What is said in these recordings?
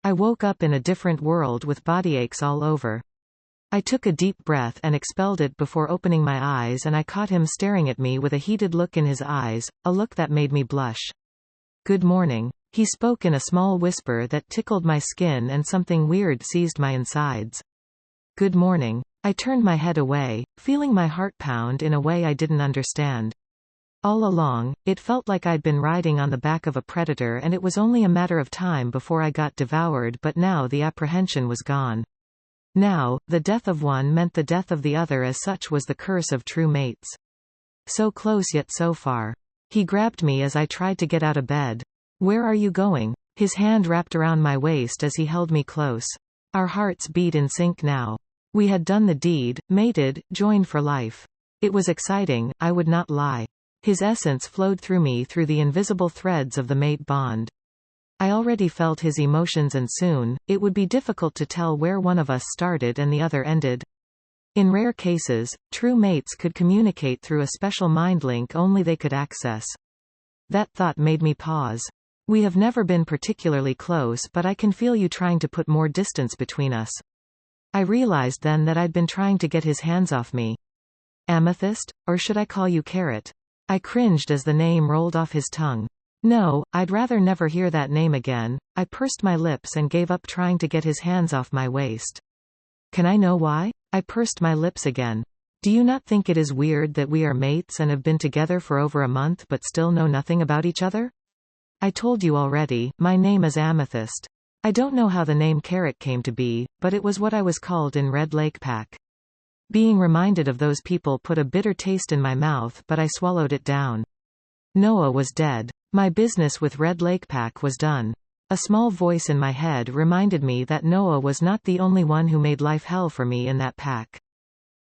I woke up in a different world with body aches all over. I took a deep breath and expelled it before opening my eyes, and I caught him staring at me with a heated look in his eyes, a look that made me blush. "Good morning." He spoke in a small whisper that tickled my skin, and something weird seized my insides. "Good morning." I turned my head away, feeling my heart pound in a way I didn't understand. All along, it felt like I'd been riding on the back of a predator, and it was only a matter of time before I got devoured, but now the apprehension was gone. Now, the death of one meant the death of the other, as such was the curse of true mates. So close yet so far. He grabbed me as I tried to get out of bed. "Where are you going?" His hand wrapped around my waist as he held me close. Our hearts beat in sync now. We had done the deed, mated, joined for life. It was exciting, I would not lie. His essence flowed through me through the invisible threads of the mate bond. I already felt his emotions, and soon, it would be difficult to tell where one of us started and the other ended. In rare cases, true mates could communicate through a special mind link only they could access. That thought made me pause. We have never been particularly close, but I can feel you trying to put more distance between us. I realized then that I'd been trying to get his hands off me. Amethyst? Or should I call you Carrot? I cringed as the name rolled off his tongue. No, I'd rather never hear that name again. I pursed my lips and gave up trying to get his hands off my waist. Can I know why? I pursed my lips again. Do you not think it is weird that we are mates and have been together for over a month but still know nothing about each other? I told you already, my name is Amethyst. I don't know how the name Carrot came to be, but it was what I was called in Red Lake Pack. Being reminded of those people put a bitter taste in my mouth, but I swallowed it down. Noah was dead. My business with Red Lake Pack was done. A small voice in my head reminded me that Noah was not the only one who made life hell for me in that pack.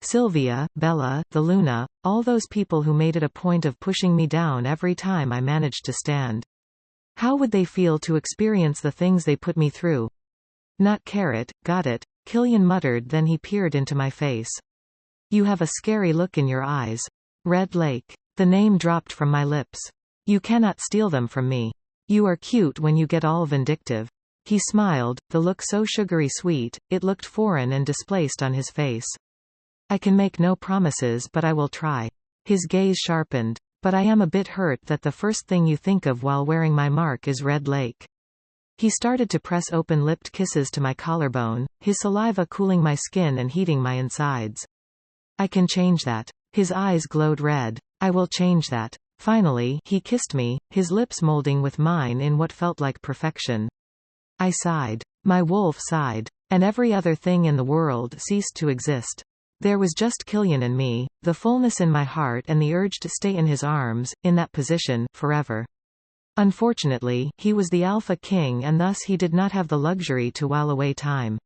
Sylvia, Bella, the Luna, all those people who made it a point of pushing me down every time I managed to stand. How would they feel to experience the things they put me through? Not Carrot, got it, Killian muttered, then he peered into my face. You have a scary look in your eyes. Red Lake. The name dropped from my lips. You cannot steal them from me. You are cute when you get all vindictive. He smiled, the look so sugary sweet, it looked foreign and displaced on his face. I can make no promises, but I will try. His gaze sharpened. But I am a bit hurt that the first thing you think of while wearing my mark is Red Lake. He started to press open-lipped kisses to my collarbone, his saliva cooling my skin and heating my insides. I can change that. His eyes glowed red. I will change that. Finally, he kissed me, his lips molding with mine in what felt like perfection. I sighed. My wolf sighed. And every other thing in the world ceased to exist. There was just Killian and me, the fullness in my heart and the urge to stay in his arms, in that position, forever. Unfortunately, he was the Alpha King, and thus he did not have the luxury to while away time.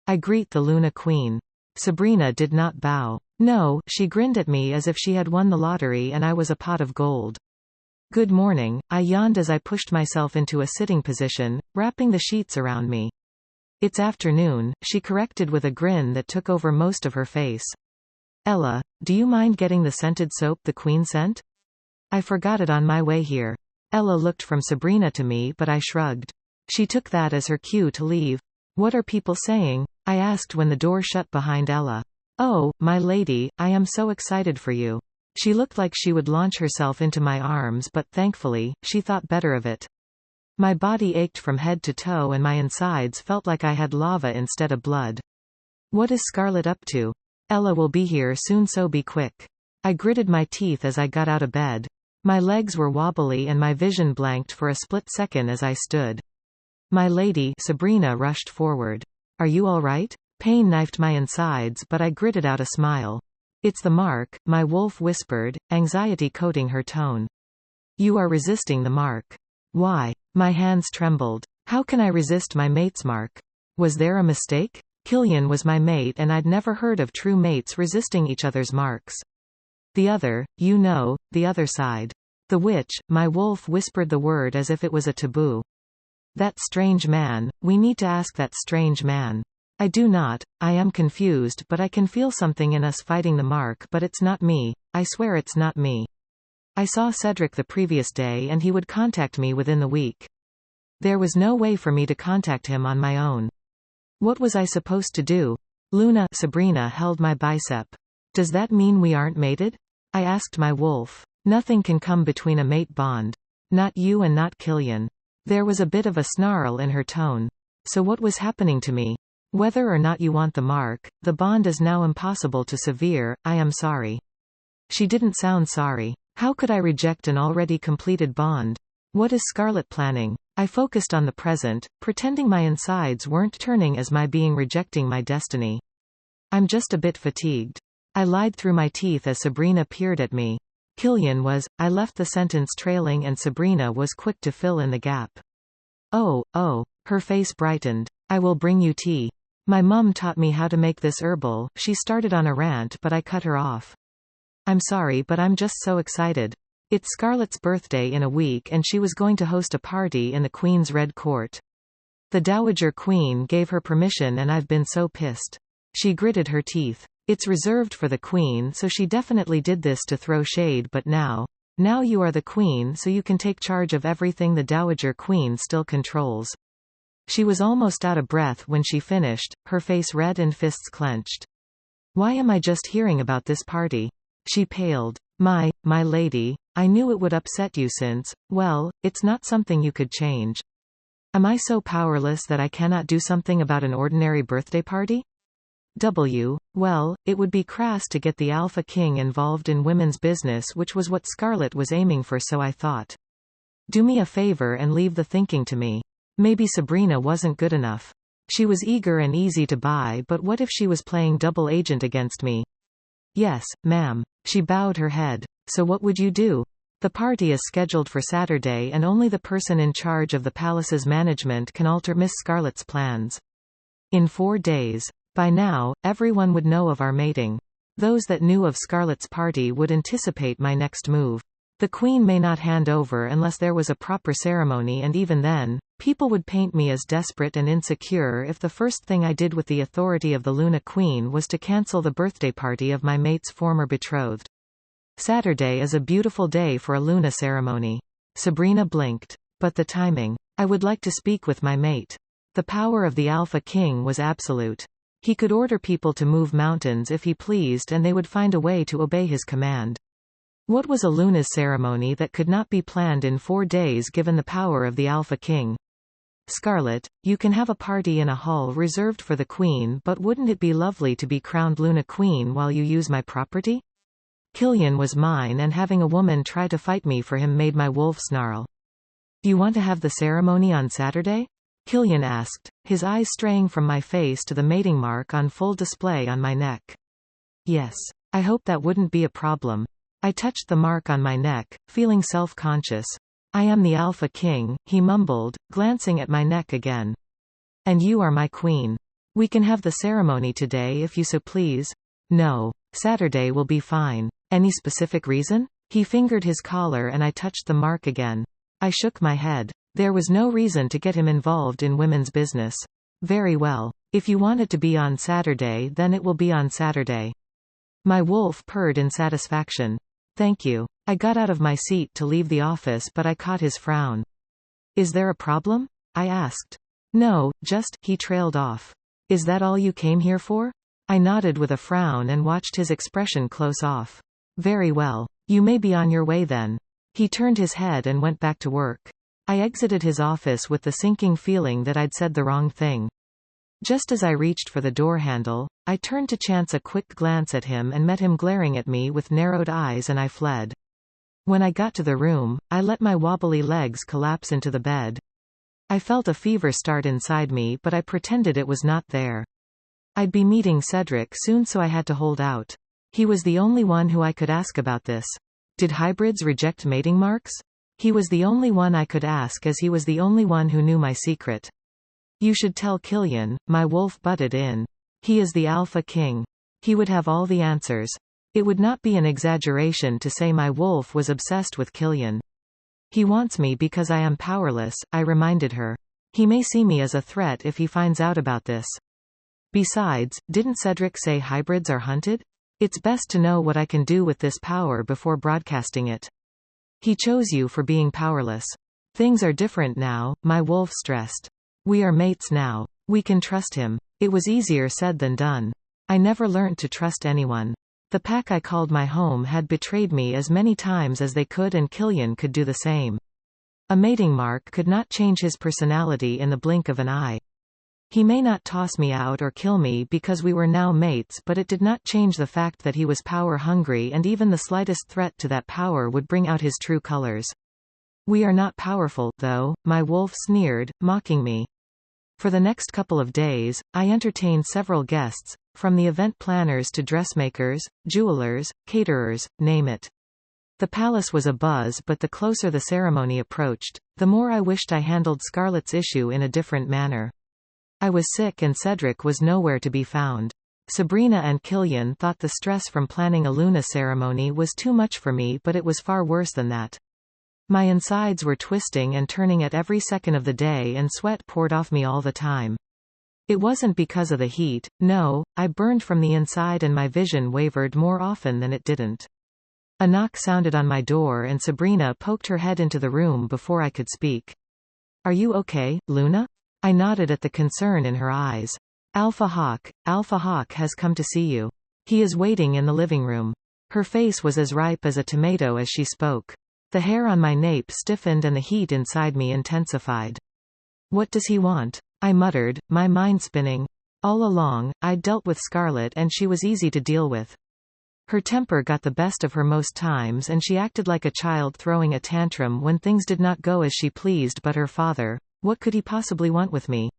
I greet the Luna Queen. Sabrina did not bow. No, she grinned at me as if she had won the lottery and I was a pot of gold. Good morning, I yawned as I pushed myself into a sitting position, wrapping the sheets around me. It's afternoon, she corrected with a grin that took over most of her face. Ella, do you mind getting the scented soap the Queen sent? I forgot it on my way here. Ella looked from Sabrina to me, but I shrugged. She took that as her cue to leave. What are people saying? I asked when the door shut behind Ella. Oh, my lady, I am so excited for you. She looked like she would launch herself into my arms, but thankfully, she thought better of it. My body ached from head to toe and my insides felt like I had lava instead of blood. What is Scarlet up to? Ella will be here soon, so be quick. I gritted my teeth as I got out of bed. My legs were wobbly and my vision blanked for a split second as I stood. My lady, Sabrina rushed forward. Are you all right? Pain knifed my insides, but I gritted out a smile. It's the mark, my wolf whispered, anxiety coating her tone. You are resisting the mark. Why? My hands trembled. How can I resist my mate's mark? Was there a mistake? Killian was my mate and I'd never heard of true mates resisting each other's marks. The other, you know, the other side. The witch, my wolf whispered the word as if it was a taboo. That strange man, we need to ask that strange man. I do not, I am confused, but I can feel something in us fighting the mark, but it's not me, I swear it's not me. I saw Cedric the previous day and he would contact me within the week. There was no way for me to contact him on my own. What was I supposed to do? Sabrina held my bicep. Does that mean we aren't mated? I asked my wolf. Nothing can come between a mate bond. Not you and not Killian. There was a bit of a snarl in her tone. So what was happening to me? Whether or not you want the mark, the bond is now impossible to sever. I am sorry. She didn't sound sorry. How could I reject an already completed bond? What is Scarlet planning? I focused on the present, pretending my insides weren't turning as my being rejecting my destiny. I'm just a bit fatigued. I lied through my teeth as Sabrina peered at me. Killian was. I left the sentence trailing and Sabrina was quick to fill in the gap. Oh. Her face brightened. I will bring you tea. My mum taught me how to make this herbal. She started on a rant but I cut her off. I'm sorry but I'm just so excited. It's Scarlet's birthday in a week and she was going to host a party in the Queen's Red Court. The Dowager Queen gave her permission and I've been so pissed. She gritted her teeth. It's reserved for the Queen so she definitely did this to throw shade but now you are the Queen so you can take charge of everything the Dowager Queen still controls. She was almost out of breath when she finished, her face red and fists clenched. Why am I just hearing about this party? She paled. My lady, I knew it would upset you since, well, it's not something you could change. Am I so powerless that I cannot do something about an ordinary birthday party? Well, it would be crass to get the Alpha King involved in women's business, which was what Scarlet was aiming for, so I thought. Do me a favor and leave the thinking to me. Maybe Sabrina wasn't good enough. She was eager and easy to buy, but what if she was playing double agent against me? Yes, ma'am. She bowed her head. So what would you do? The party is scheduled for Saturday and only the person in charge of the palace's management can alter Miss Scarlet's plans. In 4 days. By now, everyone would know of our mating. Those that knew of Scarlet's party would anticipate my next move. The Queen may not hand over unless there was a proper ceremony, and even then, people would paint me as desperate and insecure if the first thing I did with the authority of the Luna Queen was to cancel the birthday party of my mate's former betrothed. Saturday is a beautiful day for a Luna ceremony. Sabrina blinked. But the timing. I would like to speak with my mate. The power of the Alpha King was absolute. He could order people to move mountains if he pleased and they would find a way to obey his command. What was a Luna's ceremony that could not be planned in 4 days given the power of the Alpha King? Scarlet, you can have a party in a hall reserved for the Queen, but wouldn't it be lovely to be crowned Luna Queen while you use my property? Killian was mine and having a woman try to fight me for him made my wolf snarl. Do you want to have the ceremony on Saturday? Killian asked, his eyes straying from my face to the mating mark on full display on my neck. Yes. I hope that wouldn't be a problem. I touched the mark on my neck, feeling self-conscious. I am the Alpha King, he mumbled, glancing at my neck again. And you are my queen. We can have the ceremony today if you so please. No. Saturday will be fine. Any specific reason? He fingered his collar and I touched the mark again. I shook my head. There was no reason to get him involved in women's business. Very well. If you want it to be on Saturday, then it will be on Saturday. My wolf purred in satisfaction. Thank you. I got out of my seat to leave the office but I caught his frown. Is there a problem? I asked. No, just, he trailed off. Is that all you came here for? I nodded with a frown and watched his expression close off. Very well. You may be on your way then. He turned his head and went back to work. I exited his office with the sinking feeling that I'd said the wrong thing. Just as I reached for the door handle, I turned to chance a quick glance at him and met him glaring at me with narrowed eyes and I fled. When I got to the room, I let my wobbly legs collapse into the bed. I felt a fever start inside me but I pretended it was not there. I'd be meeting Cedric soon so I had to hold out. He was the only one who I could ask about this. Did hybrids reject mating marks? He was the only one I could ask as he was the only one who knew my secret. You should tell Killian, my wolf butted in. He is the Alpha King. He would have all the answers. It would not be an exaggeration to say my wolf was obsessed with Killian. He wants me because I am powerless, I reminded her. He may see me as a threat if he finds out about this. Besides, didn't Cedric say hybrids are hunted? It's best to know what I can do with this power before broadcasting it. He chose you for being powerless. Things are different now, my wolf stressed. We are mates now. We can trust him. It was easier said than done. I never learnt to trust anyone. The pack I called my home had betrayed me as many times as they could, and Killian could do the same. A mating mark could not change his personality in the blink of an eye. He may not toss me out or kill me because we were now mates, but it did not change the fact that he was power-hungry, and even the slightest threat to that power would bring out his true colors. We are not powerful, though, my wolf sneered, mocking me. For the next couple of days, I entertained several guests, from the event planners to dressmakers, jewelers, caterers, name it. The palace was abuzz, but the closer the ceremony approached, the more I wished I handled Scarlett's issue in a different manner. I was sick and Cedric was nowhere to be found. Sabrina and Killian thought the stress from planning a Luna ceremony was too much for me, but it was far worse than that. My insides were twisting and turning at every second of the day, and sweat poured off me all the time. It wasn't because of the heat, no, I burned from the inside and my vision wavered more often than it didn't. A knock sounded on my door and Sabrina poked her head into the room before I could speak. Are you okay, Luna? I nodded at the concern in her eyes. Alpha Hawk has come to see you. He is waiting in the living room. Her face was as ripe as a tomato as she spoke. The hair on my nape stiffened and the heat inside me intensified. What does he want? I muttered, my mind spinning. All along, I'd dealt with Scarlett and she was easy to deal with. Her temper got the best of her most times, and she acted like a child throwing a tantrum when things did not go as she pleased, but her father, what could he possibly want with me?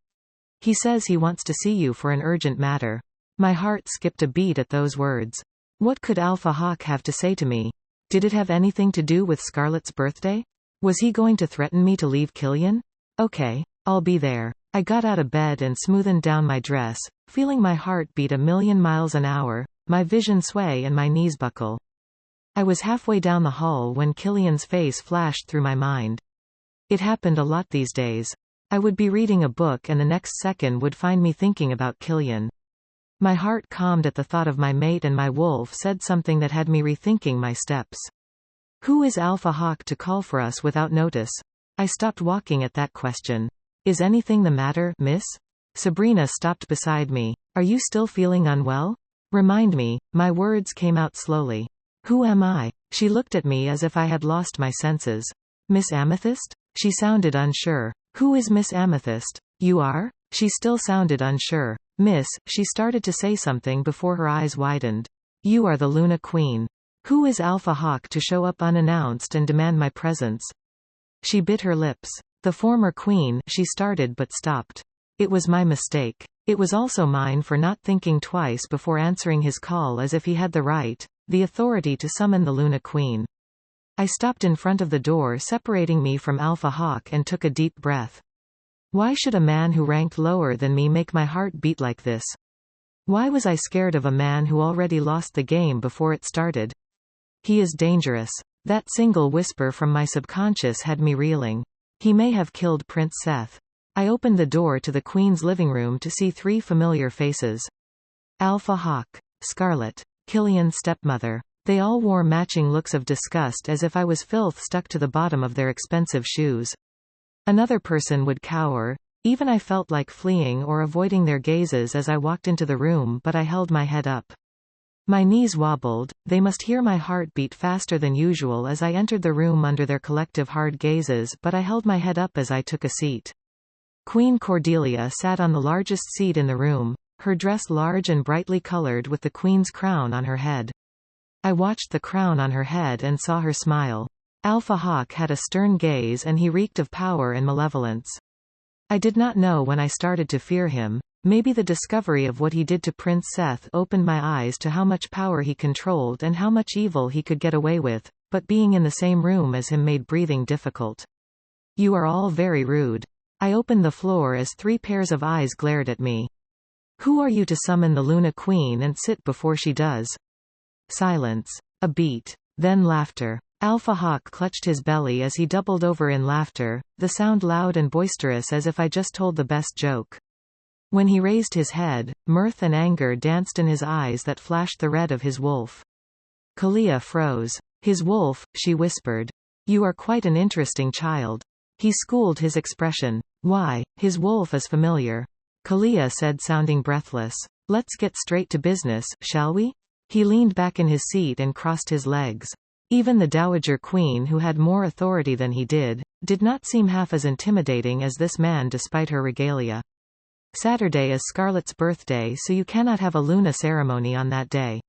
He says he wants to see you for an urgent matter. My heart skipped a beat at those words. What could Alpha Hawk have to say to me? Did it have anything to do with Scarlett's birthday? Was he going to threaten me to leave Killian? Okay, I'll be there. I got out of bed and smoothened down my dress, feeling my heart beat 1,000,000 miles an hour, my vision sway and my knees buckle. I was halfway down the hall when Killian's face flashed through my mind. It happened a lot these days. I would be reading a book and the next second would find me thinking about Killian. My heart calmed at the thought of my mate, and my wolf said something that had me rethinking my steps. Who is Alpha Hawk to call for us without notice? I stopped walking at that question. Is anything the matter, miss? Sabrina stopped beside me. Are you still feeling unwell? Remind me. My words came out slowly. Who am I? She looked at me as if I had lost my senses. Miss Amethyst? She sounded unsure. Who is Miss Amethyst? You are? She still sounded unsure. Miss, she started to say something before her eyes widened. You are the Luna Queen. Who is Alpha Hawk to show up unannounced and demand my presence? She bit her lips. The former queen, she started but stopped. It was my mistake. It was also mine for not thinking twice before answering his call, as if he had the right, the authority to summon the Luna Queen. I stopped in front of the door separating me from Alpha Hawk and took a deep breath. Why should a man who ranked lower than me make my heart beat like this? Why was I scared of a man who already lost the game before it started? He is dangerous. That single whisper from my subconscious had me reeling. He may have killed Prince Seth. I opened the door to the Queen's living room to see 3 familiar faces. Alpha Hawk, Scarlett, Killian's stepmother. They all wore matching looks of disgust, as if I was filth stuck to the bottom of their expensive shoes. Another person would cower. Even I felt like fleeing or avoiding their gazes as I walked into the room, but I held my head up. My knees wobbled. They must hear my heart beat faster than usual as I entered the room under their collective hard gazes, but I held my head up as I took a seat. Queen Cordelia sat on the largest seat in the room, her dress large and brightly colored with the Queen's crown on her head. I watched the crown on her head and saw her smile. Alpha Hawk had a stern gaze and he reeked of power and malevolence. I did not know when I started to fear him. Maybe the discovery of what he did to Prince Seth opened my eyes to how much power he controlled and how much evil he could get away with, but being in the same room as him made breathing difficult. You are all very rude. I opened the floor as 3 pairs of eyes glared at me. Who are you to summon the Luna Queen and sit before she does? Silence. A beat. Then laughter. Alpha Hawk clutched his belly as he doubled over in laughter, the sound loud and boisterous as if I just told the best joke. When he raised his head, mirth and anger danced in his eyes that flashed the red of his wolf. Kalia froze. His wolf, she whispered. You are quite an interesting child. He schooled his expression. Why, his wolf is familiar. Kalia said, sounding breathless. Let's get straight to business, shall we? He leaned back in his seat and crossed his legs. Even the Dowager Queen, who had more authority than he did not seem half as intimidating as this man despite her regalia. Saturday is Scarlet's birthday, so you cannot have a Luna ceremony on that day.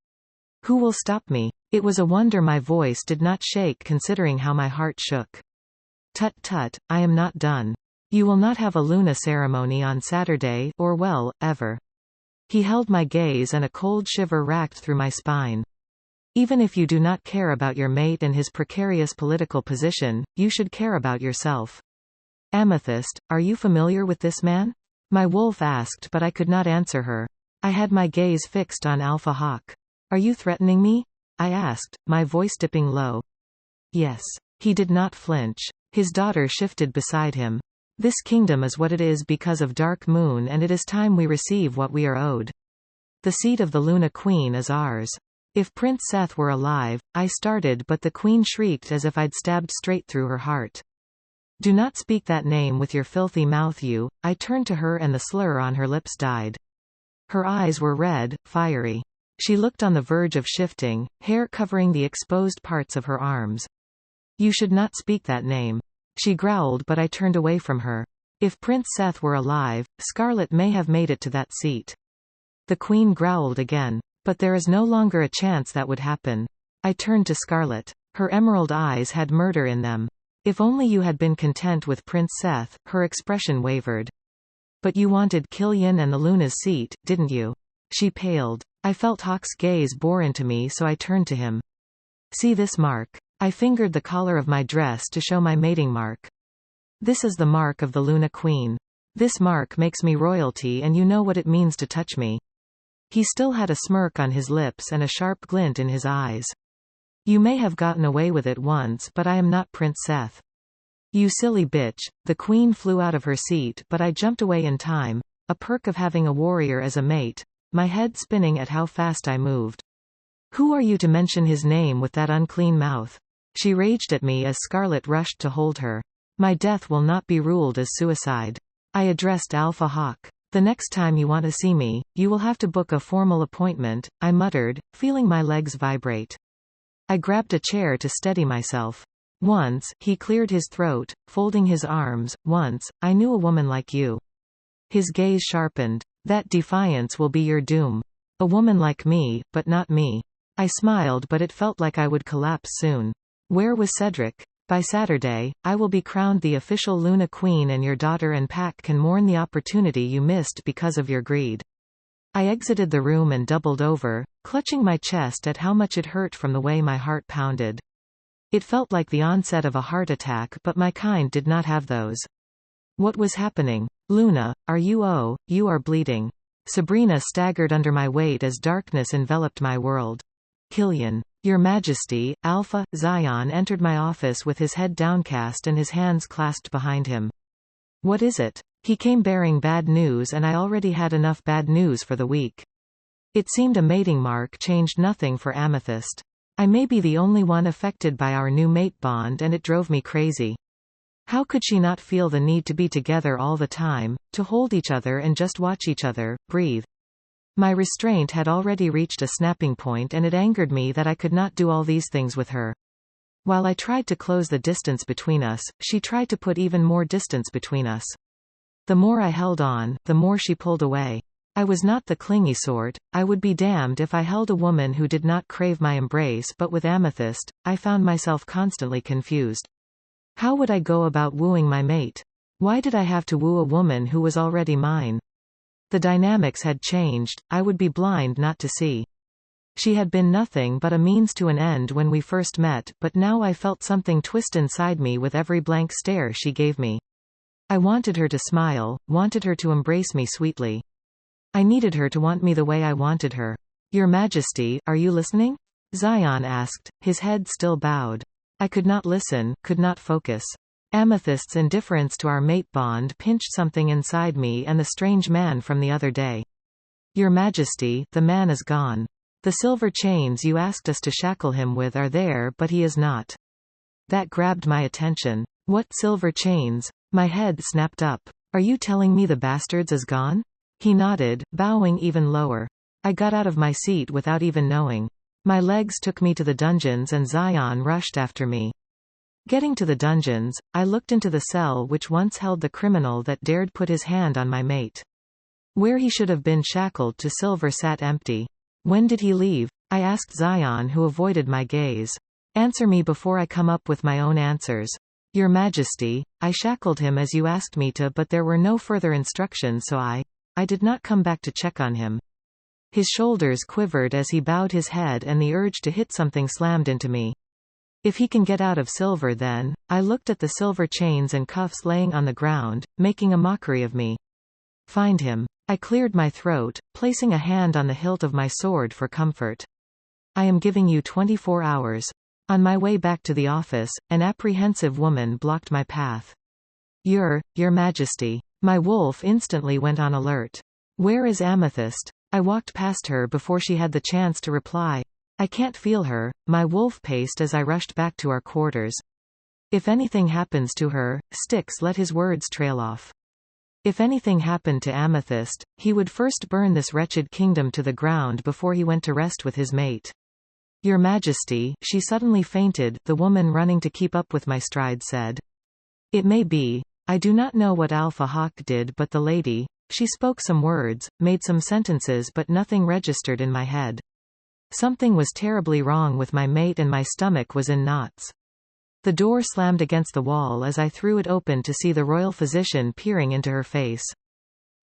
Who will stop me? It was a wonder my voice did not shake considering how my heart shook. Tut tut, I am not done. You will not have a Luna ceremony on Saturday, or well, ever. He held my gaze and a cold shiver racked through my spine. Even if you do not care about your mate and his precarious political position, you should care about yourself. Amethyst, are you familiar with this man? My wolf asked, but I could not answer her. I had my gaze fixed on Alpha Hawk. Are you threatening me? I asked, my voice dipping low. Yes. He did not flinch. His daughter shifted beside him. This kingdom is what it is because of Dark Moon, and it is time we receive what we are owed. The seat of the Luna Queen is ours. If Prince Seth were alive, I started, but the Queen shrieked as if I'd stabbed straight through her heart. Do not speak that name with your filthy mouth, you. I turned to her and the slur on her lips died. Her eyes were red, fiery. She looked on the verge of shifting, hair covering the exposed parts of her arms. You should not speak that name. She growled, but I turned away from her. If Prince Seth were alive, Scarlet may have made it to that seat. The Queen growled again. But there is no longer a chance that would happen. I turned to Scarlet. Her emerald eyes had murder in them. If only you had been content with Prince Seth. Her expression wavered. But you wanted Killian and the Luna's seat, didn't you? She paled. I felt Hawk's gaze bore into me, so I turned to him. See this mark. I fingered the collar of my dress to show my mating mark. This is the mark of the Luna Queen. This mark makes me royalty, and you know what it means to touch me. He still had a smirk on his lips and a sharp glint in his eyes. You may have gotten away with it once, but I am not Prince Seth. You silly bitch. The Queen flew out of her seat, but I jumped away in time. A perk of having a warrior as a mate. My head spinning at how fast I moved. Who are you to mention his name with that unclean mouth? She raged at me as Scarlet rushed to hold her. My death will not be ruled as suicide. I addressed Alpha Hawk. The next time you want to see me, you will have to book a formal appointment, I muttered, feeling my legs vibrate. I grabbed a chair to steady myself. Once, he cleared his throat, folding his arms, once, I knew a woman like you. His gaze sharpened. That defiance will be your doom. A woman like me, but not me. I smiled, but it felt like I would collapse soon. Where was Cedric? By Saturday, I will be crowned the official Luna Queen, and your daughter and Pack can mourn the opportunity you missed because of your greed. I exited the room and doubled over, clutching my chest at how much it hurt from the way my heart pounded. It felt like the onset of a heart attack, but my kind did not have those. What was happening? Luna, you are bleeding. Sabrina staggered under my weight as darkness enveloped my world. Killian. Your Majesty. Alpha. Zion entered my office with his head downcast and his hands clasped behind him. What is it? He came bearing bad news, and I already had enough bad news for the week. It seemed a mating mark changed nothing for Amethyst. I may be the only one affected by our new mate bond, and it drove me crazy. How could she not feel the need to be together all the time, to hold each other and just watch each other, breathe? My restraint had already reached a snapping point, and it angered me that I could not do all these things with her. While I tried to close the distance between us, she tried to put even more distance between us. The more I held on, the more she pulled away. I was not the clingy sort. I would be damned if I held a woman who did not crave my embrace, but with Amethyst, I found myself constantly confused. How would I go about wooing my mate? Why did I have to woo a woman who was already mine? The dynamics had changed. I would be blind not to see. She had been nothing but a means to an end when we first met, but now I felt something twist inside me with every blank stare she gave me. I wanted her to smile, wanted her to embrace me sweetly. I needed her to want me the way I wanted her. Your Majesty, are you listening? Zion asked, his head still bowed. I could not listen, could not focus. Amethyst's indifference to our mate bond pinched something inside me and the strange man from the other day. Your Majesty, the man is gone. The silver chains you asked us to shackle him with are there, but he is not. That grabbed my attention. What silver chains? My head snapped up. Are you telling me the bastards is gone? He nodded, bowing even lower. I got out of my seat without even knowing. My legs took me to the dungeons and Zion rushed after me. Getting to the dungeons, I looked into the cell which once held the criminal that dared put his hand on my mate. Where he should have been shackled to silver sat empty. When did he leave? I asked Zion, who avoided my gaze. Answer me before I come up with my own answers. Your Majesty, I shackled him as you asked me to, but there were no further instructions, so I did not come back to check on him. His shoulders quivered as he bowed his head and the urge to hit something slammed into me. If he can get out of silver, then. I looked at the silver chains and cuffs laying on the ground, making a mockery of me. Find him. I cleared my throat, placing a hand on the hilt of my sword for comfort. I am giving you 24 hours. On my way back to the office, an apprehensive woman blocked my path. Your Majesty. My wolf instantly went on alert. Where is Amethyst? I walked past her before she had the chance to reply. I can't feel her, my wolf paced as I rushed back to our quarters. If anything happens to her, Styx let his words trail off. If anything happened to Amethyst, he would first burn this wretched kingdom to the ground before he went to rest with his mate. Your Majesty, she suddenly fainted, the woman running to keep up with my stride said. It may be. I do not know what Alpha Hawk did, but the lady, she spoke some words, made some sentences, but nothing registered in my head. Something was terribly wrong with my mate and my stomach was in knots. The door slammed against the wall as I threw it open to see the royal physician peering into her face.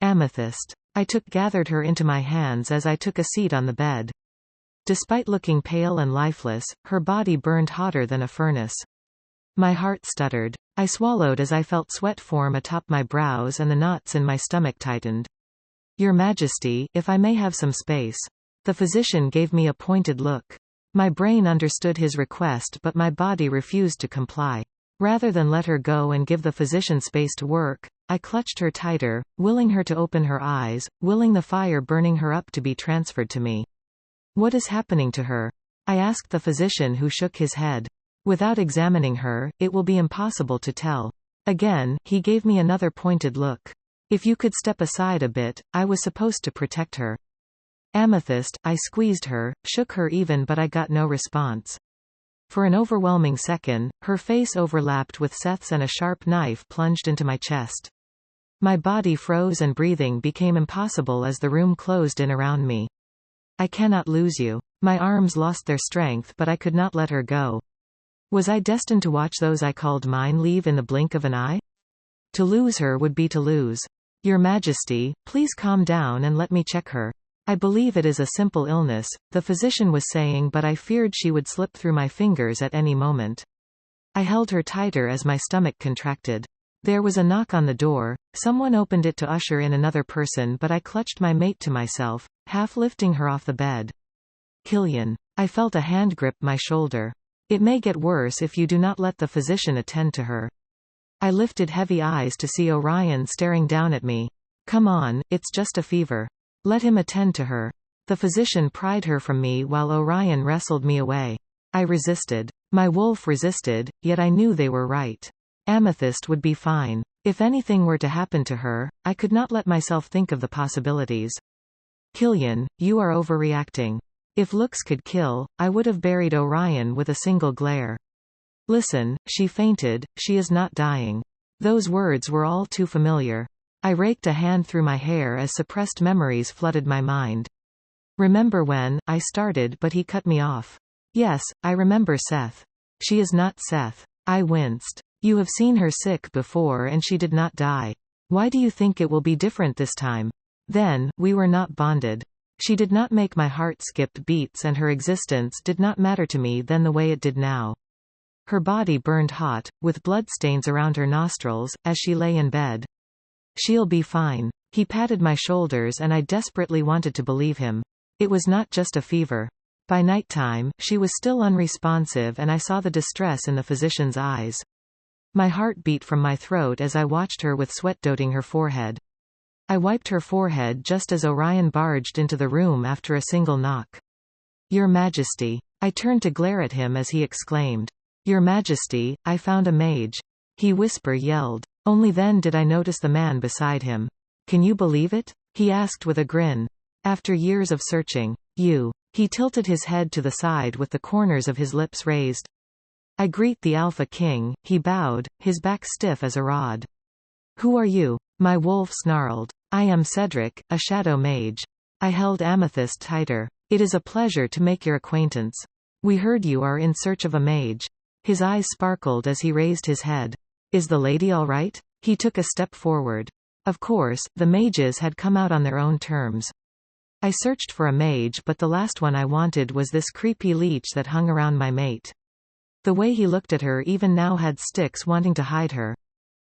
Amethyst. I gathered her into my hands as I took a seat on the bed. Despite looking pale and lifeless, her body burned hotter than a furnace. My heart stuttered. I swallowed as I felt sweat form atop my brows and the knots in my stomach tightened. Your Majesty, if I may have some space. The physician gave me a pointed look. My brain understood his request, but my body refused to comply. Rather than let her go and give the physician space to work, I clutched her tighter, willing her to open her eyes, willing the fire burning her up to be transferred to me. What is happening to her? I asked the physician, who shook his head. Without examining her, it will be impossible to tell. Again, he gave me another pointed look. If you could step aside a bit, I was supposed to protect her. Amethyst, I squeezed her, shook her even, but I got no response. For an overwhelming second, her face overlapped with Seth's and a sharp knife plunged into my chest. My body froze and breathing became impossible as the room closed in around me. I cannot lose you. My arms lost their strength, but I could not let her go. Was I destined to watch those I called mine leave in the blink of an eye? To lose her would be to lose. Your Majesty, please calm down and let me check her. I believe it is a simple illness, the physician was saying, but I feared she would slip through my fingers at any moment. I held her tighter as my stomach contracted. There was a knock on the door, someone opened it to usher in another person, but I clutched my mate to myself, half lifting her off the bed. Killian. I felt a hand grip my shoulder. It may get worse if you do not let the physician attend to her. I lifted heavy eyes to see Orion staring down at me. Come on, it's just a fever. Let him attend to her. The physician pried her from me while Orion wrestled me away. I resisted. My wolf resisted, yet I knew they were right. Amethyst would be fine. If anything were to happen to her, I could not let myself think of the possibilities. Killian, you are overreacting. If looks could kill, I would have buried Orion with a single glare. Listen, she fainted, she is not dying. Those words were all too familiar. I raked a hand through my hair as suppressed memories flooded my mind. Remember when I started, but he cut me off. Yes, I remember Seth. She is not Seth. I winced. You have seen her sick before and she did not die. Why do you think it will be different this time? Then, we were not bonded. She did not make my heart skip beats and her existence did not matter to me then the way it did now. Her body burned hot, with bloodstains around her nostrils, as she lay in bed. She'll be fine. He patted my shoulders and I desperately wanted to believe him. It was not just a fever. By nighttime, she was still unresponsive and I saw the distress in the physician's eyes. My heart beat from my throat as I watched her with sweat dotting her forehead. I wiped her forehead just as Orion barged into the room after a single knock. Your Majesty. I turned to glare at him as he exclaimed. Your Majesty, I found a mage. he yelled. Only then did I notice the man beside him. Can you believe it? He asked with a grin. After years of searching. You. He tilted his head to the side with the corners of his lips raised. I greet the Alpha King, he bowed, his back stiff as a rod. Who are you? My wolf snarled. I am Cedric, a shadow mage. I held Amethyst tighter. It is a pleasure to make your acquaintance. We heard you are in search of a mage. His eyes sparkled as he raised his head. Is the lady all right? He took a step forward. Of course, the mages had come out on their own terms. I searched for a mage, but the last one I wanted was this creepy leech that hung around my mate. The way he looked at her even now had Styx wanting to hide her.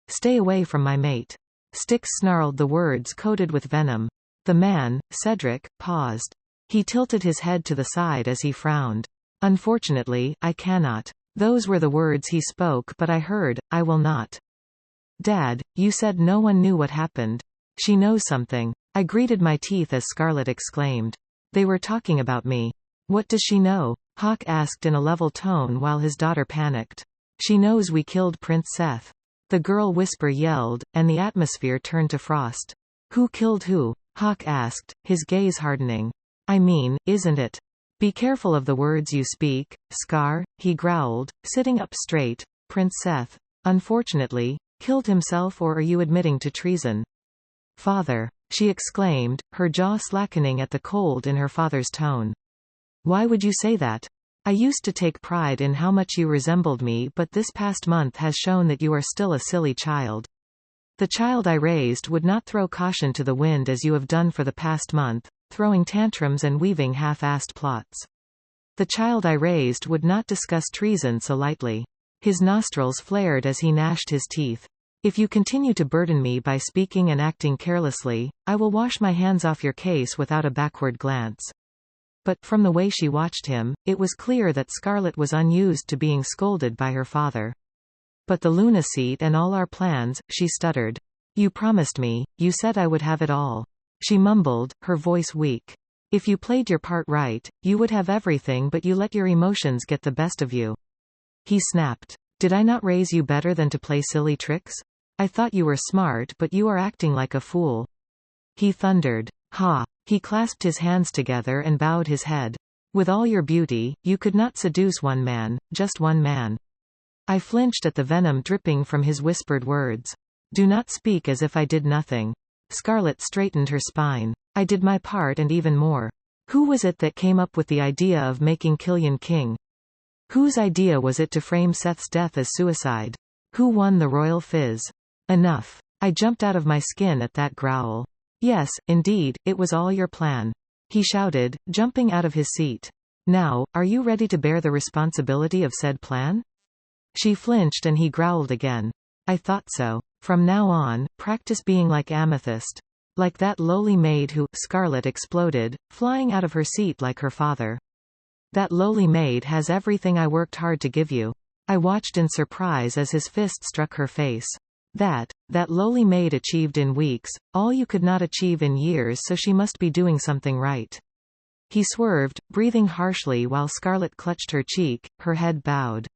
Stay away from my mate. Styx snarled the words coated with venom. The man, Cedric, paused. He tilted his head to the side as he frowned. Unfortunately, I cannot. Those were the words he spoke, but I heard, I will not. Dad, you said no one knew what happened. She knows something. I gritted my teeth as Scarlet exclaimed. They were talking about me. What does she know? Hawk asked in a level tone while his daughter panicked. She knows we killed Prince Seth. The girl yelled, and the atmosphere turned to frost. Who killed who? Hawk asked, his gaze hardening. I mean, isn't it? Be careful of the words you speak, Scar, he growled, sitting up straight. Prince Seth, unfortunately, killed himself, or are you admitting to treason? Father, she exclaimed, her jaw slackening at the cold in her father's tone. Why would you say that? I used to take pride in how much you resembled me, but this past month has shown that you are still a silly child. The child I raised would not throw caution to the wind as you have done for the past month, throwing tantrums and weaving half-assed plots. The child I raised would not discuss treason so lightly. His nostrils flared as he gnashed his teeth. If you continue to burden me by speaking and acting carelessly, I will wash my hands off your case without a backward glance. But, from the way she watched him, it was clear that Scarlet was unused to being scolded by her father. But the Luna seat and all our plans, she stuttered. You promised me, you said I would have it all. She mumbled, her voice weak. If you played your part right, you would have everything, but you let your emotions get the best of you. He snapped. Did I not raise you better than to play silly tricks? I thought you were smart, but you are acting like a fool. He thundered. Ha! He clasped his hands together and bowed his head. With all your beauty, you could not seduce one man, just one man. I flinched at the venom dripping from his whispered words. Do not speak as if I did nothing. Scarlet straightened her spine. I did my part and even more. Who was it that came up with the idea of making Killian king? Whose idea was it to frame Seth's death as suicide? Who won the royal fizz? Enough. I jumped out of my skin at that growl. Yes, indeed, it was all your plan. He shouted, jumping out of his seat. Now, are you ready to bear the responsibility of said plan? She flinched and he growled again. I thought so. From now on, practice being like Amethyst. Like that lowly maid who, Scarlet exploded, flying out of her seat like her father. That lowly maid has everything I worked hard to give you. I watched in surprise as his fist struck her face. That lowly maid achieved in weeks, all you could not achieve in years, so she must be doing something right. He swerved, breathing harshly while Scarlet clutched her cheek, her head bowed.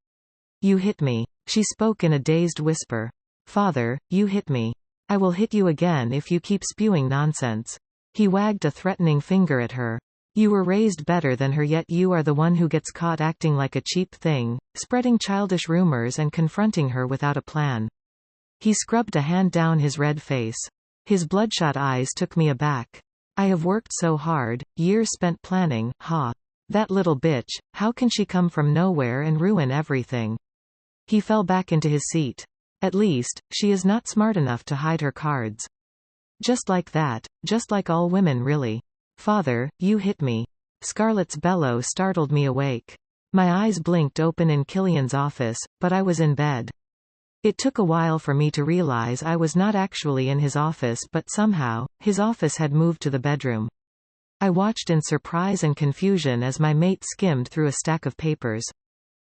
You hit me. She spoke in a dazed whisper. Father, you hit me. I will hit you again if you keep spewing nonsense. He wagged a threatening finger at her. You were raised better than her, yet you are the one who gets caught acting like a cheap thing, spreading childish rumors and confronting her without a plan. He scrubbed a hand down his red face. His bloodshot eyes took me aback. I have worked so hard, years spent planning, ha. That little bitch, how can she come from nowhere and ruin everything? He fell back into his seat. At least, she is not smart enough to hide her cards. Just like that, just like all women really. Father, you hit me. Scarlet's bellow startled me awake. My eyes blinked open in Killian's office, but I was in bed. It took a while for me to realize I was not actually in his office, but somehow, his office had moved to the bedroom. I watched in surprise and confusion as my mate skimmed through a stack of papers.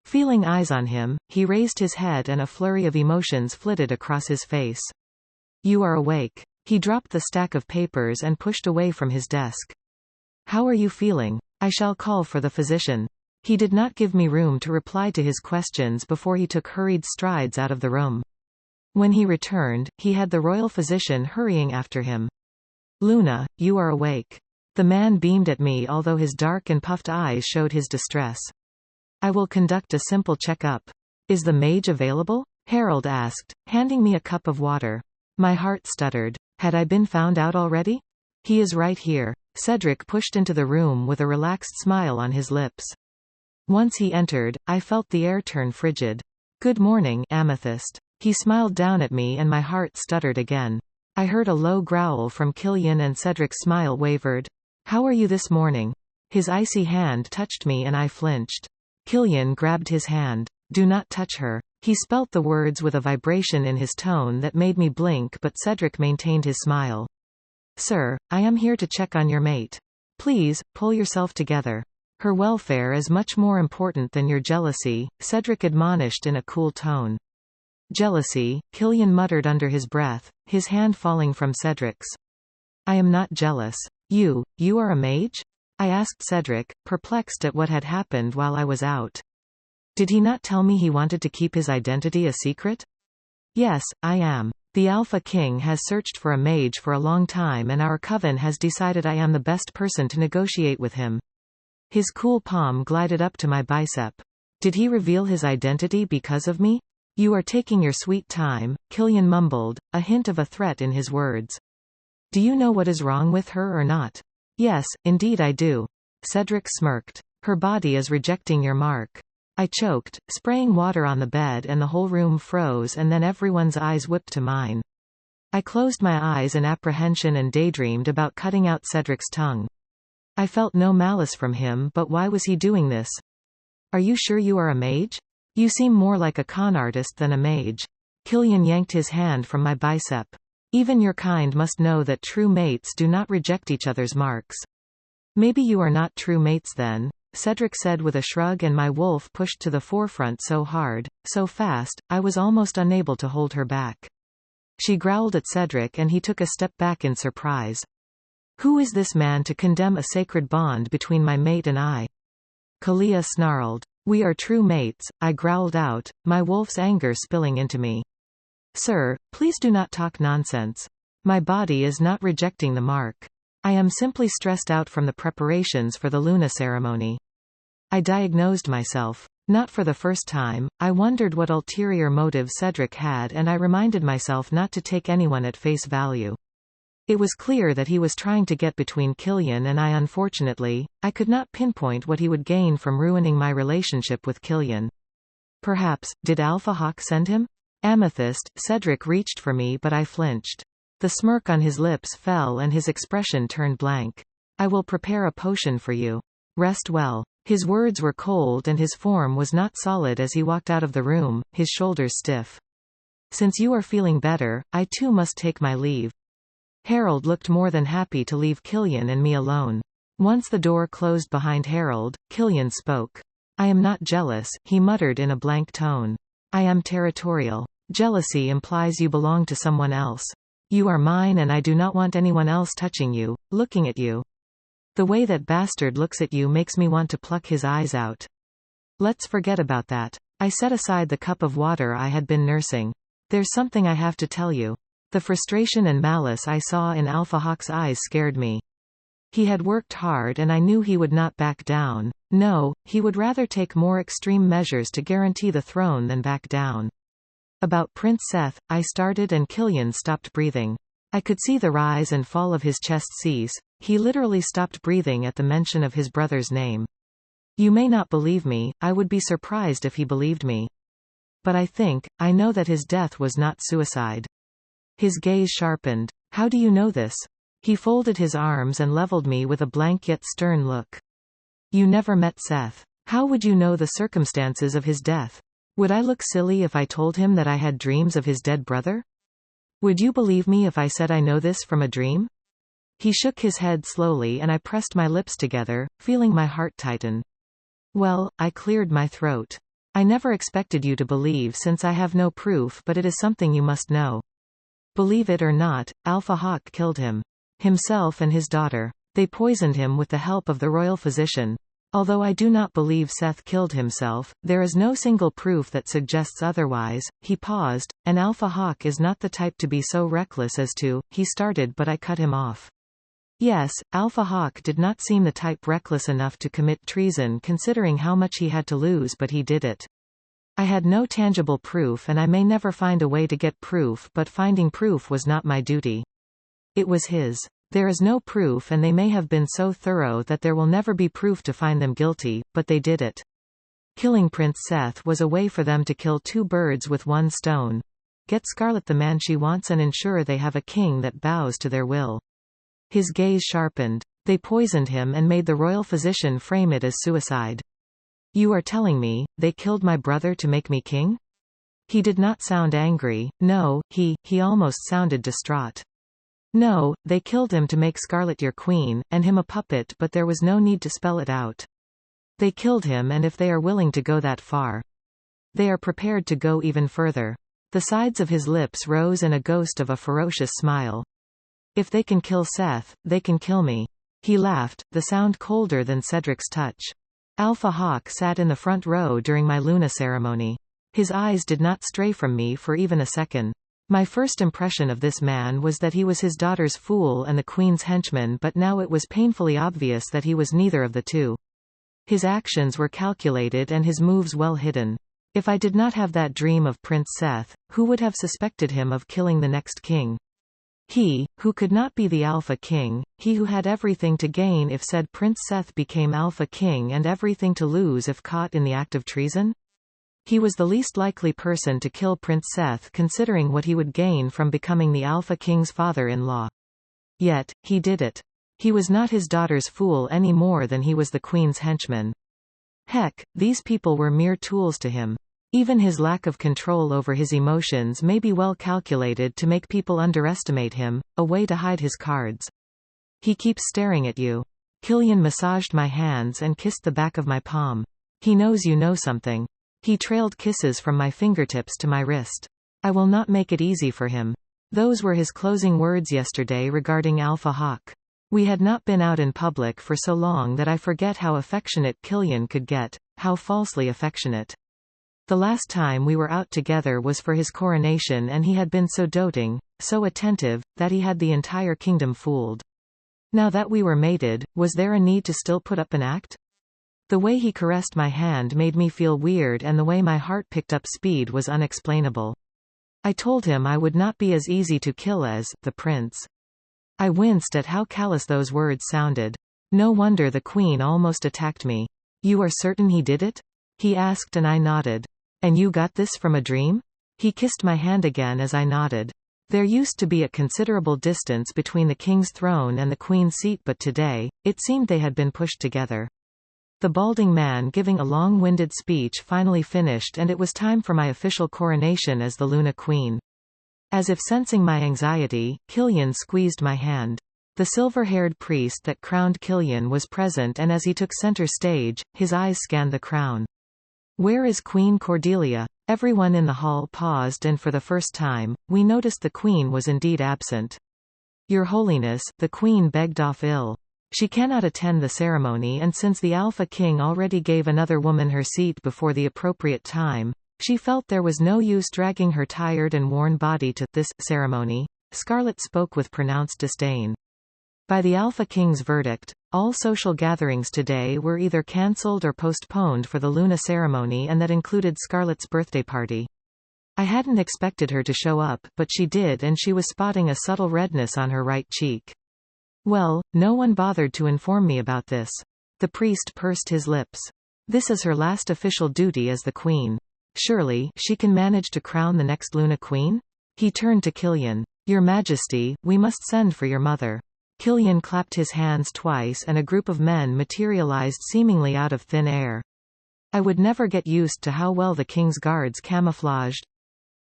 Feeling eyes on him, he raised his head and a flurry of emotions flitted across his face. You are awake. He dropped the stack of papers and pushed away from his desk. How are you feeling? I shall call for the physician. He did not give me room to reply to his questions before he took hurried strides out of the room. When he returned, he had the royal physician hurrying after him. "Luna, you are awake." The man beamed at me, although his dark and puffed eyes showed his distress. "I will conduct a simple check-up." "Is the mage available?" Harold asked, handing me a cup of water. My heart stuttered. Had I been found out already? "He is right here." Cedric pushed into the room with a relaxed smile on his lips. Once he entered, I felt the air turn frigid. "Good morning, Amethyst." He smiled down at me and my heart stuttered again. I heard a low growl from Killian and Cedric's smile wavered. "How are you this morning?" His icy hand touched me and I flinched. Killian grabbed his hand. "Do not touch her." He spelt the words with a vibration in his tone that made me blink, but Cedric maintained his smile. "Sir, I am here to check on your mate. Please, pull yourself together. Her welfare is much more important than your jealousy," Cedric admonished in a cool tone. "Jealousy," Killian muttered under his breath, his hand falling from Cedric's. "I am not jealous. You are a mage?" I asked Cedric, perplexed at what had happened while I was out. Did he not tell me he wanted to keep his identity a secret? "Yes, I am. The Alpha King has searched for a mage for a long time and our coven has decided I am the best person to negotiate with him." His cool palm glided up to my bicep. "Did he reveal his identity because of me?" "You are taking your sweet time," Killian mumbled, a hint of a threat in his words. "Do you know what is wrong with her or not?" "Yes, indeed I do." Cedric smirked. "Her body is rejecting your mark." I choked, spraying water on the bed and the whole room froze and then everyone's eyes whipped to mine. I closed my eyes in apprehension and daydreamed about cutting out Cedric's tongue. I felt no malice from him, but why was he doing this? "Are you sure you are a mage? You seem more like a con artist than a mage." Killian yanked his hand from my bicep. "Even your kind must know that true mates do not reject each other's marks." "Maybe you are not true mates then," Cedric said with a shrug, and my wolf pushed to the forefront so hard, so fast, I was almost unable to hold her back. She growled at Cedric and he took a step back in surprise. Who is this man to condemn a sacred bond between my mate and I? Kalia snarled. "We are true mates," I growled out, my wolf's anger spilling into me. "Sir, please do not talk nonsense. My body is not rejecting the mark. I am simply stressed out from the preparations for the Luna ceremony." I diagnosed myself. Not for the first time, I wondered what ulterior motive Cedric had, and I reminded myself not to take anyone at face value. It was clear that he was trying to get between Killian and I. Unfortunately, I could not pinpoint what he would gain from ruining my relationship with Killian. Perhaps, did Alpha Hawk send him? "Amethyst," Cedric reached for me but I flinched. The smirk on his lips fell and his expression turned blank. "I will prepare a potion for you. Rest well." His words were cold and his form was not solid as he walked out of the room, his shoulders stiff. "Since you are feeling better, I too must take my leave." Harold looked more than happy to leave Killian and me alone. Once the door closed behind Harold, Killian spoke. "I am not jealous," he muttered in a blank tone. "I am territorial. Jealousy implies you belong to someone else. You are mine and I do not want anyone else touching you, looking at you. The way that bastard looks at you makes me want to pluck his eyes out." "Let's forget about that." I set aside the cup of water I had been nursing. "There's something I have to tell you." The frustration and malice I saw in Alpha Hawk's eyes scared me. He had worked hard and I knew he would not back down. No, he would rather take more extreme measures to guarantee the throne than back down. "About Prince Seth," I started and Killian stopped breathing. I could see the rise and fall of his chest cease. He literally stopped breathing at the mention of his brother's name. You may not believe me, I would be surprised if he believed me. But I know that his death was not suicide. His gaze sharpened. "How do you know this?" He folded his arms and leveled me with a blank yet stern look. "You never met Seth. How would you know the circumstances of his death? Would I look silly if I told him that I had dreams of his dead brother? Would you believe me if I said I know this from a dream?" He shook his head slowly and I pressed my lips together, feeling my heart tighten. "Well," I cleared my throat. "I never expected you to believe since I have no proof, but it is something you must know. Believe it or not, Alpha Hawk killed him. Himself and his daughter. They poisoned him with the help of the royal physician. Although I do not believe Seth killed himself, there is no single proof that suggests otherwise." He paused. "An alpha hawk is not the type to be so reckless as to," he started, but I cut him off. Yes, Alpha Hawk did not seem the type reckless enough to commit treason considering how much he had to lose, but he did it. I had no tangible proof and I may never find a way to get proof, but finding proof was not my duty. It was his. There is no proof and they may have been so thorough that there will never be proof to find them guilty, but they did it. Killing Prince Seth was a way for them to kill two birds with one stone. Get Scarlet the man she wants and ensure they have a king that bows to their will. His gaze sharpened. They poisoned him and made the royal physician frame it as suicide. You are telling me, they killed my brother to make me king? He did not sound angry. No, he almost sounded distraught. No, they killed him to make Scarlet your queen, and him a puppet, but there was no need to spell it out. They killed him, and if they are willing to go that far, they are prepared to go even further. The sides of his lips rose in a ghost of a ferocious smile. If they can kill Seth, they can kill me. He laughed, the sound colder than Cedric's touch. Alpha Hawk sat in the front row during my Luna ceremony. His eyes did not stray from me for even a second. My first impression of this man was that he was his daughter's fool and the queen's henchman, but now it was painfully obvious that he was neither of the two. His actions were calculated and his moves well hidden. If I did not have that dream of Prince Seth, who would have suspected him of killing the next king? He, who could not be the Alpha King, he who had everything to gain if said Prince Seth became Alpha King and everything to lose if caught in the act of treason? He was the least likely person to kill Prince Seth considering what he would gain from becoming the Alpha King's father-in-law. Yet, he did it. He was not his daughter's fool any more than he was the queen's henchman. Heck, these people were mere tools to him. Even his lack of control over his emotions may be well calculated to make people underestimate him, a way to hide his cards. He keeps staring at you. Killian massaged my hands and kissed the back of my palm. He knows you know something. He trailed kisses from my fingertips to my wrist. I will not make it easy for him. Those were his closing words yesterday regarding Alpha Hawk. We had not been out in public for so long that I forget how affectionate Killian could get, how falsely affectionate. The last time we were out together was for his coronation and he had been so doting, so attentive, that he had the entire kingdom fooled. Now that we were mated, was there a need to still put up an act? The way he caressed my hand made me feel weird and the way my heart picked up speed was unexplainable. I told him I would not be as easy to kill as the prince. I winced at how callous those words sounded. No wonder the queen almost attacked me. You are certain he did it? He asked and I nodded. And you got this from a dream? He kissed my hand again as I nodded. There used to be a considerable distance between the king's throne and the queen's seat, but today, it seemed they had been pushed together. The balding man giving a long-winded speech finally finished and it was time for my official coronation as the Luna Queen. As if sensing my anxiety, Killian squeezed my hand. The silver-haired priest that crowned Killian was present and as he took center stage, his eyes scanned the crown. Where is Queen Cordelia? Everyone in the hall paused and for the first time, we noticed the queen was indeed absent. Your Holiness, the queen begged off ill. She cannot attend the ceremony and since the Alpha King already gave another woman her seat before the appropriate time, she felt there was no use dragging her tired and worn body to this ceremony. Scarlet spoke with pronounced disdain. By the Alpha King's verdict, all social gatherings today were either cancelled or postponed for the Luna ceremony and that included Scarlet's birthday party. I hadn't expected her to show up, but she did and she was spotting a subtle redness on her right cheek. Well, no one bothered to inform me about this. The priest pursed his lips. This is her last official duty as the queen. Surely, she can manage to crown the next Luna Queen? He turned to Killian. Your Majesty, we must send for your mother. Killian clapped his hands twice and a group of men materialized seemingly out of thin air. I would never get used to how well the king's guards camouflaged.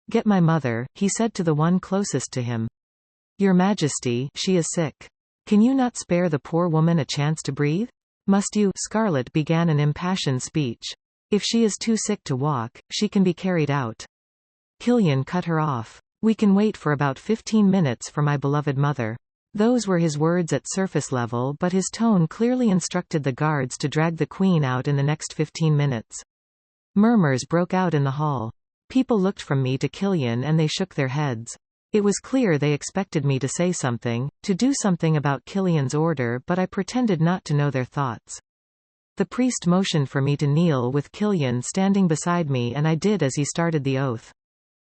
Get my mother, he said to the one closest to him. Your Majesty, she is sick. Can you not spare the poor woman a chance to breathe? Must you? Scarlet began an impassioned speech. If she is too sick to walk, she can be carried out. Killian cut her off. We can wait for about 15 minutes for my beloved mother. Those were his words at surface level, but his tone clearly instructed the guards to drag the queen out in the next 15 minutes. Murmurs broke out in the hall. People looked from me to Killian and they shook their heads. It was clear they expected me to say something, to do something about Killian's order, but I pretended not to know their thoughts. The priest motioned for me to kneel with Killian standing beside me, and I did as he started the oath.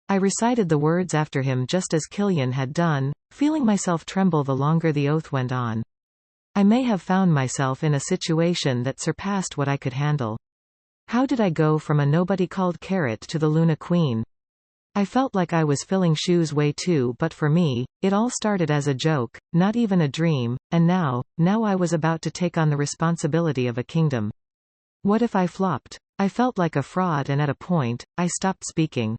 I recited the words after him just as Killian had done, feeling myself tremble the longer the oath went on. I may have found myself in a situation that surpassed what I could handle. How did I go from a nobody called Carrot to the Luna Queen? I felt like I was filling shoes way too, but for me, it all started as a joke, not even a dream, and now I was about to take on the responsibility of a kingdom. What if I flopped? I felt like a fraud, and at a point, I stopped speaking.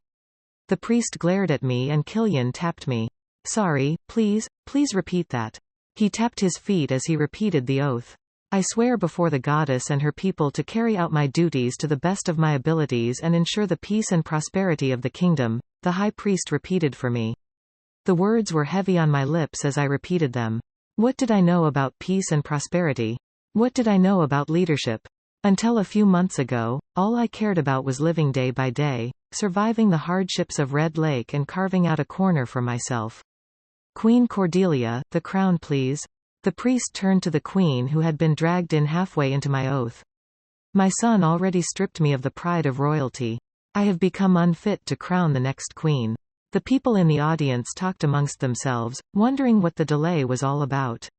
The priest glared at me and Killian tapped me. Sorry, please repeat that. He tapped his feet as he repeated the oath. I swear before the goddess and her people to carry out my duties to the best of my abilities and ensure the peace and prosperity of the kingdom, the high priest repeated for me. The words were heavy on my lips as I repeated them. What did I know about peace and prosperity? What did I know about leadership? Until a few months ago, all I cared about was living day by day, surviving the hardships of Red Lake and carving out a corner for myself. Queen Cordelia, the crown please. The priest turned to the queen who had been dragged in halfway into my oath. My son already stripped me of the pride of royalty. I have become unfit to crown the next queen. The people in the audience talked amongst themselves, wondering what the delay was all about.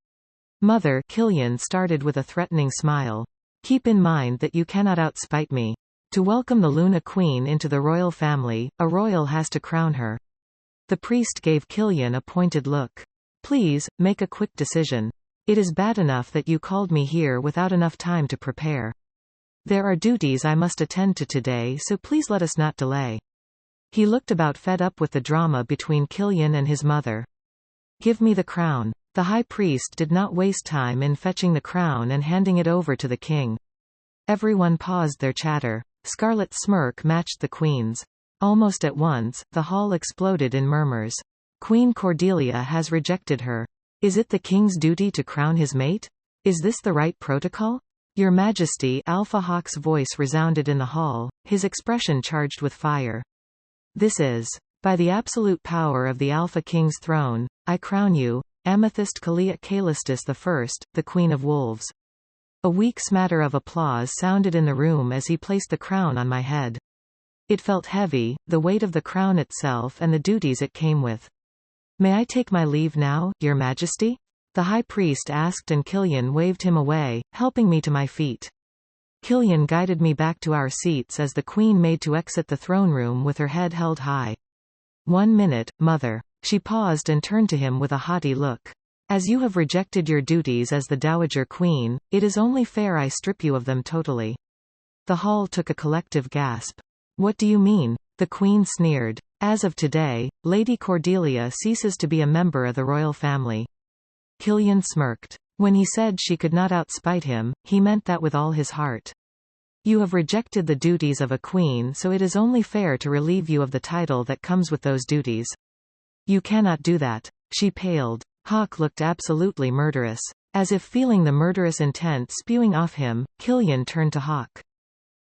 Mother, Killian started with a threatening smile. Keep in mind that you cannot outspite me. To welcome the Luna Queen into the royal family, a royal has to crown her. The priest gave Killian a pointed look. Please, make a quick decision. It is bad enough that you called me here without enough time to prepare. There are duties I must attend to today, so please let us not delay. He looked about fed up with the drama between Killian and his mother. Give me the crown. The high priest did not waste time in fetching the crown and handing it over to the king. Everyone paused their chatter. Scarlet's smirk matched the queen's. Almost at once, the hall exploded in murmurs. Queen Cordelia has rejected her. Is it the king's duty to crown his mate? Is this the right protocol? Your Majesty, Alpha Hawk's voice resounded in the hall, his expression charged with fire. This is. By the absolute power of the Alpha King's throne, I crown you, Amethyst Kalia Kalistus I, the Queen of Wolves. A weak smatter of applause sounded in the room as he placed the crown on my head. It felt heavy, the weight of the crown itself and the duties it came with. May I take my leave now, Your Majesty? The high priest asked and Killian waved him away, helping me to my feet. Killian guided me back to our seats as the queen made to exit the throne room with her head held high. 1 minute, mother. She paused and turned to him with a haughty look. As you have rejected your duties as the Dowager Queen, it is only fair I strip you of them totally. The hall took a collective gasp. What do you mean? The queen sneered. As of today, Lady Cordelia ceases to be a member of the royal family. Killian smirked. When he said she could not outspite him, he meant that with all his heart. You have rejected the duties of a queen, so it is only fair to relieve you of the title that comes with those duties. You cannot do that. She paled. Hawk looked absolutely murderous. As if feeling the murderous intent spewing off him, Killian turned to Hawk.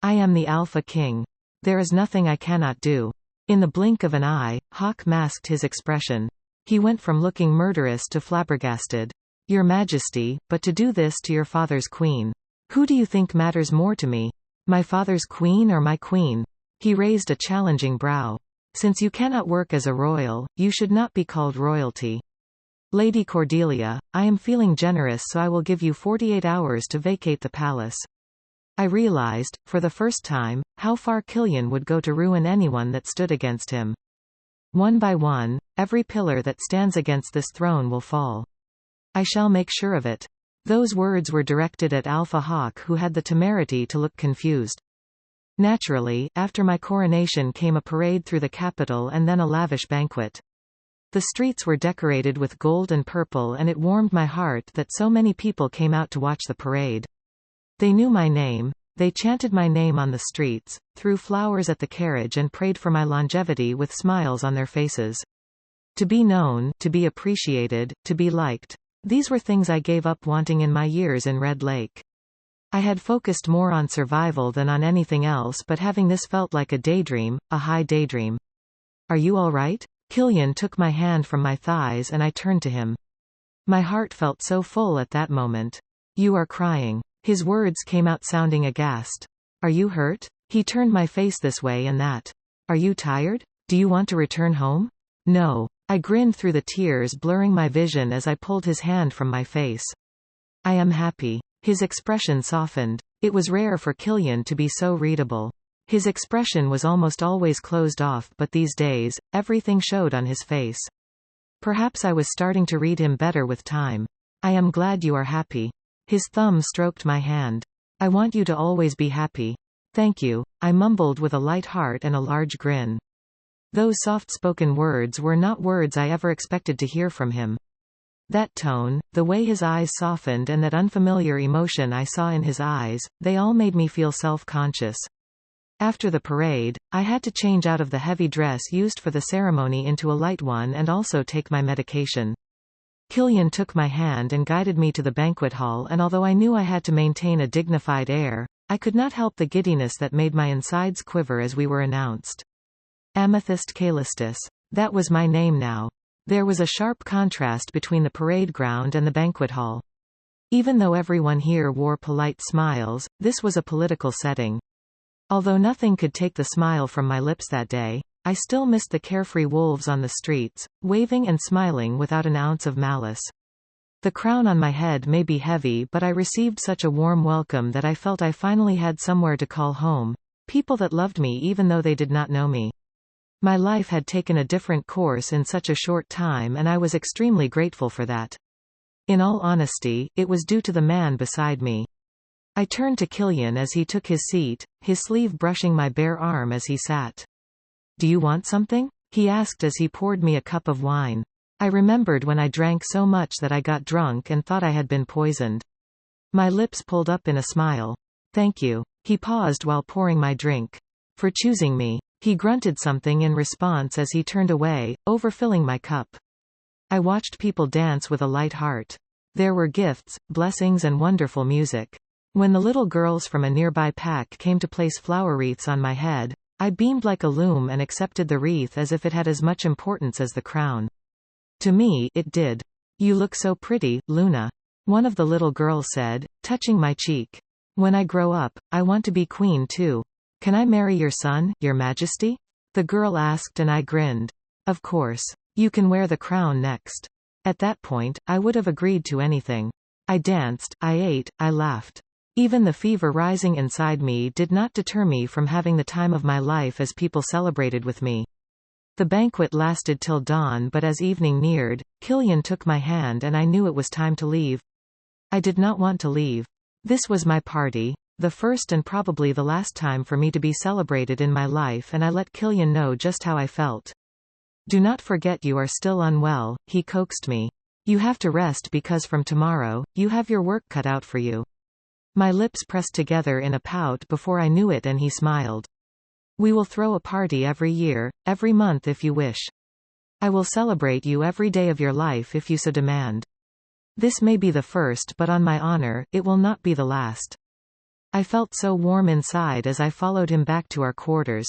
I am the Alpha King. There is nothing I cannot do. In the blink of an eye, Hawk masked his expression. He went from looking murderous to flabbergasted. Your Majesty, but to do this to your father's queen. Who do you think matters more to me? My father's queen or my queen? He raised a challenging brow. Since you cannot work as a royal, you should not be called royalty. Lady Cordelia, I am feeling generous, so I will give you 48 hours to vacate the palace. I realized, for the first time, how far Killian would go to ruin anyone that stood against him. One by one, every pillar that stands against this throne will fall. I shall make sure of it. Those words were directed at Alpha Hawk, who had the temerity to look confused. Naturally, after my coronation came a parade through the capital and then a lavish banquet. The streets were decorated with gold and purple, and it warmed my heart that so many people came out to watch the parade. They knew my name, they chanted my name on the streets, threw flowers at the carriage and prayed for my longevity with smiles on their faces. To be known, to be appreciated, to be liked. These were things I gave up wanting in my years in Red Lake. I had focused more on survival than on anything else, but having this felt like a daydream, a high daydream. Are you all right? Killian took my hand from my thighs and I turned to him. My heart felt so full at that moment. You are crying. His words came out sounding aghast. Are you hurt? He turned my face this way and that. Are you tired? Do you want to return home? No. I grinned through the tears blurring my vision as I pulled his hand from my face. I am happy. His expression softened. It was rare for Killian to be so readable. His expression was almost always closed off, but these days, everything showed on his face. Perhaps I was starting to read him better with time. I am glad you are happy. His thumb stroked my hand. I want you to always be happy. Thank you, I mumbled with a light heart and a large grin. Those soft-spoken words were not words I ever expected to hear from him. That tone, the way his eyes softened and that unfamiliar emotion I saw in his eyes, they all made me feel self-conscious. After the parade, I had to change out of the heavy dress used for the ceremony into a light one and also take my medication. Killian took my hand and guided me to the banquet hall, and although I knew I had to maintain a dignified air, I could not help the giddiness that made my insides quiver as we were announced. Amethyst Calistus. That was my name now. There was a sharp contrast between the parade ground and the banquet hall. Even though everyone here wore polite smiles, this was a political setting. Although nothing could take the smile from my lips that day, I still missed the carefree wolves on the streets, waving and smiling without an ounce of malice. The crown on my head may be heavy, but I received such a warm welcome that I felt I finally had somewhere to call home, people that loved me even though they did not know me. My life had taken a different course in such a short time, and I was extremely grateful for that. In all honesty, it was due to the man beside me. I turned to Killian as he took his seat, his sleeve brushing my bare arm as he sat. Do you want something? He asked as he poured me a cup of wine. I remembered when I drank so much that I got drunk and thought I had been poisoned. My lips pulled up in a smile. Thank you. He paused while pouring my drink. For choosing me. He grunted something in response as he turned away, overfilling my cup. I watched people dance with a light heart. There were gifts, blessings and wonderful music. When the little girls from a nearby pack came to place flower wreaths on my head, I beamed like a loom and accepted the wreath as if it had as much importance as the crown. To me, it did. You look so pretty, Luna. One of the little girls said, touching my cheek. When I grow up, I want to be queen too. Can I marry your son, your majesty? The girl asked and I grinned. Of course. You can wear the crown next. At that point, I would have agreed to anything. I danced, I ate, I laughed. Even the fever rising inside me did not deter me from having the time of my life as people celebrated with me. The banquet lasted till dawn, but as evening neared, Killian took my hand and I knew it was time to leave. I did not want to leave. This was my party, the first and probably the last time for me to be celebrated in my life, and I let Killian know just how I felt. Do not forget you are still unwell, he coaxed me. You have to rest because from tomorrow, you have your work cut out for you. My lips pressed together in a pout before I knew it and he smiled. We will throw a party every year, every month if you wish. I will celebrate you every day of your life if you so demand. This may be the first, but on my honor, it will not be the last. I felt so warm inside as I followed him back to our quarters.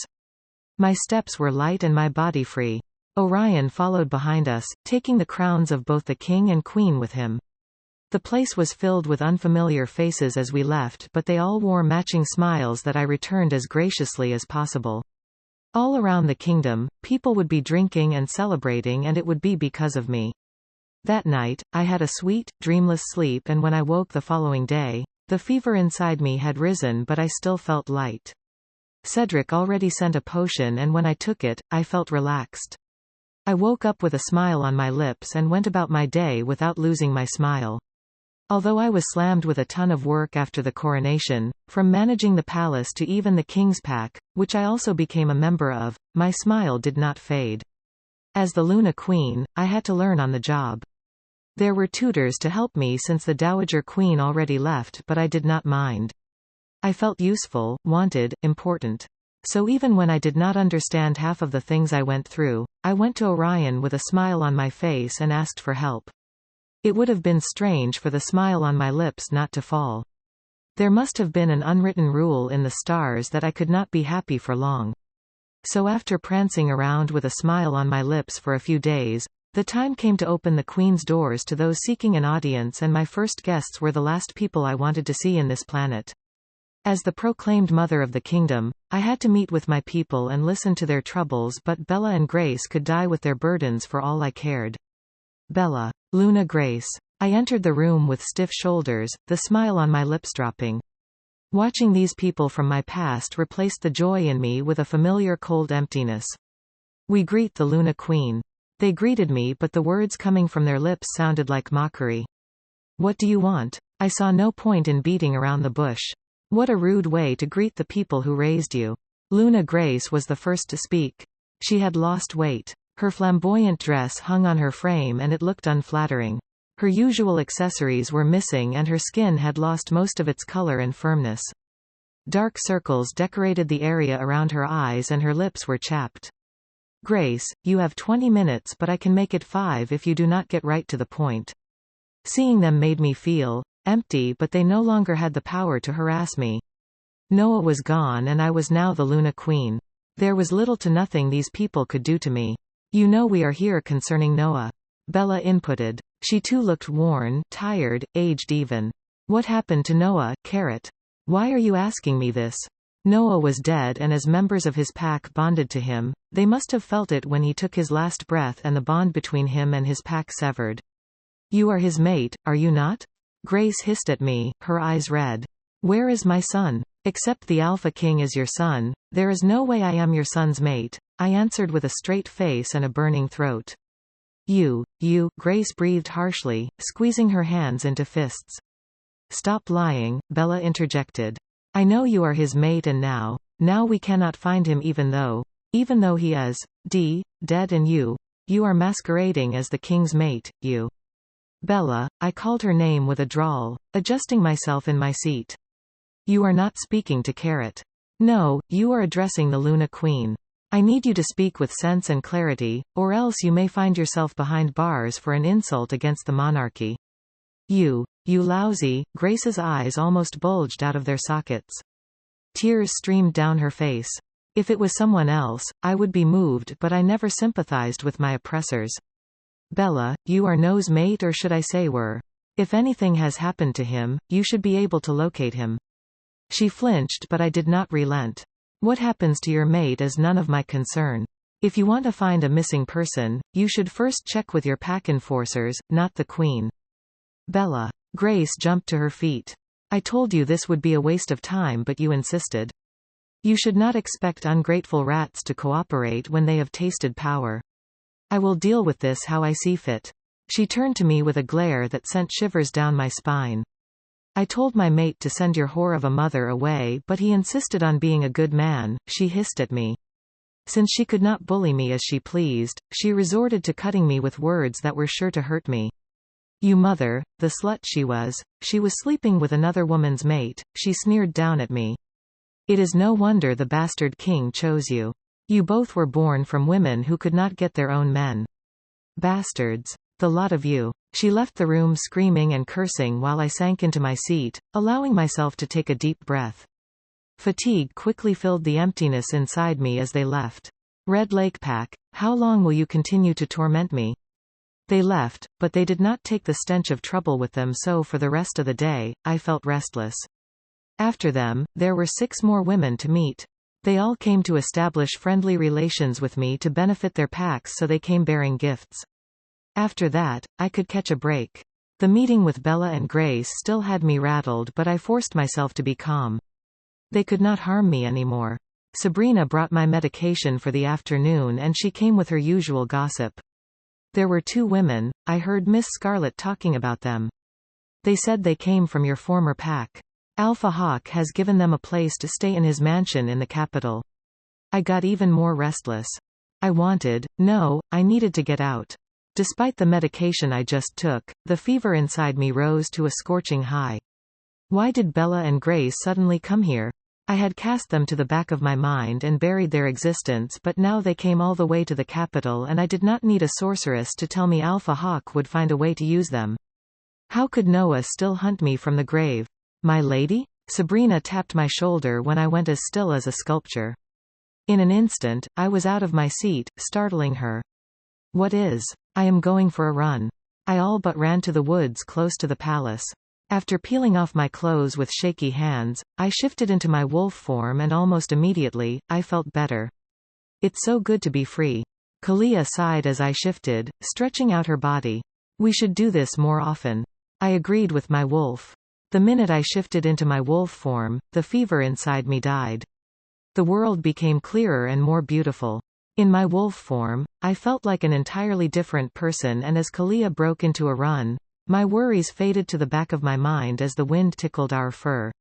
My steps were light and my body free. Orion followed behind us, taking the crowns of both the king and queen with him. The place was filled with unfamiliar faces as we left, but they all wore matching smiles that I returned as graciously as possible. All around the kingdom, people would be drinking and celebrating, and it would be because of me. That night, I had a sweet, dreamless sleep, and when I woke the following day, the fever inside me had risen, but I still felt light. Cedric already sent a potion, and when I took it, I felt relaxed. I woke up with a smile on my lips and went about my day without losing my smile. Although I was slammed with a ton of work after the coronation, from managing the palace to even the King's Pack, which I also became a member of, my smile did not fade. As the Luna Queen, I had to learn on the job. There were tutors to help me since the Dowager Queen already left, but I did not mind. I felt useful, wanted, important. So even when I did not understand half of the things I went through, I went to Orion with a smile on my face and asked for help. It would have been strange for the smile on my lips not to fall. There must have been an unwritten rule in the stars that I could not be happy for long. So after prancing around with a smile on my lips for a few days, the time came to open the Queen's doors to those seeking an audience, and my first guests were the last people I wanted to see in this planet. As the proclaimed mother of the kingdom, I had to meet with my people and listen to their troubles, but Bella and Grace could die with their burdens for all I cared. Bella. Luna Grace. I entered the room with stiff shoulders, the smile on my lips dropping. Watching these people from my past replaced the joy in me with a familiar cold emptiness. We greet the Luna Queen. They greeted me, but the words coming from their lips sounded like mockery. What do you want? I saw no point in beating around the bush. What a rude way to greet the people who raised you. Luna Grace was the first to speak. She had lost weight. Her flamboyant dress hung on her frame and it looked unflattering. Her usual accessories were missing and her skin had lost most of its color and firmness. Dark circles decorated the area around her eyes and her lips were chapped. Grace, you have 20 minutes, but I can make it 5 if you do not get right to the point. Seeing them made me feel empty, but they no longer had the power to harass me. Noah was gone and I was now the Luna Queen. There was little to nothing these people could do to me. You know we are here concerning Noah. Bella inputted. She too looked worn, tired, aged even. What happened to Noah, Carrot? Why are you asking me this? Noah was dead, and as members of his pack bonded to him, they must have felt it when he took his last breath and the bond between him and his pack severed. You are his mate, are you not? Grace hissed at me, her eyes red. Where is my son? Except the Alpha King is your son, there is no way I am your son's mate, I answered with a straight face and a burning throat. You, Grace breathed harshly, squeezing her hands into fists. Stop lying, Bella interjected. I know you are his mate, and now we cannot find him, even though he is dead, and you are masquerading as the king's mate, you. Bella, I called her name with a drawl, adjusting myself in my seat. You are not speaking to Carrot. No, you are addressing the Luna Queen. I need you to speak with sense and clarity, or else you may find yourself behind bars for an insult against the monarchy. You lousy. Grace's eyes almost bulged out of their sockets. Tears streamed down her face. If it was someone else, I would be moved, but I never sympathized with my oppressors. Bella, you are Noah's mate, or should I say were. If anything has happened to him, you should be able to locate him. She flinched, but I did not relent. What happens to your mate is none of my concern. If you want to find a missing person, you should first check with your pack enforcers, not the Queen. Bella. Grace jumped to her feet. I told you this would be a waste of time, but you insisted. You should not expect ungrateful rats to cooperate when they have tasted power. I will deal with this how I see fit. She turned to me with a glare that sent shivers down my spine. I told my mate to send your whore of a mother away, but he insisted on being a good man, she hissed at me. Since she could not bully me as she pleased, she resorted to cutting me with words that were sure to hurt me. You mother, the slut she was sleeping with another woman's mate, she sneered down at me. It is no wonder the bastard king chose you. You both were born from women who could not get their own men. Bastards. The lot of you. She left the room screaming and cursing while I sank into my seat, allowing myself to take a deep breath. Fatigue quickly filled the emptiness inside me as they left. Red Lake Pack, how long will you continue to torment me? They left, but they did not take the stench of trouble with them, so for the rest of the day, I felt restless. After them, there were 6 more women to meet. They all came to establish friendly relations with me to benefit their packs, so they came bearing gifts. After that, I could catch a break. The meeting with Bella and Grace still had me rattled, but I forced myself to be calm. They could not harm me anymore. Sabrina brought my medication for the afternoon and she came with her usual gossip. There were 2 women, I heard Miss Scarlet talking about them. They said they came from your former pack. Alpha Hawk has given them a place to stay in his mansion in the capital. I got even more restless. I needed to get out. Despite the medication I just took, the fever inside me rose to a scorching high. Why did Bella and Grace suddenly come here? I had cast them to the back of my mind and buried their existence, but now they came all the way to the capital and I did not need a sorceress to tell me Alpha Hawk would find a way to use them. How could Noah still hunt me from the grave? My lady? Sabrina tapped my shoulder when I went as still as a sculpture. In an instant, I was out of my seat, startling her. What is? I am going for a run. I all but ran to the woods close to the palace. After peeling off my clothes with shaky hands, I shifted into my wolf form and almost immediately, I felt better. It's so good to be free. Kalia sighed as I shifted, stretching out her body. We should do this more often. I agreed with my wolf. The minute I shifted into my wolf form, the fever inside me died. The world became clearer and more beautiful. In my wolf form, I felt like an entirely different person, and as Kalia broke into a run, my worries faded to the back of my mind as the wind tickled our fur.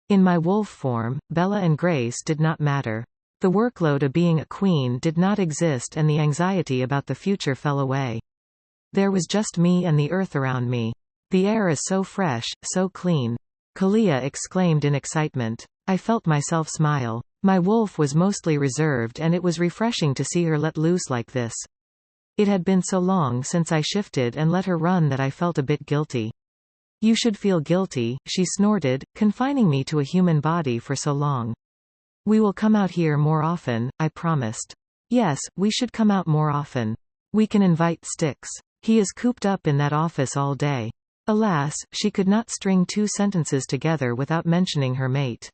In my wolf form, Bella and Grace did not matter. The workload of being a queen did not exist and the anxiety about the future fell away. There was just me and the earth around me. The air is so fresh, so clean. Kalia exclaimed in excitement. I felt myself smile. My wolf was mostly reserved and it was refreshing to see her let loose like this. It had been so long since I shifted and let her run that I felt a bit guilty. You should feel guilty, she snorted, confining me to a human body for so long. We will come out here more often, I promised. Yes, we should come out more often. We can invite Styx. He is cooped up in that office all day. Alas, she could not string two sentences together without mentioning her mate.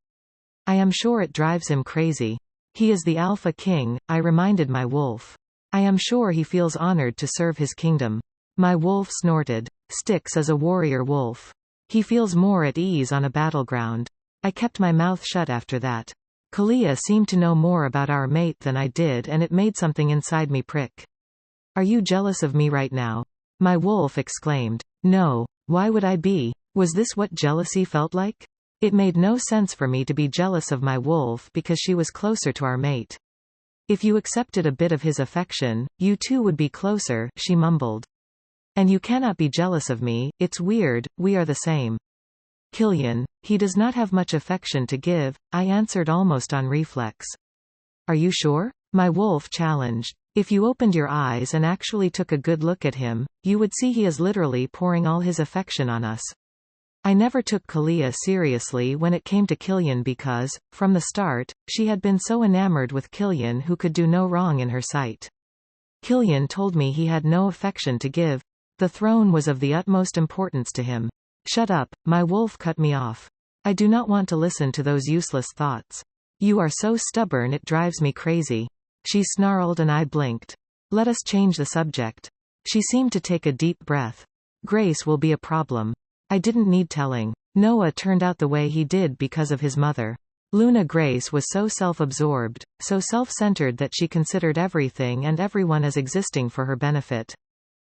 I am sure it drives him crazy. He is the Alpha King, I reminded my wolf. I am sure he feels honored to serve his kingdom. My wolf snorted. Styx is a warrior wolf. He feels more at ease on a battleground. I kept my mouth shut after that. Kalia seemed to know more about our mate than I did and it made something inside me prick. Are you jealous of me right now? My wolf exclaimed. No, why would I be? Was this what jealousy felt like? It made no sense for me to be jealous of my wolf because she was closer to our mate. If you accepted a bit of his affection, you too would be closer, she mumbled. And you cannot be jealous of me, it's weird, we are the same. Killian, he does not have much affection to give, I answered almost on reflex. Are you sure? My wolf challenged. If you opened your eyes and actually took a good look at him, you would see he is literally pouring all his affection on us. I never took Kalia seriously when it came to Killian because, from the start, she had been so enamored with Killian who could do no wrong in her sight. Killian told me he had no affection to give. The throne was of the utmost importance to him. Shut up, my wolf cut me off. I do not want to listen to those useless thoughts. You are so stubborn it drives me crazy. She snarled and I blinked. Let us change the subject. She seemed to take a deep breath. Grace will be a problem. I didn't need telling. Noah turned out the way he did because of his mother. Luna Grace was so self-absorbed, so self-centered that she considered everything and everyone as existing for her benefit.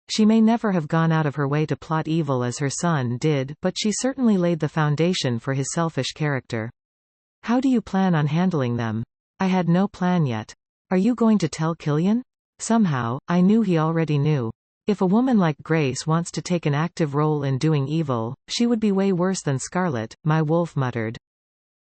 She may never have gone out of her way to plot evil as her son did, but she certainly laid the foundation for his selfish character. How do you plan on handling them? I had no plan yet. Are you going to tell Killian? Somehow, I knew he already knew. If a woman like Grace wants to take an active role in doing evil, she would be way worse than Scarlet, my wolf muttered.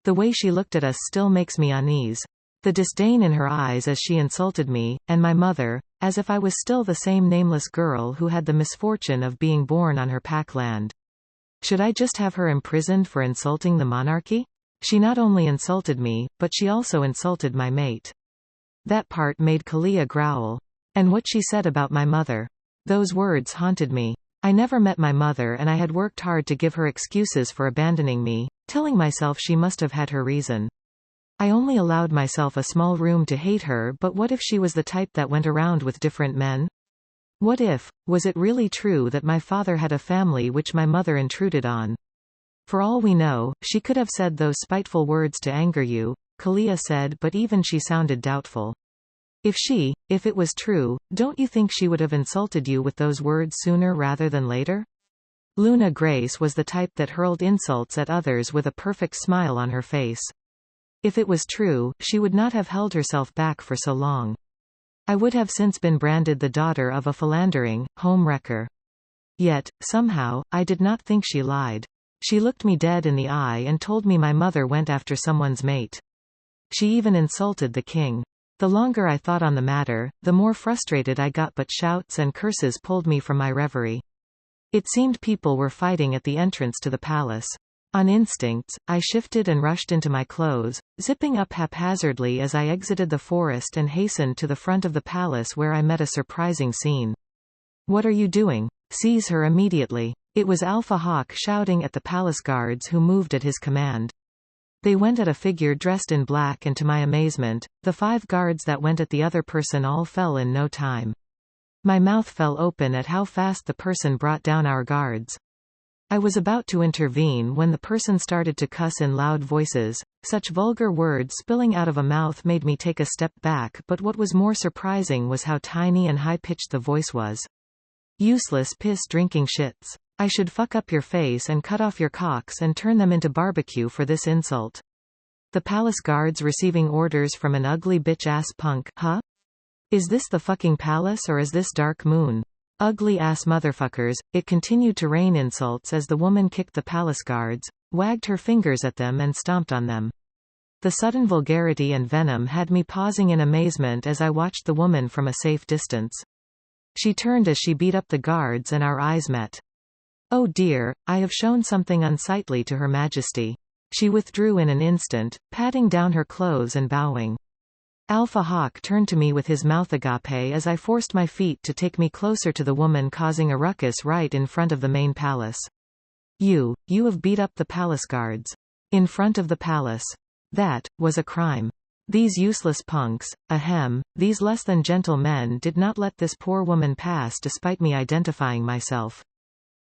The way she looked at us still makes me uneasy. The disdain in her eyes as she insulted me, and my mother, as if I was still the same nameless girl who had the misfortune of being born on her pack land. Should I just have her imprisoned for insulting the monarchy? She not only insulted me, but she also insulted my mate. That part made Kalia growl. And what she said about my mother. Those words haunted me. I never met my mother and I had worked hard to give her excuses for abandoning me, telling myself she must have had her reason. I only allowed myself a small room to hate her, but what if she was the type that went around with different men? What if, was it really true that my father had a family which my mother intruded on? For all we know, she could have said those spiteful words to anger you, Kalia said, but even she sounded doubtful. If it was true, don't you think she would have insulted you with those words sooner rather than later? Luna Grace was the type that hurled insults at others with a perfect smile on her face. If it was true, she would not have held herself back for so long. I would have since been branded the daughter of a philandering, home wrecker. Yet, somehow, I did not think she lied. She looked me dead in the eye and told me my mother went after someone's mate. She even insulted the king. The longer I thought on the matter, the more frustrated I got, but shouts and curses pulled me from my reverie. It seemed people were fighting at the entrance to the palace. On instincts, I shifted and rushed into my clothes, zipping up haphazardly as I exited the forest and hastened to the front of the palace, where I met a surprising scene. "What are you doing? Seize her immediately." It was Alpha Hawk shouting at the palace guards, who moved at his command. They went at a figure dressed in black, and to my amazement, the 5 guards that went at the other person all fell in no time. My mouth fell open at how fast the person brought down our guards. I was about to intervene when the person started to cuss in loud voices. Such vulgar words spilling out of a mouth made me take a step back, but what was more surprising was how tiny and high-pitched the voice was. "Useless piss-drinking shits. I should fuck up your face and cut off your cocks and turn them into barbecue for this insult." The palace guards receiving orders from an ugly bitch-ass punk, huh? Is this the fucking palace, or is this Dark Moon? Ugly ass motherfuckers. It continued to rain insults as the woman kicked the palace guards, wagged her fingers at them and stomped on them. The sudden vulgarity and venom had me pausing in amazement as I watched the woman from a safe distance. She turned as she beat up the guards and our eyes met. "Oh dear, I have shown something unsightly to Her Majesty." She withdrew in an instant, patting down her clothes and bowing. Alpha Hawk turned to me with his mouth agape as I forced my feet to take me closer to the woman, causing a ruckus right in front of the main palace. You have beat up the palace guards. In front of the palace. That was a crime. These useless punks, these less than gentle men did not let this poor woman pass despite me identifying myself.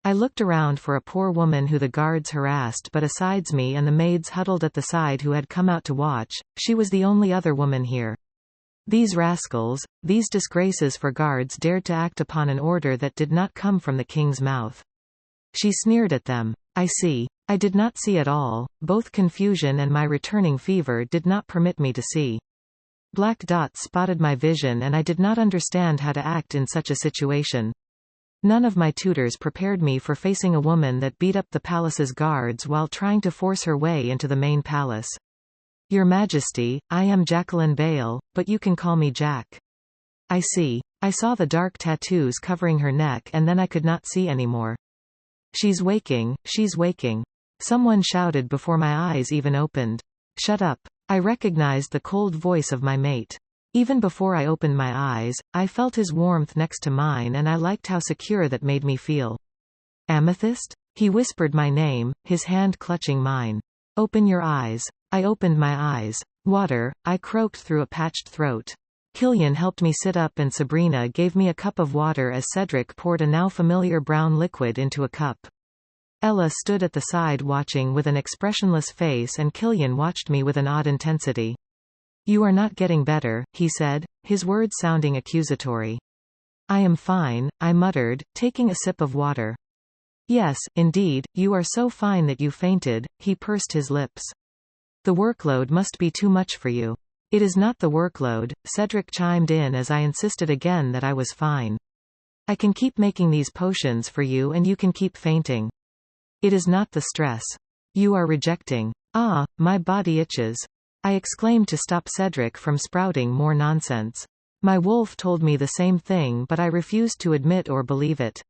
I looked around for a poor woman who the guards harassed, but besides me and the maids huddled at the side who had come out to watch, she was the only other woman here. These rascals, these disgraces for guards dared to act upon an order that did not come from the king's mouth. She sneered at them. "I see. I did not see at all." Both confusion and my returning fever did not permit me to see. Black dots spotted my vision and I did not understand how to act in such a situation. None of my tutors prepared me for facing a woman that beat up the palace's guards while trying to force her way into the main palace. "Your Majesty, I am Jacqueline Bale, but you can call me Jack." "I see." I saw the dark tattoos covering her neck and then I could not see anymore. She's waking, she's waking." Someone shouted before my eyes even opened. "Shut up." I recognized the cold voice of my mate. Even before I opened my eyes, I felt his warmth next to mine and I liked how secure that made me feel. "Amethyst?" He whispered my name, his hand clutching mine. "Open your eyes." I opened my eyes. "Water," I croaked through a patched throat. Killian helped me sit up and Sabrina gave me a cup of water as Cedric poured a now familiar brown liquid into a cup. Ella stood at the side watching with an expressionless face and Killian watched me with an odd intensity. "You are not getting better," he said, his words sounding accusatory. "I am fine," I muttered, taking a sip of water. "Yes, indeed, you are so fine that you fainted," he pursed his lips. "The workload must be too much for you." "It is not the workload," Cedric chimed in as I insisted again that I was fine. "I can keep making these potions for you and you can keep fainting. It is not the stress. You are rejecting." "Ah, my body itches." I exclaimed to stop Cedric from sprouting more nonsense. My wolf told me the same thing but I refused to admit or believe it.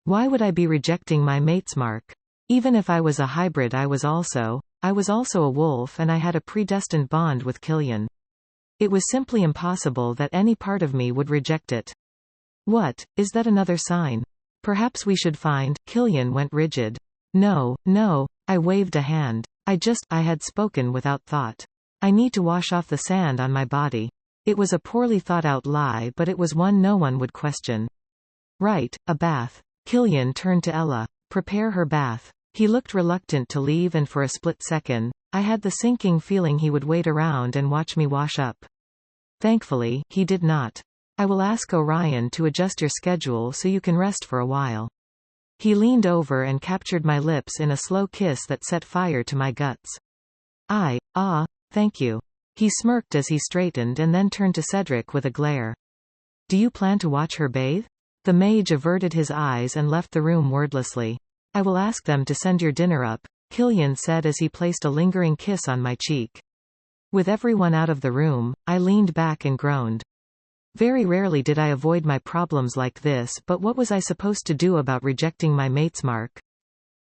Why would I be rejecting my mate's mark? Even if I was a hybrid I was also a wolf and I had a predestined bond with Killian. It was simply impossible that any part of me would reject it. "What, is that another sign? Perhaps we should find—" Killian went rigid. No, I waved a hand. I had spoken without thought. "I need to wash off the sand on my body." It was a poorly thought out lie but it was one no one would question. "Right, a bath." Killian turned to Ella. "Prepare her bath." He looked reluctant to leave and for a split second, I had the sinking feeling he would wait around and watch me wash up. Thankfully, he did not. "I will ask Orion to adjust your schedule so you can rest for a while." He leaned over and captured my lips in a slow kiss that set fire to my guts. Thank you." He smirked as he straightened and then turned to Cedric with a glare. "Do you plan to watch her bathe?" The mage averted his eyes and left the room wordlessly. I will ask them to send your dinner up, Killian said as he placed a lingering kiss on my cheek. With everyone out of the room, I leaned back and groaned. Very rarely did I avoid my problems like this, but what was I supposed to do about rejecting my mate's mark?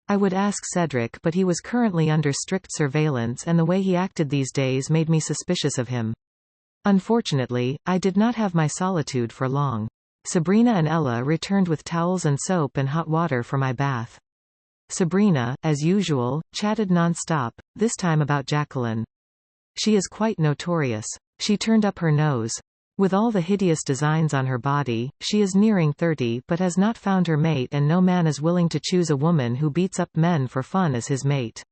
I would ask Cedric, but he was currently under strict surveillance and the way he acted these days made me suspicious of him. Unfortunately, I did not have my solitude for long. Sabrina and Ella returned with towels and soap and hot water for my bath. Sabrina, as usual, chatted non-stop, this time about Jacqueline. She is quite notorious. She turned up her nose. With all the hideous designs on her body, she is nearing 30 but has not found her mate, and no man is willing to choose a woman who beats up men for fun as his mate.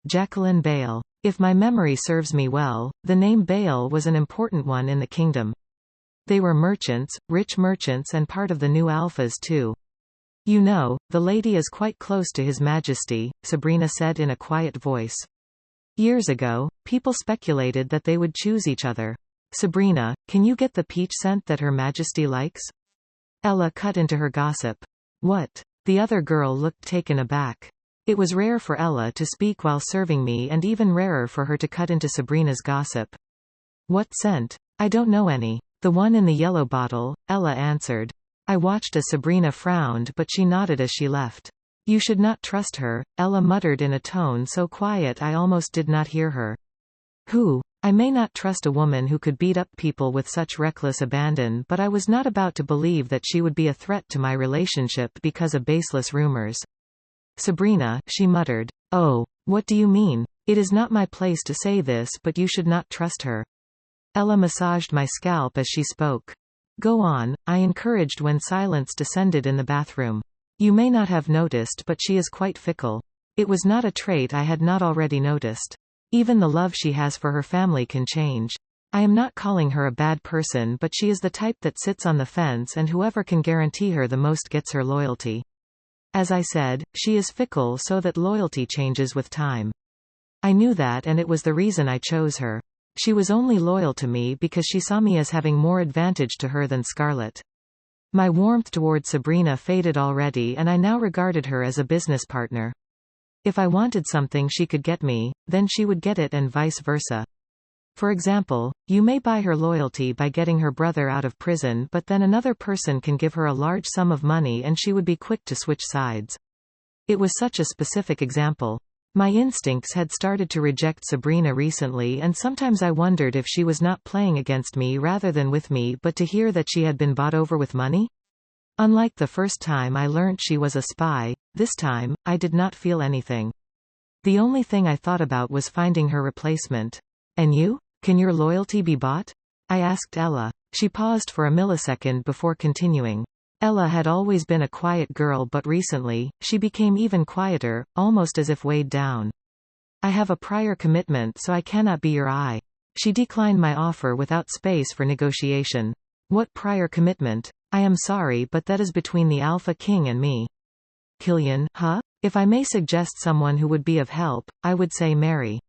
Jacqueline Bale. If my memory serves me well, the name Bale was an important one in the kingdom. They were merchants, rich merchants, and part of the new alphas too. You know, the lady is quite close to His Majesty, Sabrina said in a quiet voice. Years ago, people speculated that they would choose each other. Sabrina, can you get the peach scent that Her Majesty likes? Ella cut into her gossip. What? The other girl looked taken aback. It was rare for Ella to speak while serving me and even rarer for her to cut into Sabrina's gossip. What scent? I don't know any. The one in the yellow bottle, Ella answered. I watched as Sabrina frowned, but she nodded as she left. You should not trust her, Ella muttered in a tone so quiet I almost did not hear her. Who? I may not trust a woman who could beat up people with such reckless abandon, but I was not about to believe that she would be a threat to my relationship because of baseless rumors. Sabrina, she muttered. Oh, what do you mean? It is not my place to say this, but you should not trust her. Ella massaged my scalp as she spoke. Go on, I encouraged when silence descended in the bathroom. You may not have noticed, but she is quite fickle. It was not a trait I had not already noticed. Even the love she has for her family can change. I am not calling her a bad person, but she is the type that sits on the fence and whoever can guarantee her the most gets her loyalty. As I said, she is fickle so that loyalty changes with time. I knew that, and it was the reason I chose her. She was only loyal to me because she saw me as having more advantage to her than Scarlett. My warmth toward Sabrina faded already, and I now regarded her as a business partner. If I wanted something she could get me, then she would get it and vice versa. For example, you may buy her loyalty by getting her brother out of prison, but then another person can give her a large sum of money and she would be quick to switch sides. It was such a specific example. My instincts had started to reject Sabrina recently, and sometimes I wondered if she was not playing against me rather than with me, but to hear that she had been bought over with money? Unlike the first time I learnt she was a spy, this time, I did not feel anything. The only thing I thought about was finding her replacement. And you? Can your loyalty be bought? I asked Ella. She paused for a millisecond before continuing. Ella had always been a quiet girl, but recently, she became even quieter, almost as if weighed down. I have a prior commitment, so I cannot be your eye. She declined my offer without space for negotiation. What prior commitment? I am sorry, but that is between the Alpha King and me. Killian, huh? If I may suggest someone who would be of help, I would say Mary.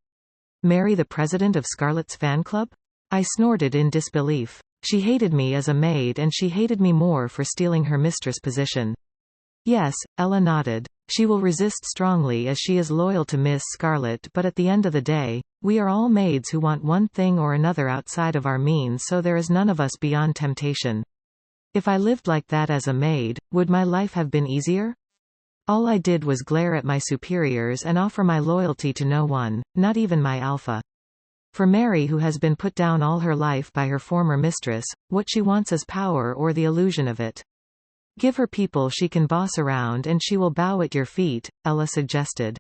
Mary, the president of Scarlett's fan club? I snorted in disbelief. She hated me as a maid, and she hated me more for stealing her mistress position. Yes, Ella nodded. She will resist strongly as she is loyal to Miss Scarlett, but at the end of the day, we are all maids who want one thing or another outside of our means, so there is none of us beyond temptation. If I lived like that as a maid, would my life have been easier? All I did was glare at my superiors and offer my loyalty to no one, not even my alpha. For Mary, who has been put down all her life by her former mistress, what she wants is power or the illusion of it. Give her people she can boss around and she will bow at your feet, Ella suggested.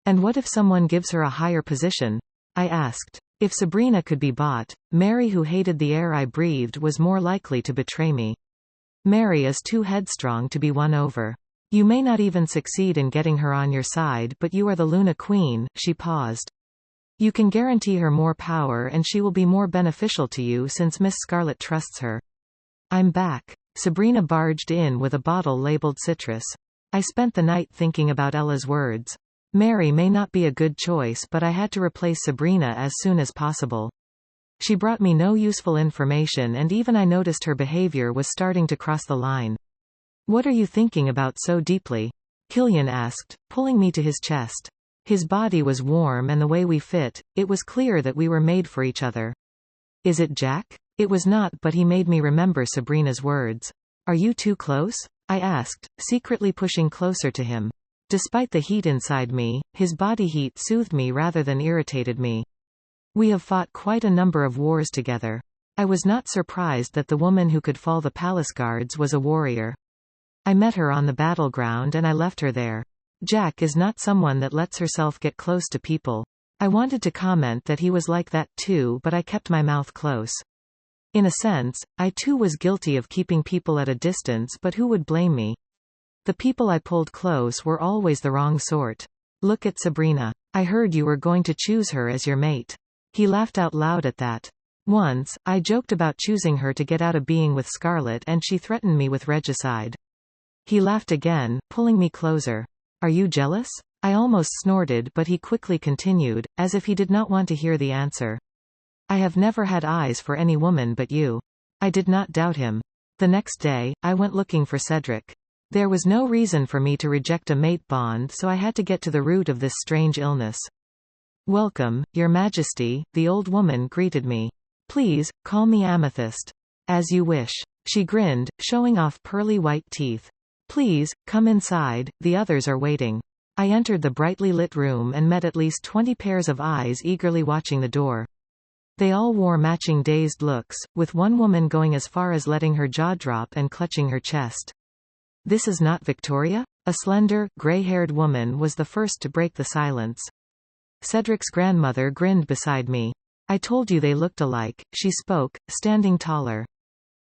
And what if someone gives her a higher position? I asked. If Sabrina could be bought, Mary, who hated the air I breathed, was more likely to betray me. Mary is too headstrong to be won over. You may not even succeed in getting her on your side, but you are the Luna Queen. She paused. You can guarantee her more power and she will be more beneficial to you since Miss Scarlett trusts her. I'm back. Sabrina barged in with a bottle labeled citrus. I spent the night thinking about Ella's words. Mary may not be a good choice, but I had to replace Sabrina as soon as possible. She brought me no useful information, and even I noticed her behavior was starting to cross the line. What are you thinking about so deeply? Killian asked, pulling me to his chest. His body was warm and the way we fit, it was clear that we were made for each other. Is it Jack? It was not, but he made me remember Sabrina's words. Are you too close? I asked, secretly pushing closer to him. Despite the heat inside me, his body heat soothed me rather than irritated me. We have fought quite a number of wars together. I was not surprised that the woman who could fall the palace guards was a warrior. I met her on the battleground and I left her there. Jack is not someone that lets herself get close to people. I wanted to comment that he was like that too, but I kept my mouth close. In a sense, I too was guilty of keeping people at a distance, but who would blame me? The people I pulled close were always the wrong sort. Look at Sabrina. I heard you were going to choose her as your mate. He laughed out loud at that. Once, I joked about choosing her to get out of being with Scarlet and she threatened me with regicide. He laughed again, pulling me closer. Are you jealous? I almost snorted, but he quickly continued, as if he did not want to hear the answer. I have never had eyes for any woman but you. I did not doubt him. The next day, I went looking for Cedric. There was no reason for me to reject a mate bond, so I had to get to the root of this strange illness. Welcome, Your Majesty, the old woman greeted me. Please, call me Amethyst. As you wish. She grinned, showing off pearly white teeth. Please, come inside, the others are waiting. I entered the brightly lit room and met at least 20 pairs of eyes eagerly watching the door. They all wore matching dazed looks, with one woman going as far as letting her jaw drop and clutching her chest. This is not Victoria? A slender, gray-haired woman was the first to break the silence. Cedric's grandmother grinned beside me. I told you they looked alike, she spoke, standing taller.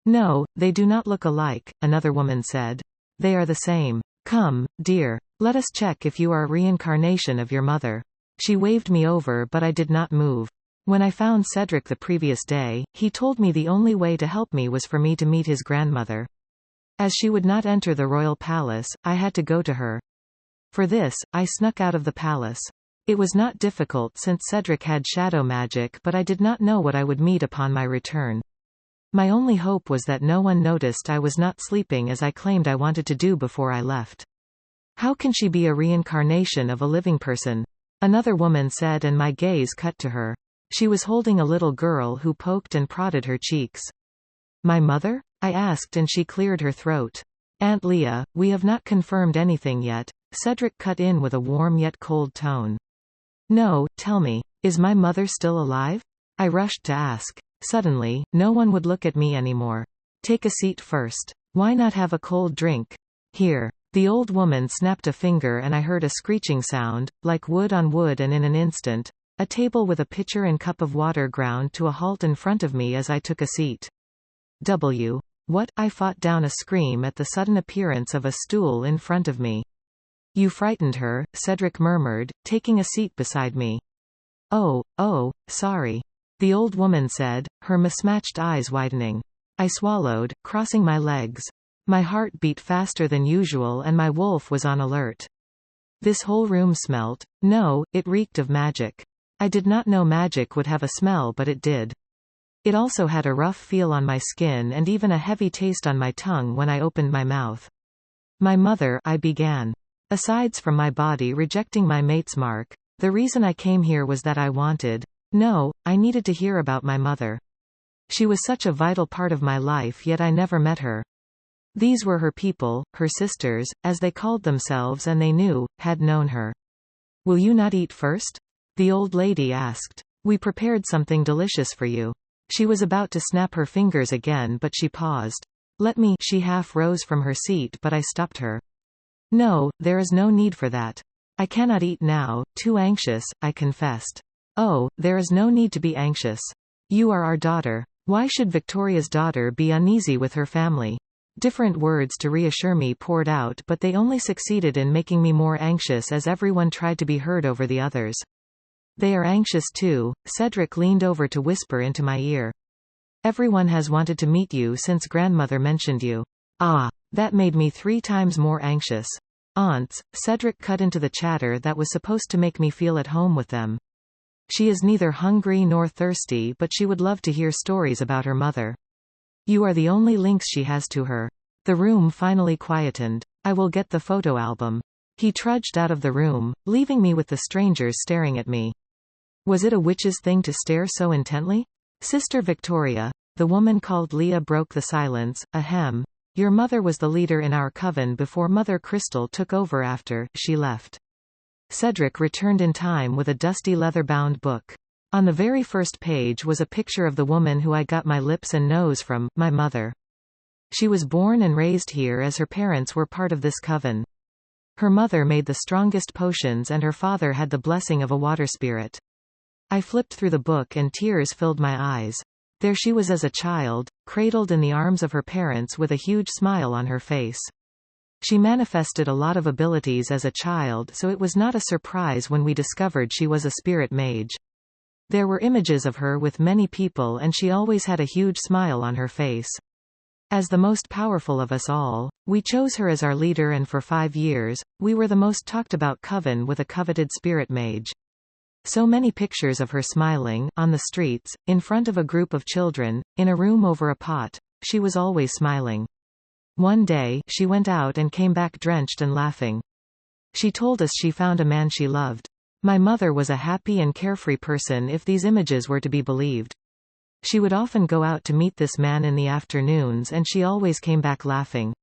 No, they do not look alike, another woman said. They are the same. Come, dear. Let us check if you are a reincarnation of your mother. She waved me over, but I did not move. When I found Cedric the previous day, he told me the only way to help me was for me to meet his grandmother. As she would not enter the royal palace, I had to go to her. For this, I snuck out of the palace. It was not difficult since Cedric had shadow magic, but I did not know what I would meet upon my return. My only hope was that no one noticed I was not sleeping as I claimed I wanted to do before I left. How can she be a reincarnation of a living person? Another woman said, and my gaze cut to her. She was holding a little girl who poked and prodded her cheeks. My mother? I asked and she cleared her throat. Aunt Leah, we have not confirmed anything yet. Cedric cut in with a warm yet cold tone. No, tell me, is my mother still alive? I rushed to ask. Suddenly, no one would look at me anymore. Take a seat first. Why not have a cold drink? Here. The old woman snapped a finger and I heard a screeching sound, like wood on wood, and in an instant, a table with a pitcher and cup of water ground to a halt in front of me as I took a seat. What? I fought down a scream at the sudden appearance of a stool in front of me. You frightened her, Cedric murmured, taking a seat beside me. Oh, sorry. The old woman said, her mismatched eyes widening. I swallowed, crossing my legs. My heart beat faster than usual and my wolf was on alert. This whole room smelt. No, it reeked of magic. I did not know magic would have a smell, but it did. It also had a rough feel on my skin and even a heavy taste on my tongue when I opened my mouth. My mother, I began. Asides from my body rejecting my mate's mark, the reason I came here was that I needed to hear about my mother. She was such a vital part of my life, yet I never met her. These were her people, her sisters, as they called themselves, and they had known her. Will you not eat first? The old lady asked. We prepared something delicious for you. She was about to snap her fingers again, but she paused. She half rose from her seat, but I stopped her. No, there is no need for that. I cannot eat now, too anxious, I confessed. Oh, there is no need to be anxious. You are our daughter. Why should Victoria's daughter be uneasy with her family? Different words to reassure me poured out, but they only succeeded in making me more anxious as everyone tried to be heard over the others. They are anxious too. Cedric leaned over to whisper into my ear. Everyone has wanted to meet you since grandmother mentioned you. Ah, that made me 3 times more anxious. Aunts, Cedric cut into the chatter that was supposed to make me feel at home with them. She is neither hungry nor thirsty, but she would love to hear stories about her mother. You are the only links she has to her. The room finally quietened. I will get the photo album. He trudged out of the room, leaving me with the strangers staring at me. Was it a witch's thing to stare so intently? Sister Victoria, the woman called Leah, broke the silence. Ahem. Your mother was the leader in our coven before Mother Crystal took over after she left. Cedric returned in time with a dusty leather-bound book. On the very first page was a picture of the woman who I got my lips and nose from, my mother. She was born and raised here as her parents were part of this coven. Her mother made the strongest potions and her father had the blessing of a water spirit. I flipped through the book and tears filled my eyes. There she was as a child, cradled in the arms of her parents with a huge smile on her face. She manifested a lot of abilities as a child, so it was not a surprise when we discovered she was a spirit mage. There were images of her with many people and she always had a huge smile on her face. As the most powerful of us all, we chose her as our leader, and for 5 years, we were the most talked about coven with a coveted spirit mage. So many pictures of her smiling, on the streets, in front of a group of children, in a room over a pot. She was always smiling. One day, she went out and came back drenched and laughing. She told us she found a man she loved. My mother was a happy and carefree person if these images were to be believed. She would often go out to meet this man in the afternoons and she always came back laughing.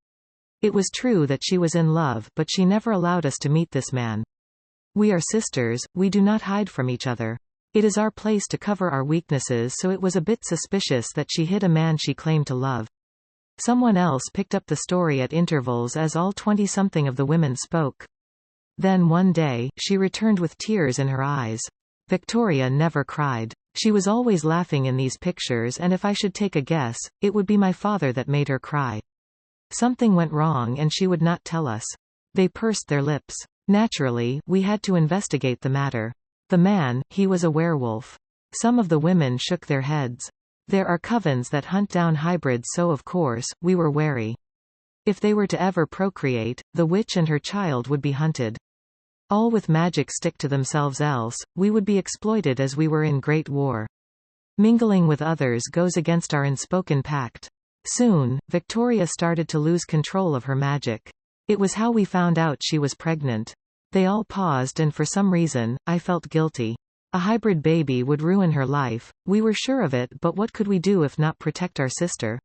It was true that she was in love, but she never allowed us to meet this man. We are sisters, we do not hide from each other. It is our place to cover our weaknesses, so it was a bit suspicious that she hid a man she claimed to love. Someone else picked up the story at intervals as all 20-something of the women spoke. Then one day, she returned with tears in her eyes. Victoria never cried. She was always laughing in these pictures, and if I should take a guess, it would be my father that made her cry. Something went wrong and she would not tell us. They pursed their lips. Naturally, we had to investigate the matter. The man, he was a werewolf. Some of the women shook their heads. There are covens that hunt down hybrids, so of course, we were wary. If they were to ever procreate, the witch and her child would be hunted. All with magic stick to themselves, else, we would be exploited as we were in great war. Mingling with others goes against our unspoken pact. Soon, Victoria started to lose control of her magic. It was how we found out she was pregnant. They all paused and for some reason, I felt guilty. A hybrid baby would ruin her life, we were sure of it, but what could we do if not protect our sister?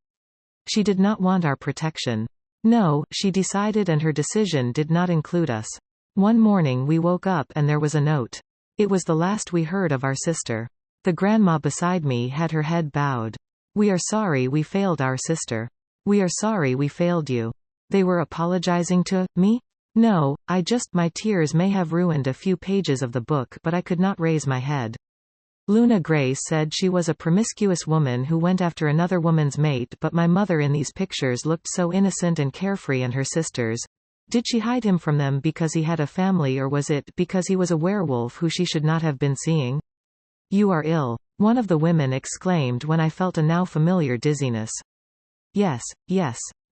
She did not want our protection. No, she decided, and her decision did not include us. One morning we woke up and there was a note. It was the last we heard of our sister. The grandma beside me had her head bowed. We are sorry we failed our sister. We are sorry we failed you. They were apologizing to me? No, my tears may have ruined a few pages of the book, but I could not raise my head. Luna Grace said she was a promiscuous woman who went after another woman's mate, but my mother in these pictures looked so innocent and carefree, and her sisters. Did she hide him from them because he had a family, or was it because he was a werewolf who she should not have been seeing? You are ill, one of the women exclaimed when I felt a now familiar dizziness. Yes,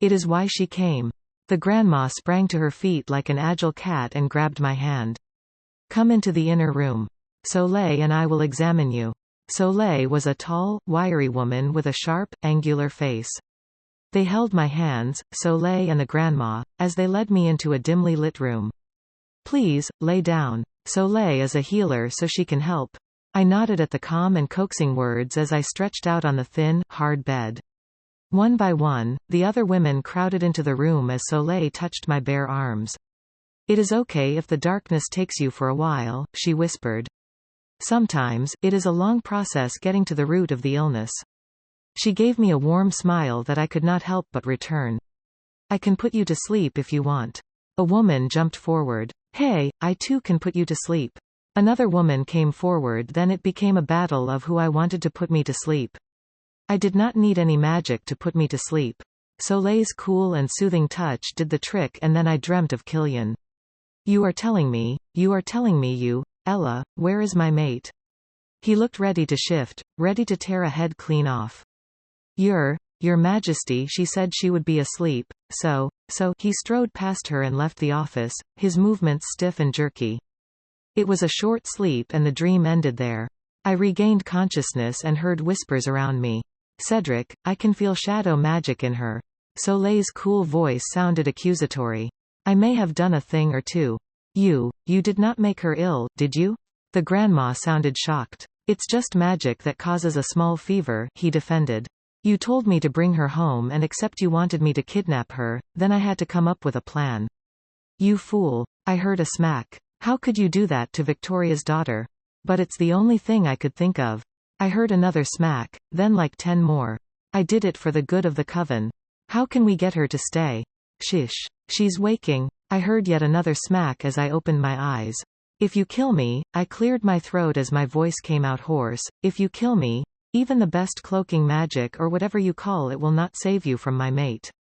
it is why she came. The grandma sprang to her feet like an agile cat and grabbed my hand. Come into the inner room. Soleil and I will examine you. Soleil was a tall, wiry woman with a sharp, angular face. They held my hands, Soleil and the grandma, as they led me into a dimly lit room. Please, lay down. Soleil is a healer, so she can help. I nodded at the calm and coaxing words as I stretched out on the thin, hard bed. One by one, the other women crowded into the room as Soleil touched my bare arms. It is okay if the darkness takes you for a while, she whispered. Sometimes, it is a long process getting to the root of the illness. She gave me a warm smile that I could not help but return. I can put you to sleep if you want. A woman jumped forward. Hey, I too can put you to sleep. Another woman came forward, then it became a battle of who I wanted to put me to sleep. I did not need any magic to put me to sleep. Soleil's cool and soothing touch did the trick, and then I dreamt of Killian. You are telling me, Ella, where is my mate? He looked ready to shift, ready to tear a head clean off. Your Majesty, she said she would be asleep, so. He strode past her and left the office, his movements stiff and jerky. It was a short sleep and the dream ended there. I regained consciousness and heard whispers around me. Cedric, I can feel shadow magic in her. Soleil's cool voice sounded accusatory. I may have done a thing or two. You did not make her ill, did you? The grandma sounded shocked. It's just magic that causes a small fever, he defended. You told me to bring her home and except you wanted me to kidnap her, then I had to come up with a plan. You fool. I heard a smack. How could you do that to Victoria's daughter? But it's the only thing I could think of. I heard another smack, then like 10 more. I did it for the good of the coven. How can we get her to stay? Shish. She's waking. I heard yet another smack as I opened my eyes. If you kill me, I cleared my throat as my voice came out hoarse. If you kill me, even the best cloaking magic or whatever you call it will not save you from my mate.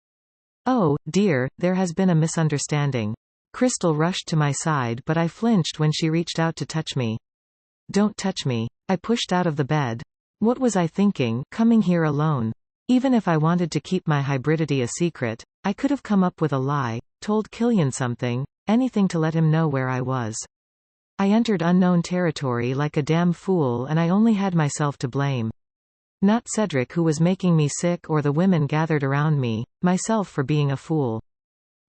Oh, dear, there has been a misunderstanding. Crystal rushed to my side but I flinched when she reached out to touch me. Don't touch me. I pushed out of the bed. What was I thinking, coming here alone? Even if I wanted to keep my hybridity a secret, I could have come up with a lie, told Killian something, anything to let him know where I was. I entered unknown territory like a damn fool and I only had myself to blame. Not Cedric who was making me sick or the women gathered around me, myself for being a fool.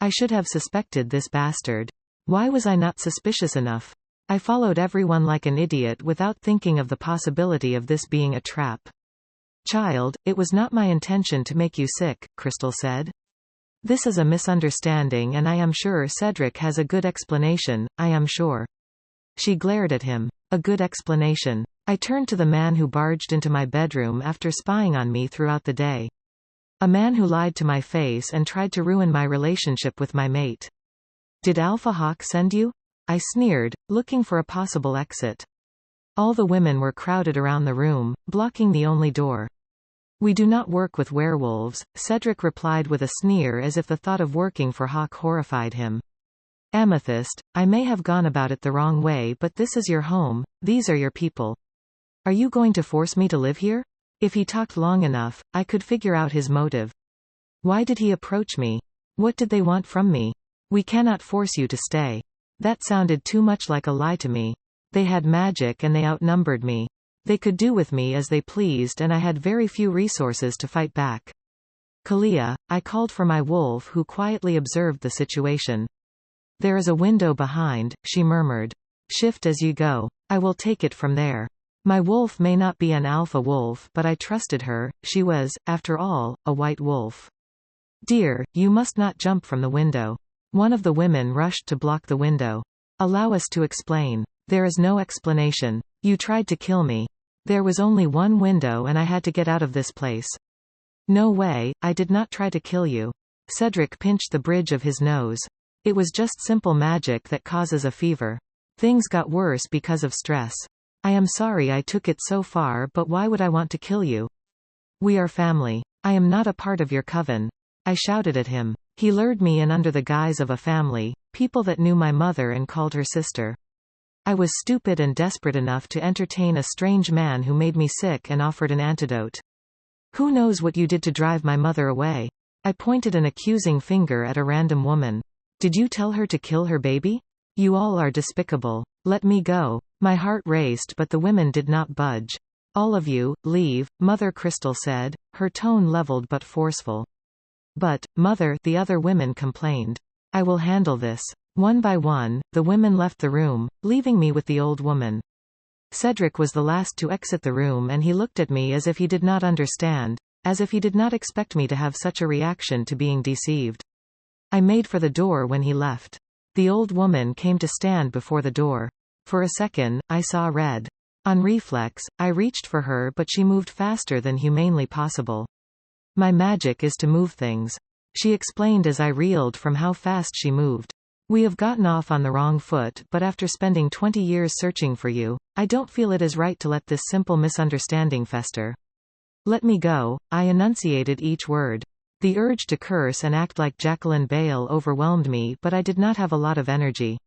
I should have suspected this bastard. Why was I not suspicious enough? I followed everyone like an idiot without thinking of the possibility of this being a trap. Child, it was not my intention to make you sick, Crystal said. This is a misunderstanding and I am sure Cedric has a good explanation, I am sure. She glared at him. A good explanation. I turned to the man who barged into my bedroom after spying on me throughout the day. A man who lied to my face and tried to ruin my relationship with my mate. Did Alpha Hawk send you? I sneered, looking for a possible exit. All the women were crowded around the room, blocking the only door. We do not work with werewolves, Cedric replied with a sneer as if the thought of working for Hawk horrified him. Amethyst, I may have gone about it the wrong way but this is your home, these are your people. Are you going to force me to live here? If he talked long enough, I could figure out his motive. Why did he approach me? What did they want from me? We cannot force you to stay. That sounded too much like a lie to me. They had magic and they outnumbered me. They could do with me as they pleased and I had very few resources to fight back. Kalia, I called for my wolf who quietly observed the situation. There is a window behind, she murmured. Shift as you go. I will take it from there. My wolf may not be an alpha wolf but I trusted her, she was, after all, a white wolf. Dear, you must not jump from the window. One of the women rushed to block the window. Allow us to explain. There is no explanation. You tried to kill me. There was only one window and I had to get out of this place. No way, I did not try to kill you. Cedric pinched the bridge of his nose. It was just simple magic that causes a fever. Things got worse because of stress. I am sorry I took it so far but why would I want to kill you? We are family. I am not a part of your coven. I shouted at him. He lured me in under the guise of a family, people that knew my mother and called her sister. I was stupid and desperate enough to entertain a strange man who made me sick and offered an antidote. Who knows what you did to drive my mother away? I pointed an accusing finger at a random woman. Did you tell her to kill her baby? You all are despicable. Let me go. My heart raced but the women did not budge. All of you, leave, Mother Crystal said, her tone leveled but forceful. But, Mother, the other women complained. I will handle this. One by one, the women left the room, leaving me with the old woman. Cedric was the last to exit the room and he looked at me as if he did not understand, as if he did not expect me to have such a reaction to being deceived. I made for the door when he left. The old woman came to stand before the door. For a second, I saw red. On reflex, I reached for her but she moved faster than humanly possible. My magic is to move things. She explained as I reeled from how fast she moved. We have gotten off on the wrong foot but after spending 20 years searching for you, I don't feel it is right to let this simple misunderstanding fester. Let me go, I enunciated each word. The urge to curse and act like Jacqueline Bale overwhelmed me but I did not have a lot of energy.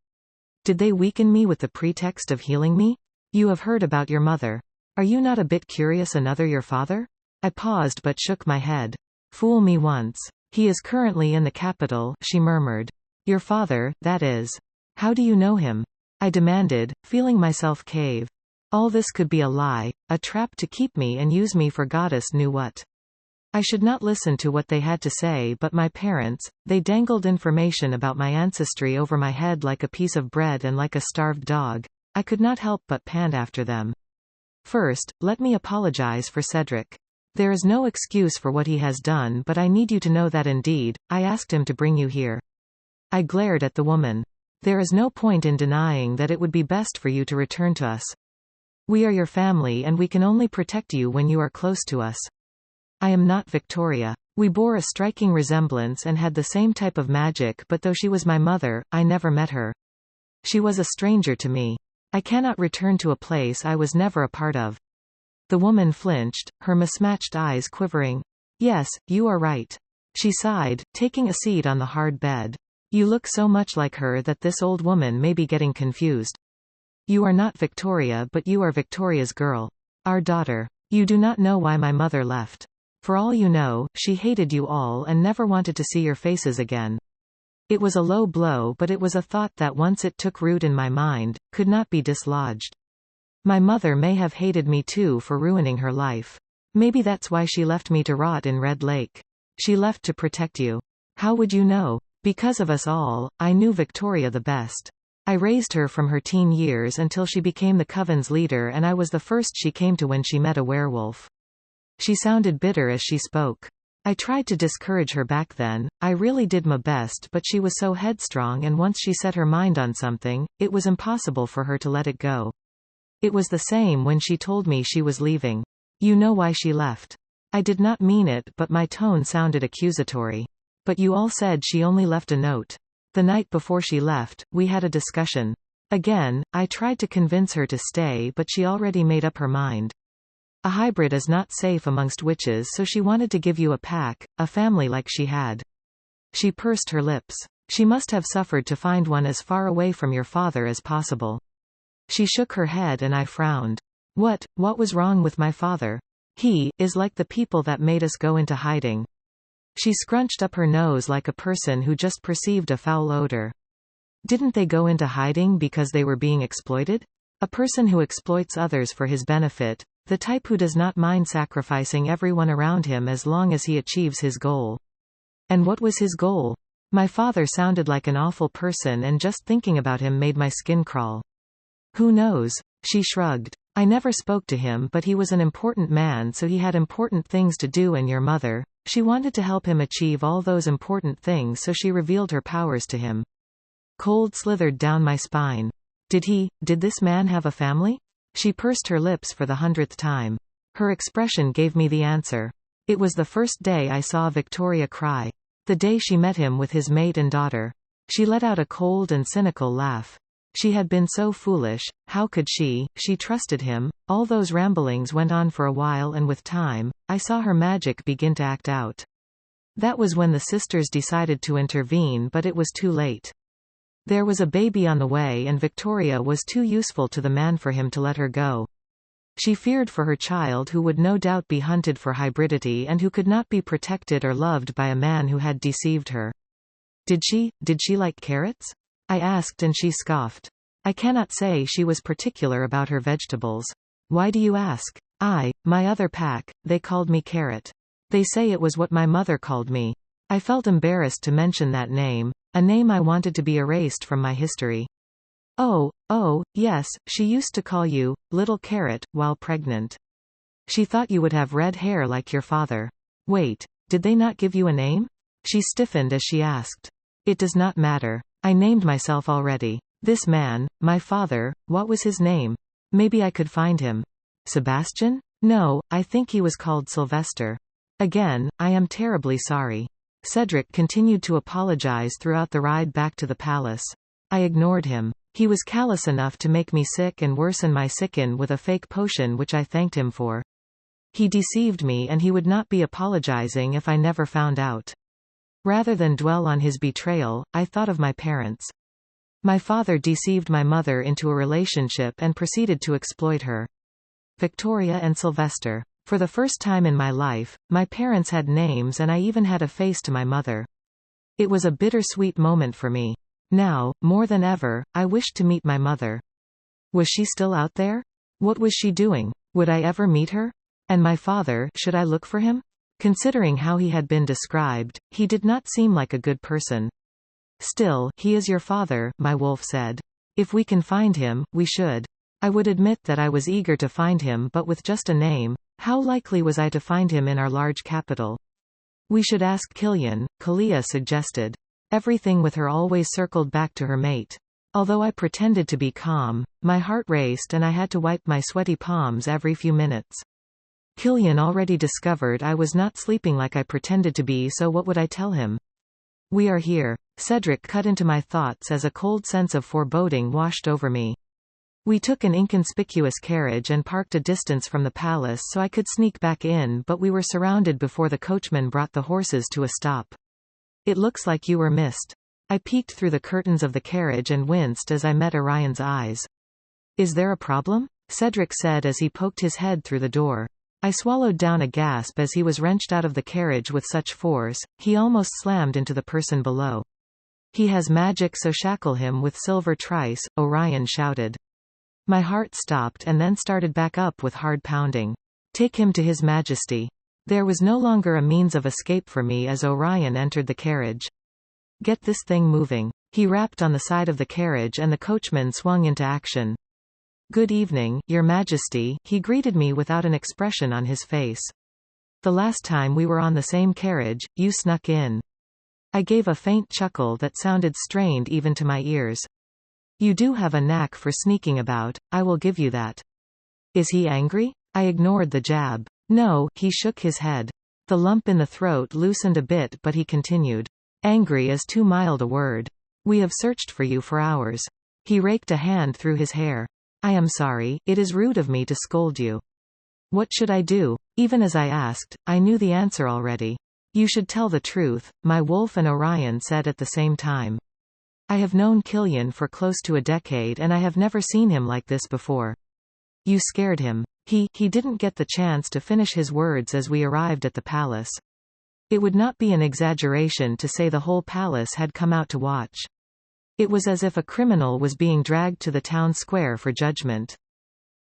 Did they weaken me with the pretext of healing me? You have heard about your mother. Are you not a bit curious another your father? I paused but shook my head. Fool me once. He is currently in the capital, she murmured. Your father, that is. How do you know him? I demanded, feeling myself cave. All this could be a lie, a trap to keep me and use me for goddess knew what. I should not listen to what they had to say, but my parents, they dangled information about my ancestry over my head like a piece of bread, and like a starved dog, I could not help but pant after them. First, let me apologize for Cedric. There is no excuse for what he has done, but I need you to know that indeed, I asked him to bring you here. I glared at the woman. There is no point in denying that it would be best for you to return to us. We are your family and we can only protect you when you are close to us. I am not Victoria. We bore a striking resemblance and had the same type of magic, but though she was my mother, I never met her. She was a stranger to me. I cannot return to a place I was never a part of. The woman flinched, her mismatched eyes quivering. Yes, you are right. She sighed, taking a seat on the hard bed. You look so much like her that this old woman may be getting confused. You are not Victoria, but you are Victoria's girl. Our daughter. You do not know why my mother left. For all you know, she hated you all and never wanted to see your faces again. It was a low blow, but it was a thought that once it took root in my mind, could not be dislodged. My mother may have hated me too for ruining her life. Maybe that's why she left me to rot in Red Lake. She left to protect you. How would you know? Because of us all, I knew Victoria the best. I raised her from her teen years until she became the coven's leader, and I was the first she came to when she met a werewolf. She sounded bitter as she spoke. I tried to discourage her back then, I really did my best, but she was so headstrong, and once she set her mind on something, it was impossible for her to let it go. It was the same when she told me she was leaving. You know why she left. I did not mean it, but my tone sounded accusatory. But you all said she only left a note. The night before she left, we had a discussion. Again, I tried to convince her to stay, but she already made up her mind. A hybrid is not safe amongst witches, so she wanted to give you a pack, a family like she had. She pursed her lips. She must have suffered to find one as far away from your father as possible. She shook her head and I frowned. What was wrong with my father? He is like the people that made us go into hiding. She scrunched up her nose like a person who just perceived a foul odor. Didn't they go into hiding because they were being exploited? A person who exploits others for his benefit, the type who does not mind sacrificing everyone around him as long as he achieves his goal. And what was his goal? My father sounded like an awful person, and just thinking about him made my skin crawl. Who knows? She shrugged. I never spoke to him, but he was an important man, so he had important things to do, and your mother, she wanted to help him achieve all those important things, so she revealed her powers to him. Cold slithered down my spine. Did this man have a family? She pursed her lips for the 100th time. Her expression gave me the answer. It was the first day I saw Victoria cry. The day she met him with his mate and daughter. She let out a cold and cynical laugh. She had been so foolish, how could she trusted him. All those ramblings went on for a while, and with time, I saw her magic begin to act out. That was when the sisters decided to intervene, but it was too late. There was a baby on the way, and Victoria was too useful to the man for him to let her go. She feared for her child, who would no doubt be hunted for hybridity and who could not be protected or loved by a man who had deceived her. Did she like carrots? I asked, and she scoffed. I cannot say she was particular about her vegetables. Why do you ask? My other pack, they called me Carrot. They say it was what my mother called me. I felt embarrassed to mention that name, a name I wanted to be erased from my history. Oh, yes, she used to call you, Little Carrot, while pregnant. She thought you would have red hair like your father. Wait, did they not give you a name? She stiffened as she asked. It does not matter. I named myself already. This man, my father, what was his name? Maybe I could find him. Sebastian? No, I think he was called Sylvester. Again, I am terribly sorry. Cedric continued to apologize throughout the ride back to the palace. I ignored him. He was callous enough to make me sick and worsen my sicken with a fake potion, which I thanked him for. He deceived me, and he would not be apologizing if I never found out. Rather than dwell on his betrayal, I thought of my parents. My father deceived my mother into a relationship and proceeded to exploit her. Victoria and Sylvester. For the first time in my life, my parents had names, and I even had a face to my mother. It was a bittersweet moment for me. Now, more than ever, I wished to meet my mother. Was she still out there? What was she doing? Would I ever meet her? And my father, should I look for him? Considering how he had been described, he did not seem like a good person. Still, he is your father, my wolf said. If we can find him, we should. I would admit that I was eager to find him, but with just a name, how likely was I to find him in our large capital? We should ask Killian, Kalia suggested. Everything with her always circled back to her mate. Although I pretended to be calm, my heart raced and I had to wipe my sweaty palms every few minutes. Killian already discovered I was not sleeping like I pretended to be, so what would I tell him? We are here. Cedric cut into my thoughts as a cold sense of foreboding washed over me. We took an inconspicuous carriage and parked a distance from the palace so I could sneak back in, but we were surrounded before the coachman brought the horses to a stop. It looks like you were missed. I peeked through the curtains of the carriage and winced as I met Orion's eyes. Is there a problem? Cedric said as he poked his head through the door. I swallowed down a gasp as he was wrenched out of the carriage with such force, he almost slammed into the person below. He has magic, so shackle him with silver trice, Orion shouted. My heart stopped and then started back up with hard pounding. Take him to his majesty. There was no longer a means of escape for me as Orion entered the carriage. Get this thing moving. He rapped on the side of the carriage and the coachman swung into action. Good evening, Your Majesty, he greeted me without an expression on his face. The last time we were on the same carriage, you snuck in. I gave a faint chuckle that sounded strained even to my ears. You do have a knack for sneaking about, I will give you that. Is he angry? I ignored the jab. No, he shook his head. The lump in the throat loosened a bit, but he continued. Angry is too mild a word. We have searched for you for hours. He raked a hand through his hair. I am sorry, it is rude of me to scold you. What should I do? Even as I asked, I knew the answer already. You should tell the truth, my wolf and Orion said at the same time. I have known Killian for close to a decade and I have never seen him like this before. You scared him. He didn't get the chance to finish his words as we arrived at the palace. It would not be an exaggeration to say the whole palace had come out to watch. It was as if a criminal was being dragged to the town square for judgment.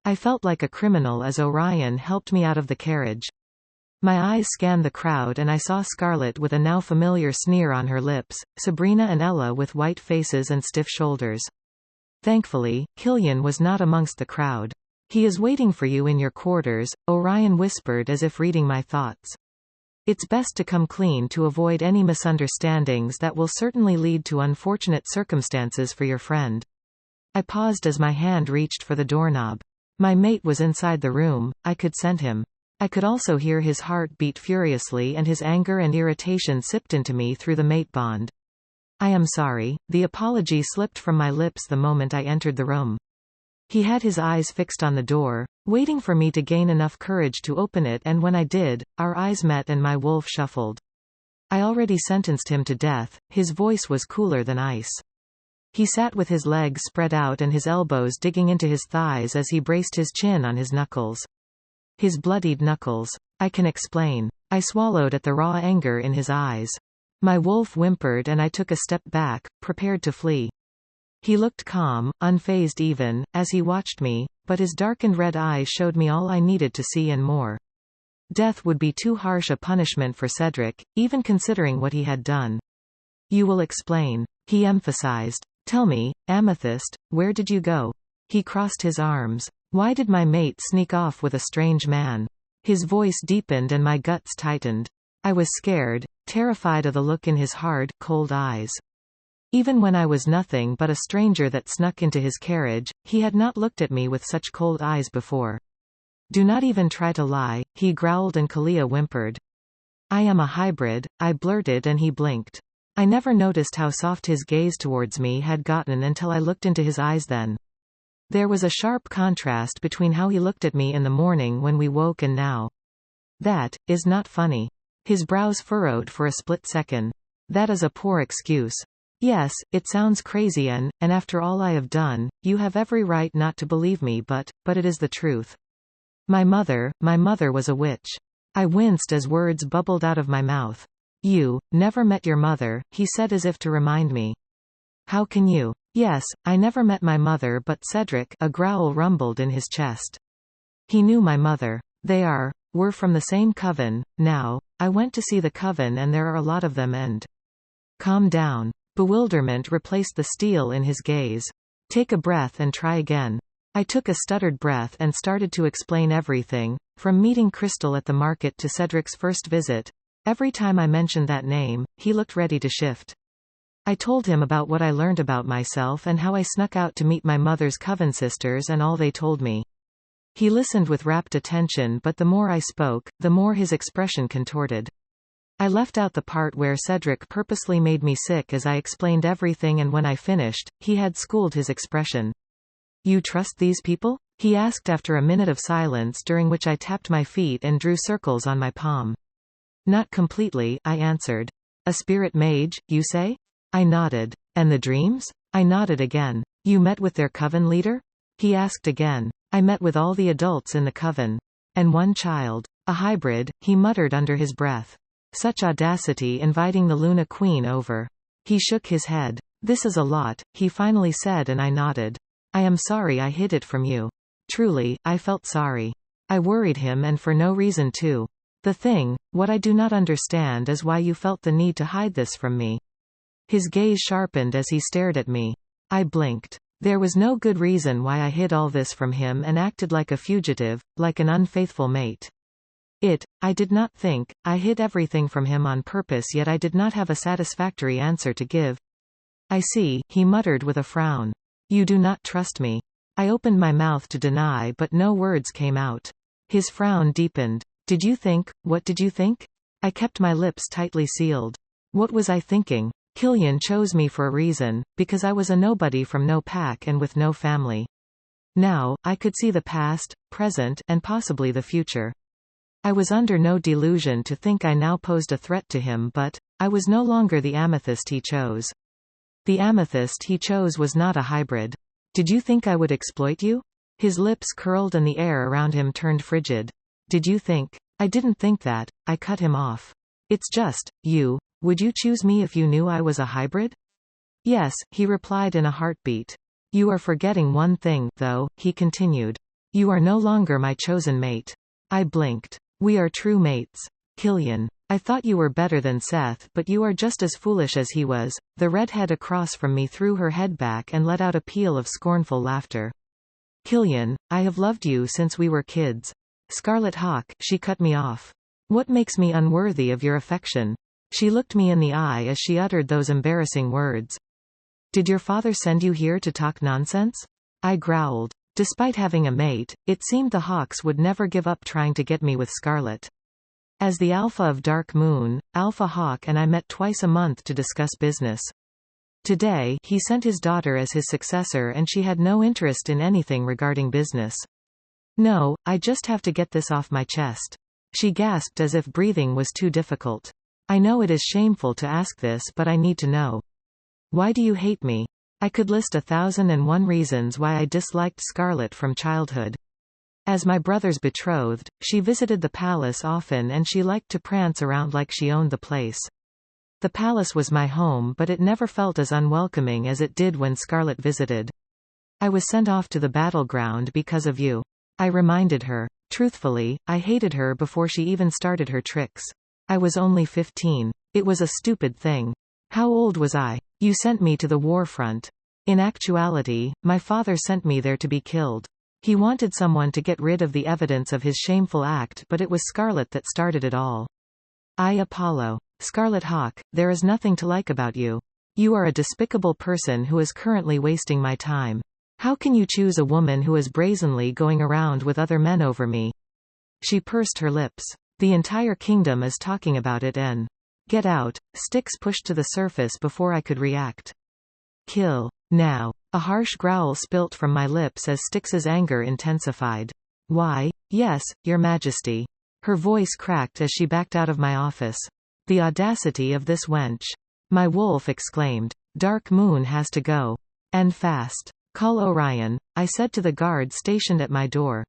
I felt like a criminal as Orion helped me out of the carriage. My eyes scanned the crowd and I saw Scarlet with a now familiar sneer on her lips, Sabrina and Ella with white faces and stiff shoulders. Thankfully, Killian was not amongst the crowd. He is waiting for you in your quarters, Orion whispered as if reading my thoughts. It's best to come clean to avoid any misunderstandings that will certainly lead to unfortunate circumstances for your friend. I paused as my hand reached for the doorknob. My mate was inside the room, I could scent him. I could also hear his heart beat furiously and his anger and irritation sipped into me through the mate bond. I am sorry, the apology slipped from my lips the moment I entered the room. He had his eyes fixed on the door, waiting for me to gain enough courage to open it, and when I did, our eyes met and my wolf shuffled. I already sentenced him to death, his voice was cooler than ice. He sat with his legs spread out and his elbows digging into his thighs as he braced his chin on his knuckles. His bloodied knuckles. I can explain. I swallowed at the raw anger in his eyes. My wolf whimpered and I took a step back, prepared to flee. He looked calm, unfazed even, as he watched me, but his darkened red eyes showed me all I needed to see and more. Death would be too harsh a punishment for Cedric, even considering what he had done. You will explain. He emphasized. Tell me, Amethyst, where did you go? He crossed his arms. Why did my mate sneak off with a strange man? His voice deepened and my guts tightened. I was scared, terrified of the look in his hard, cold eyes. Even when I was nothing but a stranger that snuck into his carriage, he had not looked at me with such cold eyes before. Do not even try to lie, he growled and Kalia whimpered. I am a hybrid, I blurted and he blinked. I never noticed how soft his gaze towards me had gotten until I looked into his eyes then. There was a sharp contrast between how he looked at me in the morning when we woke and now. That is not funny. His brows furrowed for a split second. That is a poor excuse. Yes, it sounds crazy and after all I have done, you have every right not to believe me but it is the truth. My mother was a witch. I winced as words bubbled out of my mouth. You never met your mother, he said as if to remind me. How can you? Yes, I never met my mother but Cedric, a growl rumbled in his chest. He knew my mother. We're from the same coven, now. I went to see the coven and there are a lot of them and... Calm down. Bewilderment replaced the steel in his gaze. Take a breath and try again. I took a stuttered breath and started to explain everything, from meeting Crystal at the market to Cedric's first visit. Every time I mentioned that name, he looked ready to shift. I told him about what I learned about myself and how I snuck out to meet my mother's coven sisters and all they told me. He listened with rapt attention, but the more I spoke, the more his expression contorted. I left out the part where Cedric purposely made me sick as I explained everything, and when I finished, he had schooled his expression. You trust these people? He asked after a minute of silence during which I tapped my feet and drew circles on my palm. Not completely, I answered. A spirit mage, you say? I nodded. And the dreams? I nodded again. You met with their coven leader? He asked again. I met with all the adults in the coven. And one child. A hybrid, he muttered under his breath. Such audacity inviting the Luna Queen over. He shook his head. This is a lot, he finally said, and I nodded. I am sorry I hid it from you. Truly, I felt sorry. I worried him, and for no reason too. What I do not understand is why you felt the need to hide this from me. His gaze sharpened as he stared at me. I blinked. There was no good reason why I hid all this from him and acted like a fugitive, like an unfaithful mate. I did not think, I hid everything from him on purpose, yet I did not have a satisfactory answer to give. I see, he muttered with a frown. You do not trust me. I opened my mouth to deny, but no words came out. His frown deepened. What did you think? I kept my lips tightly sealed. What was I thinking? Killian chose me for a reason, because I was a nobody from no pack and with no family. Now, I could see the past, present, and possibly the future. I was under no delusion to think I now posed a threat to him, but I was no longer the amethyst he chose. The amethyst he chose was not a hybrid. Did you think I would exploit you? His lips curled and the air around him turned frigid. Did you think? I didn't think that, I cut him off. It's just, you. Would you choose me if you knew I was a hybrid? Yes, he replied in a heartbeat. You are forgetting one thing, though, he continued. You are no longer my chosen mate. I blinked. We are true mates. Killian. I thought you were better than Seth, but you are just as foolish as he was. The redhead across from me threw her head back and let out a peal of scornful laughter. Killian, I have loved you since we were kids. Scarlet Hawk, she cut me off. What makes me unworthy of your affection? She looked me in the eye as she uttered those embarrassing words. Did your father send you here to talk nonsense? I growled. Despite having a mate, it seemed the Hawks would never give up trying to get me with Scarlet. As the Alpha of Dark Moon, Alpha Hawk and I met twice a month to discuss business. Today, he sent his daughter as his successor and she had no interest in anything regarding business. No, I just have to get this off my chest. She gasped as if breathing was too difficult. I know it is shameful to ask this, but I need to know. Why do you hate me? I could list 1,001 reasons why I disliked Scarlet from childhood. As my brother's betrothed, she visited the palace often and she liked to prance around like she owned the place. The palace was my home, but it never felt as unwelcoming as it did when Scarlet visited. I was sent off to the battleground because of you. I reminded her. Truthfully, I hated her before she even started her tricks. I was only 15. It was a stupid thing. How old was I? You sent me to the war front. In actuality, my father sent me there to be killed. He wanted someone to get rid of the evidence of his shameful act, but it was Scarlet that started it all. Apollo. Scarlet Hawk, there is nothing to like about you. You are a despicable person who is currently wasting my time. How can you choose a woman who is brazenly going around with other men over me? She pursed her lips. The entire kingdom is talking about it and... Get out. Styx pushed to the surface before I could react. Kill. Now. A harsh growl spilt from my lips as Styx's anger intensified. Why? Yes, Your Majesty. Her voice cracked as she backed out of my office. The audacity of this wench. My wolf exclaimed. Dark Moon has to go. And fast. Call Orion, I said to the guard stationed at my door.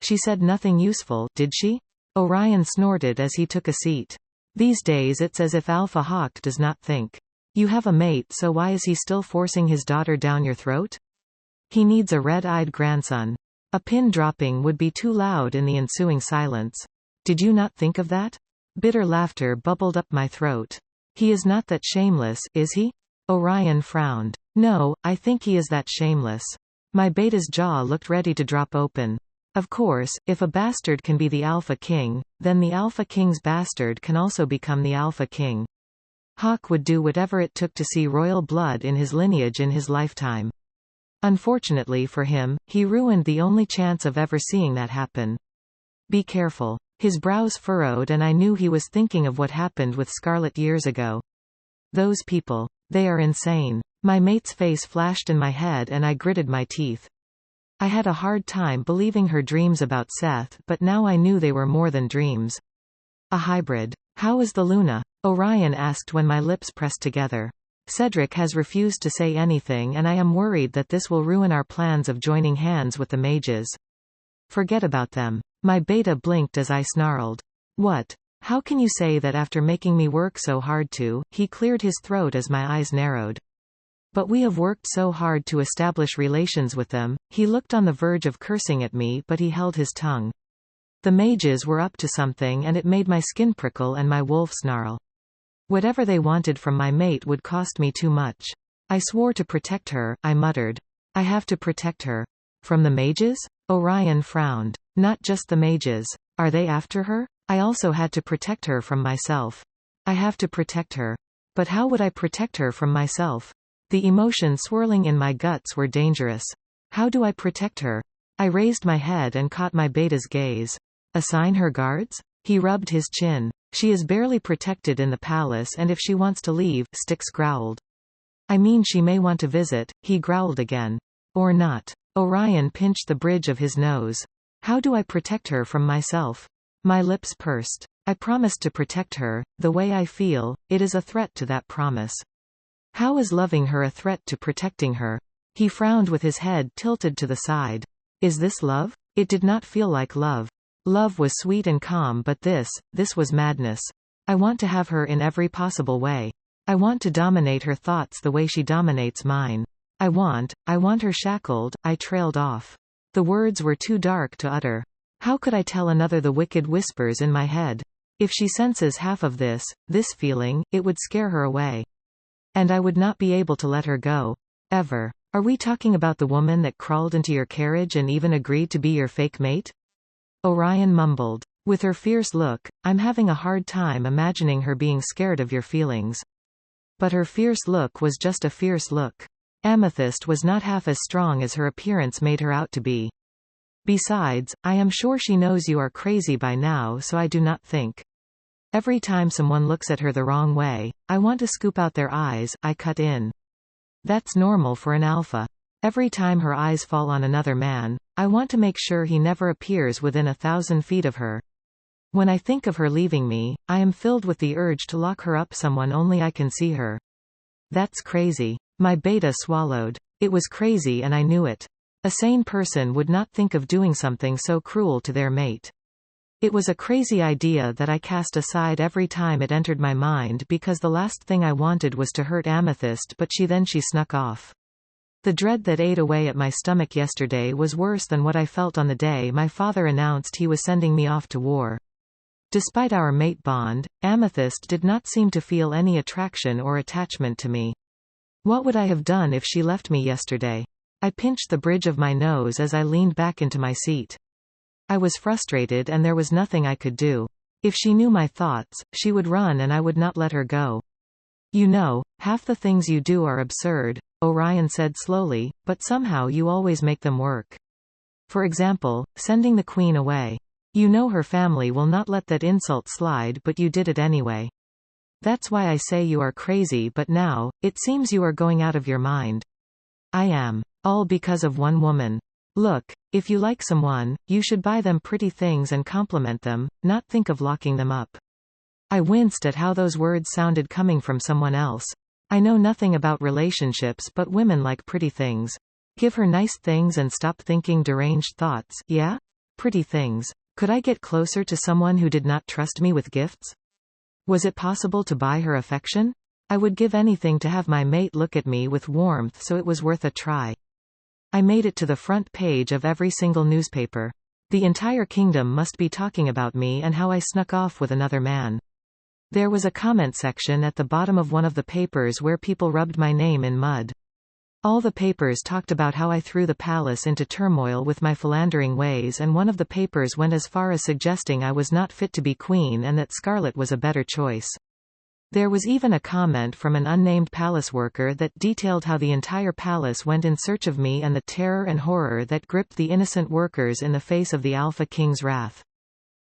She said nothing useful, did she? Orion snorted as he took a seat. These days it's as if Alpha Hawk does not think. You have a mate, so why is he still forcing his daughter down your throat? He needs a red-eyed grandson. A pin dropping would be too loud in the ensuing silence. Did you not think of that? Bitter laughter bubbled up my throat. He is not that shameless, is he? Orion frowned. No, I think he is that shameless. My beta's jaw looked ready to drop open. Of course, if a bastard can be the Alpha King, then the Alpha King's bastard can also become the Alpha King. Hawk would do whatever it took to see royal blood in his lineage in his lifetime. Unfortunately for him, he ruined the only chance of ever seeing that happen. Be careful. His brows furrowed and I knew he was thinking of what happened with Scarlet years ago. Those people. They are insane. My mate's face flashed in my head and I gritted my teeth. I had a hard time believing her dreams about Seth, but now I knew they were more than dreams. A hybrid. How is the Luna? Orion asked when my lips pressed together. Cedric has refused to say anything and I am worried that this will ruin our plans of joining hands with the mages. Forget about them. My beta blinked as I snarled. What? How can you say that after making me work so hard to? He cleared his throat as my eyes narrowed. But we have worked so hard to establish relations with them. He looked on the verge of cursing at me but he held his tongue. The mages were up to something and it made my skin prickle and my wolf snarl. Whatever they wanted from my mate would cost me too much. I swore to protect her, I muttered. I have to protect her. From the mages? Orion frowned. Not just the mages. Are they after her? I also had to protect her from myself. I have to protect her. But how would I protect her from myself? The emotions swirling in my guts were dangerous. How do I protect her? I raised my head and caught my beta's gaze. Assign her guards? He rubbed his chin. She is barely protected in the palace and if she wants to leave, Styx growled. I mean she may want to visit, he growled again. Or not. Orion pinched the bridge of his nose. How do I protect her from myself? My lips pursed. I promised to protect her, the way I feel, it is a threat to that promise. How is loving her a threat to protecting her? He frowned with his head tilted to the side. Is this love? It did not feel like love. Love was sweet and calm but this was madness. I want to have her in every possible way. I want to dominate her thoughts the way she dominates mine. I want her shackled. I trailed off. The words were too dark to utter. How could I tell another the wicked whispers in my head? If she senses half of this feeling, it would scare her away. And I would not be able to let her go. Ever. Are we talking about the woman that crawled into your carriage and even agreed to be your fake mate? Orion mumbled. With her fierce look, I'm having a hard time imagining her being scared of your feelings. But her fierce look was just a fierce look. Amethyst was not half as strong as her appearance made her out to be. Besides, I am sure she knows you are crazy by now, so I do not think. Every time someone looks at her the wrong way, I want to scoop out their eyes, I cut in. That's normal for an alpha. Every time her eyes fall on another man, I want to make sure he never appears within 1,000 feet of her. When I think of her leaving me, I am filled with the urge to lock her up someone only I can see her. That's crazy. My beta swallowed. It was crazy and I knew it. A sane person would not think of doing something so cruel to their mate. It was a crazy idea that I cast aside every time it entered my mind because the last thing I wanted was to hurt Amethyst, but she snuck off. The dread that ate away at my stomach yesterday was worse than what I felt on the day my father announced he was sending me off to war. Despite our mate bond, Amethyst did not seem to feel any attraction or attachment to me. What would I have done if she left me yesterday? I pinched the bridge of my nose as I leaned back into my seat. I was frustrated and there was nothing I could do. If she knew my thoughts, she would run and I would not let her go. You know, half the things you do are absurd, Orion said slowly, but somehow you always make them work. For example, sending the queen away. You know her family will not let that insult slide, but you did it anyway. That's why I say you are crazy, but now, it seems you are going out of your mind. I am. All because of one woman. Look, if you like someone, you should buy them pretty things and compliment them, not think of locking them up. I winced at how those words sounded coming from someone else. I know nothing about relationships, but women like pretty things. Give her nice things and stop thinking deranged thoughts, yeah? Pretty things. Could I get closer to someone who did not trust me with gifts? Was it possible to buy her affection? I would give anything to have my mate look at me with warmth, so it was worth a try. I made it to the front page of every single newspaper. The entire kingdom must be talking about me and how I snuck off with another man. There was a comment section at the bottom of one of the papers where people rubbed my name in mud. All the papers talked about how I threw the palace into turmoil with my philandering ways, and one of the papers went as far as suggesting I was not fit to be queen and that Scarlet was a better choice. There was even a comment from an unnamed palace worker that detailed how the entire palace went in search of me and the terror and horror that gripped the innocent workers in the face of the Alpha King's wrath.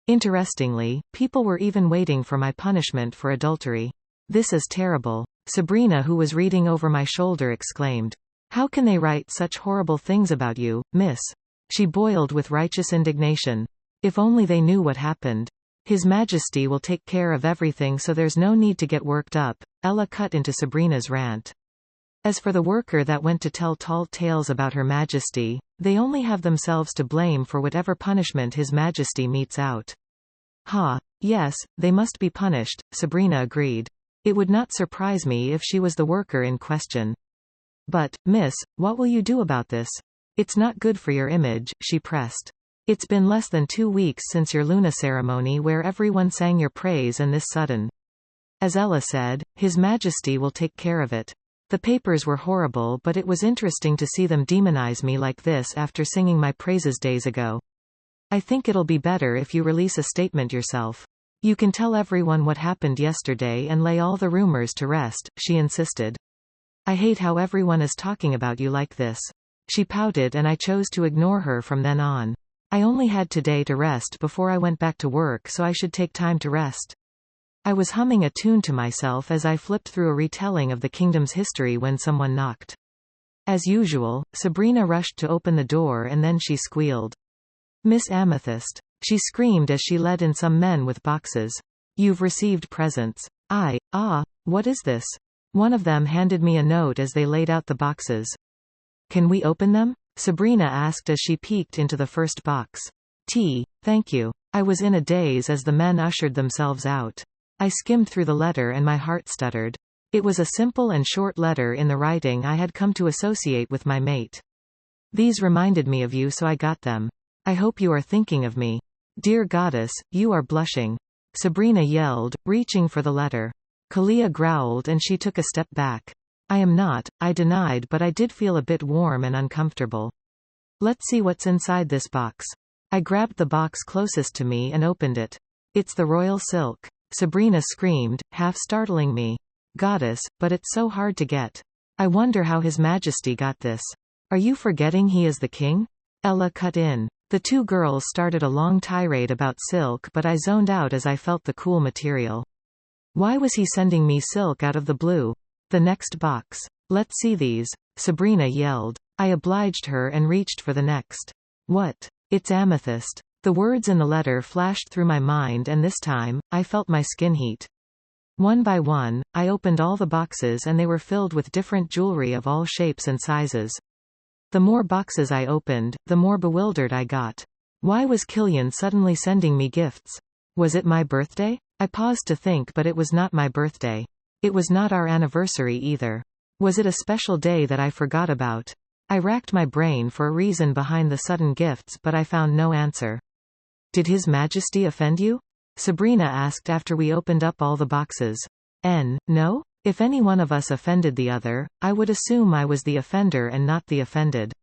Interestingly, people were even waiting for my punishment for adultery. "This is terrible," Sabrina, who was reading over my shoulder, exclaimed. "How can they write such horrible things about you, miss?" She boiled with righteous indignation. "If only they knew what happened. His Majesty will take care of everything, so there's no need to get worked up," Ella cut into Sabrina's rant. "As for the worker that went to tell tall tales about Her Majesty, they only have themselves to blame for whatever punishment His Majesty metes out." "Ha. Yes, they must be punished," Sabrina agreed. "It would not surprise me if she was the worker in question." "But, miss, what will you do about this? It's not good for your image," she pressed. "It's been less than 2 weeks since your Luna ceremony where everyone sang your praise, and this sudden—" As Ella said, "His Majesty will take care of it." The papers were horrible, but it was interesting to see them demonize me like this after singing my praises days ago. "I think it'll be better if you release a statement yourself. You can tell everyone what happened yesterday and lay all the rumors to rest," she insisted. "I hate how everyone is talking about you like this." She pouted, and I chose to ignore her from then on. I only had today to rest before I went back to work, so I should take time to rest. I was humming a tune to myself as I flipped through a retelling of the kingdom's history when someone knocked. As usual, Sabrina rushed to open the door, and then she squealed. "Miss Amethyst," she screamed as she led in some men with boxes. "You've received presents." What is this?" One of them handed me a note as they laid out the boxes. "Can we open them?" Sabrina asked as she peeked into the first box. Thank you." I was in a daze as the men ushered themselves out. I skimmed through the letter and my heart stuttered. It was a simple and short letter in the writing I had come to associate with my mate. "These reminded me of you, so I got them. I hope you are thinking of me. Dear goddess, you are blushing," Sabrina yelled, reaching for the letter. Kalia growled and she took a step back. "I am not," I denied, but I did feel a bit warm and uncomfortable. "Let's see what's inside this box." I grabbed the box closest to me and opened it. "It's the royal silk," Sabrina screamed, half startling me. "Goddess, but it's so hard to get. I wonder how His Majesty got this." "Are you forgetting he is the king?" Ella cut in. The two girls started a long tirade about silk, but I zoned out as I felt the cool material. Why was he sending me silk out of the blue? "The next box. Let's see these," Sabrina yelled. I obliged her and reached for the next. "What? It's amethyst." The words in the letter flashed through my mind, and this time, I felt my skin heat. One by one, I opened all the boxes, and they were filled with different jewelry of all shapes and sizes. The more boxes I opened, the more bewildered I got. Why was Killian suddenly sending me gifts? Was it my birthday? I paused to think, but it was not my birthday. It was not our anniversary either. Was it a special day that I forgot about? I racked my brain for a reason behind the sudden gifts, but I found no answer. "Did His Majesty offend you?" Sabrina asked after we opened up all the boxes. No? If any one of us offended the other, I would assume I was the offender and not the offended.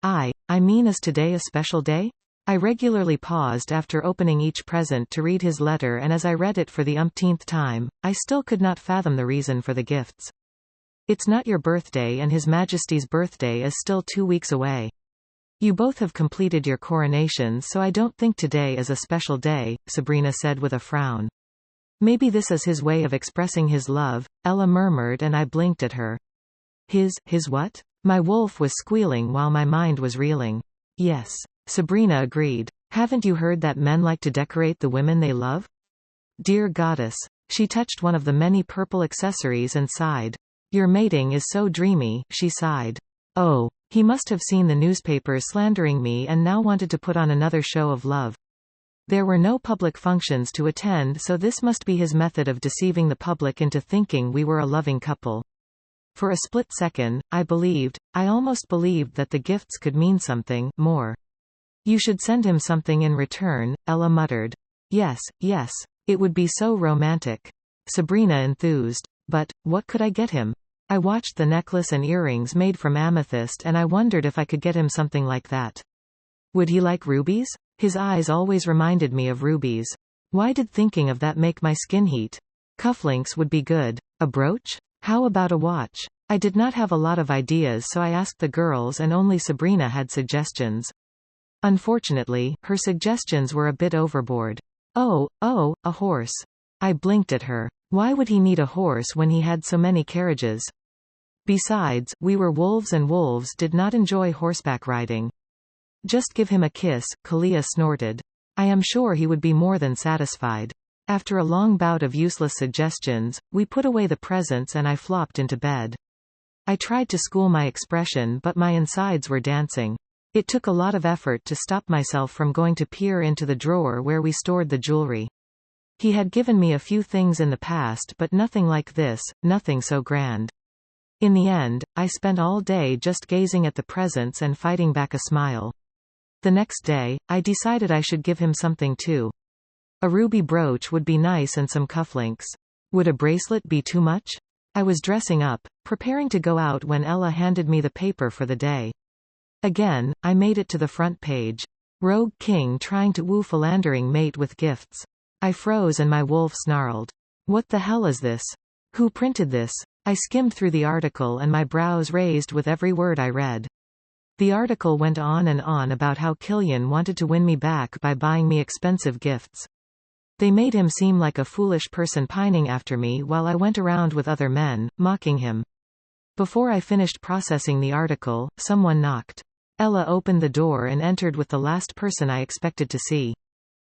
I mean, is today a special day? I regularly paused after opening each present to read his letter, and as I read it for the umpteenth time, I still could not fathom the reason for the gifts. "It's not your birthday, and His Majesty's birthday is still 2 weeks away. You both have completed your coronations, so I don't think today is a special day," Sabrina said with a frown. "Maybe this is his way of expressing his love," Ella murmured, and I blinked at her. His what?" My wolf was squealing while my mind was reeling. "Yes," Sabrina agreed. "Haven't you heard that men like to decorate the women they love?" "Dear goddess." She touched one of the many purple accessories and sighed. "Your mating is so dreamy," she sighed. "Oh, he must have seen the newspapers slandering me and now wanted to put on another show of love. There were no public functions to attend, so this must be his method of deceiving the public into thinking we were a loving couple." For a split second, I almost believed that the gifts could mean something more. "You should send him something in return," Ella muttered. Yes, it would be so romantic." Sabrina enthused. But, what could I get him? I watched the necklace and earrings made from amethyst and I wondered if I could get him something like that. Would he like rubies? His eyes always reminded me of rubies. Why did thinking of that make my skin heat? Cufflinks would be good. A brooch? How about a watch? I did not have a lot of ideas, so I asked the girls and only Sabrina had suggestions. Unfortunately, her suggestions were a bit overboard. Oh, a horse. I blinked at her. Why would he need a horse when he had so many carriages? Besides, we were wolves and wolves did not enjoy horseback riding. Just give him a kiss, Kalia snorted. I am sure he would be more than satisfied. After a long bout of useless suggestions, we put away the presents and I flopped into bed. I tried to school my expression but my insides were dancing. It took a lot of effort to stop myself from going to peer into the drawer where we stored the jewelry. He had given me a few things in the past but nothing like this, nothing so grand. In the end, I spent all day just gazing at the presents and fighting back a smile. The next day, I decided I should give him something too. A ruby brooch would be nice and some cufflinks. Would a bracelet be too much? I was dressing up, preparing to go out when Ella handed me the paper for the day. Again, I made it to the front page. Rogue king trying to woo philandering mate with gifts. I froze and my wolf snarled. What the hell is this? Who printed this? I skimmed through the article and my brows raised with every word I read. The article went on and on about how Killian wanted to win me back by buying me expensive gifts. They made him seem like a foolish person pining after me while I went around with other men, mocking him. Before I finished processing the article, someone knocked. Ella opened the door and entered with the last person I expected to see.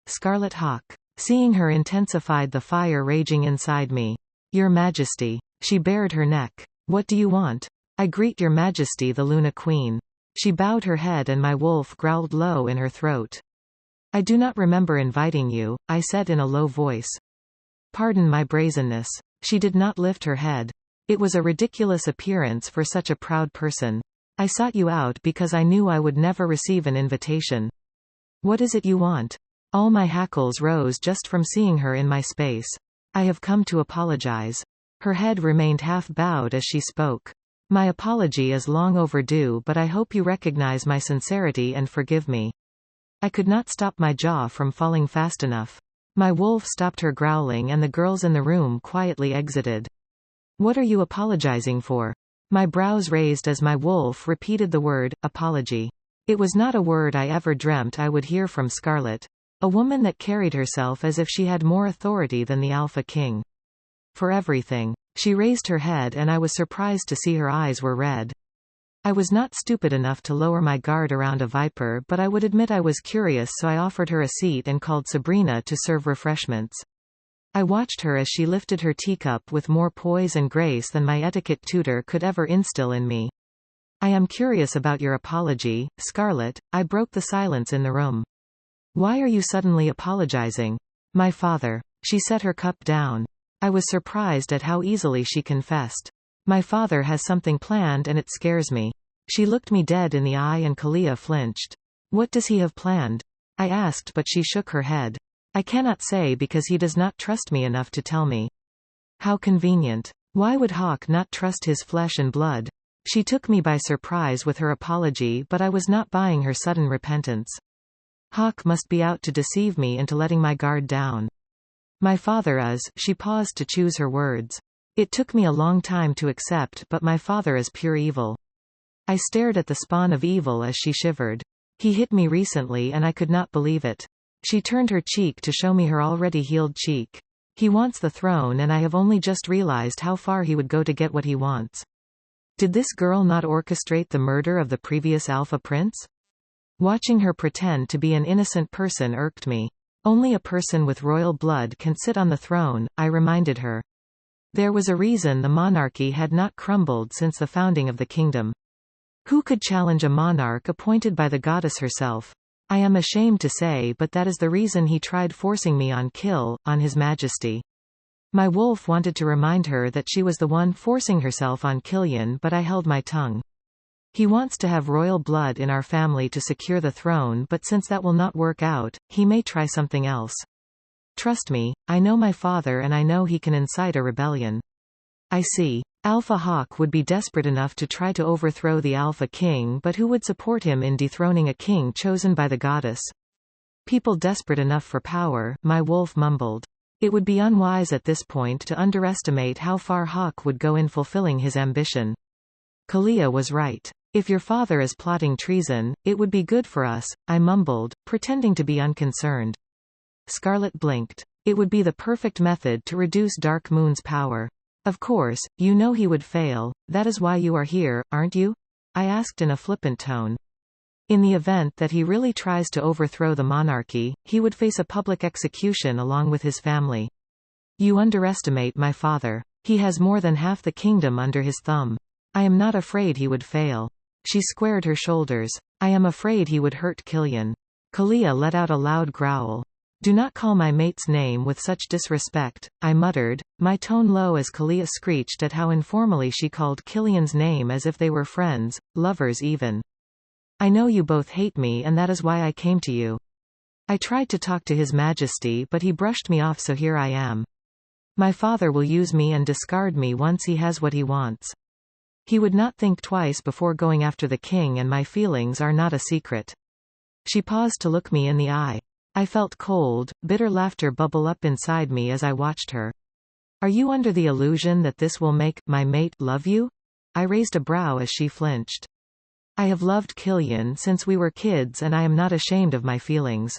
Scarlet Hawk. Seeing her intensified the fire raging inside me. Your Majesty. She bared her neck. What do you want? I greet your Majesty the Luna Queen. She bowed her head and my wolf growled low in her throat. I do not remember inviting you, I said in a low voice. Pardon my brazenness. She did not lift her head. It was a ridiculous appearance for such a proud person. I sought you out because I knew I would never receive an invitation. What is it you want? All my hackles rose just from seeing her in my space. I have come to apologize. Her head remained half bowed as she spoke. My apology is long overdue, but I hope you recognize my sincerity and forgive me. I could not stop my jaw from falling fast enough. My wolf stopped her growling and the girls in the room quietly exited. What are you apologizing for? My brows raised as my wolf repeated the word, apology. It was not a word I ever dreamt I would hear from Scarlet. A woman that carried herself as if she had more authority than the Alpha King. For everything. She raised her head and I was surprised to see her eyes were red. I was not stupid enough to lower my guard around a viper, but I would admit I was curious, so I offered her a seat and called Sabrina to serve refreshments. I watched her as she lifted her teacup with more poise and grace than my etiquette tutor could ever instill in me. I am curious about your apology, Scarlet. I broke the silence in the room. Why are you suddenly apologizing? My father. She set her cup down. I was surprised at how easily she confessed. My father has something planned and it scares me. She looked me dead in the eye and Kalia flinched. What does he have planned? I asked, but she shook her head. I cannot say because he does not trust me enough to tell me. How convenient. Why would Hawk not trust his flesh and blood? She took me by surprise with her apology, but I was not buying her sudden repentance. Hawk must be out to deceive me into letting my guard down. My father is. She paused to choose her words. It took me a long time to accept, but my father is pure evil. I stared at the spawn of evil as she shivered. He hit me recently and I could not believe it. She turned her cheek to show me her already healed cheek. He wants the throne and I have only just realized how far he would go to get what he wants. Did this girl not orchestrate the murder of the previous Alpha Prince? Watching her pretend to be an innocent person irked me. Only a person with royal blood can sit on the throne, I reminded her. There was a reason the monarchy had not crumbled since the founding of the kingdom. Who could challenge a monarch appointed by the goddess herself? I am ashamed to say, but that is the reason he tried forcing me on His Majesty. My wolf wanted to remind her that she was the one forcing herself on Killian, but I held my tongue. He wants to have royal blood in our family to secure the throne, but since that will not work out, he may try something else. Trust me, I know my father and I know he can incite a rebellion. I see. Alpha Hawk would be desperate enough to try to overthrow the Alpha King, but who would support him in dethroning a king chosen by the goddess? People desperate enough for power, my wolf mumbled. It would be unwise at this point to underestimate how far Hawk would go in fulfilling his ambition. Kalia was right. If your father is plotting treason, it would be good for us, I mumbled, pretending to be unconcerned. Scarlet blinked. It would be the perfect method to reduce Dark Moon's power. Of course, you know he would fail, that is why you are here, aren't you? I asked in a flippant tone. In the event that he really tries to overthrow the monarchy, he would face a public execution along with his family. You underestimate my father. He has more than half the kingdom under his thumb. I am not afraid he would fail. She squared her shoulders. I am afraid he would hurt Killian. Kalia let out a loud growl. Do not call my mate's name with such disrespect, I muttered, my tone low as Kalia screeched at how informally she called Killian's name as if they were friends, lovers even. I know you both hate me and that is why I came to you. I tried to talk to His Majesty but he brushed me off, so here I am. My father will use me and discard me once he has what he wants. He would not think twice before going after the king, and my feelings are not a secret. She paused to look me in the eye. I felt cold, bitter laughter bubble up inside me as I watched her. Are you under the illusion that this will make my mate love you? I raised a brow as she flinched. I have loved Killian since we were kids and I am not ashamed of my feelings.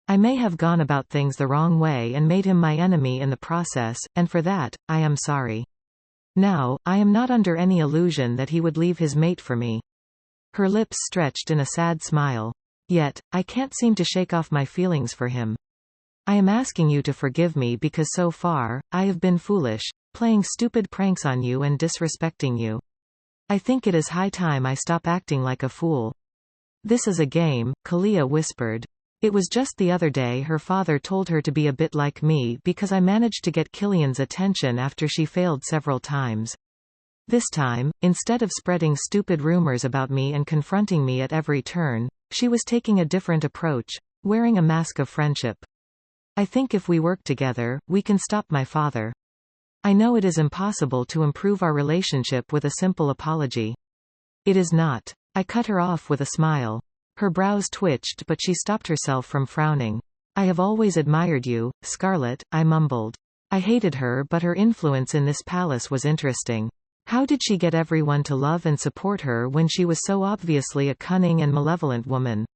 I may have gone about things the wrong way and made him my enemy in the process, and for that, I am sorry. Now, I am not under any illusion that he would leave his mate for me. Her lips stretched in a sad smile. Yet, I can't seem to shake off my feelings for him. I am asking you to forgive me because so far, I have been foolish, playing stupid pranks on you and disrespecting you. I think it is high time I stop acting like a fool. This is a game, Kalia whispered. It was just the other day her father told her to be a bit like me because I managed to get Killian's attention after she failed several times. This time, instead of spreading stupid rumors about me and confronting me at every turn, she was taking a different approach, wearing a mask of friendship. I think if we work together, we can stop my father. I know it is impossible to improve our relationship with a simple apology. It is not. I cut her off with a smile. Her brows twitched but she stopped herself from frowning. I have always admired you, Scarlet, I mumbled. I hated her but her influence in this palace was interesting. How did she get everyone to love and support her when she was so obviously a cunning and malevolent woman?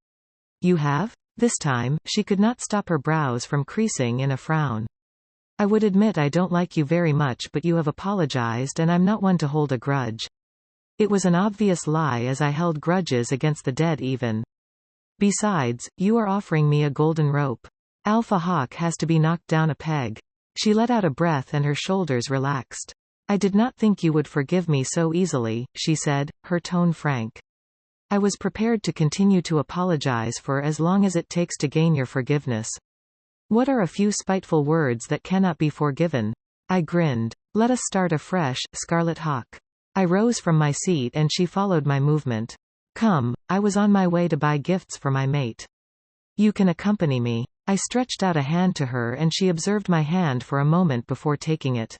You have? This time, she could not stop her brows from creasing in a frown. I would admit I don't like you very much, but you have apologized and I'm not one to hold a grudge. It was an obvious lie, as I held grudges against the dead even. Besides, you are offering me a golden rope. Alpha Hawk has to be knocked down a peg. She let out a breath and her shoulders relaxed. I did not think you would forgive me so easily, she said, her tone frank. I was prepared to continue to apologize for as long as it takes to gain your forgiveness. What are a few spiteful words that cannot be forgiven? I grinned. Let us start afresh, Scarlet Hawk. I rose from my seat and she followed my movement. Come, I was on my way to buy gifts for my mate. You can accompany me. I stretched out a hand to her and she observed my hand for a moment before taking it.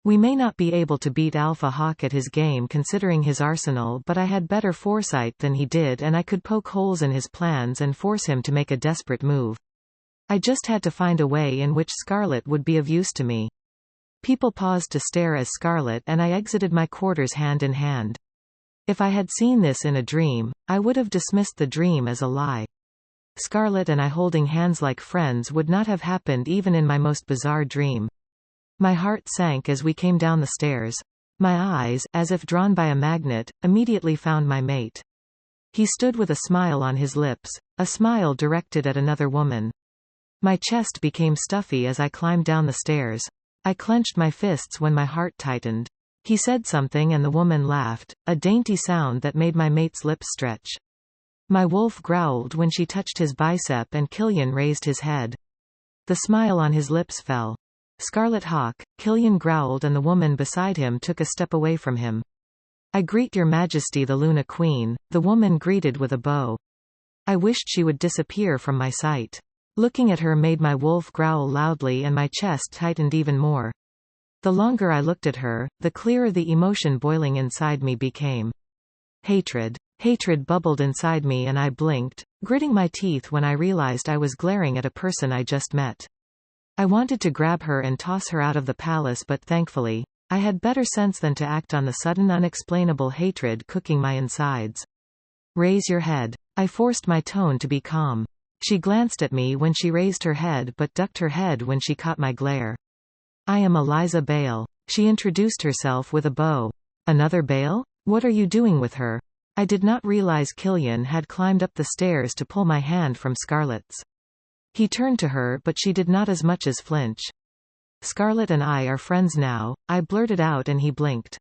We may not be able to beat Alpha Hawk at his game considering his arsenal, but I had better foresight than he did and I could poke holes in his plans and force him to make a desperate move. I just had to find a way in which Scarlet would be of use to me. People paused to stare as Scarlet and I exited my quarters hand in hand. If I had seen this in a dream, I would have dismissed the dream as a lie. Scarlet and I holding hands like friends would not have happened even in my most bizarre dream. My heart sank as we came down the stairs. My eyes, as if drawn by a magnet, immediately found my mate. He stood with a smile on his lips, a smile directed at another woman. My chest became stuffy as I climbed down the stairs. I clenched my fists when my heart tightened. He said something and the woman laughed, a dainty sound that made my mate's lips stretch. My wolf growled when she touched his bicep and Killian raised his head. The smile on his lips fell. Scarlet Hawk, Killian growled and the woman beside him took a step away from him. I greet your majesty the Luna Queen, the woman greeted with a bow. I wished she would disappear from my sight. Looking at her made my wolf growl loudly and my chest tightened even more. The longer I looked at her, the clearer the emotion boiling inside me became. Hatred. Hatred bubbled inside me and I blinked, gritting my teeth when I realized I was glaring at a person I just met. I wanted to grab her and toss her out of the palace, but thankfully, I had better sense than to act on the sudden unexplainable hatred cooking my insides. Raise your head. I forced my tone to be calm. She glanced at me when she raised her head but ducked her head when she caught my glare. I am Eliza Bale. She introduced herself with a bow. Another Bale? What are you doing with her? I did not realize Killian had climbed up the stairs to pull my hand from Scarlett's. He turned to her but she did not as much as flinch. Scarlett and I are friends now, I blurted out and he blinked.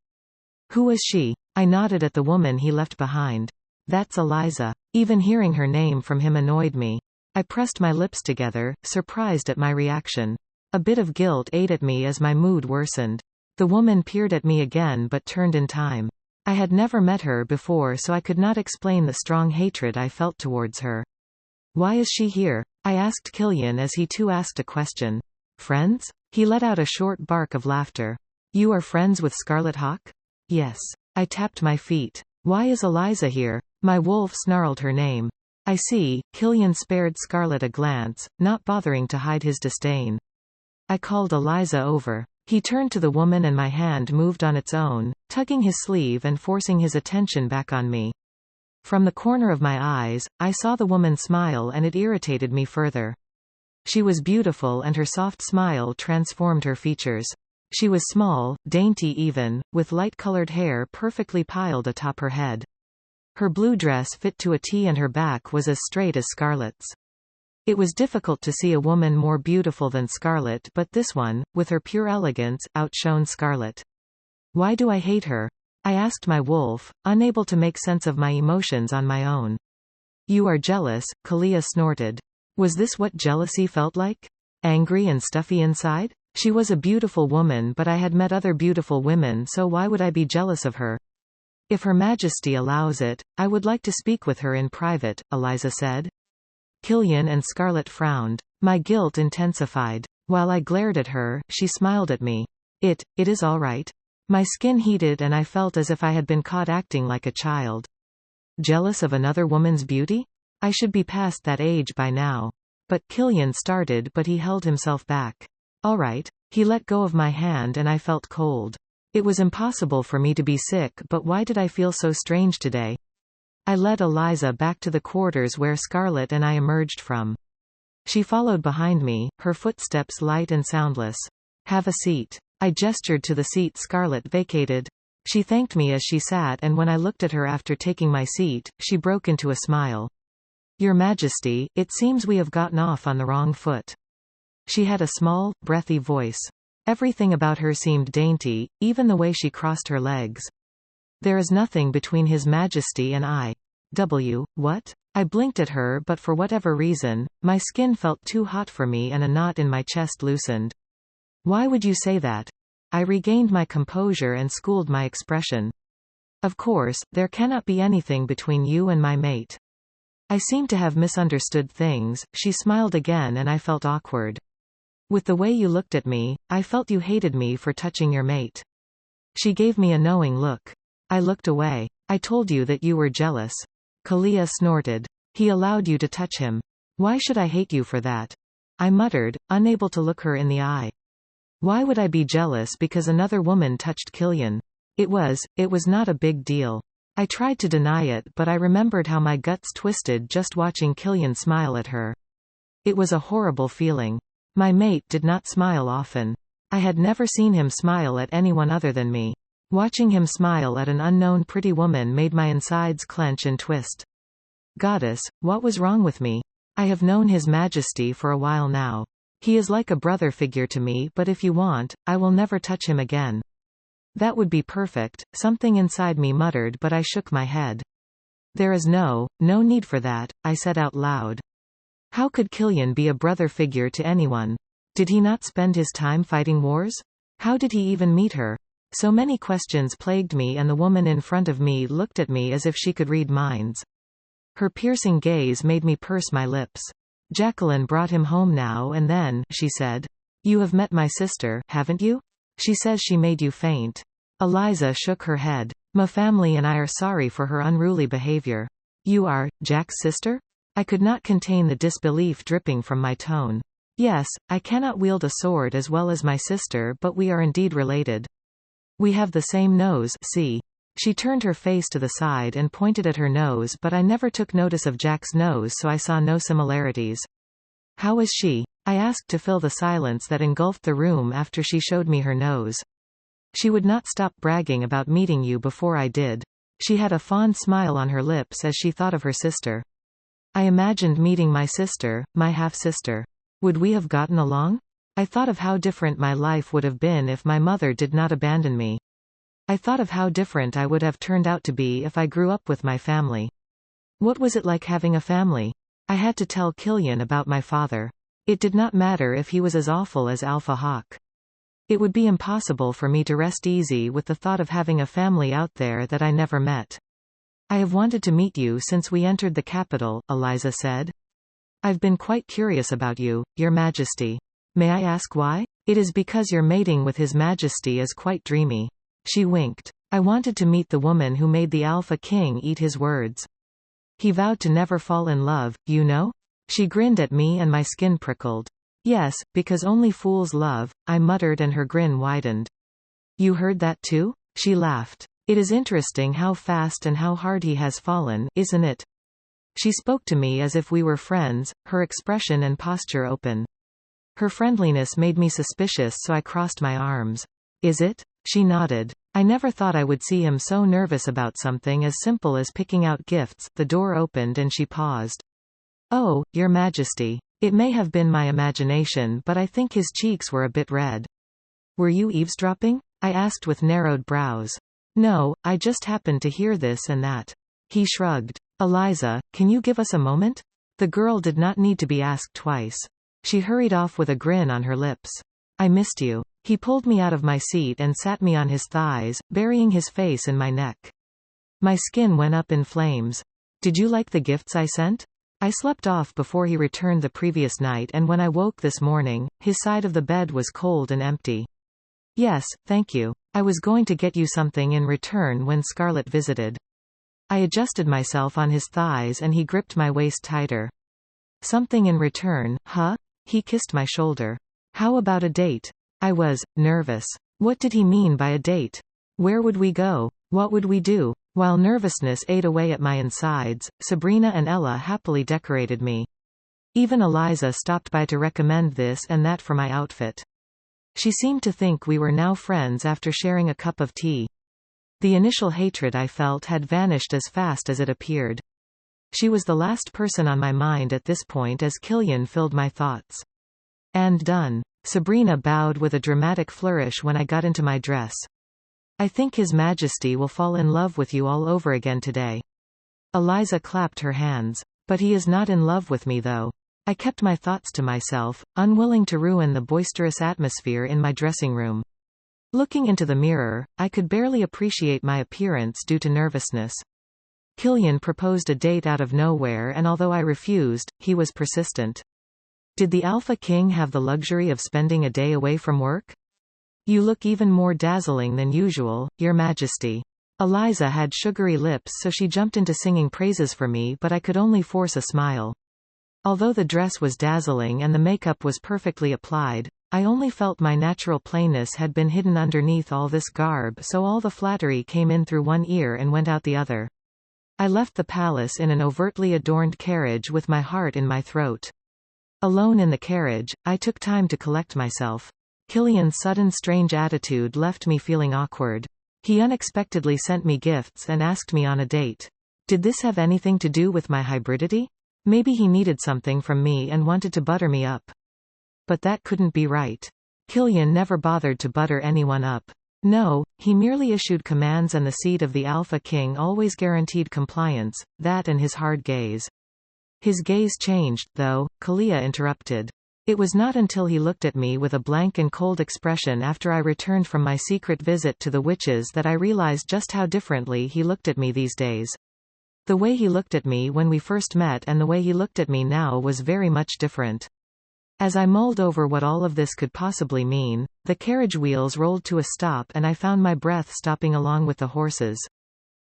Who is she? I nodded at the woman he left behind. That's Eliza. Even hearing her name from him annoyed me. I pressed my lips together, surprised at my reaction. A bit of guilt ate at me as my mood worsened. The woman peered at me again but turned in time. I had never met her before, so I could not explain the strong hatred I felt towards her. Why is she here? I asked Killian as he too asked a question. Friends? He let out a short bark of laughter. You are friends with Scarlet Hawk? Yes. I tapped my feet. Why is Eliza here? My wolf snarled her name. I see. Killian spared Scarlet a glance, not bothering to hide his disdain. I called Eliza over. He turned to the woman and my hand moved on its own, tugging his sleeve and forcing his attention back on me. From the corner of my eyes, I saw the woman smile and it irritated me further. She was beautiful and her soft smile transformed her features. She was small, dainty even, with light-colored hair perfectly piled atop her head. Her blue dress fit to a T and her back was as straight as Scarlett's. It was difficult to see a woman more beautiful than Scarlett, but this one, with her pure elegance, outshone Scarlett. Why do I hate her? I asked my wolf, unable to make sense of my emotions on my own. You are jealous, Kalia snorted. Was this what jealousy felt like? Angry and stuffy inside? She was a beautiful woman, but I had met other beautiful women, so why would I be jealous of her? If Her Majesty allows it, I would like to speak with her in private, Eliza said. Killian and Scarlett frowned. My guilt intensified. While I glared at her, she smiled at me. It is all right. My skin heated and I felt as if I had been caught acting like a child. Jealous of another woman's beauty? I should be past that age by now. But Killian started, but he held himself back. All right. He let go of my hand and I felt cold. It was impossible for me to be sick, but why did I feel so strange today? I led Eliza back to the quarters where Scarlett and I emerged from. She followed behind me, her footsteps light and soundless. Have a seat. I gestured to the seat Scarlett vacated. She thanked me as she sat, and when I looked at her after taking my seat, she broke into a smile. Your Majesty, it seems we have gotten off on the wrong foot. She had a small, breathy voice. Everything about her seemed dainty, even the way she crossed her legs. There is nothing between His Majesty and I. What? I blinked at her, but for whatever reason, my skin felt too hot for me and a knot in my chest loosened. Why would you say that? I regained my composure and schooled my expression. Of course, there cannot be anything between you and my mate. I seemed to have misunderstood things. She smiled again and I felt awkward. With the way you looked at me, I felt you hated me for touching your mate. She gave me a knowing look. I looked away. I told you that you were jealous. Kalia snorted. He allowed you to touch him. Why should I hate you for that? I muttered, unable to look her in the eye. Why would I be jealous because another woman touched Killian? It was not a big deal. I tried to deny it, but I remembered how my guts twisted just watching Killian smile at her. It was a horrible feeling. My mate did not smile often. I had never seen him smile at anyone other than me. Watching him smile at an unknown pretty woman made my insides clench and twist. Goddess, what was wrong with me? I have known His Majesty for a while now. He is like a brother figure to me, but if you want, I will never touch him again. That would be perfect, something inside me muttered, but I shook my head. There is no need for that, I said out loud. How could Killian be a brother figure to anyone? Did he not spend his time fighting wars? How did he even meet her? So many questions plagued me, and the woman in front of me looked at me as if she could read minds. Her piercing gaze made me purse my lips. Jacqueline brought him home now and then, she said. You have met my sister, haven't you? She says she made you faint. Eliza shook her head. My family and I are sorry for her unruly behavior. You are, Jack's sister? I could not contain the disbelief dripping from my tone. Yes, I cannot wield a sword as well as my sister, but we are indeed related. We have the same nose, see. She turned her face to the side and pointed at her nose, but I never took notice of Jack's nose, so I saw no similarities. How is she? I asked to fill the silence that engulfed the room after she showed me her nose. She would not stop bragging about meeting you before I did. She had a fond smile on her lips as she thought of her sister. I imagined meeting my sister, my half-sister. Would we have gotten along? I thought of how different my life would have been if my mother did not abandon me. I thought of how different I would have turned out to be if I grew up with my family. What was it like having a family? I had to tell Killian about my father. It did not matter if he was as awful as Alpha Hawk. It would be impossible for me to rest easy with the thought of having a family out there that I never met. I have wanted to meet you since we entered the capital, Eliza said. I've been quite curious about you, Your Majesty. May I ask why? It is because your mating with His Majesty is quite dreamy. She winked. I wanted to meet the woman who made the Alpha King eat his words. He vowed to never fall in love, you know? She grinned at me and my skin prickled. Yes, because only fools love, I muttered and her grin widened. You heard that too? She laughed. It is interesting how fast and how hard he has fallen, isn't it? She spoke to me as if we were friends, her expression and posture open. Her friendliness made me suspicious, so I crossed my arms. Is it? She nodded. I never thought I would see him so nervous about something as simple as picking out gifts. The door opened and she paused. Oh, Your Majesty. It may have been my imagination, but I think his cheeks were a bit red. Were you eavesdropping? I asked with narrowed brows. No, I just happened to hear this and that. He shrugged. Eliza, can you give us a moment? The girl did not need to be asked twice. She hurried off with a grin on her lips. I missed you. He pulled me out of my seat and sat me on his thighs, burying his face in my neck. My skin went up in flames. Did you like the gifts I sent? I slept off before he returned the previous night, and when I woke this morning, his side of the bed was cold and empty. Yes, thank you. I was going to get you something in return when Scarlet visited. I adjusted myself on his thighs and he gripped my waist tighter. Something in return, huh? He kissed my shoulder. How about a date? I was nervous. What did he mean by a date? Where would we go? What would we do? While nervousness ate away at my insides, Sabrina and Ella happily decorated me. Even Eliza stopped by to recommend this and that for my outfit. She seemed to think we were now friends after sharing a cup of tea. The initial hatred I felt had vanished as fast as it appeared. She was the last person on my mind at this point as Killian filled my thoughts. And done. Sabrina bowed with a dramatic flourish when I got into my dress. I think His Majesty will fall in love with you all over again today. Eliza clapped her hands. But he is not in love with me though. I kept my thoughts to myself, unwilling to ruin the boisterous atmosphere in my dressing room. Looking into the mirror, I could barely appreciate my appearance due to nervousness. Killian proposed a date out of nowhere, and although I refused, he was persistent. Did the Alpha King have the luxury of spending a day away from work? You look even more dazzling than usual, Your Majesty. Eliza had sugary lips, so she jumped into singing praises for me, but I could only force a smile. Although the dress was dazzling and the makeup was perfectly applied, I only felt my natural plainness had been hidden underneath all this garb, so all the flattery came in through one ear and went out the other. I left the palace in an overtly adorned carriage with my heart in my throat. Alone in the carriage, I took time to collect myself. Killian's sudden strange attitude left me feeling awkward. He unexpectedly sent me gifts and asked me on a date. Did this have anything to do with my hybridity? Maybe he needed something from me and wanted to butter me up. But that couldn't be right. Killian never bothered to butter anyone up. No, he merely issued commands, and the seat of the Alpha King always guaranteed compliance, that and his hard gaze. His gaze changed, though, Kalia interrupted. It was not until he looked at me with a blank and cold expression after I returned from my secret visit to the witches that I realized just how differently he looked at me these days. The way he looked at me when we first met and the way he looked at me now was very much different. As I mulled over what all of this could possibly mean, the carriage wheels rolled to a stop and I found my breath stopping along with the horses.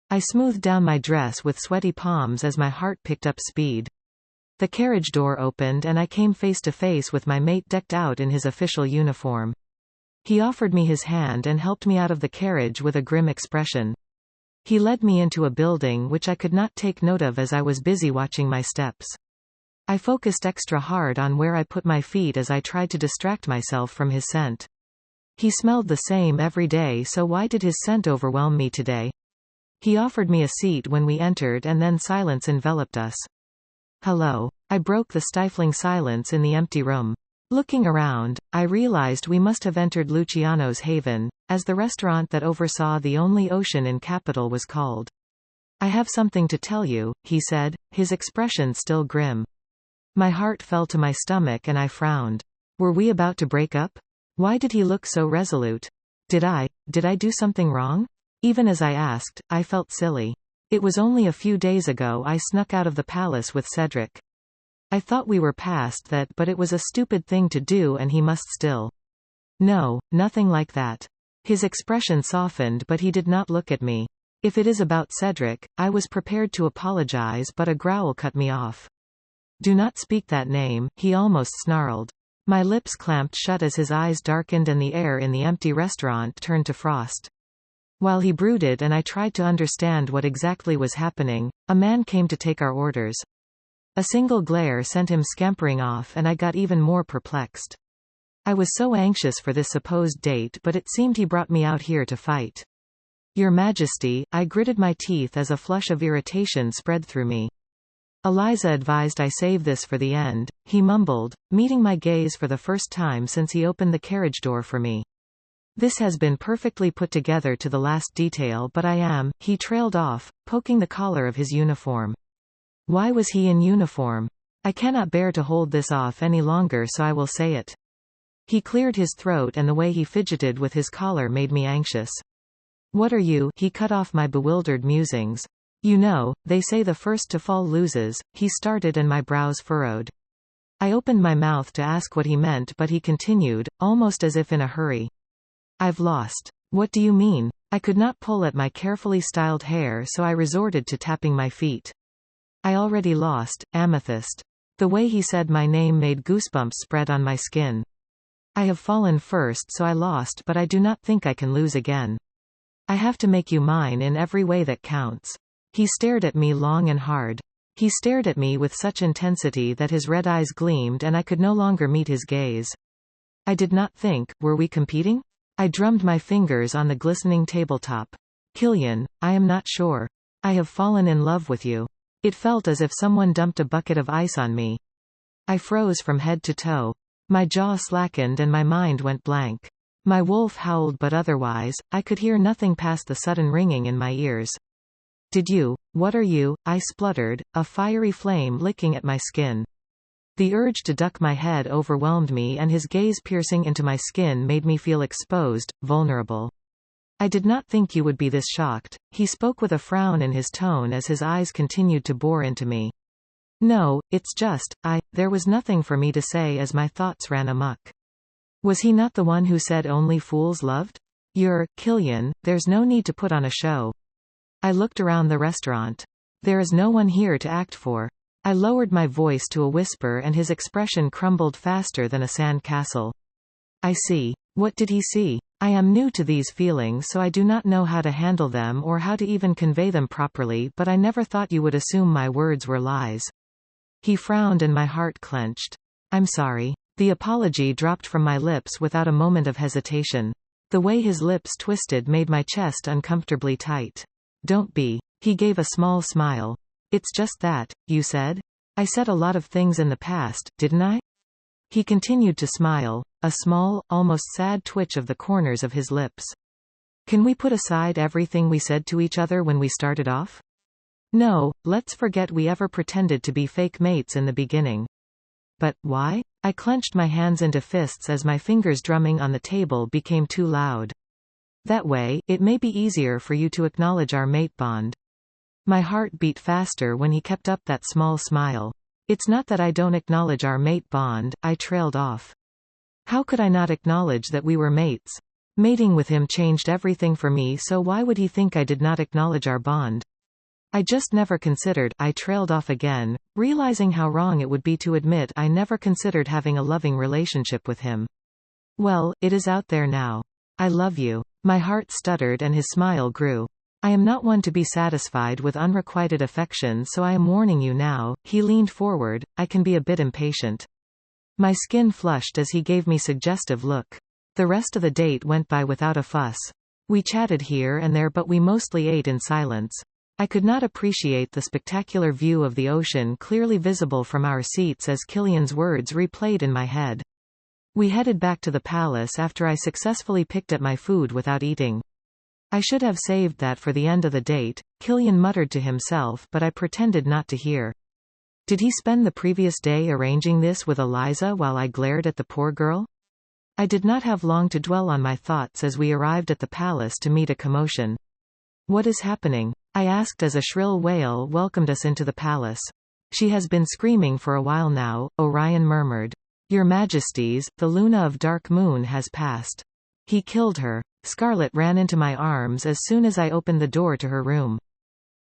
I smoothed down my dress with sweaty palms as my heart picked up speed. The carriage door opened and I came face to face with my mate decked out in his official uniform. He offered me his hand and helped me out of the carriage with a grim expression. He led me into a building which I could not take note of as I was busy watching my steps. I focused extra hard on where I put my feet as I tried to distract myself from his scent. He smelled the same every day, so why did his scent overwhelm me today? He offered me a seat when we entered and then silence enveloped us. Hello. I broke the stifling silence in the empty room. Looking around, I realized we must have entered Luciano's Haven, as the restaurant that oversaw the only ocean in Capital was called. I have something to tell you, he said, his expression still grim. My heart fell to my stomach and I frowned. Were we about to break up? Why did he look so resolute? Did I do something wrong? Even as I asked, I felt silly. It was only a few days ago I snuck out of the palace with Cedric. I thought we were past that, but it was a stupid thing to do and he must still. No, nothing like that. His expression softened but he did not look at me. If it is about Cedric, I was prepared to apologize but a growl cut me off. Do not speak that name, he almost snarled. My lips clamped shut as his eyes darkened and the air in the empty restaurant turned to frost. While he brooded and I tried to understand what exactly was happening, a man came to take our orders. A single glare sent him scampering off and I got even more perplexed. I was so anxious for this supposed date but it seemed he brought me out here to fight. Your Majesty, I gritted my teeth as a flush of irritation spread through me. Eliza advised I save this for the end, he mumbled, meeting my gaze for the first time since he opened the carriage door for me. This has been perfectly put together to the last detail but he trailed off, poking the collar of his uniform. Why was he in uniform? I cannot bear to hold this off any longer so I will say it. He cleared his throat and the way he fidgeted with his collar made me anxious. What are you? He cut off my bewildered musings. You know, they say the first to fall loses, he started and my brows furrowed. I opened my mouth to ask what he meant but he continued, almost as if in a hurry. I've lost. What do you mean? I could not pull at my carefully styled hair so I resorted to tapping my feet. I already lost, Amethyst. The way he said my name made goosebumps spread on my skin. I have fallen first so I lost but I do not think I can lose again. I have to make you mine in every way that counts. He stared at me long and hard. He stared at me with such intensity that his red eyes gleamed and I could no longer meet his gaze. I did not think, were we competing? I drummed my fingers on the glistening tabletop. Killian, I am not sure. I have fallen in love with you. It felt as if someone dumped a bucket of ice on me. I froze from head to toe. My jaw slackened and my mind went blank. My wolf howled but otherwise, I could hear nothing past the sudden ringing in my ears. What are you? I spluttered, a fiery flame licking at my skin. The urge to duck my head overwhelmed me and his gaze piercing into my skin made me feel exposed, vulnerable. I did not think you would be this shocked, he spoke with a frown in his tone as his eyes continued to bore into me. No, it's just, there was nothing for me to say as my thoughts ran amok. Was he not the one who said only fools loved? Killian, there's no need to put on a show. I looked around the restaurant. There is no one here to act for. I lowered my voice to a whisper and his expression crumbled faster than a sand castle. I see. What did he see? I am new to these feelings so I do not know how to handle them or how to even convey them properly but I never thought you would assume my words were lies. He frowned and my heart clenched. I'm sorry. The apology dropped from my lips without a moment of hesitation. The way his lips twisted made my chest uncomfortably tight. Don't be. He gave a small smile. It's just that, you said? I said a lot of things in the past, didn't I? He continued to smile, a small, almost sad twitch of the corners of his lips. Can we put aside everything we said to each other when we started off? No, let's forget we ever pretended to be fake mates in the beginning. But, why? I clenched my hands into fists as my fingers drumming on the table became too loud. That way, it may be easier for you to acknowledge our mate bond. My heart beat faster when he kept up that small smile. It's not that I don't acknowledge our mate bond, I trailed off. How could I not acknowledge that we were mates? Mating with him changed everything for me, so why would he think I did not acknowledge our bond? I just never considered. I trailed off again, realizing how wrong it would be to admit I never considered having a loving relationship with him. Well, it is out there now. I love you. My heart stuttered and his smile grew. I am not one to be satisfied with unrequited affection, so I am warning you now. He leaned forward. I can be a bit impatient. My skin flushed as he gave me suggestive look. The rest of the date went by without a fuss. We chatted here and there, but we mostly ate in silence. I could not appreciate the spectacular view of the ocean clearly visible from our seats as Killian's words replayed in my head. We headed back to the palace after I successfully picked at my food without eating. I should have saved that for the end of the date, Killian muttered to himself, but I pretended not to hear. Did he spend the previous day arranging this with Eliza while I glared at the poor girl? I did not have long to dwell on my thoughts as we arrived at the palace to meet a commotion. What is happening? I asked as a shrill wail welcomed us into the palace. She has been screaming for a while now, Orion murmured. Your Majesties, the Luna of Dark Moon has passed. He killed her. Scarlet ran into my arms as soon as I opened the door to her room.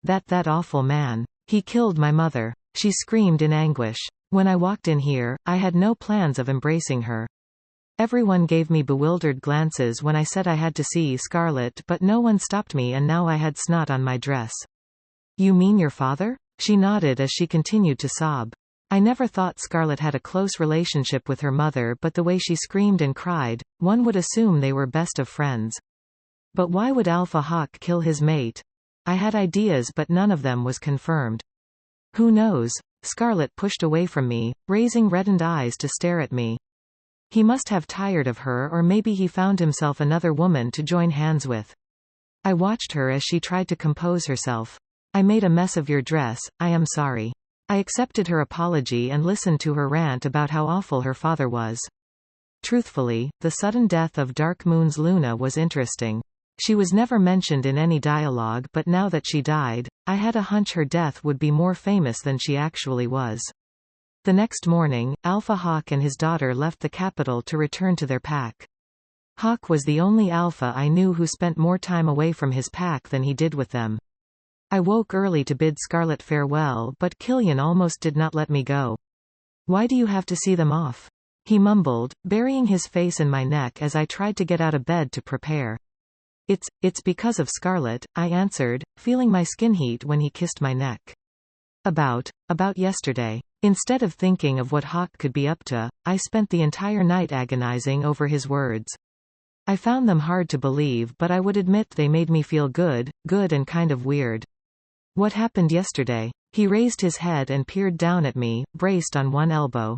That awful man. He killed my mother. She screamed in anguish. When I walked in here, I had no plans of embracing her. Everyone gave me bewildered glances when I said I had to see Scarlet, but no one stopped me, and now I had snot on my dress. You mean your father? She nodded as she continued to sob. I never thought Scarlet had a close relationship with her mother, but the way she screamed and cried, one would assume they were best of friends. But why would Alpha Hawk kill his mate? I had ideas, but none of them was confirmed. Who knows? Scarlet pushed away from me, raising reddened eyes to stare at me. He must have tired of her, or maybe he found himself another woman to join hands with. I watched her as she tried to compose herself. I made a mess of your dress, I am sorry. I accepted her apology and listened to her rant about how awful her father was. Truthfully, the sudden death of Dark Moon's Luna was interesting. She was never mentioned in any dialogue, but now that she died, I had a hunch her death would be more famous than she actually was. The next morning, Alpha Hawk and his daughter left the capital to return to their pack. Hawk was the only alpha I knew who spent more time away from his pack than he did with them. I woke early to bid Scarlet farewell, but Killian almost did not let me go. Why do you have to see them off? He mumbled, burying his face in my neck as I tried to get out of bed to prepare. It's because of Scarlet, I answered, feeling my skin heat when he kissed my neck. About yesterday. Instead of thinking of what Hawk could be up to, I spent the entire night agonizing over his words. I found them hard to believe, but I would admit they made me feel good and kind of weird. What happened yesterday? He raised his head and peered down at me, braced on one elbow.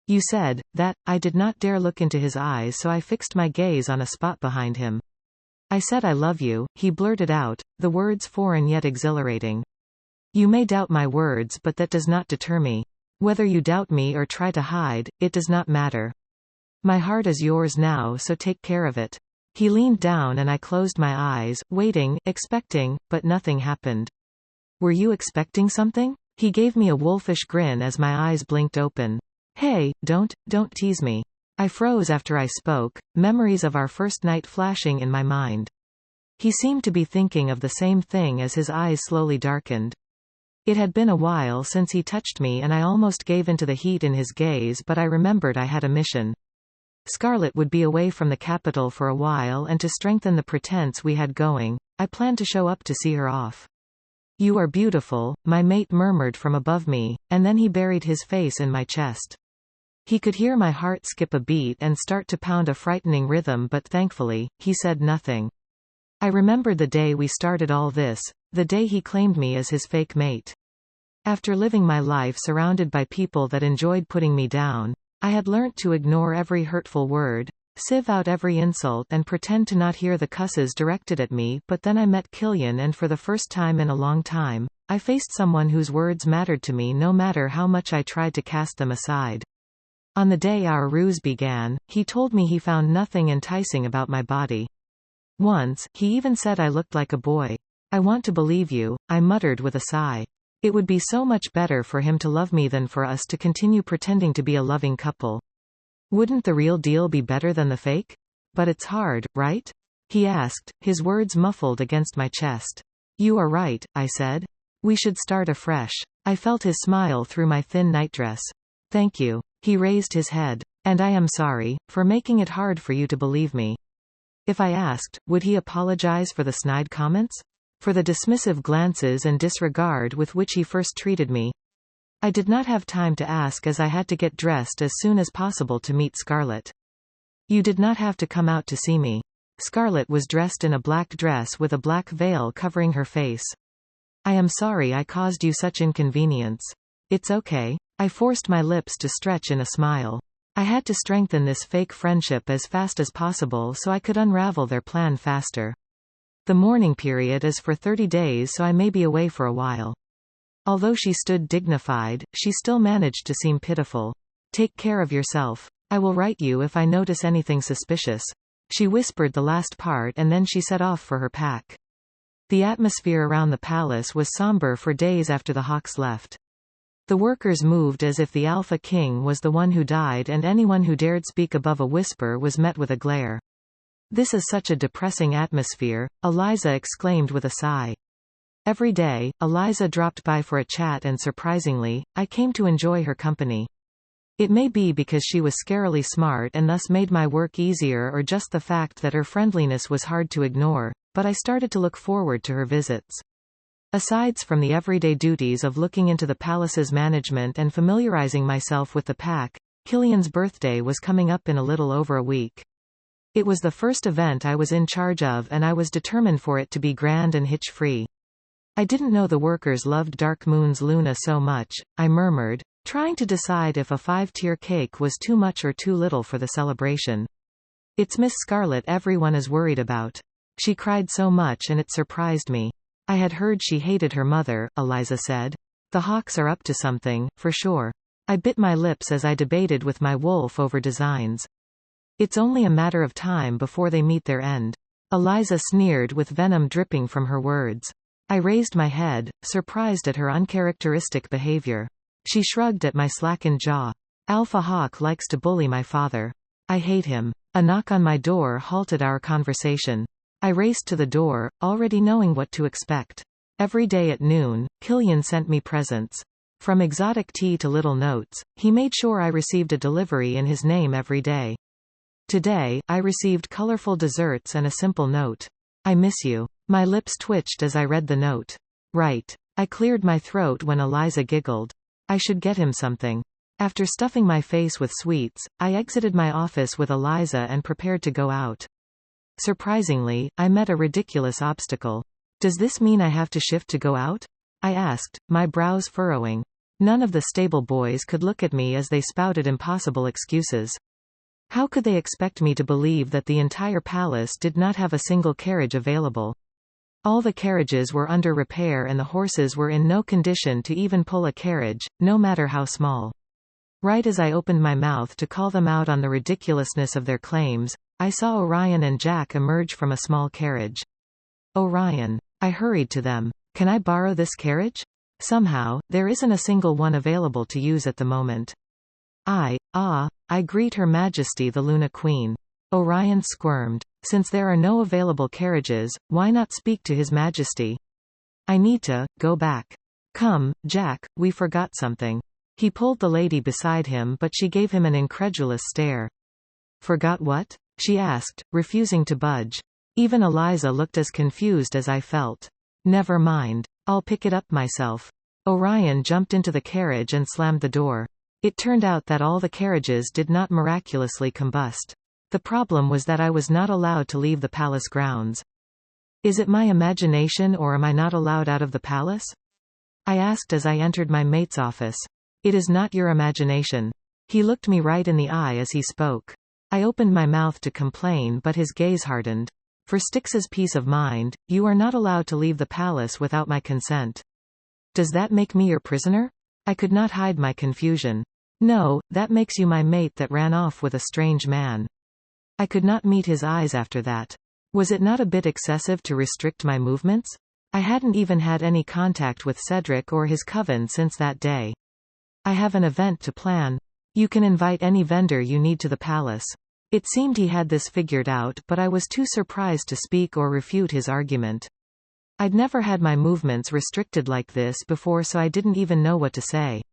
You said that. I did not dare look into his eyes, so I fixed my gaze on a spot behind him. I said I love you, he blurted out, the words foreign yet exhilarating. You may doubt my words, but that does not deter me. Whether you doubt me or try to hide, it does not matter. My heart is yours now, so take care of it. He leaned down and I closed my eyes, waiting, expecting, but nothing happened. Were you expecting something? He gave me a wolfish grin as my eyes blinked open. Hey, don't tease me. I froze after I spoke, memories of our first night flashing in my mind. He seemed to be thinking of the same thing as his eyes slowly darkened. It had been a while since he touched me and I almost gave into the heat in his gaze, but I remembered I had a mission. Scarlet would be away from the capital for a while, and to strengthen the pretense we had going, I planned to show up to see her off. You are beautiful, my mate murmured from above me, and then he buried his face in my chest. He could hear my heart skip a beat and start to pound a frightening rhythm, but thankfully, he said nothing. I remembered the day we started all this, the day he claimed me as his fake mate. After living my life surrounded by people that enjoyed putting me down, I had learnt to ignore every hurtful word, sieve out every insult and pretend to not hear the cusses directed at me, but then I met Killian and for the first time in a long time, I faced someone whose words mattered to me no matter how much I tried to cast them aside. On the day our ruse began, he told me he found nothing enticing about my body. Once, he even said I looked like a boy. I want to believe you, I muttered with a sigh. It would be so much better for him to love me than for us to continue pretending to be a loving couple. Wouldn't the real deal be better than the fake? But it's hard, right? He asked, his words muffled against my chest. You are right, I said. We should start afresh. I felt his smile through my thin nightdress. Thank you. He raised his head. And I am sorry, for making it hard for you to believe me. If I asked, would he apologize for the snide comments? For the dismissive glances and disregard with which he first treated me? I did not have time to ask as I had to get dressed as soon as possible to meet Scarlett. You did not have to come out to see me. Scarlett was dressed in a black dress with a black veil covering her face. I am sorry I caused you such inconvenience. It's okay. I forced my lips to stretch in a smile. I had to strengthen this fake friendship as fast as possible so I could unravel their plan faster. The mourning period is for 30 days, so I may be away for a while. Although she stood dignified, she still managed to seem pitiful. Take care of yourself. I will write you if I notice anything suspicious. She whispered the last part and then she set off for her pack. The atmosphere around the palace was somber for days after the Hawks left. The workers moved as if the Alpha King was the one who died, and anyone who dared speak above a whisper was met with a glare. This is such a depressing atmosphere, Eliza exclaimed with a sigh. Every day, Eliza dropped by for a chat and surprisingly, I came to enjoy her company. It may be because she was scarily smart and thus made my work easier, or just the fact that her friendliness was hard to ignore, but I started to look forward to her visits. Aside from the everyday duties of looking into the palace's management and familiarizing myself with the pack, Killian's birthday was coming up in a little over a week. It was the first event I was in charge of and I was determined for it to be grand and hitch-free. I didn't know the workers loved Dark Moon's Luna so much, I murmured, trying to decide if a 5-tier cake was too much or too little for the celebration. It's Miss Scarlett everyone is worried about. She cried so much and it surprised me. I had heard she hated her mother, Eliza said. The Hawks are up to something, for sure. I bit my lips as I debated with my wolf over designs. It's only a matter of time before they meet their end. Eliza sneered with venom dripping from her words. I raised my head, surprised at her uncharacteristic behavior. She shrugged at my slackened jaw. Alpha Hawk likes to bully my father. I hate him. A knock on my door halted our conversation. I raced to the door, already knowing what to expect. Every day at noon, Killian sent me presents. From exotic tea to little notes, he made sure I received a delivery in his name every day. Today, I received colorful desserts and a simple note. I miss you. My lips twitched as I read the note. Right. I cleared my throat when Eliza giggled. I should get him something. After stuffing my face with sweets, I exited my office with Eliza and prepared to go out. Surprisingly, I met a ridiculous obstacle. Does this mean I have to shift to go out? I asked, my brows furrowing. None of the stable boys could look at me as they spouted impossible excuses. How could they expect me to believe that the entire palace did not have a single carriage available? All the carriages were under repair and the horses were in no condition to even pull a carriage, no matter how small. Right as I opened my mouth to call them out on the ridiculousness of their claims, I saw Orion and Jack emerge from a small carriage. Orion. I hurried to them. Can I borrow this carriage? Somehow, there isn't a single one available to use at the moment. I greet Her Majesty the Luna Queen. Orion squirmed. Since there are no available carriages, why not speak to His Majesty? I need to go back. Come, Jack, we forgot something. He pulled the lady beside him, but she gave him an incredulous stare. Forgot what? She asked, refusing to budge. Even Eliza looked as confused as I felt. Never mind. I'll pick it up myself. Orion jumped into the carriage and slammed the door. It turned out that all the carriages did not miraculously combust. The problem was that I was not allowed to leave the palace grounds. Is it my imagination or am I not allowed out of the palace? I asked as I entered my mate's office. It is not your imagination. He looked me right in the eye as he spoke. I opened my mouth to complain, but his gaze hardened. For Styx's peace of mind, you are not allowed to leave the palace without my consent. Does that make me your prisoner? I could not hide my confusion. No, that makes you my mate that ran off with a strange man. I could not meet his eyes after that. Was it not a bit excessive to restrict my movements? I hadn't even had any contact with Cedric or his coven since that day. I have an event to plan. You can invite any vendor you need to the palace. It seemed he had this figured out, but I was too surprised to speak or refute his argument. I'd never had my movements restricted like this before, so I didn't even know what to say.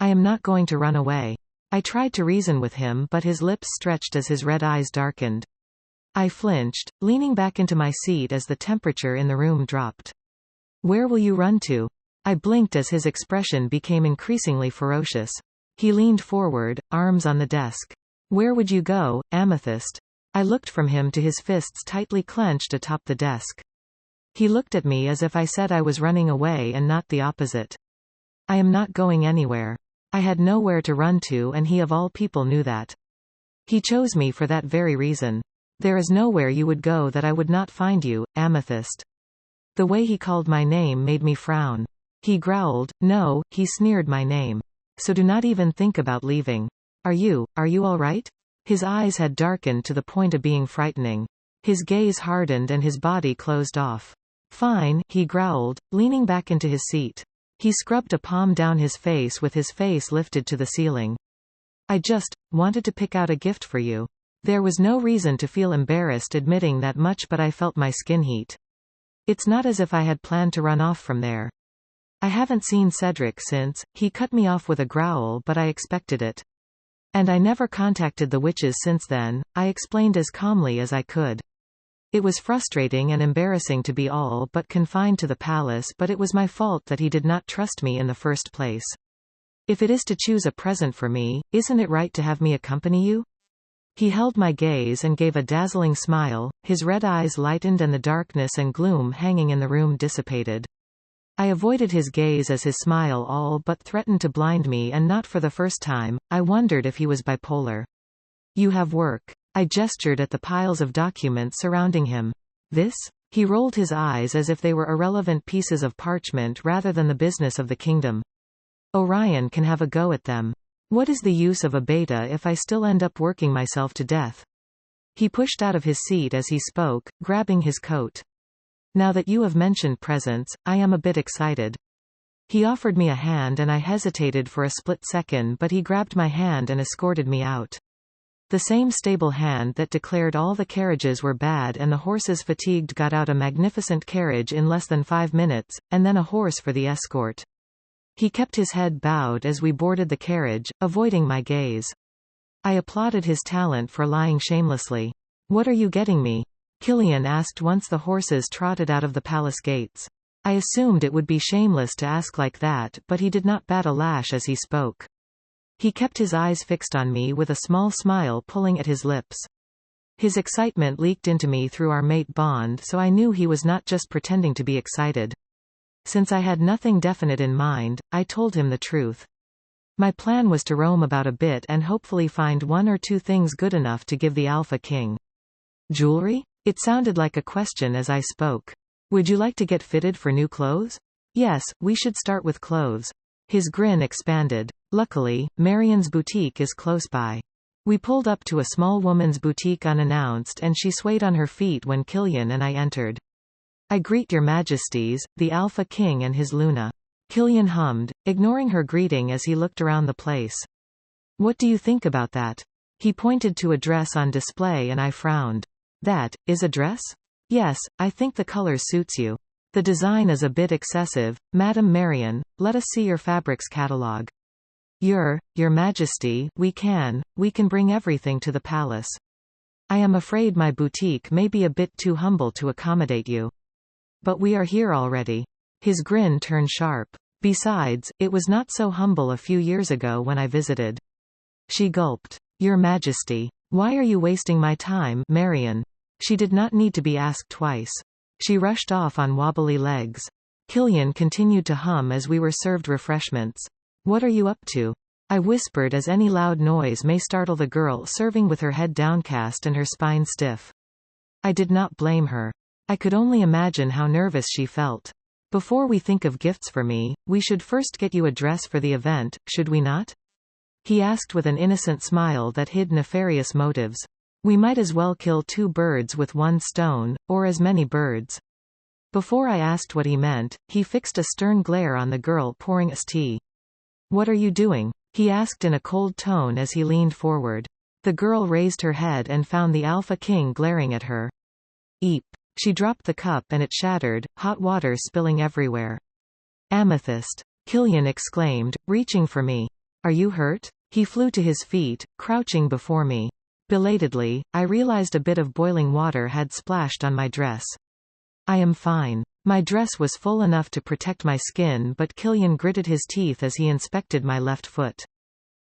I am not going to run away. I tried to reason with him, but his lips stretched as his red eyes darkened. I flinched, leaning back into my seat as the temperature in the room dropped. Where will you run to? I blinked as his expression became increasingly ferocious. He leaned forward, arms on the desk. Where would you go, Amethyst? I looked from him to his fists tightly clenched atop the desk. He looked at me as if I said I was running away and not the opposite. I am not going anywhere. I had nowhere to run to, and he of all people knew that. He chose me for that very reason. There is nowhere you would go that I would not find you, Amethyst. The way he called my name made me frown. He growled, no, he sneered my name. So do not even think about leaving. Are you all right? His eyes had darkened to the point of being frightening. His gaze hardened and his body closed off. Fine, he growled, leaning back into his seat. He scrubbed a palm down his face with his face lifted to the ceiling. I just wanted to pick out a gift for you. There was no reason to feel embarrassed admitting that much, but I felt my skin heat. It's not as if I had planned to run off from there. I haven't seen Cedric since. He cut me off with a growl, but I expected it. And I never contacted the witches since then, I explained as calmly as I could. It was frustrating and embarrassing to be all but confined to the palace, but it was my fault that he did not trust me in the first place. If it is to choose a present for me, isn't it right to have me accompany you? He held my gaze and gave a dazzling smile, his red eyes lightened and the darkness and gloom hanging in the room dissipated. I avoided his gaze as his smile all but threatened to blind me, and not for the first time. I wondered if he was bipolar. You have work. I gestured at the piles of documents surrounding him. This? He rolled his eyes as if they were irrelevant pieces of parchment rather than the business of the kingdom. Orion can have a go at them. What is the use of a beta if I still end up working myself to death? He pushed out of his seat as he spoke, grabbing his coat. Now that you have mentioned presents, I am a bit excited. He offered me a hand and I hesitated for a split second, but he grabbed my hand and escorted me out. The same stable hand that declared all the carriages were bad and the horses fatigued got out a magnificent carriage in less than 5 minutes, and then a horse for the escort. He kept his head bowed as we boarded the carriage, avoiding my gaze. I applauded his talent for lying shamelessly. What are you getting me? Killian asked once the horses trotted out of the palace gates. I assumed it would be shameless to ask like that, but he did not bat a lash as he spoke. He kept his eyes fixed on me with a small smile pulling at his lips. His excitement leaked into me through our mate bond, so I knew he was not just pretending to be excited. Since I had nothing definite in mind, I told him the truth. My plan was to roam about a bit and hopefully find 1 or 2 things good enough to give the Alpha King. Jewelry? It sounded like a question as I spoke. Would you like to get fitted for new clothes? Yes, we should start with clothes. His grin expanded. Luckily, Marion's boutique is close by. We pulled up to a small woman's boutique unannounced and she swayed on her feet when Killian and I entered. I greet your majesties, the Alpha King and his Luna. Killian hummed, ignoring her greeting as he looked around the place. What do you think about that? He pointed to a dress on display and I frowned. That is a dress? Yes, I think the color suits you. The design is a bit excessive. Madam Marion, let us see your fabrics catalog. Your Majesty, we can bring everything to the palace. I am afraid my boutique may be a bit too humble to accommodate you. But we are here already. His grin turned sharp. Besides, it was not so humble a few years ago when I visited. She gulped. Your Majesty. Why are you wasting my time, Marion? She did not need to be asked twice. She rushed off on wobbly legs. Killian continued to hum as we were served refreshments. What are you up to? I whispered as any loud noise may startle the girl serving with her head downcast and her spine stiff. I did not blame her. I could only imagine how nervous she felt. Before we think of gifts for me, we should first get you a dress for the event, should we not? He asked with an innocent smile that hid nefarious motives. We might as well kill 2 birds with 1 stone, or as many birds. Before I asked what he meant, he fixed a stern glare on the girl pouring us tea. "What are you doing?" he asked in a cold tone as he leaned forward. The girl raised her head and found the Alpha King glaring at her. Eep. She dropped the cup and it shattered, hot water spilling everywhere. "Amethyst!" Killian exclaimed, reaching for me. "Are you hurt?" He flew to his feet, crouching before me. Belatedly, I realized a bit of boiling water had splashed on my dress. "I am fine." My dress was full enough to protect my skin, but Killian gritted his teeth as he inspected my left foot.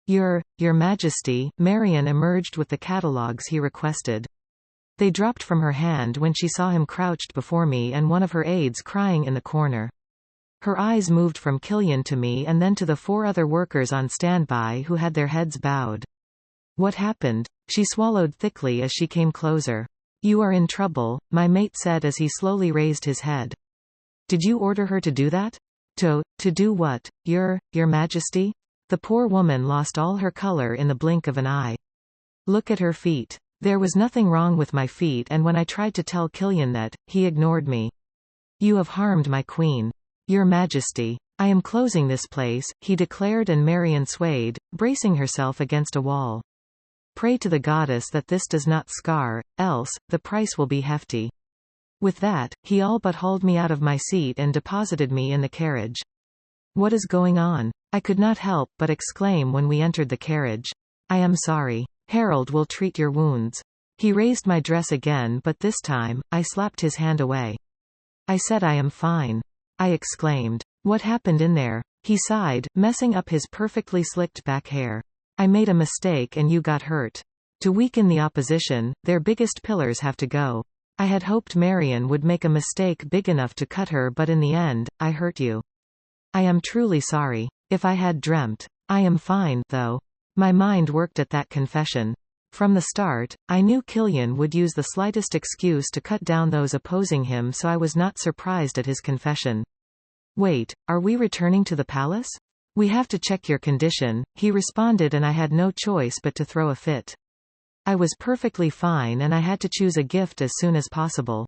Your Majesty," Marian emerged with the catalogues he requested. They dropped from her hand when she saw him crouched before me and one of her aides crying in the corner. Her eyes moved from Killian to me and then to the 4 other workers on standby who had their heads bowed. "What happened?" She swallowed thickly as she came closer. "You are in trouble," my mate said as he slowly raised his head. "Did you order her to do that?" To do what, Your Majesty?" The poor woman lost all her color in the blink of an eye. "Look at her feet." There was nothing wrong with my feet, and when I tried to tell Killian that, he ignored me. "You have harmed my queen." "Your Majesty, I am closing this place," he declared, and Marian swayed, bracing herself against a wall. "Pray to the goddess that this does not scar, else, the price will be hefty." With that, he all but hauled me out of my seat and deposited me in the carriage. "What is going on?" I could not help but exclaim when we entered the carriage. "I am sorry. Harold will treat your wounds." He raised my dress again, but this time, I slapped his hand away. "I said I am fine." I exclaimed. "What happened in there?" He sighed, messing up his perfectly slicked back hair. "I made a mistake and you got hurt. To weaken the opposition, their biggest pillars have to go. I had hoped Marian would make a mistake big enough to cut her, but in the end, I hurt you. I am truly sorry. If I had dreamt. I am fine, though." My mind worked at that confession. From the start, I knew Killian would use the slightest excuse to cut down those opposing him, so I was not surprised at his confession. "Wait, are we returning to the palace?" "We have to check your condition," he responded, and I had no choice but to throw a fit. I was perfectly fine and I had to choose a gift as soon as possible.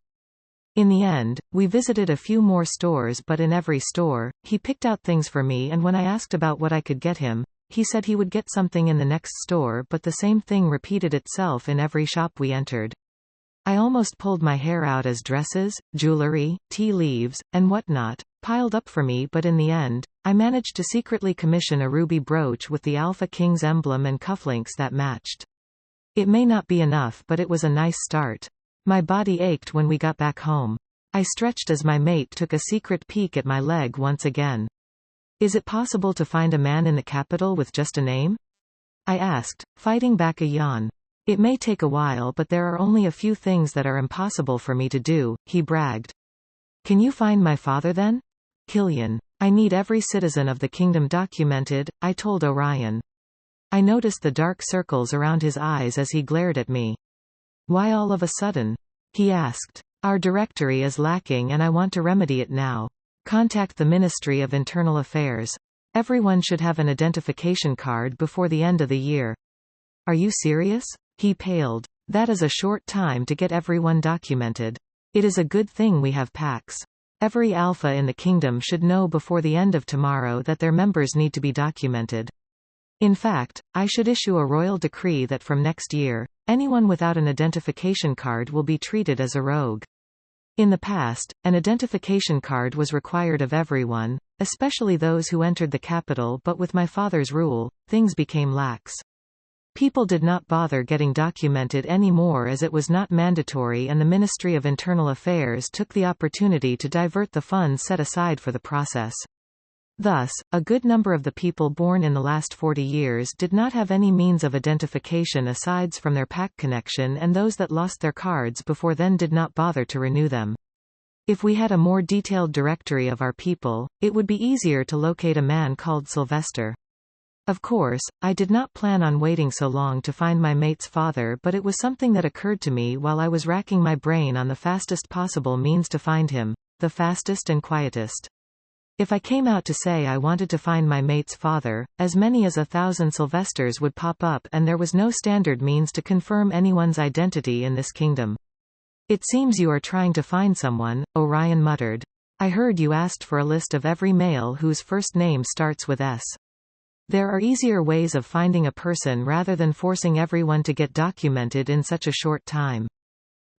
In the end, we visited a few more stores, but in every store, he picked out things for me, and when I asked about what I could get him, he said he would get something in the next store, but the same thing repeated itself in every shop we entered. I almost pulled my hair out as dresses, jewelry, tea leaves, and whatnot piled up for me, but in the end, I managed to secretly commission a ruby brooch with the Alpha King's emblem and cufflinks that matched. It may not be enough, but it was a nice start. My body ached when we got back home. I stretched as my mate took a secret peek at my leg once again. "Is it possible to find a man in the capital with just a name?" I asked, fighting back a yawn. "It may take a while, but there are only a few things that are impossible for me to do," he bragged. "Can you find my father then?" "Killian. I need every citizen of the kingdom documented," I told Orion. I noticed the dark circles around his eyes as he glared at me. "Why all of a sudden?" he asked. "Our directory is lacking and I want to remedy it now. Contact the Ministry of Internal Affairs. Everyone should have an identification card before the end of the year." "Are you serious?" He paled. "That is a short time to get everyone documented. It is a good thing we have packs. Every alpha in the kingdom should know before the end of tomorrow that their members need to be documented. In fact, I should issue a royal decree that from next year, anyone without an identification card will be treated as a rogue. In the past, an identification card was required of everyone, especially those who entered the capital, but with my father's rule, things became lax. People did not bother getting documented anymore as it was not mandatory, and the Ministry of Internal Affairs took the opportunity to divert the funds set aside for the process. Thus, a good number of the people born in the last 40 years did not have any means of identification aside from their pack connection, and those that lost their cards before then did not bother to renew them. If we had a more detailed directory of our people, it would be easier to locate a man called Sylvester. Of course, I did not plan on waiting so long to find my mate's father, but it was something that occurred to me while I was racking my brain on the fastest possible means to find him, the fastest and quietest. If I came out to say I wanted to find my mate's father, as many as 1,000 Sylvesters would pop up, and there was no standard means to confirm anyone's identity in this kingdom. It seems you are trying to find someone, Orion muttered. I heard you asked for a list of every male whose first name starts with S. There are easier ways of finding a person rather than forcing everyone to get documented in such a short time.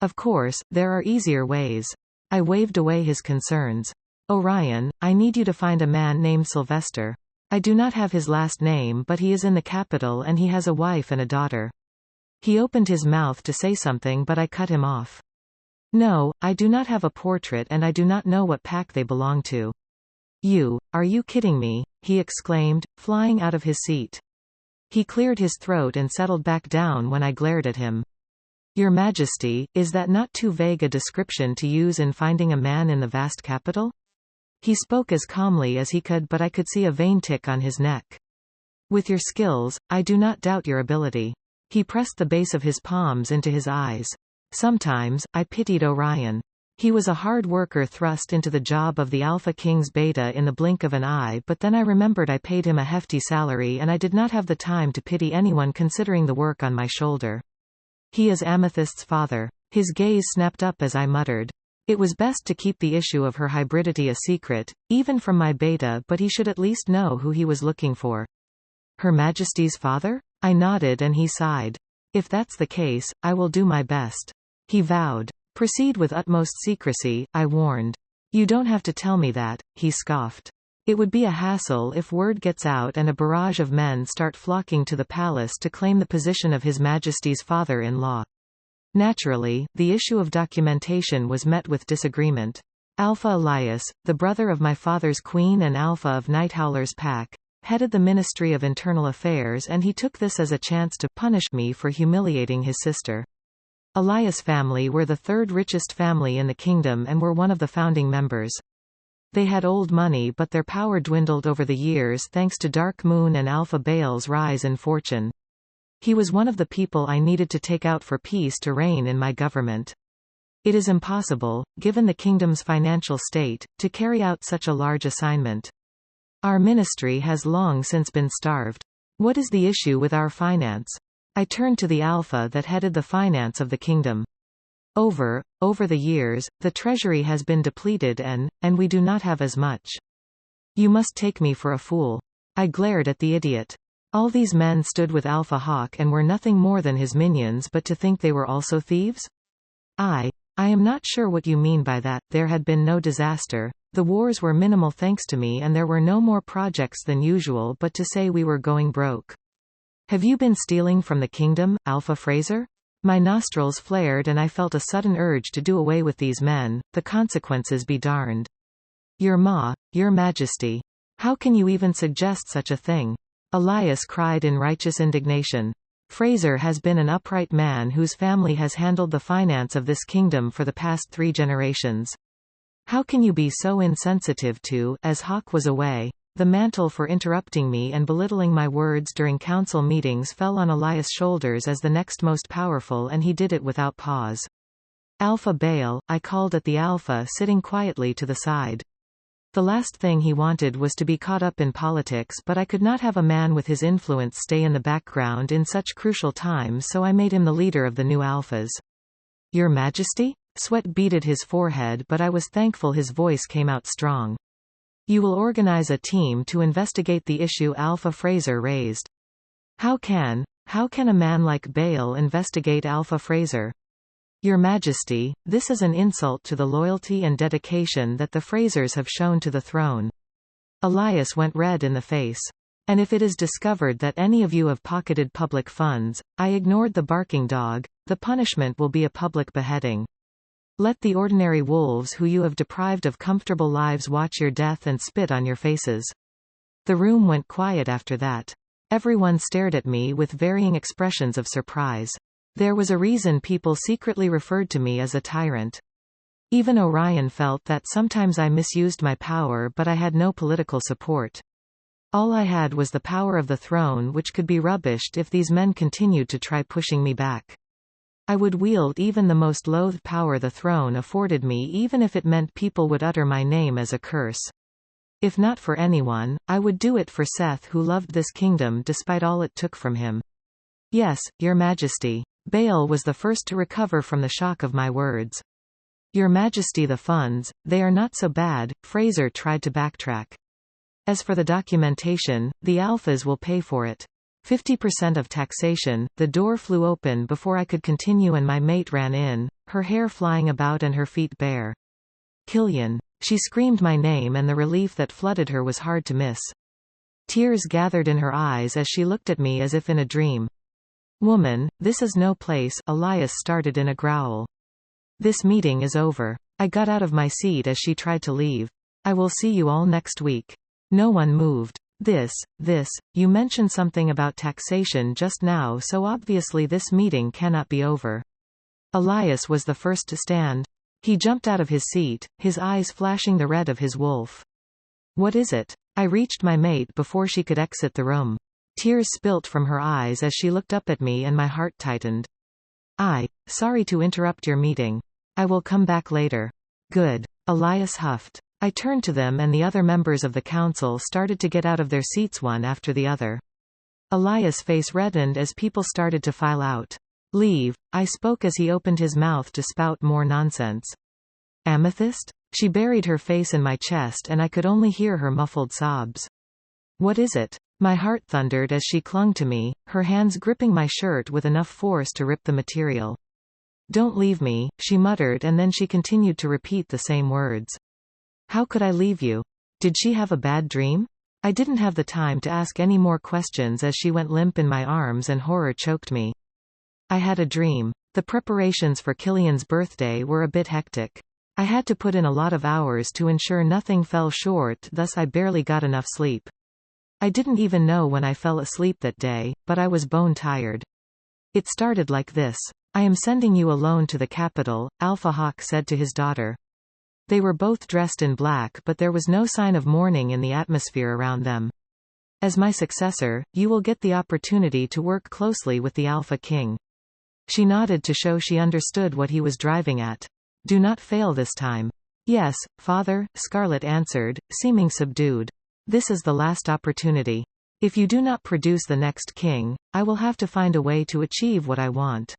Of course, there are easier ways. I waved away his concerns. Orion, I need you to find a man named Sylvester. I do not have his last name, but he is in the capital and he has a wife and a daughter. He opened his mouth to say something, but I cut him off. No, I do not have a portrait and I do not know what pack they belong to. Are you kidding me? He exclaimed, flying out of his seat. He cleared his throat and settled back down when I glared at him. Your Majesty, is that not too vague a description to use in finding a man in the vast capital? He spoke as calmly as he could, but I could see a vein tick on his neck. With your skills, I do not doubt your ability. He pressed the base of his palms into his eyes. Sometimes, I pitied Orion. He was a hard worker thrust into the job of the Alpha King's beta in the blink of an eye, but then I remembered I paid him a hefty salary and I did not have the time to pity anyone considering the work on my shoulder. He is Amethyst's father. His gaze snapped up as I muttered. It was best to keep the issue of her hybridity a secret, even from my beta, but he should at least know who he was looking for. Her Majesty's father? I nodded and he sighed. If that's the case, I will do my best. He vowed. Proceed with utmost secrecy, I warned. You don't have to tell me that, he scoffed. It would be a hassle if word gets out and a barrage of men start flocking to the palace to claim the position of His Majesty's father-in-law. Naturally, the issue of documentation was met with disagreement. Alpha Elias, the brother of my father's queen and Alpha of Nighthowler's pack, headed the Ministry of Internal Affairs, and he took this as a chance to punish me for humiliating his sister. Elias family were the third richest family in the kingdom and were one of the founding members. They had old money, but their power dwindled over the years thanks to Dark Moon and Alpha Bale's rise in fortune. He was one of the people I needed to take out for peace to reign in my government. It is impossible, given the kingdom's financial state, to carry out such a large assignment. Our ministry has long since been starved. What is the issue with our finance? I turned to the Alpha that headed the finance of the kingdom. Over the years, the treasury has been depleted and we do not have as much. You must take me for a fool. I glared at the idiot. All these men stood with Alpha Hawk and were nothing more than his minions, but to think they were also thieves? I am not sure what you mean by that. There had been no disaster. The wars were minimal thanks to me and there were no more projects than usual, but to say we were going broke. Have you been stealing from the kingdom, Alpha Fraser? My nostrils flared and I felt a sudden urge to do away with these men, the consequences be darned. Your Majesty. How can you even suggest such a thing? Elias cried in righteous indignation. Fraser has been an upright man whose family has handled the finance of this kingdom for the past 3 generations. How can you be so insensitive to, as Hawk was away? The mantle for interrupting me and belittling my words during council meetings fell on Elias' shoulders as the next most powerful, and he did it without pause. Alpha Bale, I called at the Alpha sitting quietly to the side. The last thing he wanted was to be caught up in politics, but I could not have a man with his influence stay in the background in such crucial times, so I made him the leader of the new Alphas. Your Majesty? Sweat beaded his forehead, but I was thankful his voice came out strong. You will organize a team to investigate the issue Alpha Fraser raised. How can a man like Bale investigate Alpha Fraser? Your Majesty, this is an insult to the loyalty and dedication that the Frasers have shown to the throne. Elias went red in the face. And if it is discovered that any of you have pocketed public funds, I ignored the barking dog, the punishment will be a public beheading. Let the ordinary wolves who you have deprived of comfortable lives watch your death and spit on your faces. The room went quiet after that. Everyone stared at me with varying expressions of surprise. There was a reason people secretly referred to me as a tyrant. Even Orion felt that sometimes I misused my power, but I had no political support. All I had was the power of the throne, which could be rubbished if these men continued to try pushing me back. I would wield even the most loathed power the throne afforded me, even if it meant people would utter my name as a curse. If not for anyone, I would do it for Seth, who loved this kingdom despite all it took from him. Yes, Your Majesty. Bale was the first to recover from the shock of my words. Your Majesty, the funds, they are not so bad. Fraser tried to backtrack. As for the documentation, the alphas will pay for it. 50% of taxation. The door flew open before I could continue and my mate ran in, her hair flying about and her feet bare. Killian. She screamed my name and the relief that flooded her was hard to miss. Tears gathered in her eyes as she looked at me as if in a dream. Woman, this is no place. Elias started in a growl. This meeting is over. I got out of my seat as she tried to leave. I will see you all next week. No one moved. This, you mentioned something about taxation just now, so obviously this meeting cannot be over. Elias was the first to stand. He jumped out of his seat, his eyes flashing the red of his wolf. What is it? I reached my mate before she could exit the room. Tears spilt from her eyes as she looked up at me and my heart tightened. Sorry to interrupt your meeting. I will come back later. Good. Elias huffed. I turned to them and the other members of the council started to get out of their seats one after the other. Elias' face reddened as people started to file out. Leave, I spoke as he opened his mouth to spout more nonsense. Amethyst? She buried her face in my chest and I could only hear her muffled sobs. What is it? My heart thundered as she clung to me, her hands gripping my shirt with enough force to rip the material. Don't leave me, she muttered and then she continued to repeat the same words. How could I leave you? Did she have a bad dream? I didn't have the time to ask any more questions as she went limp in my arms and horror choked me. I had a dream. The preparations for Killian's birthday were a bit hectic. I had to put in a lot of hours to ensure nothing fell short, thus I barely got enough sleep. I didn't even know when I fell asleep that day, but I was bone tired. It started like this. I am sending you alone to the capital, Alpha Hawk said to his daughter. They were both dressed in black but there was no sign of mourning in the atmosphere around them. As my successor, you will get the opportunity to work closely with the Alpha King. She nodded to show she understood what he was driving at. Do not fail this time. Yes, father, Scarlet answered, seeming subdued. This is the last opportunity. If you do not produce the next king, I will have to find a way to achieve what I want.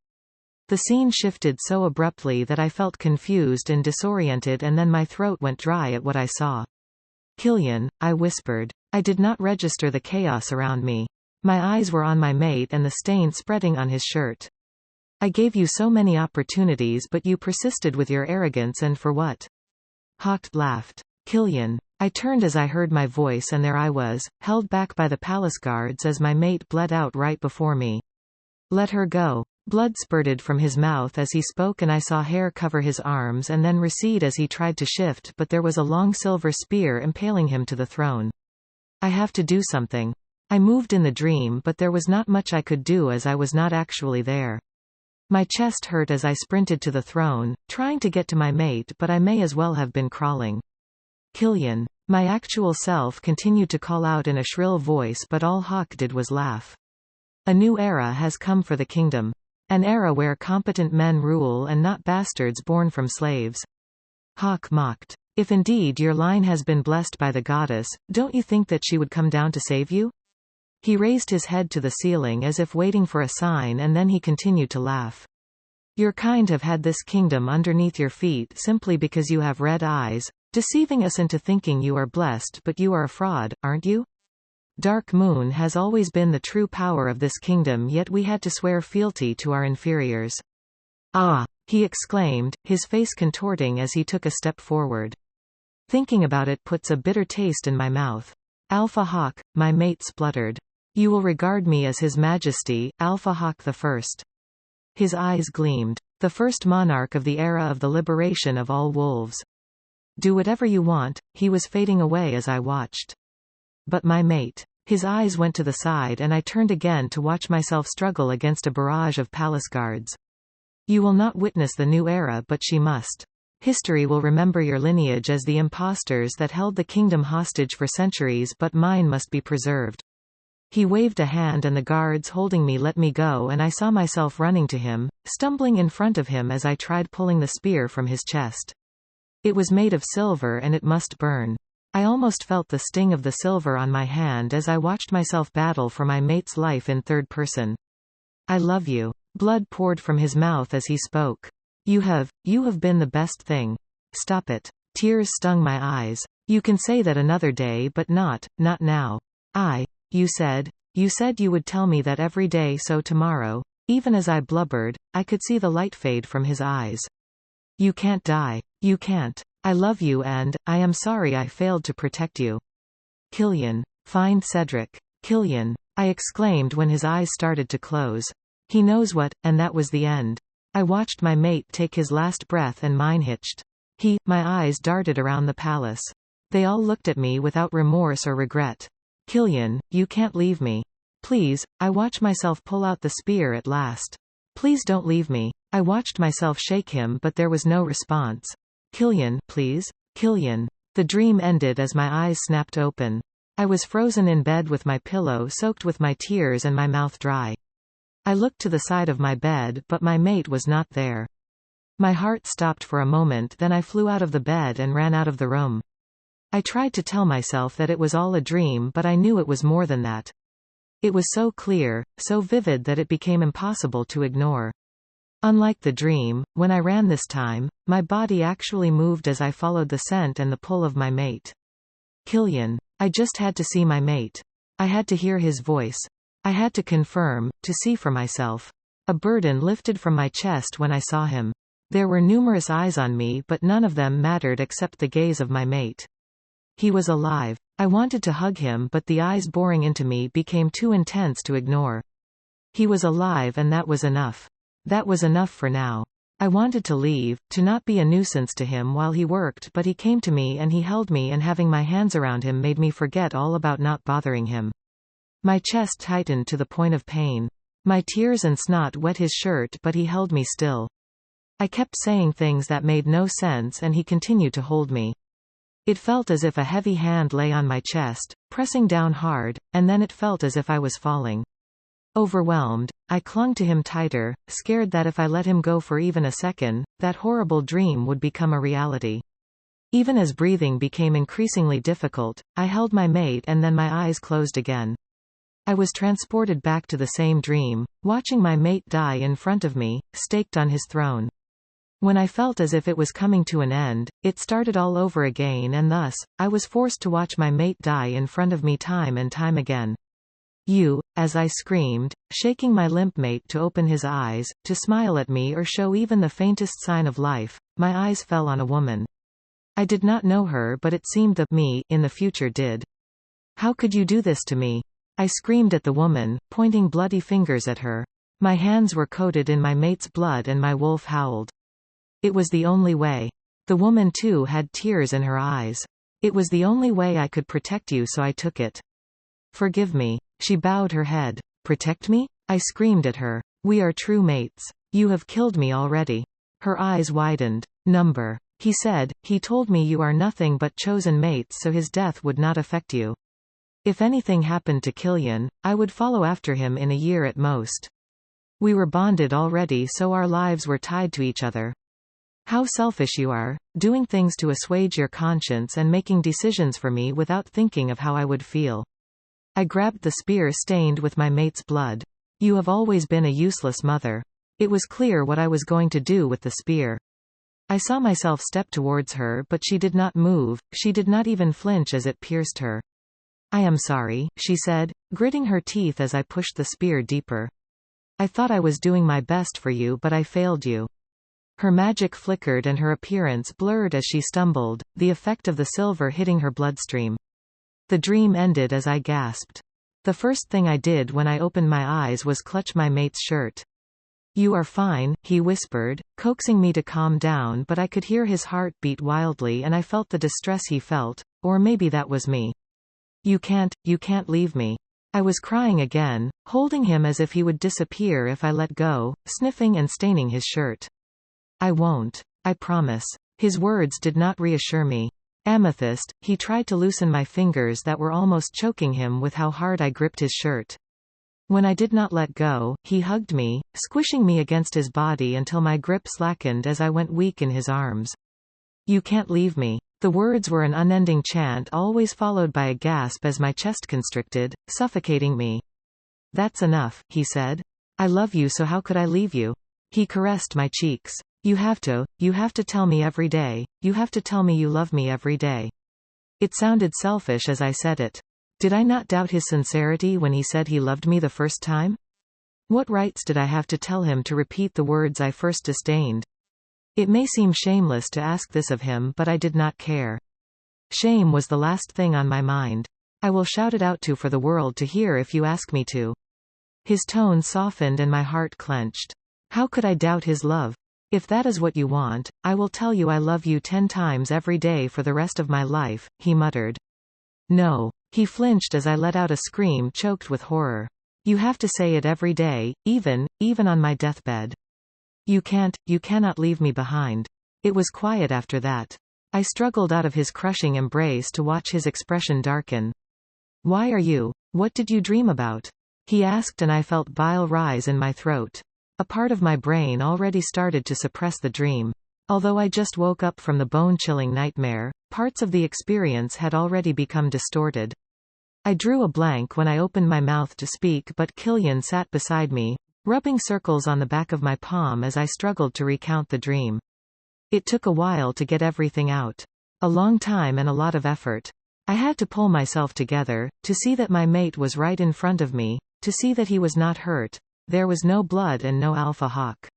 The scene shifted so abruptly that I felt confused and disoriented and then my throat went dry at what I saw. Killian, I whispered. I did not register the chaos around me. My eyes were on my mate and the stain spreading on his shirt. I gave you so many opportunities but you persisted with your arrogance and for what? Hawk laughed. Killian. I turned as I heard my voice and there I was, held back by the palace guards as my mate bled out right before me. Let her go. Blood spurted from his mouth as he spoke and I saw hair cover his arms and then recede as he tried to shift but there was a long silver spear impaling him to the throne. I have to do something. I moved in the dream but there was not much I could do as I was not actually there. My chest hurt as I sprinted to the throne, trying to get to my mate but I may as well have been crawling. Killian. My actual self continued to call out in a shrill voice but all Hawk did was laugh. A new era has come for the kingdom. An era where competent men rule and not bastards born from slaves. Hawk mocked. If indeed your line has been blessed by the goddess, don't you think that she would come down to save you? He raised his head to the ceiling as if waiting for a sign and then he continued to laugh. Your kind have had this kingdom underneath your feet simply because you have red eyes, deceiving us into thinking you are blessed but you are a fraud, aren't you? Dark Moon has always been the true power of this kingdom yet we had to swear fealty to our inferiors. Ah! He exclaimed, his face contorting as he took a step forward. Thinking about it puts a bitter taste in my mouth. Alpha Hawk, my mate spluttered. You will regard me as His Majesty, Alpha Hawk the First. His eyes gleamed. The first monarch of the era of the liberation of all wolves. Do whatever you want. He was fading away as I watched. But my mate. His eyes went to the side and I turned again to watch myself struggle against a barrage of palace guards. You will not witness the new era but she must. History will remember your lineage as the impostors that held the kingdom hostage for centuries but mine must be preserved. He waved a hand and the guards holding me let me go and I saw myself running to him, stumbling in front of him as I tried pulling the spear from his chest. It was made of silver and it must burn. I almost felt the sting of the silver on my hand as I watched myself battle for my mate's life in third person. I love you. Blood poured from his mouth as he spoke. You have been the best thing. Stop it. Tears stung my eyes. You can say that another day, but not now. You said you would tell me that every day, so tomorrow. Even as I blubbered, I could see the light fade from his eyes. You can't die. You can't. I love you and I am sorry I failed to protect you. Killian. Find Cedric. Killian. I exclaimed when his eyes started to close. He knows what, and that was the end. I watched my mate take his last breath and mine hitched. My eyes darted around the palace. They all looked at me without remorse or regret. Killian, you can't leave me. Please, I watch myself pull out the spear at last. Please don't leave me. I watched myself shake him but there was no response. Killian, please? Killian. The dream ended as my eyes snapped open. I was frozen in bed with my pillow soaked with my tears and my mouth dry. I looked to the side of my bed but my mate was not there. My heart stopped for a moment, then I flew out of the bed and ran out of the room. I tried to tell myself that it was all a dream but I knew it was more than that. It was so clear, so vivid that it became impossible to ignore. Unlike the dream, when I ran this time, my body actually moved as I followed the scent and the pull of my mate. Killian. I just had to see my mate. I had to hear his voice. I had to confirm, to see for myself. A burden lifted from my chest when I saw him. There were numerous eyes on me but none of them mattered except the gaze of my mate. He was alive. I wanted to hug him but the eyes boring into me became too intense to ignore. He was alive and that was enough. That was enough for now. I wanted to leave, to not be a nuisance to him while he worked, but he came to me and he held me and having my hands around him made me forget all about not bothering him. My chest tightened to the point of pain. My tears and snot wet his shirt but he held me still. I kept saying things that made no sense and he continued to hold me. It felt as if a heavy hand lay on my chest, pressing down hard, and then it felt as if I was falling. Overwhelmed, I clung to him tighter, scared that if I let him go for even a second, that horrible dream would become a reality. Even as breathing became increasingly difficult, I held my mate and then my eyes closed again. I was transported back to the same dream, watching my mate die in front of me, staked on his throne. When I felt as if it was coming to an end, it started all over again and thus, I was forced to watch my mate die in front of me time and time again. As I screamed, shaking my limp mate to open his eyes, to smile at me or show even the faintest sign of life, my eyes fell on a woman. I did not know her but it seemed that me in the future did. How could you do this to me? I screamed at the woman, pointing bloody fingers at her. My hands were coated in my mate's blood and my wolf howled. It was the only way. The woman too had tears in her eyes. It was the only way I could protect you so I took it. Forgive me. She bowed her head. Protect me? I screamed at her. We are true mates. You have killed me already. Her eyes widened. Number. He said, he told me you are nothing but chosen mates so his death would not affect you. If anything happened to Killian, I would follow after him in a year at most. We were bonded already so our lives were tied to each other. How selfish you are, doing things to assuage your conscience and making decisions for me without thinking of how I would feel. I grabbed the spear stained with my mate's blood. You have always been a useless mother. It was clear what I was going to do with the spear. I saw myself step towards her but she did not move, she did not even flinch as it pierced her. I am sorry, she said, gritting her teeth as I pushed the spear deeper. I thought I was doing my best for you but I failed you. Her magic flickered and her appearance blurred as she stumbled, the effect of the silver hitting her bloodstream. The dream ended as I gasped. The first thing I did when I opened my eyes was clutch my mate's shirt. You are fine, he whispered, coaxing me to calm down but I could hear his heart beat wildly and I felt the distress he felt, or maybe that was me. You can't leave me. I was crying again, holding him as if he would disappear if I let go, sniffing and staining his shirt. I won't. I promise. His words did not reassure me. Amethyst, he tried to loosen my fingers that were almost choking him with how hard I gripped his shirt. When I did not let go, he hugged me, squishing me against his body until my grip slackened as I went weak in his arms. You can't leave me. The words were an unending chant always followed by a gasp as my chest constricted, suffocating me. That's enough, he said. I love you, so how could I leave you? He caressed my cheeks. You have to tell me every day. You have to tell me you love me every day. It sounded selfish as I said it. Did I not doubt his sincerity when he said he loved me the first time? What rights did I have to tell him to repeat the words I first disdained? It may seem shameless to ask this of him, but I did not care. Shame was the last thing on my mind. I will shout it out for the world to hear if you ask me to. His tone softened and my heart clenched. How could I doubt his love? If that is what you want, I will tell you I love you 10 times every day for the rest of my life, he muttered. No. He flinched as I let out a scream choked with horror. You have to say it every day, even on my deathbed. You cannot leave me behind. It was quiet after that. I struggled out of his crushing embrace to watch his expression darken. What did you dream about? He asked, and I felt bile rise in my throat. A part of my brain already started to suppress the dream. Although I just woke up from the bone-chilling nightmare, parts of the experience had already become distorted. I drew a blank when I opened my mouth to speak, but Killian sat beside me, rubbing circles on the back of my palm as I struggled to recount the dream. It took a while to get everything out. A long time and a lot of effort. I had to pull myself together, to see that my mate was right in front of me, to see that he was not hurt. There was no blood and no alpha hawk.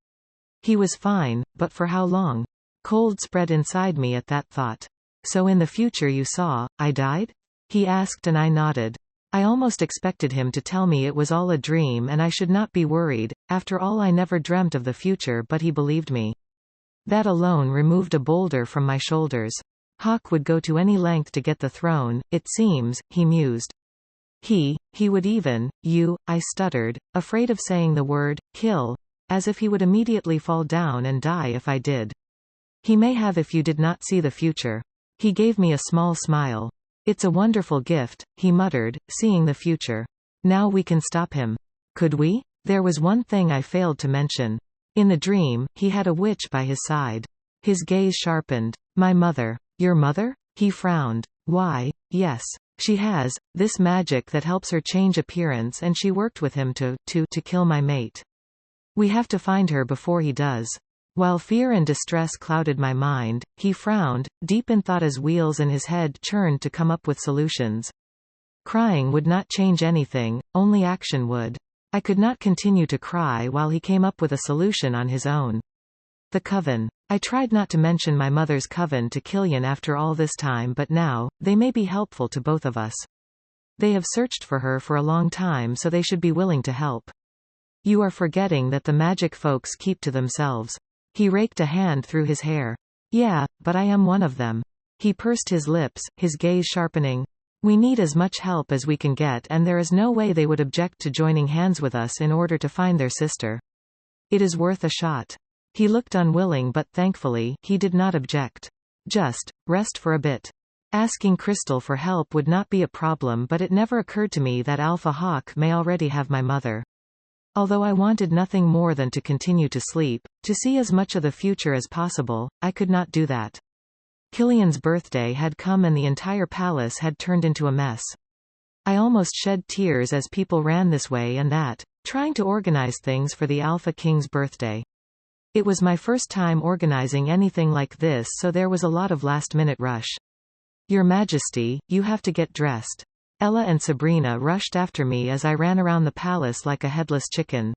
He was fine, but for how long? Cold spread inside me at that thought. So in the future you saw, I died? He asked and I nodded. I almost expected him to tell me it was all a dream and I should not be worried. After all, I never dreamt of the future, but he believed me. That alone removed a boulder from my shoulders. Hawk would go to any length to get the throne, it seems, he mused. He would even, I stuttered, afraid of saying the word, kill, as if he would immediately fall down and die if I did. He may have if you did not see the future. He gave me a small smile. It's a wonderful gift, he muttered, seeing the future. Now we can stop him. Could we? There was one thing I failed to mention. In the dream, he had a witch by his side. His gaze sharpened. My mother. Your mother? He frowned. Why, yes. She has this magic that helps her change appearance, and she worked with him to kill my mate. We have to find her before he does. While fear and distress clouded my mind, he frowned, deep in thought as wheels in his head churned to come up with solutions. Crying would not change anything, only action would. I could not continue to cry while he came up with a solution on his own. The coven. I tried not to mention my mother's coven to Killian after all this time, but now, they may be helpful to both of us. They have searched for her for a long time, so they should be willing to help. You are forgetting that the magic folks keep to themselves. He raked a hand through his hair. Yeah, but I am one of them. He pursed his lips, his gaze sharpening. We need as much help as we can get, and there is no way they would object to joining hands with us in order to find their sister. It is worth a shot. He looked unwilling, but thankfully, he did not object. Just rest for a bit. Asking Crystal for help would not be a problem, but it never occurred to me that Alpha Hawk may already have my mother. Although I wanted nothing more than to continue to sleep, to see as much of the future as possible, I could not do that. Killian's birthday had come and the entire palace had turned into a mess. I almost shed tears as people ran this way and that, trying to organize things for the Alpha King's birthday. It was my first time organizing anything like this, so there was a lot of last-minute rush. Your Majesty, you have to get dressed. Ella and Sabrina rushed after me as I ran around the palace like a headless chicken.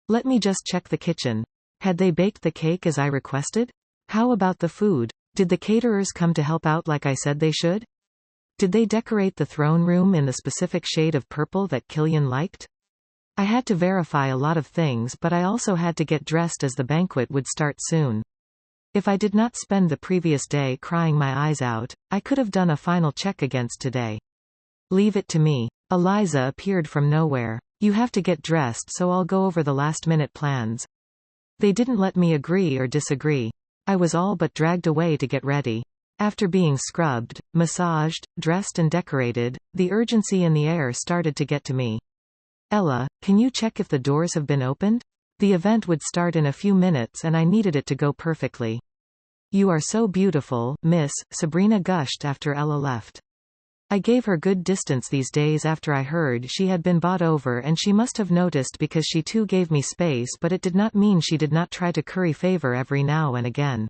Let me just check the kitchen. Had they baked the cake as I requested? How about the food? Did the caterers come to help out like I said they should? Did they decorate the throne room in the specific shade of purple that Killian liked? I had to verify a lot of things, but I also had to get dressed as the banquet would start soon. If I did not spend the previous day crying my eyes out, I could have done a final check against today. Leave it to me. Eliza appeared from nowhere. You have to get dressed, so I'll go over the last-minute plans. They didn't let me agree or disagree. I was all but dragged away to get ready. After being scrubbed, massaged, dressed and decorated, the urgency in the air started to get to me. Ella, can you check if the doors have been opened? The event would start in a few minutes and I needed it to go perfectly. You are so beautiful, Miss, Sabrina gushed after Ella left. I gave her good distance these days after I heard she had been bought over, and she must have noticed because she too gave me space, but it did not mean she did not try to curry favor every now and again.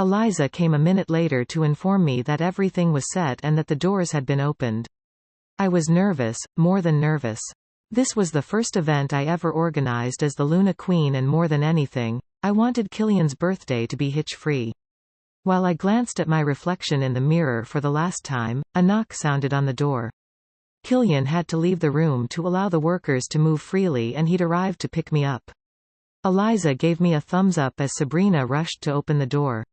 Eliza came a minute later to inform me that everything was set and that the doors had been opened. I was nervous, more than nervous. This was the first event I ever organized as the Luna Queen, and more than anything, I wanted Killian's birthday to be hitch-free. While I glanced at my reflection in the mirror for the last time, a knock sounded on the door. Killian had to leave the room to allow the workers to move freely, and he'd arrived to pick me up. Eliza gave me a thumbs up as Sabrina rushed to open the door.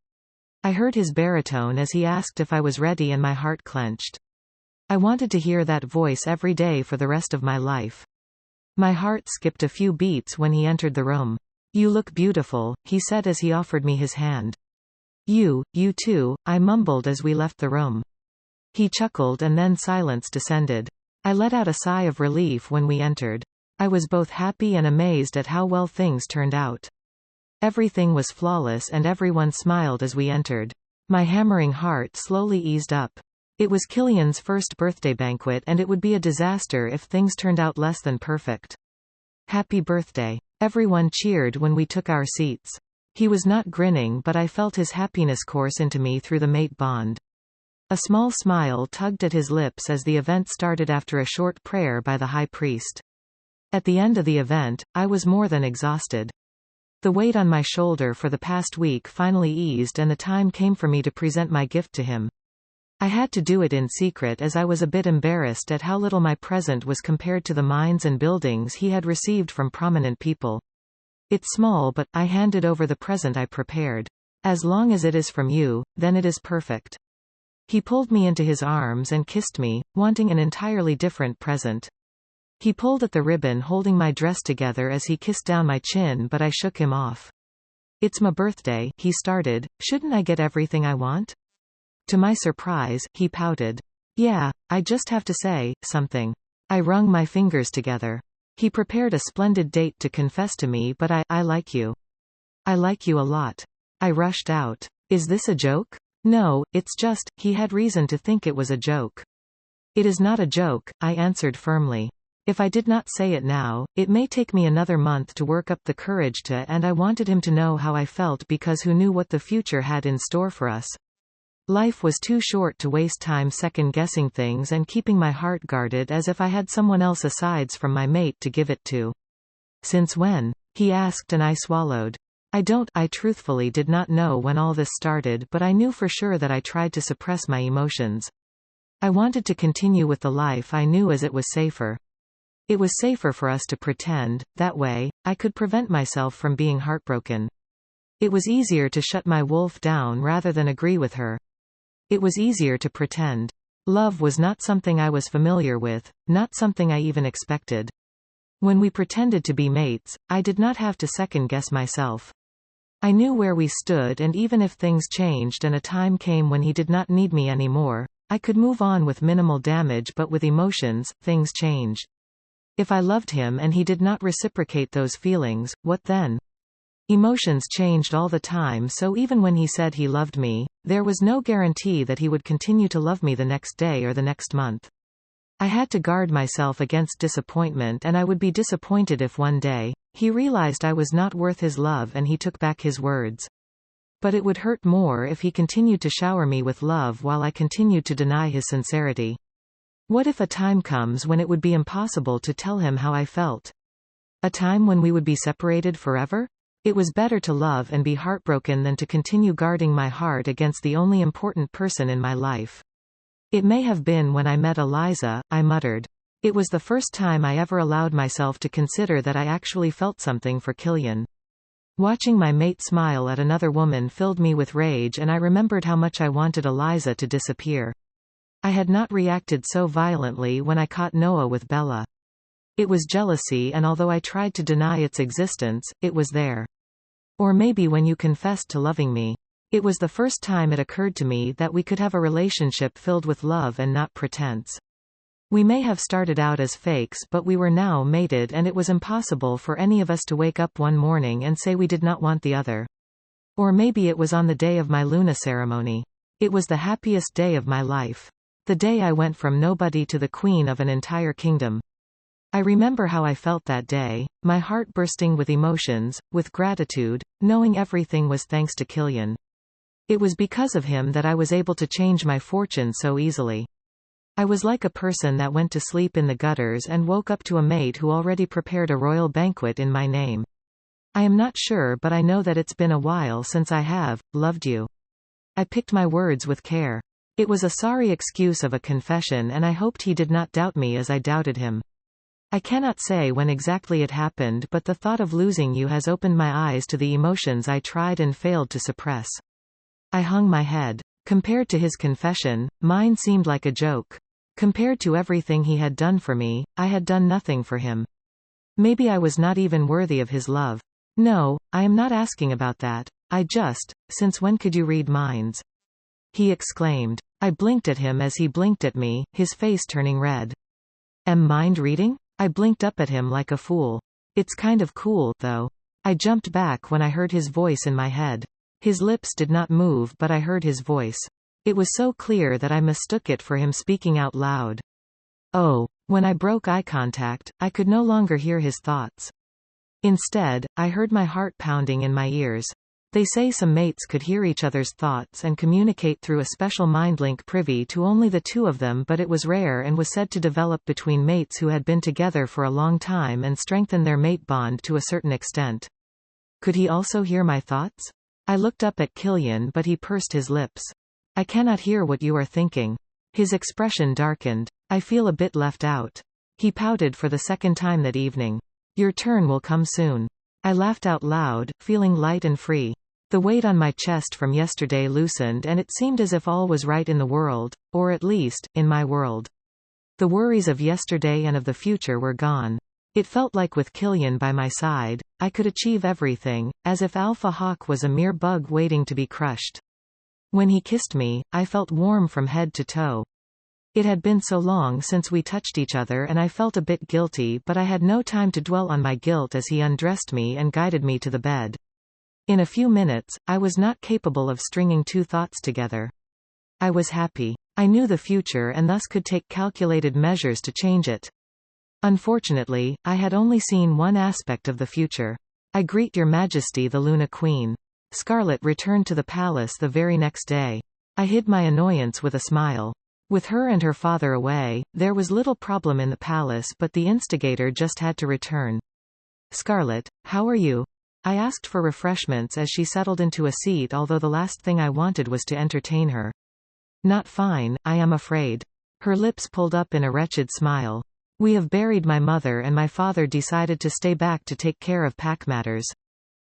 I heard his baritone as he asked if I was ready, and my heart clenched. I wanted to hear that voice every day for the rest of my life. My heart skipped a few beats when he entered the room. "You look beautiful," he said as he offered me his hand. You too," I mumbled as we left the room. He chuckled, and then silence descended. I let out a sigh of relief when we entered. I was both happy and amazed at how well things turned out. Everything was flawless and everyone smiled as we entered. My hammering heart slowly eased up. It was Killian's first birthday banquet, and it would be a disaster if things turned out less than perfect. "Happy birthday." Everyone cheered when we took our seats. He was not grinning, but I felt his happiness course into me through the mate bond. A small smile tugged at his lips as the event started after a short prayer by the high priest. At the end of the event, I was more than exhausted. The weight on my shoulder for the past week finally eased, and the time came for me to present my gift to him. I had to do it in secret as I was a bit embarrassed at how little my present was compared to the mines and buildings he had received from prominent people. "It's small, but," I handed over the present I prepared. "As long as it is from you, then it is perfect." He pulled me into his arms and kissed me, wanting an entirely different present. He pulled at the ribbon holding my dress together as he kissed down my chin, but I shook him off. "It's my birthday," he started. "Shouldn't I get everything I want?" To my surprise, he pouted. "Yeah, I just have to say something." I wrung my fingers together. He prepared a splendid date to confess to me, but I like you. "I like you a lot." I rushed out. "Is this a joke?" "No, it's just," he had reason to think it was a joke. "It is not a joke," I answered firmly. If I did not say it now, it may take me another month to work up the courage to, and I wanted him to know how I felt, because who knew what the future had in store for us. Life was too short to waste time second-guessing things and keeping my heart guarded as if I had someone else aside from my mate to give it to. "Since when?" he asked, and I swallowed. I truthfully did not know when all this started, but I knew for sure that I tried to suppress my emotions. I wanted to continue with the life I knew as it was safer. It was safer for us to pretend, that way, I could prevent myself from being heartbroken. It was easier to shut my wolf down rather than agree with her. It was easier to pretend. Love was not something I was familiar with, not something I even expected. When we pretended to be mates, I did not have to second-guess myself. I knew where we stood, and even if things changed and a time came when he did not need me anymore, I could move on with minimal damage, but with emotions, things change. If I loved him and he did not reciprocate those feelings, what then? Emotions changed all the time, so even when he said he loved me, there was no guarantee that he would continue to love me the next day or the next month. I had to guard myself against disappointment, and I would be disappointed if one day he realized I was not worth his love and he took back his words. But it would hurt more if he continued to shower me with love while I continued to deny his sincerity. What if a time comes when it would be impossible to tell him how I felt? A time when we would be separated forever? It was better to love and be heartbroken than to continue guarding my heart against the only important person in my life. "It may have been when I met Eliza," I muttered. It was the first time I ever allowed myself to consider that I actually felt something for Killian. Watching my mate smile at another woman filled me with rage, and I remembered how much I wanted Eliza to disappear. I had not reacted so violently when I caught Noah with Bella. It was jealousy, and although I tried to deny its existence, it was there. Or maybe when you confessed to loving me. It was the first time it occurred to me that we could have a relationship filled with love and not pretense. We may have started out as fakes, but we were now mated, and it was impossible for any of us to wake up one morning and say we did not want the other. Or maybe it was on the day of my Luna ceremony. It was the happiest day of my life. The day I went from nobody to the queen of an entire kingdom. I remember how I felt that day, my heart bursting with emotions, with gratitude, knowing everything was thanks to Killian. It was because of him that I was able to change my fortune so easily. I was like a person that went to sleep in the gutters and woke up to a mate who already prepared a royal banquet in my name. I am not sure, but I know that it's been a while since I have loved you. I picked my words with care. It was a sorry excuse of a confession, and I hoped he did not doubt me as I doubted him. I cannot say when exactly it happened, but the thought of losing you has opened my eyes to the emotions I tried and failed to suppress. I hung my head. Compared to his confession, mine seemed like a joke. Compared to everything he had done for me, I had done nothing for him. Maybe I was not even worthy of his love. No, I am not asking about that. Since when could you read minds? He exclaimed. I blinked at him as he blinked at me, his face turning red. Am mind reading? I blinked up at him like a fool. It's kind of cool, though. I jumped back when I heard his voice in my head. His lips did not move, but I heard his voice. It was so clear that I mistook it for him speaking out loud. Oh, when I broke eye contact, I could no longer hear his thoughts. Instead, I heard my heart pounding in my ears. They say some mates could hear each other's thoughts and communicate through a special mind link privy to only the two of them, but it was rare and was said to develop between mates who had been together for a long time and strengthen their mate bond to a certain extent. Could he also hear my thoughts? I looked up at Killian, but he pursed his lips. I cannot hear what you are thinking. His expression darkened. I feel a bit left out. He pouted for the second time that evening. Your turn will come soon. I laughed out loud, feeling light and free. The weight on my chest from yesterday loosened, and it seemed as if all was right in the world, or at least, in my world. The worries of yesterday and of the future were gone. It felt like with Killian by my side, I could achieve everything, as if Alpha Hawk was a mere bug waiting to be crushed. When he kissed me, I felt warm from head to toe. It had been so long since we touched each other and I felt a bit guilty, but I had no time to dwell on my guilt as he undressed me and guided me to the bed. In a few minutes, I was not capable of stringing two thoughts together. I was happy. I knew the future and thus could take calculated measures to change it. Unfortunately, I had only seen one aspect of the future. I greet your majesty the Luna Queen. Scarlet returned to the palace the very next day. I hid my annoyance with a smile. With her and her father away, there was little problem in the palace, but the instigator just had to return. Scarlet, how are you? I asked for refreshments as she settled into a seat, although the last thing I wanted was to entertain her. Not fine, I am afraid. Her lips pulled up in a wretched smile. We have buried my mother and my father decided to stay back to take care of pack matters.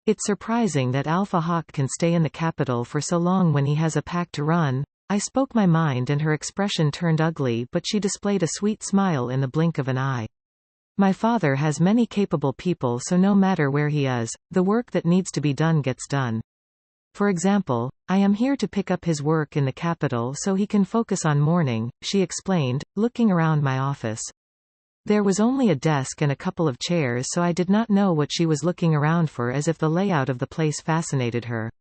It's surprising that Alpha Hawk can stay in the capital for so long when he has a pack to run. I spoke my mind and her expression turned ugly, but she displayed a sweet smile in the blink of an eye. My father has many capable people, so no matter where he is, the work that needs to be done gets done. For example, I am here to pick up his work in the capital so he can focus on mourning, she explained, looking around my office. There was only a desk and a couple of chairs, so I did not know what she was looking around for, as if the layout of the place fascinated her.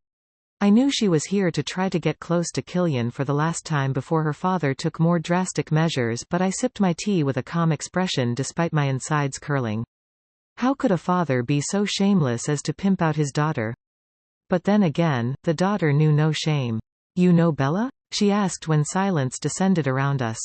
I knew she was here to try to get close to Killian for the last time before her father took more drastic measures, but I sipped my tea with a calm expression despite my insides curling. How could a father be so shameless as to pimp out his daughter? But then again, the daughter knew no shame. You know Bella? She asked when silence descended around us.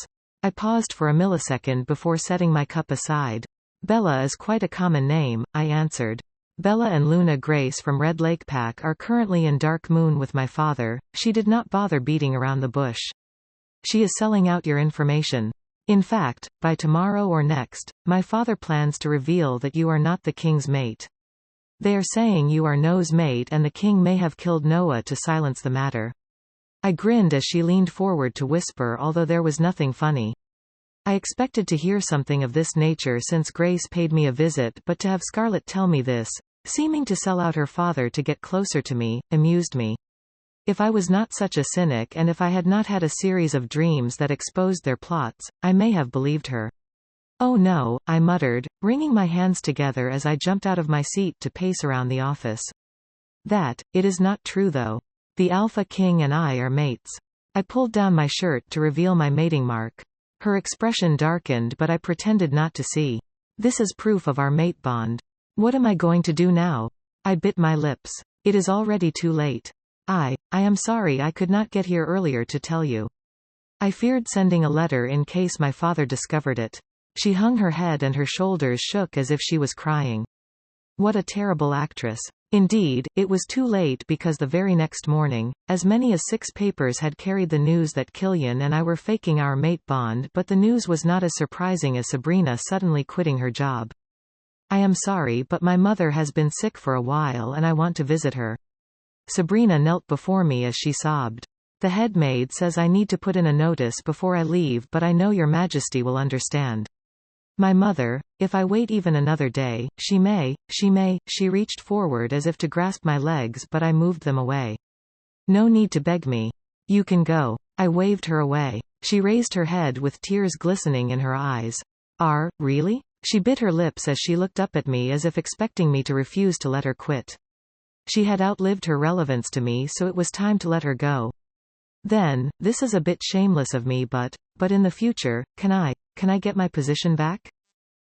I paused for a millisecond before setting my cup aside. Bella is quite a common name, I answered. Bella and Luna Grace from Red Lake Pack are currently in Dark Moon with my father. She did not bother beating around the bush. She is selling out your information. In fact, by tomorrow or next, my father plans to reveal that you are not the king's mate. They are saying you are Noah's mate and the king may have killed Noah to silence the matter. I grinned as she leaned forward to whisper, although there was nothing funny. I expected to hear something of this nature since Grace paid me a visit, but to have Scarlet tell me this, seeming to sell out her father to get closer to me, amused me. If I was not such a cynic and if I had not had a series of dreams that exposed their plots, I may have believed her. Oh no, I muttered, wringing my hands together as I jumped out of my seat to pace around the office. It is not true though. The Alpha King and I are mates. I pulled down my shirt to reveal my mating mark. Her expression darkened, but I pretended not to see. This is proof of our mate bond. What am I going to do now? I bit my lips. It is already too late. I am sorry I could not get here earlier to tell you. I feared sending a letter in case my father discovered it. She hung her head and her shoulders shook as if she was crying. What a terrible actress. Indeed, it was too late because the very next morning, as many as 6 papers had carried the news that Killian and I were faking our mate bond, but the news was not as surprising as Sabrina suddenly quitting her job. I am sorry, but my mother has been sick for a while and I want to visit her. Sabrina knelt before me as she sobbed. The head maid says I need to put in a notice before I leave, but I know your majesty will understand. My mother, if I wait even another day, she may. She reached forward as if to grasp my legs, but I moved them away. No need to beg me. You can go. I waved her away. She raised her head with tears glistening in her eyes. Really? She bit her lips as she looked up at me as if expecting me to refuse to let her quit. She had outlived her relevance to me, so it was time to let her go. Then, this is a bit shameless of me, but in the future, can I get my position back?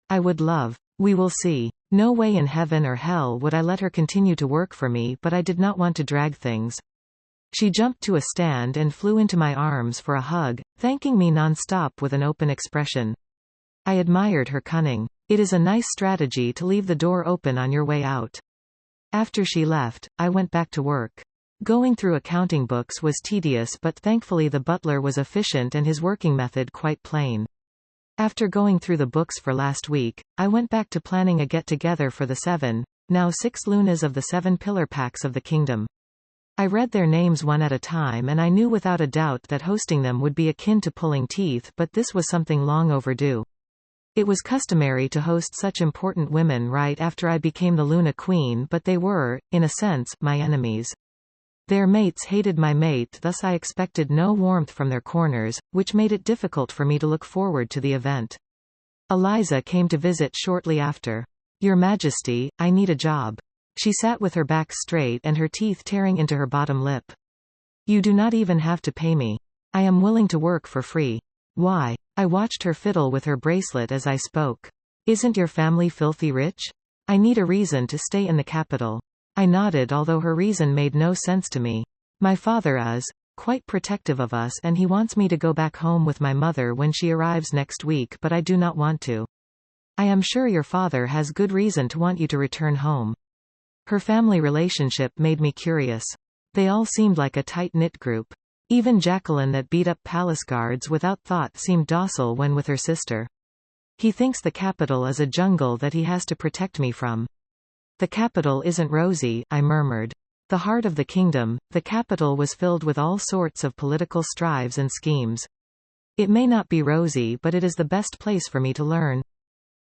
I would love. We will see. No way in heaven or hell would I let her continue to work for me, but I did not want to drag things. She jumped to a stand and flew into my arms for a hug, thanking me non-stop with an open expression. I admired her cunning. It is a nice strategy to leave the door open on your way out. After she left, I went back to work. Going through accounting books was tedious, but thankfully the butler was efficient and his working method quite plain. After going through the books for last week, I went back to planning a get-together for the 7, now 6 lunas of the 7 pillar packs of the kingdom. I read their names one at a time and I knew without a doubt that hosting them would be akin to pulling teeth, but this was something long overdue. It was customary to host such important women right after I became the Luna Queen, but they were, in a sense, my enemies. Their mates hated my mate, thus I expected no warmth from their corners, which made it difficult for me to look forward to the event. Eliza came to visit shortly after. Your Majesty, I need a job. She sat with her back straight and her teeth tearing into her bottom lip. You do not even have to pay me. I am willing to work for free. Why? I watched her fiddle with her bracelet as I spoke. Isn't your family filthy rich? I need a reason to stay in the capital. I nodded, although her reason made no sense to me. My father is quite protective of us and he wants me to go back home with my mother when she arrives next week, but I do not want to. I am sure your father has good reason to want you to return home. Her family relationship made me curious. They all seemed like a tight-knit group. Even Jacqueline, that beat up palace guards without thought, seemed docile when with her sister. He thinks the capital is a jungle that he has to protect me from. The capital isn't rosy, I murmured. The heart of the kingdom, the capital, was filled with all sorts of political strives and schemes. It may not be rosy, but it is the best place for me to learn.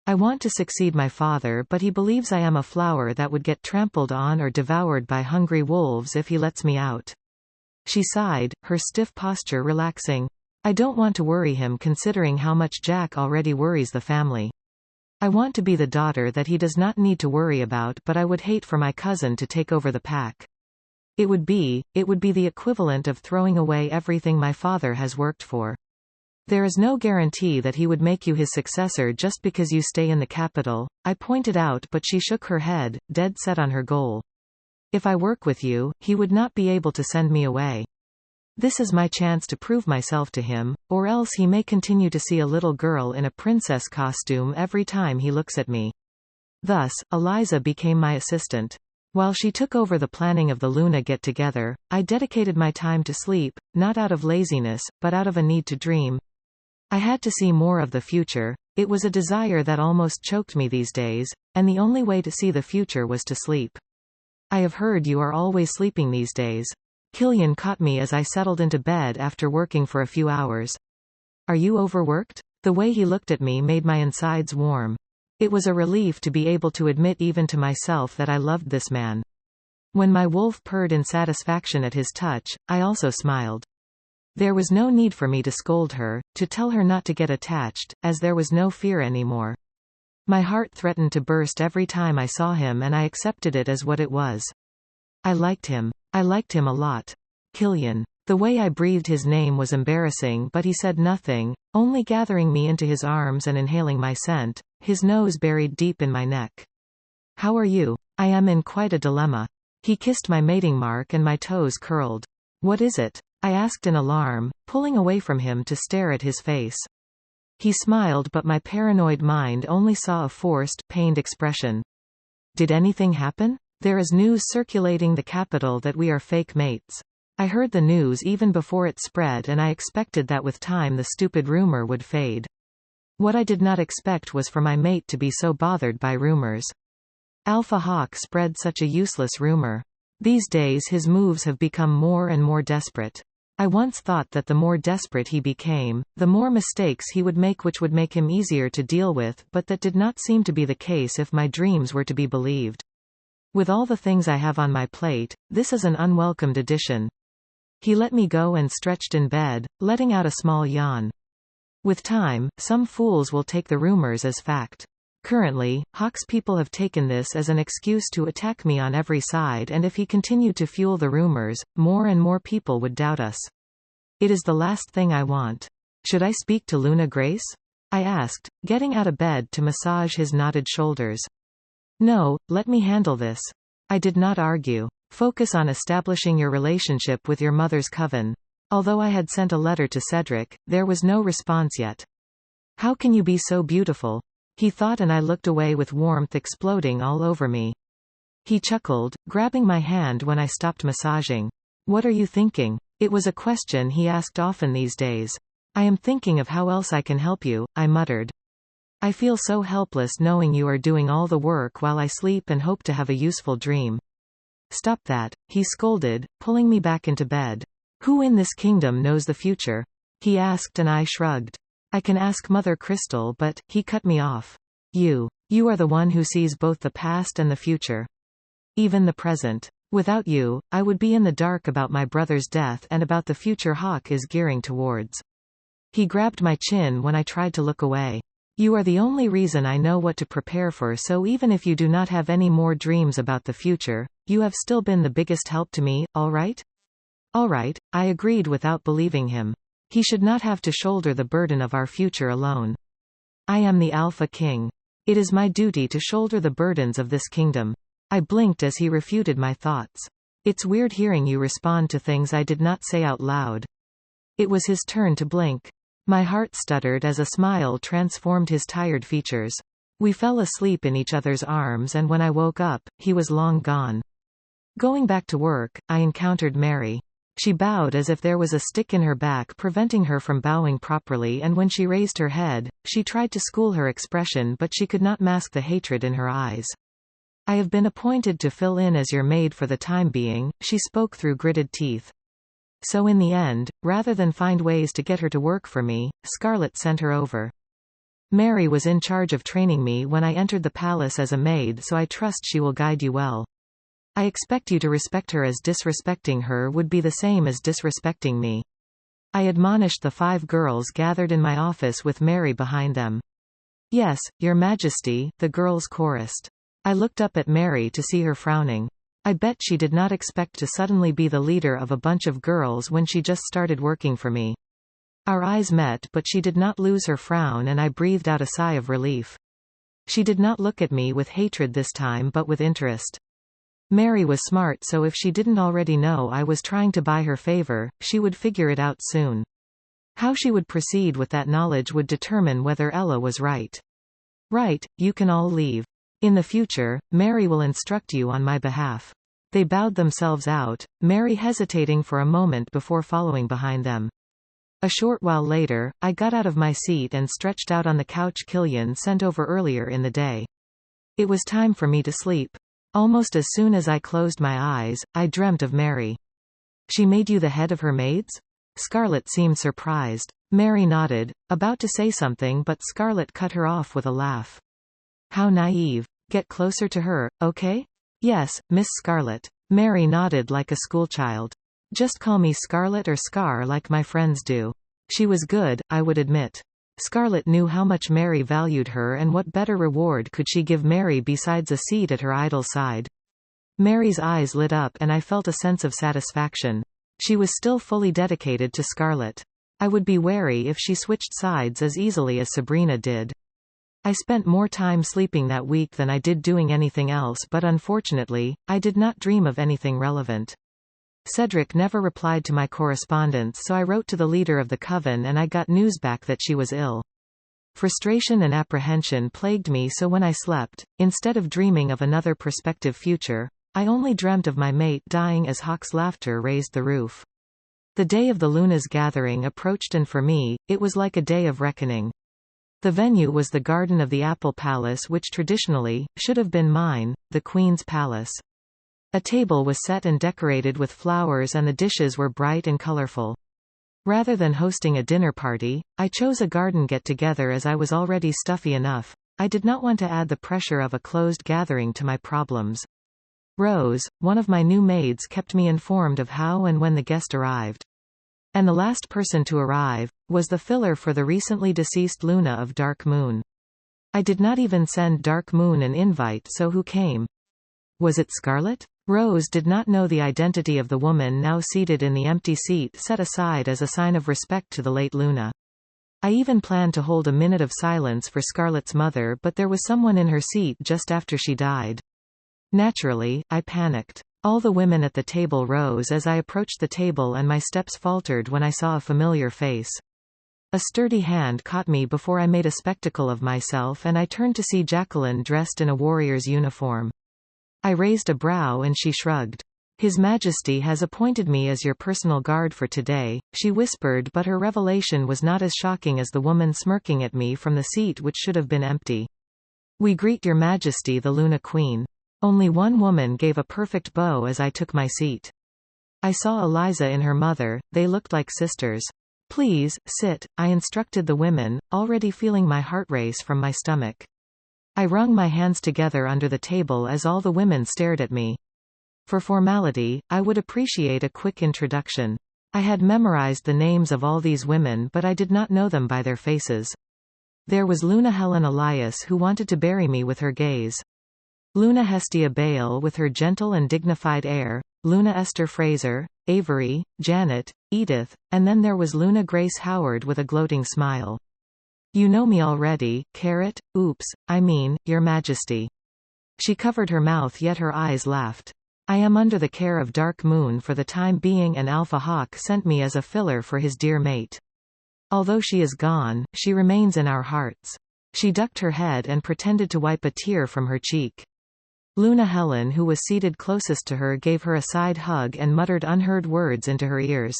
I want to succeed my father, but he believes I am a flower that would get trampled on or devoured by hungry wolves if he lets me out. She sighed, her stiff posture relaxing. I don't want to worry him, considering how much Jack already worries the family. I want to be the daughter that he does not need to worry about, but I would hate for my cousin to take over the pack. It would be the equivalent of throwing away everything my father has worked for. There is no guarantee that he would make you his successor just because you stay in the capital, I pointed out, but she shook her head, dead set on her goal. If I work with you, he would not be able to send me away. This is my chance to prove myself to him, or else he may continue to see a little girl in a princess costume every time he looks at me. Thus, Eliza became my assistant. While she took over the planning of the Luna get-together, I dedicated my time to sleep, not out of laziness, but out of a need to dream. I had to see more of the future. It was a desire that almost choked me these days, and the only way to see the future was to sleep. I have heard you are always sleeping these days. Killian caught me as I settled into bed after working for a few hours. Are you overworked? The way he looked at me made my insides warm. It was a relief to be able to admit even to myself that I loved this man. When my wolf purred in satisfaction at his touch, I also smiled. There was no need for me to scold her, to tell her not to get attached, as there was no fear anymore. My heart threatened to burst every time I saw him, and I accepted it as what it was. I liked him. I liked him a lot. Killian. The way I breathed his name was embarrassing, but he said nothing, only gathering me into his arms and inhaling my scent, his nose buried deep in my neck. How are you? I am in quite a dilemma. He kissed my mating mark and my toes curled. What is it? I asked in alarm, pulling away from him to stare at his face. He smiled, but my paranoid mind only saw a forced, pained expression. Did anything happen? There is news circulating the capital that we are fake mates. I heard the news even before it spread, and I expected that with time the stupid rumor would fade. What I did not expect was for my mate to be so bothered by rumors. Alpha Hawk spread such a useless rumor. These days his moves have become more and more desperate. I once thought that the more desperate he became, the more mistakes he would make, which would make him easier to deal with, but that did not seem to be the case if my dreams were to be believed. With all the things I have on my plate, this is an unwelcomed addition. He let me go and stretched in bed, letting out a small yawn. With time, some fools will take the rumors as fact. Currently, Hawk's people have taken this as an excuse to attack me on every side, and if he continued to fuel the rumors, more and more people would doubt us. It is the last thing I want. Should I speak to Luna Grace? I asked, getting out of bed to massage his knotted shoulders. No, let me handle this. I did not argue. Focus on establishing your relationship with your mother's coven. Although I had sent a letter to Cedric, there was no response yet. How can you be so beautiful? He thought, and I looked away with warmth exploding all over me. He chuckled, grabbing my hand when I stopped massaging. What are you thinking? It was a question he asked often these days. I am thinking of how else I can help you, I muttered. I feel so helpless knowing you are doing all the work while I sleep and hope to have a useful dream. Stop that, he scolded, pulling me back into bed. Who in this kingdom knows the future? He asked, and I shrugged. I can ask Mother Crystal, but, he cut me off. You are the one who sees both the past and the future. Even the present. Without you, I would be in the dark about my brother's death and about the future Hawk is gearing towards. He grabbed my chin when I tried to look away. You are the only reason I know what to prepare for, so even if you do not have any more dreams about the future, you have still been the biggest help to me, alright? Alright, I agreed without believing him. He should not have to shoulder the burden of our future alone. I am the Alpha King. It is my duty to shoulder the burdens of this kingdom. I blinked as he refuted my thoughts. It's weird hearing you respond to things I did not say out loud. It was his turn to blink. My heart stuttered as a smile transformed his tired features. We fell asleep in each other's arms, and when I woke up, he was long gone. Going back to work, I encountered Mary. She bowed as if there was a stick in her back preventing her from bowing properly, and when she raised her head, she tried to school her expression, but she could not mask the hatred in her eyes. I have been appointed to fill in as your maid for the time being, she spoke through gritted teeth. So in the end, rather than find ways to get her to work for me, Scarlet sent her over. Mary was in charge of training me when I entered the palace as a maid, so I trust she will guide you well. I expect you to respect her, as disrespecting her would be the same as disrespecting me. I admonished the 5 girls gathered in my office with Mary behind them. Yes, Your Majesty, the girls chorused. I looked up at Mary to see her frowning. I bet she did not expect to suddenly be the leader of a bunch of girls when she just started working for me. Our eyes met, but she did not lose her frown, and I breathed out a sigh of relief. She did not look at me with hatred this time, but with interest. Mary was smart, so if she didn't already know I was trying to buy her favor, she would figure it out soon. How she would proceed with that knowledge would determine whether Ella was right. Right, you can all leave. In the future, Mary will instruct you on my behalf. They bowed themselves out, Mary hesitating for a moment before following behind them. A short while later, I got out of my seat and stretched out on the couch Killian sent over earlier in the day. It was time for me to sleep. Almost as soon as I closed my eyes, I dreamt of Mary. She made you the head of her maids? Scarlet seemed surprised. Mary nodded, about to say something, but Scarlet cut her off with a laugh. How naive. Get closer to her, okay? Yes, Miss Scarlet. Mary nodded like a schoolchild. Just call me Scarlet or Scar like my friends do. She was good, I would admit. Scarlet knew how much Mary valued her, and what better reward could she give Mary besides a seat at her idol's side. Mary's eyes lit up and I felt a sense of satisfaction. She was still fully dedicated to Scarlet. I would be wary if she switched sides as easily as Sabrina did. I spent more time sleeping that week than I did doing anything else, but unfortunately, I did not dream of anything relevant. Cedric never replied to my correspondence, so I wrote to the leader of the coven and I got news back that she was ill. Frustration and apprehension plagued me, so when I slept, instead of dreaming of another prospective future, I only dreamt of my mate dying as Hawk's laughter raised the roof. The day of the Luna's gathering approached, and for me, it was like a day of reckoning. The venue was the garden of the Apple Palace, which traditionally should have been mine, the Queen's Palace. A table was set and decorated with flowers and the dishes were bright and colorful. Rather than hosting a dinner party, I chose a garden get-together as I was already stuffy enough. I did not want to add the pressure of a closed gathering to my problems. Rose, one of my new maids, kept me informed of how and when the guest arrived. And the last person to arrive was the filler for the recently deceased Luna of Dark Moon. I did not even send Dark Moon an invite, so who came? Was it Scarlet? Rose did not know the identity of the woman now seated in the empty seat set aside as a sign of respect to the late Luna. I even planned to hold a minute of silence for Scarlet's mother, but there was someone in her seat just after she died. Naturally, I panicked. All the women at the table rose as I approached the table and my steps faltered when I saw a familiar face. A sturdy hand caught me before I made a spectacle of myself, and I turned to see Jacqueline dressed in a warrior's uniform. I raised a brow and she shrugged. "His Majesty has appointed me as your personal guard for today," she whispered, but her revelation was not as shocking as the woman smirking at me from the seat which should have been empty. "We greet your Majesty, the Luna Queen." Only one woman gave a perfect bow as I took my seat. I saw Eliza in her mother, they looked like sisters. "Please, sit," I instructed the women, already feeling my heart race from my stomach. I wrung my hands together under the table as all the women stared at me. For formality, I would appreciate a quick introduction. I had memorized the names of all these women, but I did not know them by their faces. There was Luna Helen Elias, who wanted to bury me with her gaze. Luna Hestia Bale with her gentle and dignified air, Luna Esther Fraser, Avery, Janet, Edith, and then there was Luna Grace Howard with a gloating smile. "You know me already, Carrot, oops, I mean, your Majesty." She covered her mouth yet her eyes laughed. "I am under the care of Dark Moon for the time being, and Alpha Hawk sent me as a filler for his dear mate. Although she is gone, she remains in our hearts." She ducked her head and pretended to wipe a tear from her cheek. Luna Helen, who was seated closest to her, gave her a side hug and muttered unheard words into her ears.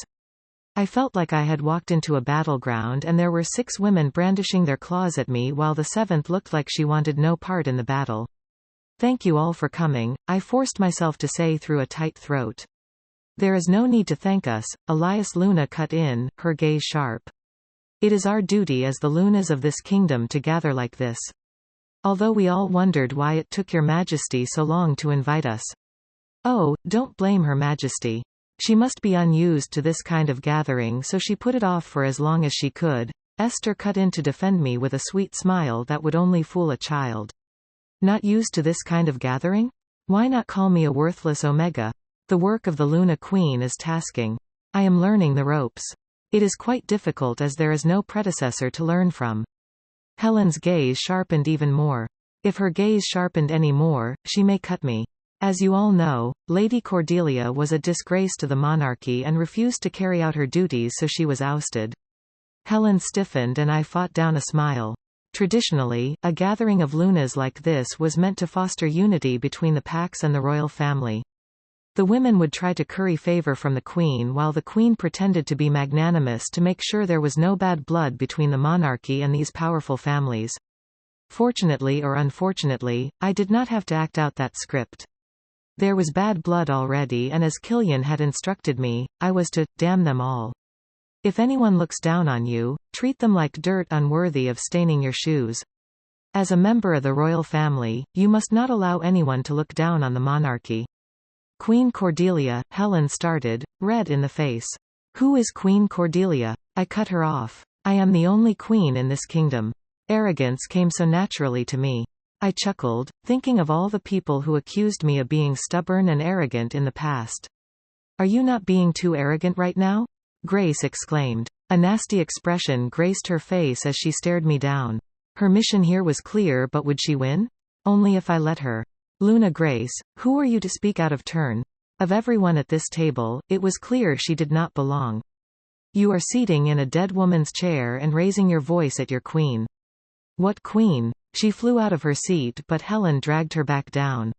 I felt like I had walked into a battleground and there were 6 women brandishing their claws at me while the 7th looked like she wanted no part in the battle. "Thank you all for coming," I forced myself to say through a tight throat. "There is no need to thank us," Elias Luna cut in, her gaze sharp. "It is our duty as the Lunas of this kingdom to gather like this. Although we all wondered why it took your Majesty so long to invite us." "Oh, don't blame Her Majesty. She must be unused to this kind of gathering, so she put it off for as long as she could." Esther cut in to defend me with a sweet smile that would only fool a child. "Not used to this kind of gathering? Why not call me a worthless Omega? The work of the Luna Queen is tasking. I am learning the ropes. It is quite difficult as there is no predecessor to learn from." Helen's gaze sharpened even more. If her gaze sharpened any more, she may cut me. As you all know, Lady Cordelia was a disgrace to the monarchy and refused to carry out her duties, so she was ousted. Helen stiffened and I fought down a smile. Traditionally, a gathering of Lunas like this was meant to foster unity between the Pax and the royal family. The women would try to curry favor from the Queen while the Queen pretended to be magnanimous to make sure there was no bad blood between the monarchy and these powerful families. Fortunately or unfortunately, I did not have to act out that script. There was bad blood already, and as Killian had instructed me, I was to damn them all. If anyone looks down on you, treat them like dirt unworthy of staining your shoes. As a member of the royal family, you must not allow anyone to look down on the monarchy. Queen Cordelia, Helen started, red in the face. "Who is Queen Cordelia?" I cut her off. "I am the only queen in this kingdom." Arrogance came so naturally to me. I chuckled, thinking of all the people who accused me of being stubborn and arrogant in the past. Are you not being too arrogant right now? Grace exclaimed. A nasty expression graced her face as she stared me down. Her mission here was clear, but would she win? Only if I let her. Luna Grace, who are you to speak out of turn? Of everyone at this table, it was clear she did not belong. You are seating in a dead woman's chair and raising your voice at your queen. What queen? She flew out of her seat, but Helen dragged her back down.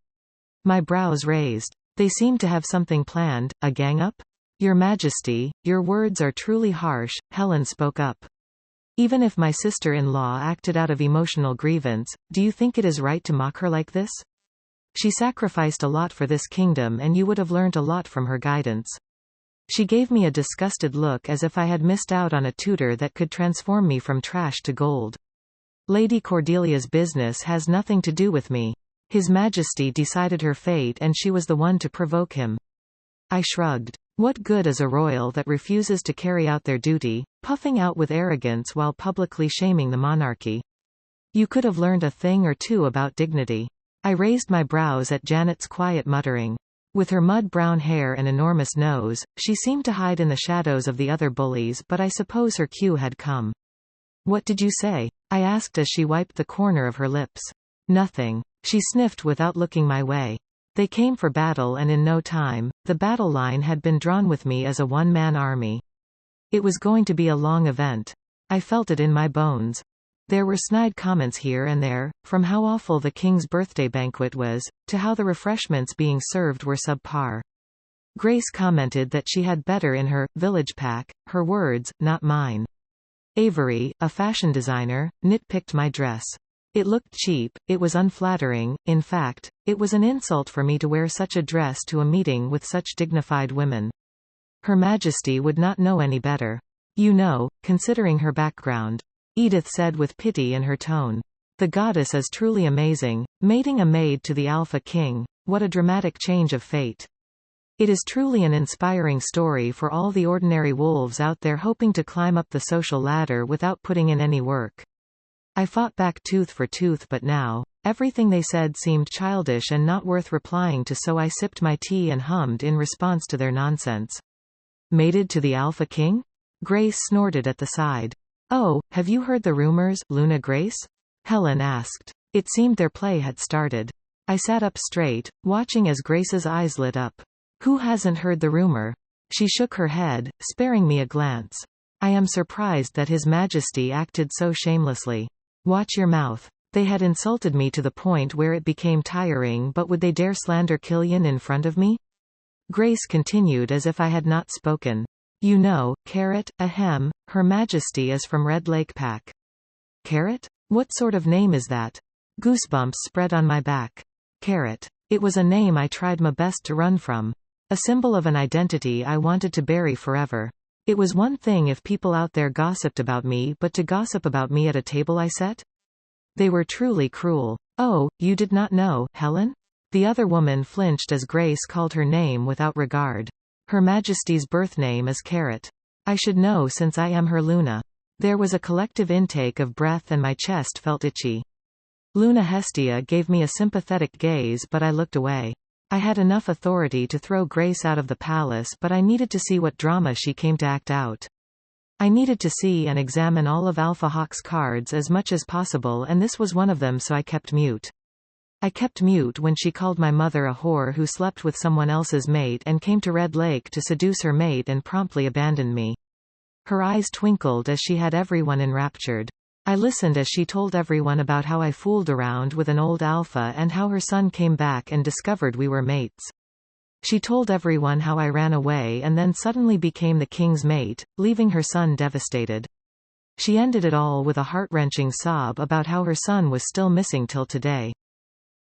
My brows raised. They seemed to have something planned, a gang-up? Your Majesty, your words are truly harsh, Helen spoke up. Even if my sister-in-law acted out of emotional grievance, do you think it is right to mock her like this? She sacrificed a lot for this kingdom and you would have learnt a lot from her guidance. She gave me a disgusted look as if I had missed out on a tutor that could transform me from trash to gold. Lady Cordelia's business has nothing to do with me. His Majesty decided her fate and she was the one to provoke him. I shrugged. What good is a royal that refuses to carry out their duty, puffing out with arrogance while publicly shaming the monarchy? You could have learned a thing or two about dignity. I raised my brows at Janet's quiet muttering. With her mud-brown hair and enormous nose, she seemed to hide in the shadows of the other bullies, but I suppose her cue had come. What did you say? I asked as she wiped the corner of her lips. Nothing. She sniffed without looking my way. They came for battle and in no time, the battle line had been drawn with me as a one-man army. It was going to be a long event. I felt it in my bones. There were snide comments here and there, from how awful the king's birthday banquet was, to how the refreshments being served were subpar. Grace commented that she had better in her village pack, her words, not mine. Avery, a fashion designer, nitpicked my dress. It looked cheap, it was unflattering, in fact, it was an insult for me to wear such a dress to a meeting with such dignified women. Her Majesty would not know any better. You know, considering her background. Edith said with pity in her tone. The goddess is truly amazing, mating a maid to the Alpha King, what a dramatic change of fate. It is truly an inspiring story for all the ordinary wolves out there hoping to climb up the social ladder without putting in any work. I fought back tooth for tooth, but now, everything they said seemed childish and not worth replying to, so I sipped my tea and hummed in response to their nonsense. Mated to the Alpha King? Grace snorted at the side. Oh, have you heard the rumors, Luna Grace? Helen asked. It seemed their play had started. I sat up straight, watching as Grace's eyes lit up. Who hasn't heard the rumor? She shook her head, sparing me a glance. I am surprised that His Majesty acted so shamelessly. Watch your mouth. They had insulted me to the point where it became tiring, but would they dare slander Killian in front of me? Grace continued as if I had not spoken. You know, Carrot, ahem, Her Majesty is from Red Lake Pack. Carrot? What sort of name is that? Goosebumps spread on my back. Carrot. It was a name I tried my best to run from. A symbol of an identity I wanted to bury forever. It was one thing if people out there gossiped about me, but to gossip about me at a table I set? They were truly cruel. Oh, you did not know, Helen? The other woman flinched as Grace called her name without regard. Her Majesty's birth name is Carrot. I should know since I am her Luna. There was a collective intake of breath and my chest felt itchy. Luna Hestia gave me a sympathetic gaze, but I looked away. I had enough authority to throw Grace out of the palace, but I needed to see what drama she came to act out. I needed to see and examine all of Alpha Hawk's cards as much as possible, and this was one of them, so I kept mute. I kept mute when she called my mother a whore who slept with someone else's mate and came to Red Lake to seduce her mate and promptly abandoned me. Her eyes twinkled as she had everyone enraptured. I listened as she told everyone about how I fooled around with an old alpha and how her son came back and discovered we were mates. She told everyone how I ran away and then suddenly became the king's mate, leaving her son devastated. She ended it all with a heart-wrenching sob about how her son was still missing till today.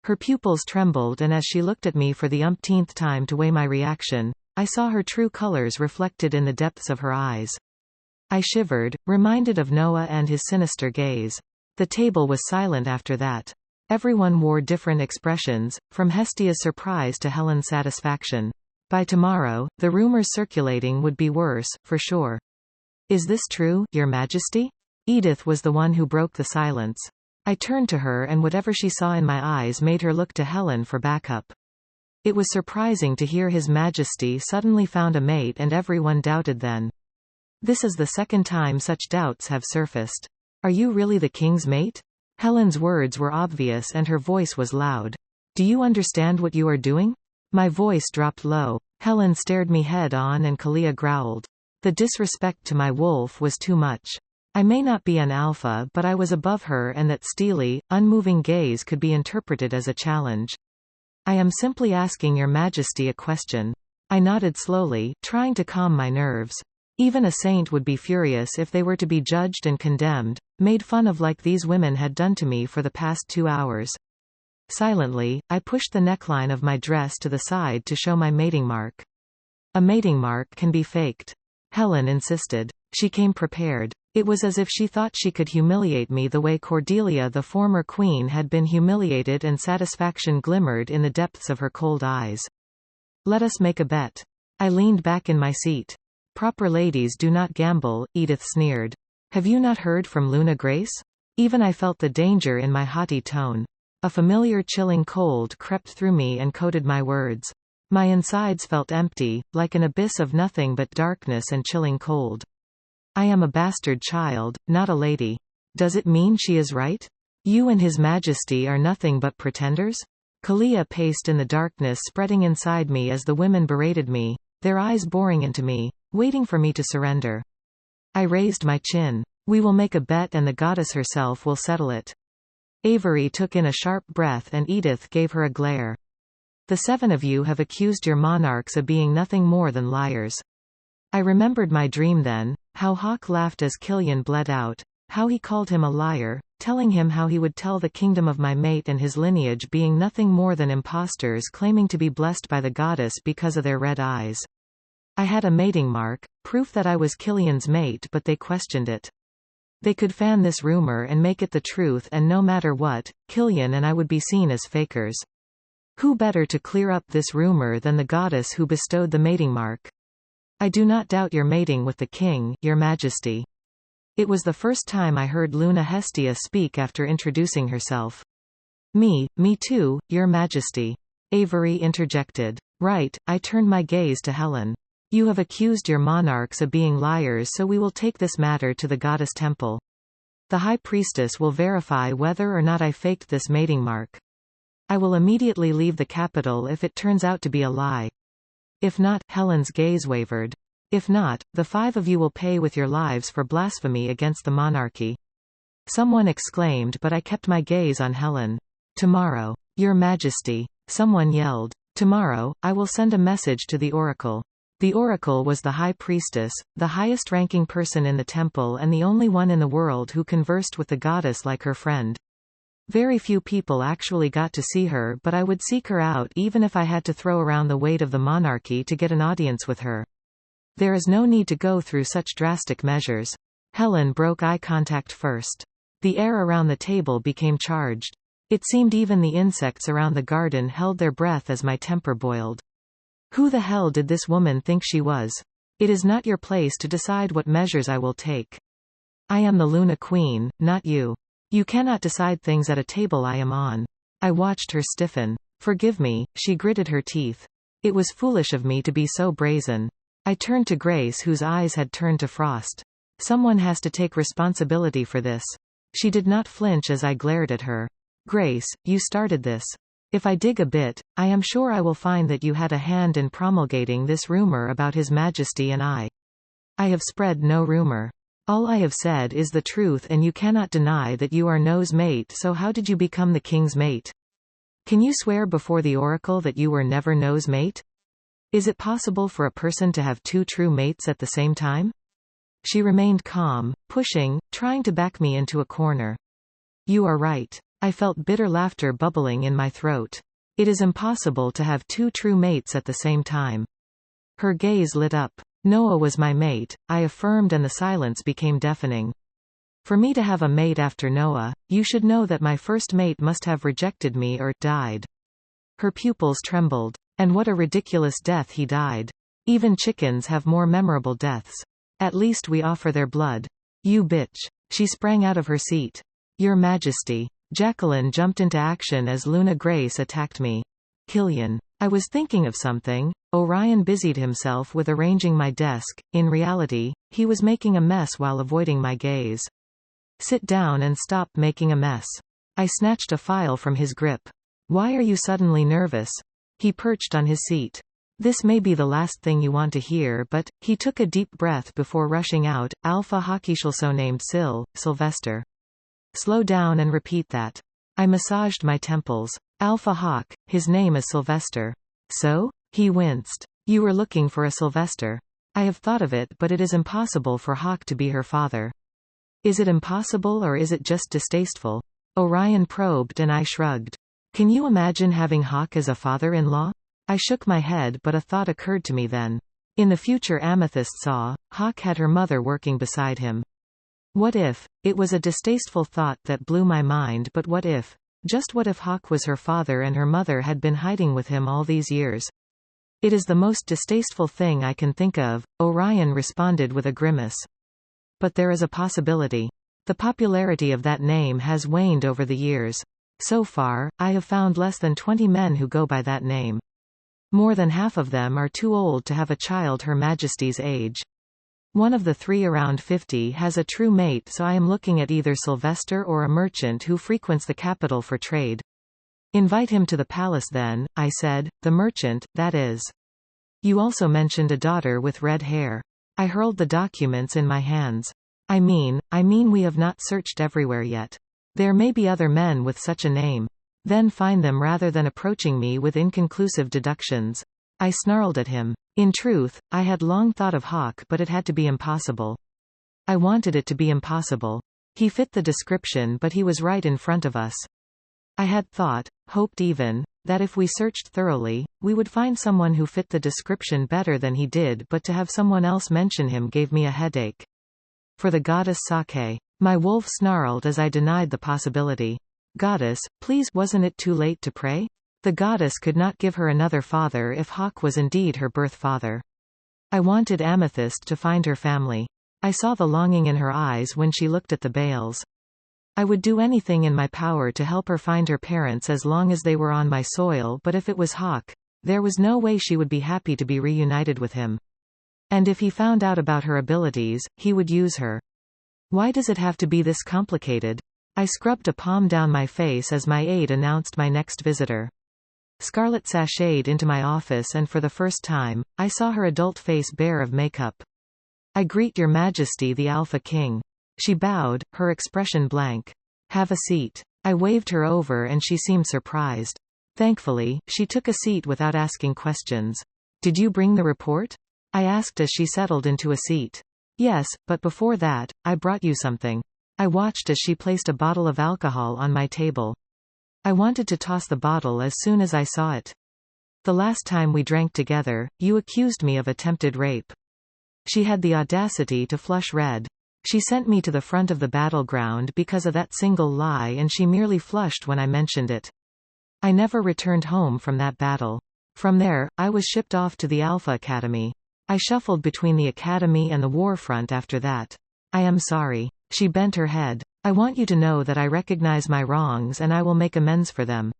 Her pupils trembled, and as she looked at me for the umpteenth time to weigh my reaction, I saw her true colors reflected in the depths of her eyes. I shivered, reminded of Noah and his sinister gaze. The table was silent after that. Everyone wore different expressions, from Hestia's surprise to Helen's satisfaction. By tomorrow, the rumors circulating would be worse, for sure. Is this true, Your Majesty? Edith was the one who broke the silence. I turned to her, and whatever she saw in my eyes made her look to Helen for backup. It was surprising to hear His Majesty suddenly found a mate and everyone doubted then. This is the second time such doubts have surfaced. Are you really the king's mate? Helen's words were obvious and her voice was loud. Do you understand what you are doing? My voice dropped low. Helen stared me head on and Kalia growled. The disrespect to my wolf was too much. I may not be an alpha, but I was above her, and that steely, unmoving gaze could be interpreted as a challenge. I am simply asking Your Majesty a question. I nodded slowly, trying to calm my nerves. Even a saint would be furious if they were to be judged and condemned, made fun of like these women had done to me for the past 2 hours. Silently, I pushed the neckline of my dress to the side to show my mating mark. A mating mark can be faked. Helen insisted. She came prepared. It was as if she thought she could humiliate me the way Cordelia the former queen had been humiliated, and satisfaction glimmered in the depths of her cold eyes. Let us make a bet. I leaned back in my seat. Proper ladies do not gamble, Edith sneered. Have you not heard from Luna Grace? Even I felt the danger in my haughty tone. A familiar chilling cold crept through me and coated my words. My insides felt empty, like an abyss of nothing but darkness and chilling cold. I am a bastard child, not a lady. Does it mean she is right? You and His Majesty are nothing but pretenders? Kalia paced in the darkness spreading inside me as the women berated me, their eyes boring into me, waiting for me to surrender. I raised my chin. We will make a bet and the goddess herself will settle it. Avery took in a sharp breath and Edith gave her a glare. The 7 of you have accused your monarchs of being nothing more than liars. I remembered my dream then, how Hawk laughed as Killian bled out, how he called him a liar, telling him how he would tell the kingdom of my mate and his lineage being nothing more than impostors claiming to be blessed by the goddess because of their red eyes. I had a mating mark, proof that I was Killian's mate, but they questioned it. They could fan this rumor and make it the truth, and no matter what, Killian and I would be seen as fakers. Who better to clear up this rumor than the goddess who bestowed the mating mark? I do not doubt your mating with the king, Your Majesty. It was the first time I heard Luna Hestia speak after introducing herself. Me too, Your Majesty. Avery interjected. Right, I turned my gaze to Helen. You have accused your monarchs of being liars, so we will take this matter to the goddess temple. The high priestess will verify whether or not I faked this mating mark. I will immediately leave the capital if it turns out to be a lie. If not, Helen's gaze wavered. If not, the 5 of you will pay with your lives for blasphemy against the monarchy. Someone exclaimed, but I kept my gaze on Helen. Tomorrow, Your Majesty. Someone yelled. Tomorrow, I will send a message to the oracle. The oracle was the high priestess, the highest-ranking person in the temple and the only one in the world who conversed with the goddess like her friend. Very few people actually got to see her, but I would seek her out even if I had to throw around the weight of the monarchy to get an audience with her. There is no need to go through such drastic measures. Helen broke eye contact first. The air around the table became charged. It seemed even the insects around the garden held their breath as my temper boiled. Who the hell did this woman think she was? It is not your place to decide what measures I will take. I am the Luna Queen, not you. You cannot decide things at a table I am on. I watched her stiffen. Forgive me, she gritted her teeth. It was foolish of me to be so brazen. I turned to Grace, whose eyes had turned to frost. Someone has to take responsibility for this. She did not flinch as I glared at her. Grace, you started this. If I dig a bit, I am sure I will find that you had a hand in promulgating this rumor about His Majesty and I. I have spread no rumor. All I have said is the truth, and you cannot deny that you are No's mate, so how did you become the king's mate? Can you swear before the oracle that you were never No's mate? Is it possible for a person to have 2 true mates at the same time? She remained calm, trying to back me into a corner. You are right. I felt bitter laughter bubbling in my throat. It is impossible to have 2 true mates at the same time. Her gaze lit up. Noah was my mate, I affirmed, and the silence became deafening. For me to have a mate after Noah, you should know that my first mate must have rejected me or died. Her pupils trembled. And what a ridiculous death he died. Even chickens have more memorable deaths. At least we offer their blood. You bitch. She sprang out of her seat. Your Majesty. Jacqueline jumped into action as Luna Grace attacked me. Killian. I was thinking of something. Orion busied himself with arranging my desk. In reality, he was making a mess while avoiding my gaze. Sit down and stop making a mess. I snatched a file from his grip. Why are you suddenly nervous? He perched on his seat. This may be the last thing you want to hear, but, he took a deep breath before rushing out, Alpha Hockeyschulso named Sylvester. Slow down and repeat that. I massaged my temples. Alpha Hawk, his name is Sylvester. So? He winced. You were looking for a Sylvester. I have thought of it, but it is impossible for Hawk to be her father. Is it impossible or is it just distasteful? Orion probed and I shrugged. Can you imagine having Hawk as a father-in-law? I shook my head, but a thought occurred to me then. In the future Amethyst saw, Hawk had her mother working beside him. What if? It was a distasteful thought that blew my mind, but what if? Just what if Hawk was her father and her mother had been hiding with him all these years? It is the most distasteful thing I can think of, Orion responded with a grimace. But there is a possibility. The popularity of that name has waned over the years. So far, I have found less than 20 men who go by that name. More than half of them are too old to have a child Her Majesty's age. One of the 3 around 50 has a true mate, so I am looking at either Sylvester or a merchant who frequents the capital for trade. Invite him to the palace then, I said, the merchant, that is. You also mentioned a daughter with red hair. I hurled the documents in my hands. I mean we have not searched everywhere yet. There may be other men with such a name. Then find them rather than approaching me with inconclusive deductions. I snarled at him. In truth, I had long thought of Hawk, but it had to be impossible. I wanted it to be impossible. He fit the description, but he was right in front of us. I had thought, hoped even, that if we searched thoroughly, we would find someone who fit the description better than he did, but to have someone else mention him gave me a headache. For the goddess Sake. My wolf snarled as I denied the possibility. Goddess, please, wasn't it too late to pray? The goddess could not give her another father if Hawk was indeed her birth father. I wanted Amethyst to find her family. I saw the longing in her eyes when she looked at the bales. I would do anything in my power to help her find her parents as long as they were on my soil, but if it was Hawk, there was no way she would be happy to be reunited with him. And if he found out about her abilities, he would use her. Why does it have to be this complicated? I scrubbed a palm down my face as my aide announced my next visitor. Scarlet sashayed into my office and for the first time, I saw her adult face bare of makeup. I greet Your Majesty the Alpha King. She bowed, her expression blank. Have a seat. I waved her over and she seemed surprised. Thankfully, she took a seat without asking questions. Did you bring the report? I asked as she settled into a seat. Yes, but before that, I brought you something. I watched as she placed a bottle of alcohol on my table. I wanted to toss the bottle as soon as I saw it. The last time we drank together, you accused me of attempted rape. She had the audacity to flush red. She sent me to the front of the battleground because of that single lie, and she merely flushed when I mentioned it. I never returned home from that battle. From there, I was shipped off to the Alpha Academy. I shuffled between the academy and the war front after that. I am sorry. She bent her head. I want you to know that I recognize my wrongs and I will make amends for them.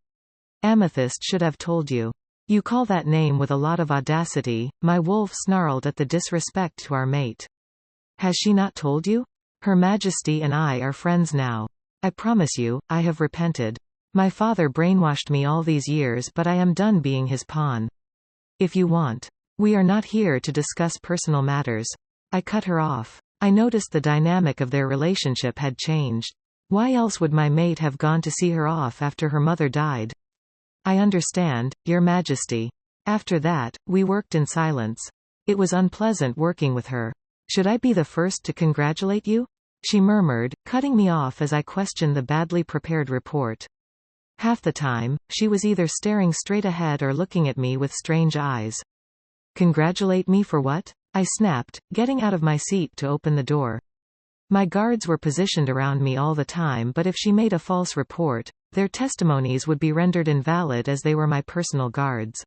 Amethyst should have told you. You call that name with a lot of audacity. My wolf snarled at the disrespect to our mate. Has she not told you? Her Majesty and I are friends now. I promise you, I have repented. My father brainwashed me all these years, but I am done being his pawn. If you want. We are not here to discuss personal matters. I cut her off. I noticed the dynamic of their relationship had changed. Why else would my mate have gone to see her off after her mother died? I understand, Your Majesty. After that, we worked in silence. It was unpleasant working with her. Should I be the first to congratulate you? She murmured, cutting me off as I questioned the badly prepared report. Half the time, she was either staring straight ahead or looking at me with strange eyes. Congratulate me for what? I snapped, getting out of my seat to open the door. My guards were positioned around me all the time, but if she made a false report, their testimonies would be rendered invalid as they were my personal guards.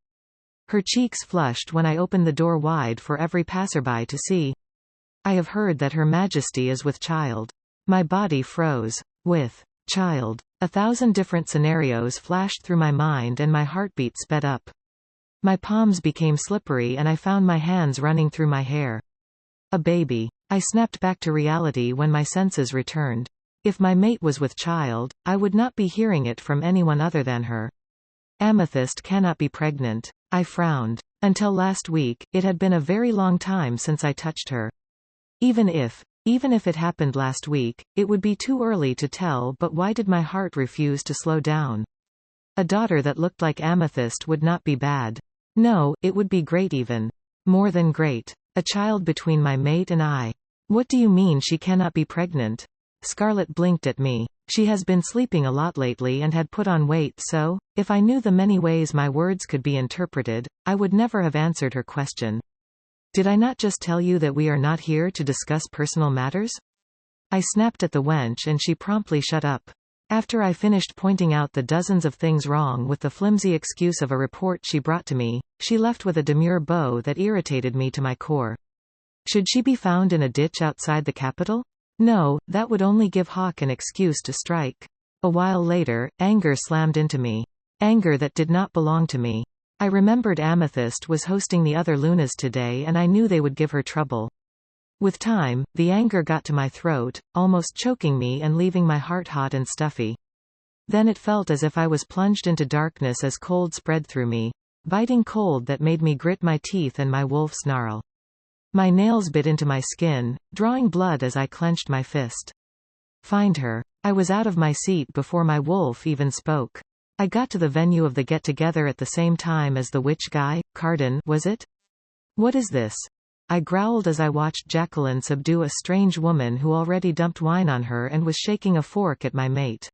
Her cheeks flushed when I opened the door wide for every passerby to see. I have heard that Her Majesty is with child. My body froze. With child. 1,000 different scenarios flashed through my mind and my heartbeat sped up. My palms became slippery and I found my hands running through my hair. A baby. I snapped back to reality when my senses returned. If my mate was with child, I would not be hearing it from anyone other than her. Amethyst cannot be pregnant. I frowned. Until last week, it had been a very long time since I touched her. Even if it happened last week, it would be too early to tell, but why did my heart refuse to slow down? A daughter that looked like Amethyst would not be bad. No, it would be great, even more than great. A child between my mate and I. What do you mean she cannot be pregnant? Scarlett blinked at me. She has been sleeping a lot lately and had put on weight, so, if I knew the many ways my words could be interpreted, I would never have answered her question. Did I not just tell you that we are not here to discuss personal matters? I snapped at the wench and she promptly shut up. After I finished pointing out the dozens of things wrong with the flimsy excuse of a report she brought to me, she left with a demure bow that irritated me to my core. Should she be found in a ditch outside the capital? No, that would only give Hawk an excuse to strike. A while later, anger slammed into me. Anger that did not belong to me. I remembered Amethyst was hosting the other Lunas today and I knew they would give her trouble. With time, the anger got to my throat, almost choking me and leaving my heart hot and stuffy. Then it felt as if I was plunged into darkness as cold spread through me. Biting cold that made me grit my teeth and my wolf snarl. My nails bit into my skin, drawing blood as I clenched my fist. Find her. I was out of my seat before my wolf even spoke. I got to the venue of the get-together at the same time as the witch guy. Carden, was it? What is this? I growled as I watched Jacqueline subdue a strange woman who already dumped wine on her and was shaking a fork at my mate.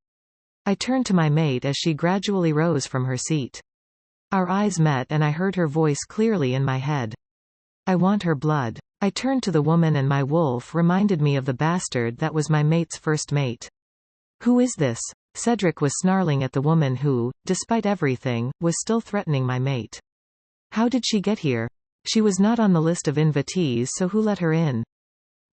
I turned to my mate as she gradually rose from her seat. Our eyes met and I heard her voice clearly in my head. I want her blood. I turned to the woman and my wolf reminded me of the bastard that was my mate's first mate. Who is this? Cedric was snarling at the woman who, despite everything, was still threatening my mate. How did she get here? She was not on the list of invitees, so who let her in?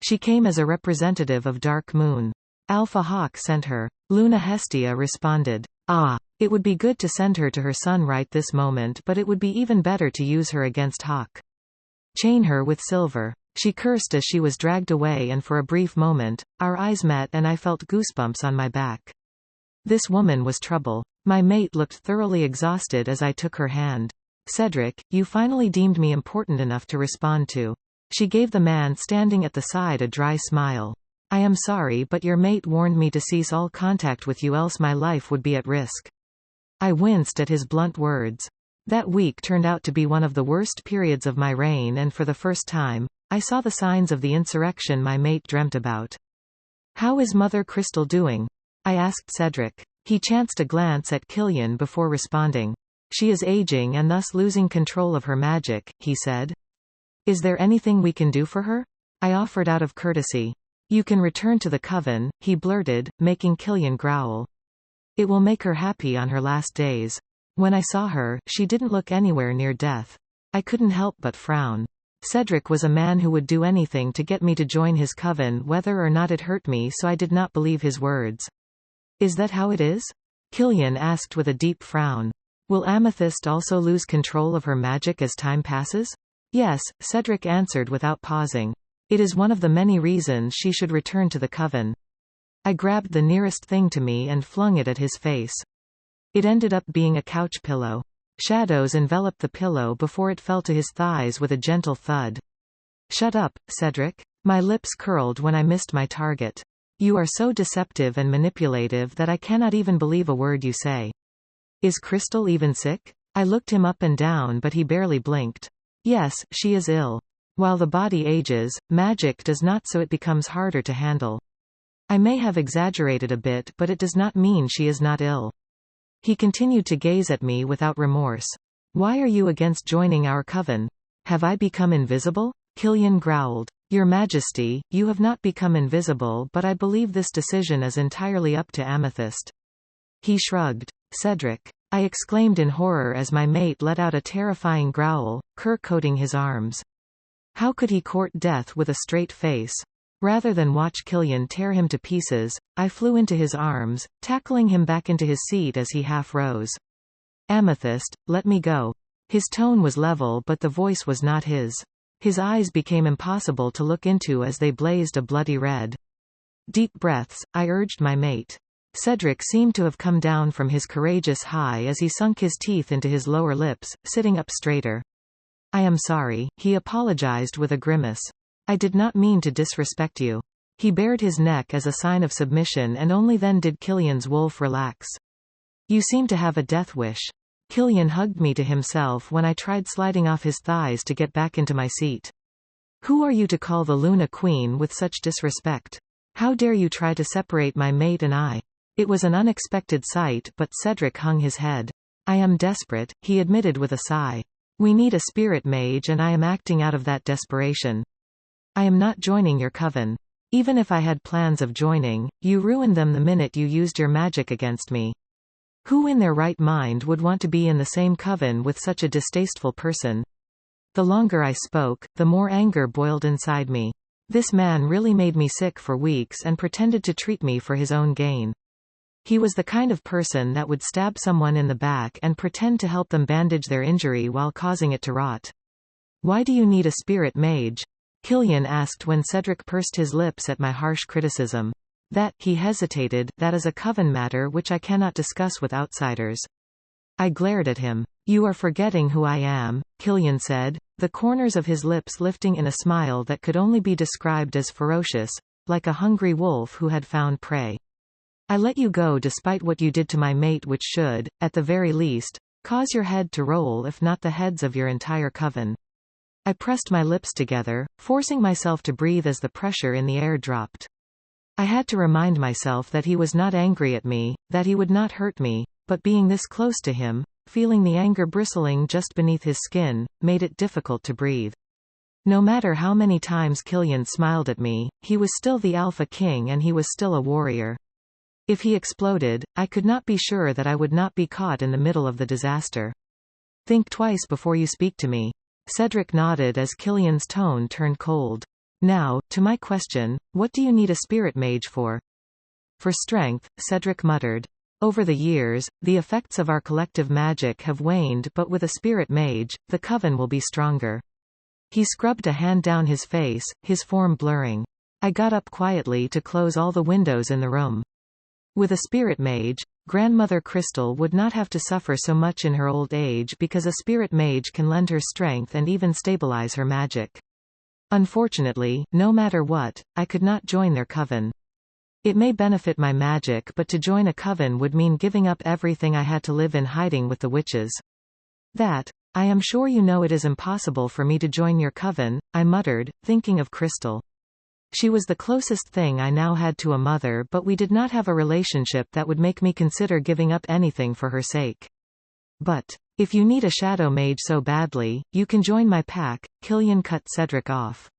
She came as a representative of Dark Moon. Alpha Hawk sent her. Luna Hestia responded. Ah. It would be good to send her to her son right this moment, but it would be even better to use her against Hawk. Chain her with silver. She cursed as she was dragged away and for a brief moment, our eyes met and I felt goosebumps on my back. This woman was trouble. My mate looked thoroughly exhausted as I took her hand. Cedric, you finally deemed me important enough to respond to. She gave the man standing at the side a dry smile. I am sorry, but your mate warned me to cease all contact with you, else my life would be at risk. I winced at his blunt words. That week turned out to be one of the worst periods of my reign, and for the first time, I saw the signs of the insurrection my mate dreamt about. How is Mother Crystal doing? I asked Cedric. He chanced a glance at Killian before responding. She is aging and thus losing control of her magic, he said. Is there anything we can do for her? I offered out of courtesy. You can return to the coven, he blurted, making Killian growl. It will make her happy on her last days. When I saw her, she didn't look anywhere near death. I couldn't help but frown. Cedric was a man who would do anything to get me to join his coven whether or not it hurt me, so I did not believe his words. Is that how it is? Killian asked with a deep frown. Will Amethyst also lose control of her magic as time passes? Yes, Cedric answered without pausing. It is one of the many reasons she should return to the coven. I grabbed the nearest thing to me and flung it at his face. It ended up being a couch pillow. Shadows enveloped the pillow before it fell to his thighs with a gentle thud. Shut up, Cedric. My lips curled when I missed my target. You are so deceptive and manipulative that I cannot even believe a word you say. Is Crystal even sick? I looked him up and down, but he barely blinked. Yes, she is ill. While the body ages, magic does not, so it becomes harder to handle. I may have exaggerated a bit, but it does not mean she is not ill. He continued to gaze at me without remorse. Why are you against joining our coven? Have I become invisible? Killian growled. Your Majesty, you have not become invisible, but I believe this decision is entirely up to Amethyst. He shrugged. Cedric. I exclaimed in horror as my mate let out a terrifying growl, coating his arms. How could he court death with a straight face? Rather than watch Killian tear him to pieces, I flew into his arms, tackling him back into his seat as he half rose. Amethyst, let me go. His tone was level but the voice was not his. His eyes became impossible to look into as they blazed a bloody red. Deep breaths, I urged my mate. Cedric seemed to have come down from his courageous high as he sunk his teeth into his lower lips, sitting up straighter. I am sorry, he apologized with a grimace. I did not mean to disrespect you. He bared his neck as a sign of submission and only then did Killian's wolf relax. You seem to have a death wish. Killian hugged me to himself when I tried sliding off his thighs to get back into my seat. Who are you to call the Luna Queen with such disrespect? How dare you try to separate my mate and I? It was an unexpected sight but Cedric hung his head. I am desperate, he admitted with a sigh. We need a spirit mage and I am acting out of that desperation. I am not joining your coven. Even if I had plans of joining, you ruined them the minute you used your magic against me. Who in their right mind would want to be in the same coven with such a distasteful person? The longer I spoke, the more anger boiled inside me. This man really made me sick for weeks and pretended to treat me for his own gain. He was the kind of person that would stab someone in the back and pretend to help them bandage their injury while causing it to rot. Why do you need a spirit mage? Killian asked when Cedric pursed his lips at my harsh criticism. That, he hesitated, that is a coven matter which I cannot discuss with outsiders. I glared at him. You are forgetting who I am, Killian said, the corners of his lips lifting in a smile that could only be described as ferocious, like a hungry wolf who had found prey. I let you go despite what you did to my mate, which should, at the very least, cause your head to roll if not the heads of your entire coven. I pressed my lips together, forcing myself to breathe as the pressure in the air dropped. I had to remind myself that he was not angry at me, that he would not hurt me, but being this close to him, feeling the anger bristling just beneath his skin, made it difficult to breathe. No matter how many times Killian smiled at me, he was still the Alpha King and he was still a warrior. If he exploded, I could not be sure that I would not be caught in the middle of the disaster. Think twice before you speak to me. Cedric nodded as Killian's tone turned cold. Now, to my question, what do you need a spirit mage for? For strength, Cedric muttered. Over the years, the effects of our collective magic have waned, but with a spirit mage, the coven will be stronger. He scrubbed a hand down his face, his form blurring. I got up quietly to close all the windows in the room. With a spirit mage, Grandmother Crystal would not have to suffer so much in her old age because a spirit mage can lend her strength and even stabilize her magic. Unfortunately, no matter what, I could not join their coven. It may benefit my magic, but to join a coven would mean giving up everything I had to live in hiding with the witches. I am sure you know it is impossible for me to join your coven, I muttered, thinking of Crystal. She was the closest thing I now had to a mother, but we did not have a relationship that would make me consider giving up anything for her sake. But, if you need a shadow mage so badly, you can join my pack, Killian cut Cedric off.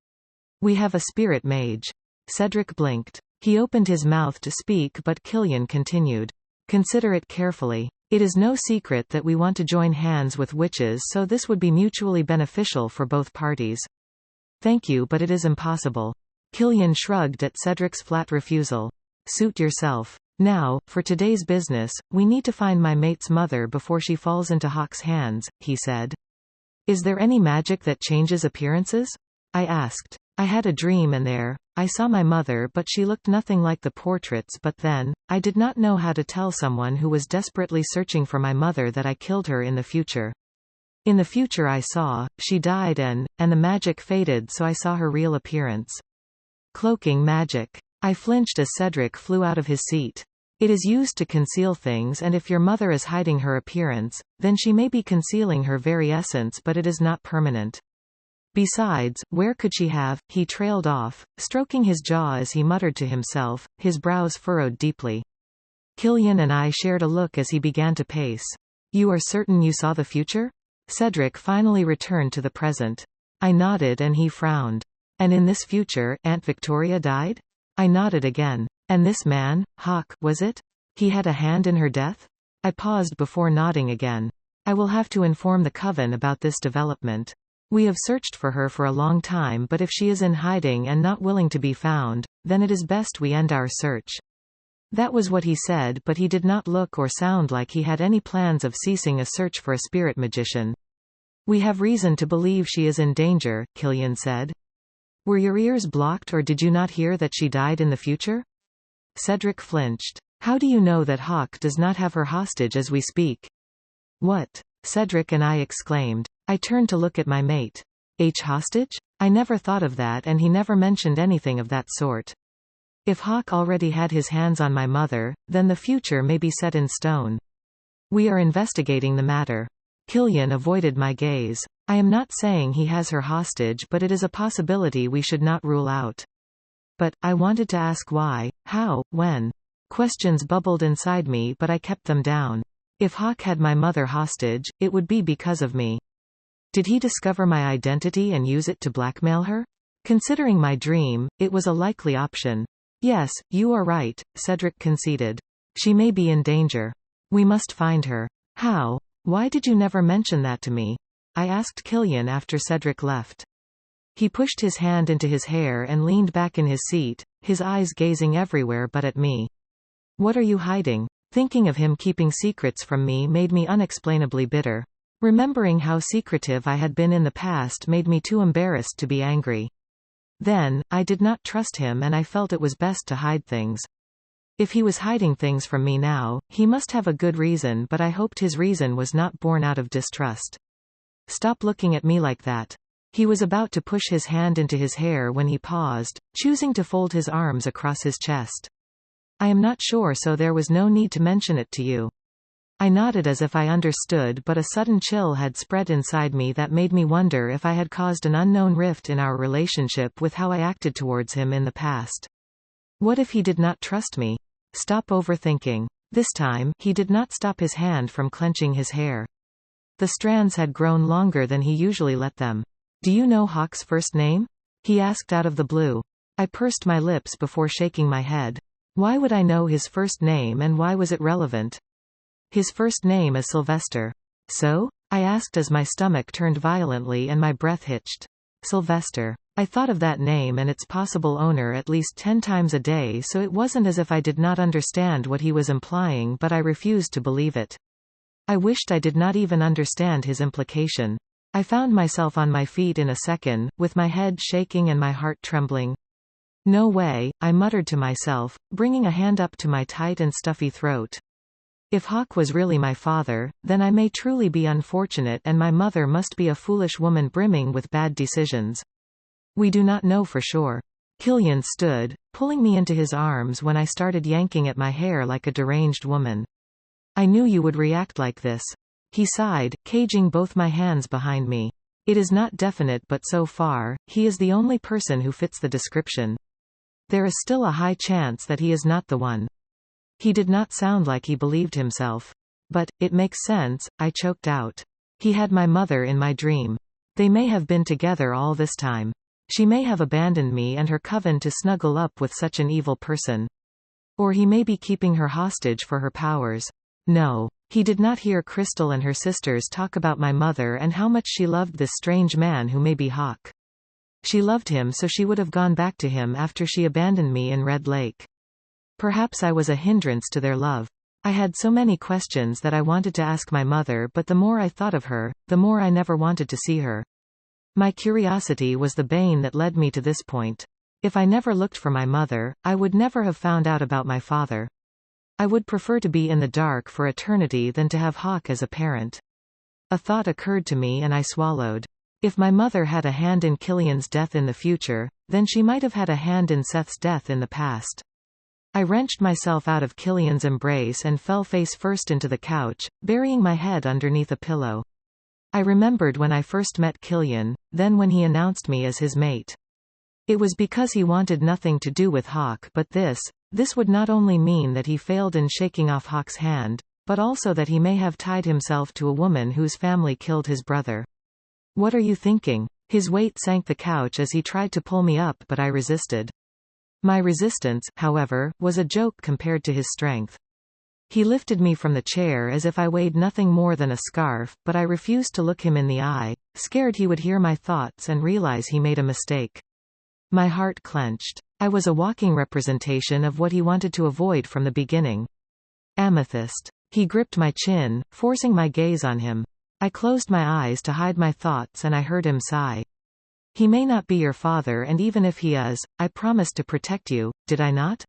We have a spirit mage. Cedric blinked. He opened his mouth to speak but Killian continued. Consider it carefully. It is no secret that we want to join hands with witches, so this would be mutually beneficial for both parties. Thank you, but it is impossible. Killian shrugged at Cedric's flat refusal. Suit yourself. Now, for today's business, we need to find my mate's mother before she falls into Hawk's hands, he said. Is there any magic that changes appearances? I asked. I had a dream and there, I saw my mother, but she looked nothing like the portraits. But then, I did not know how to tell someone who was desperately searching for my mother that I killed her in the future. In the future I saw, she died and the magic faded, so I saw her real appearance. Cloaking magic. I flinched as Cedric flew out of his seat. It is used to conceal things, and if your mother is hiding her appearance, then she may be concealing her very essence, but it is not permanent. Besides, where could she have? He trailed off, stroking his jaw as he muttered to himself, his brows furrowed deeply. Killian and I shared a look as he began to pace. You are certain you saw the future? Cedric finally returned to the present. I nodded and he frowned. And in this future, Aunt Victoria died? I nodded again. And this man, Hawk, was it? He had a hand in her death? I paused before nodding again. I will have to inform the coven about this development. We have searched for her for a long time, but if she is in hiding and not willing to be found, then it is best we end our search." That was what he said, but he did not look or sound like he had any plans of ceasing a search for a spirit magician. "We have reason to believe she is in danger," Killian said. "Were your ears blocked, or did you not hear that she died in the future?" Cedric flinched. "How do you know that Hawk does not have her hostage as we speak?" "What?" Cedric and I exclaimed. I turned to look at my mate. Hostage? I never thought of that, and he never mentioned anything of that sort. If Hawk already had his hands on my mother, then the future may be set in stone. We are investigating the matter. Killian avoided my gaze. I am not saying he has her hostage, but it is a possibility we should not rule out. But, I wanted to ask why, how, when. Questions bubbled inside me, but I kept them down. If Hawk had my mother hostage, it would be because of me. Did he discover my identity and use it to blackmail her? Considering my dream, it was a likely option. Yes, you are right, Cedric conceded. She may be in danger. We must find her. How? Why did you never mention that to me? I asked Killian after Cedric left. He pushed his hand into his hair and leaned back in his seat, his eyes gazing everywhere but at me. What are you hiding? Thinking of him keeping secrets from me made me unexplainably bitter. Remembering how secretive I had been in the past made me too embarrassed to be angry. Then, I did not trust him and I felt it was best to hide things. If he was hiding things from me now, he must have a good reason, but I hoped his reason was not born out of distrust. Stop looking at me like that. He was about to push his hand into his hair when he paused, choosing to fold his arms across his chest. I am not sure, so there was no need to mention it to you. I nodded as if I understood, but a sudden chill had spread inside me that made me wonder if I had caused an unknown rift in our relationship with how I acted towards him in the past. What if he did not trust me? Stop overthinking. This time, he did not stop his hand from clenching his hair. The strands had grown longer than he usually let them. Do you know Hawk's first name? He asked out of the blue. I pursed my lips before shaking my head. Why would I know his first name, and why was it relevant? His first name is Sylvester. So? I asked as my stomach turned violently and my breath hitched. Sylvester. I thought of that name and its possible owner at least 10 times a day, so it wasn't as if I did not understand what he was implying, but I refused to believe it. I wished I did not even understand his implication. I found myself on my feet in a second, with my head shaking and my heart trembling. No way, I muttered to myself, bringing a hand up to my tight and stuffy throat. If Hawk was really my father, then I may truly be unfortunate and my mother must be a foolish woman brimming with bad decisions. We do not know for sure. Killian stood, pulling me into his arms when I started yanking at my hair like a deranged woman. I knew you would react like this. He sighed, caging both my hands behind me. It is not definite, but so far, he is the only person who fits the description. There is still a high chance that he is not the one. He did not sound like he believed himself. But, it makes sense, I choked out. He had my mother in my dream. They may have been together all this time. She may have abandoned me and her coven to snuggle up with such an evil person. Or he may be keeping her hostage for her powers. No. He did not hear Crystal and her sisters talk about my mother and how much she loved this strange man who may be Hawk. She loved him, so she would have gone back to him after she abandoned me in Red Lake. Perhaps I was a hindrance to their love. I had so many questions that I wanted to ask my mother, but the more I thought of her, the more I never wanted to see her. My curiosity was the bane that led me to this point. If I never looked for my mother, I would never have found out about my father. I would prefer to be in the dark for eternity than to have Hawk as a parent. A thought occurred to me and I swallowed. If my mother had a hand in Killian's death in the future, then she might have had a hand in Seth's death in the past. I wrenched myself out of Killian's embrace and fell face first into the couch, burying my head underneath a pillow. I remembered when I first met Killian, then when he announced me as his mate. It was because he wanted nothing to do with Hawk, but this would not only mean that he failed in shaking off Hawk's hand, but also that he may have tied himself to a woman whose family killed his brother. What are you thinking? His weight sank the couch as he tried to pull me up, but I resisted. My resistance, however, was a joke compared to his strength. He lifted me from the chair as if I weighed nothing more than a scarf, but I refused to look him in the eye, scared he would hear my thoughts and realize he made a mistake. My heart clenched. I was a walking representation of what he wanted to avoid from the beginning. Amethyst. He gripped my chin, forcing my gaze on him. I closed my eyes to hide my thoughts and I heard him sigh. He may not be your father, and even if he is, I promised to protect you, did I not?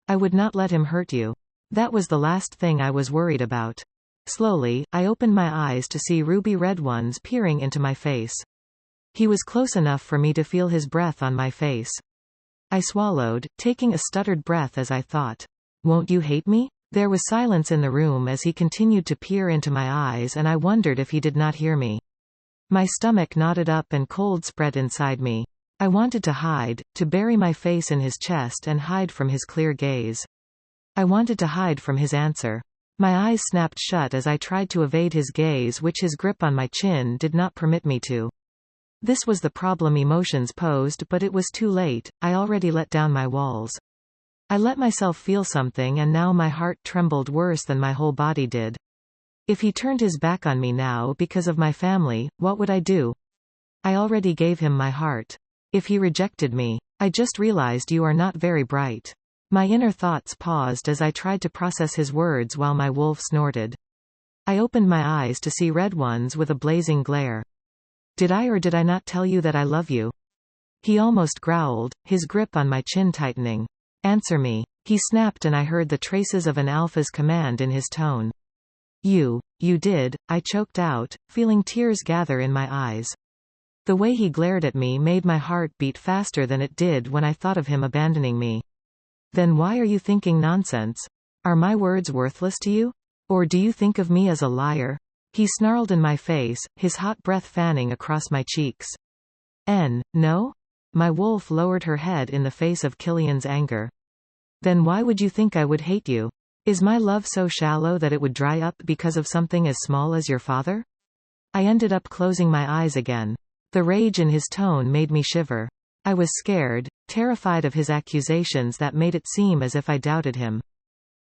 I would not let him hurt you. That was the last thing I was worried about. Slowly, I opened my eyes to see ruby red ones peering into my face. He was close enough for me to feel his breath on my face. I swallowed, taking a stuttered breath as I thought, "Won't you hate me?" There was silence in the room as he continued to peer into my eyes, and I wondered if he did not hear me. My stomach knotted up and cold spread inside me. I wanted to hide, to bury my face in his chest and hide from his clear gaze. I wanted to hide from his answer. My eyes snapped shut as I tried to evade his gaze, which his grip on my chin did not permit me to. This was the problem emotions posed, but it was too late. I already let down my walls. I let myself feel something, and now my heart trembled worse than my whole body did. If he turned his back on me now because of my family, what would I do? I already gave him my heart. If he rejected me, I just realized you are not very bright. My inner thoughts paused as I tried to process his words while my wolf snorted. I opened my eyes to see red ones with a blazing glare. Did I or did I not tell you that I love you? He almost growled, his grip on my chin tightening. Answer me. He snapped, and I heard the traces of an alpha's command in his tone. You did, I choked out, feeling tears gather in my eyes. The way he glared at me made my heart beat faster than it did when I thought of him abandoning me. Then why are you thinking nonsense? Are my words worthless to you? Or do you think of me as a liar? He snarled in my face, his hot breath fanning across my cheeks. No? My wolf lowered her head in the face of Killian's anger. Then why would you think I would hate you? Is my love so shallow that it would dry up because of something as small as your father? I ended up closing my eyes again. The rage in his tone made me shiver. I was scared, terrified of his accusations that made it seem as if I doubted him.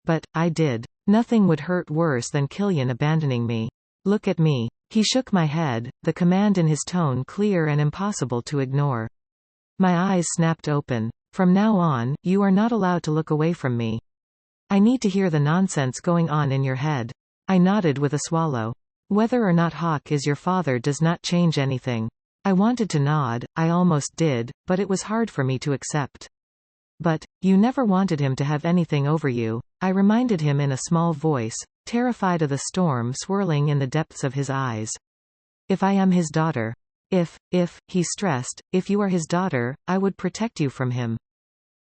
But I did. Nothing would hurt worse than Killian abandoning me. Look at me. He shook my head, the command in his tone clear and impossible to ignore. My eyes snapped open. From now on, you are not allowed to look away from me. I need to hear the nonsense going on in your head. I nodded with a swallow. Whether or not Hawk is your father does not change anything. I wanted to nod, I almost did, but it was hard for me to accept. But, you never wanted him to have anything over you, I reminded him in a small voice, terrified of the storm swirling in the depths of his eyes. If I am his daughter. If, he stressed, if you are his daughter, I would protect you from him.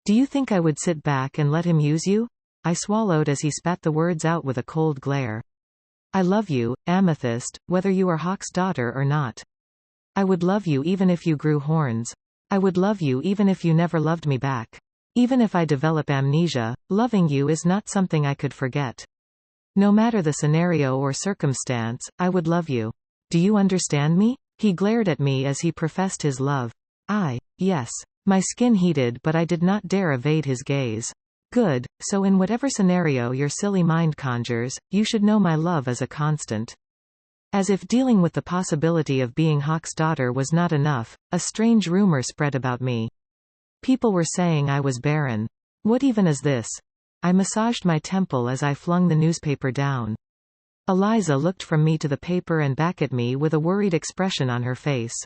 Do you think I would sit back and let him use you? I swallowed as he spat the words out with a cold glare. I love you, Amethyst, whether you are Hawk's daughter or not. I would love you even if you grew horns. I would love you even if you never loved me back. Even if I develop amnesia, loving you is not something I could forget. No matter the scenario or circumstance, I would love you. Do you understand me? He glared at me as he professed his love. Yes. My skin heated, but I did not dare evade his gaze. Good, so in whatever scenario your silly mind conjures, you should know my love is a constant. As if dealing with the possibility of being Hawk's daughter was not enough, a strange rumor spread about me. People were saying I was barren. What even is this? I massaged my temple as I flung the newspaper down. Eliza looked from me to the paper and back at me with a worried expression on her face.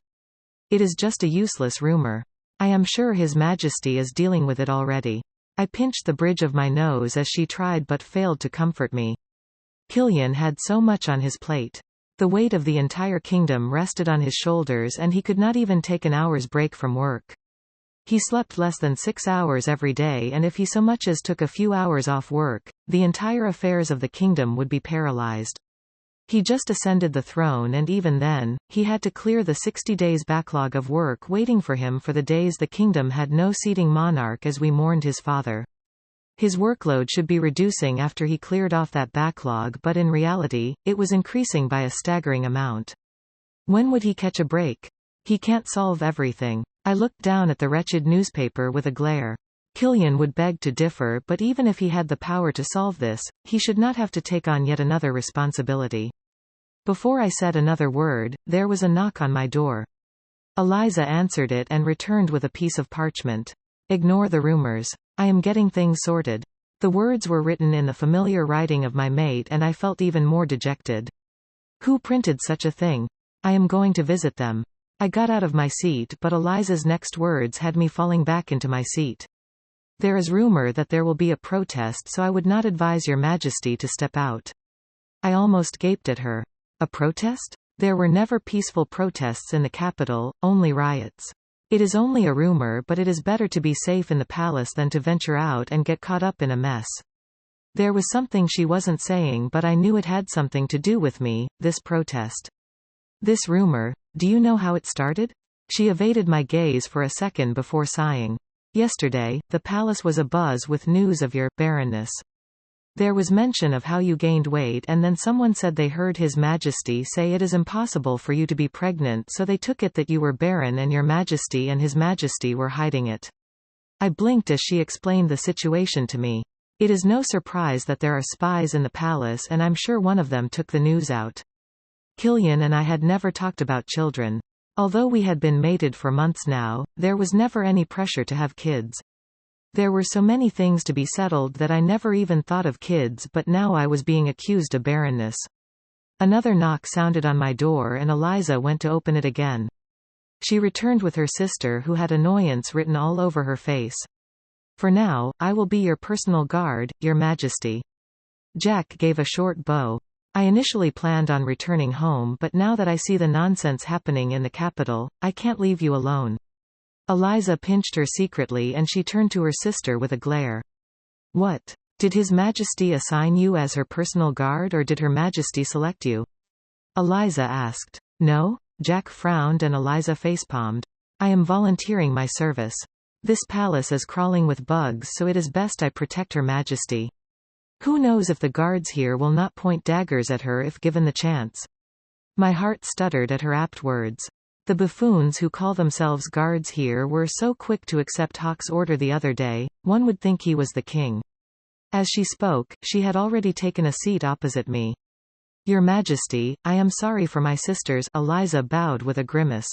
It is just a useless rumor. I am sure His Majesty is dealing with it already. I pinched the bridge of my nose as she tried but failed to comfort me. Killian had so much on his plate. The weight of the entire kingdom rested on his shoulders, and he could not even take an hour's break from work. He slept less than 6 hours every day, and if he so much as took a few hours off work, the entire affairs of the kingdom would be paralyzed. He just ascended the throne, and even then, he had to clear the 60 days backlog of work waiting for him for the days the kingdom had no seating monarch as we mourned his father. His workload should be reducing after he cleared off that backlog, but in reality, it was increasing by a staggering amount. When would he catch a break? He can't solve everything. I looked down at the wretched newspaper with a glare. Killian would beg to differ, but even if he had the power to solve this, he should not have to take on yet another responsibility. Before I said another word, there was a knock on my door. Eliza answered it and returned with a piece of parchment. Ignore the rumors. I am getting things sorted. The words were written in the familiar writing of my mate and I felt even more dejected. Who printed such a thing? I am going to visit them. I got out of my seat, but Eliza's next words had me falling back into my seat. There is rumor that there will be a protest, so I would not advise Your Majesty to step out. I almost gaped at her. A protest? There were never peaceful protests in the capital, only riots. It is only a rumor, but it is better to be safe in the palace than to venture out and get caught up in a mess. There was something she wasn't saying, but I knew it had something to do with me, this protest. This rumor, do you know how it started? She evaded my gaze for a second before sighing. Yesterday, the palace was abuzz with news of your barrenness. There was mention of how you gained weight, and then someone said they heard His Majesty say it is impossible for you to be pregnant, so they took it that you were barren and Your Majesty and His Majesty were hiding it. I blinked as she explained the situation to me. It is no surprise that there are spies in the palace, and I'm sure one of them took the news out. Killian and I had never talked about children. Although we had been mated for months now, there was never any pressure to have kids. There were so many things to be settled that I never even thought of kids, but now I was being accused of barrenness. Another knock sounded on my door and Eliza went to open it again. She returned with her sister, who had annoyance written all over her face. For now, I will be your personal guard, Your Majesty. Jack gave a short bow. I initially planned on returning home, but now that I see the nonsense happening in the capital, I can't leave you alone. Eliza pinched her secretly and she turned to her sister with a glare. What? Did His Majesty assign you as her personal guard, or did Her Majesty select you? Eliza asked. No? Jack frowned and Eliza facepalmed. I am volunteering my service. This palace is crawling with bugs, so it is best I protect Her Majesty. Who knows if the guards here will not point daggers at her if given the chance. My heart stuttered at her apt words. The buffoons who call themselves guards here were so quick to accept Hawk's order the other day, one would think he was the king. As she spoke, she had already taken a seat opposite me. Your Majesty, I am sorry for my sisters. Eliza bowed with a grimace.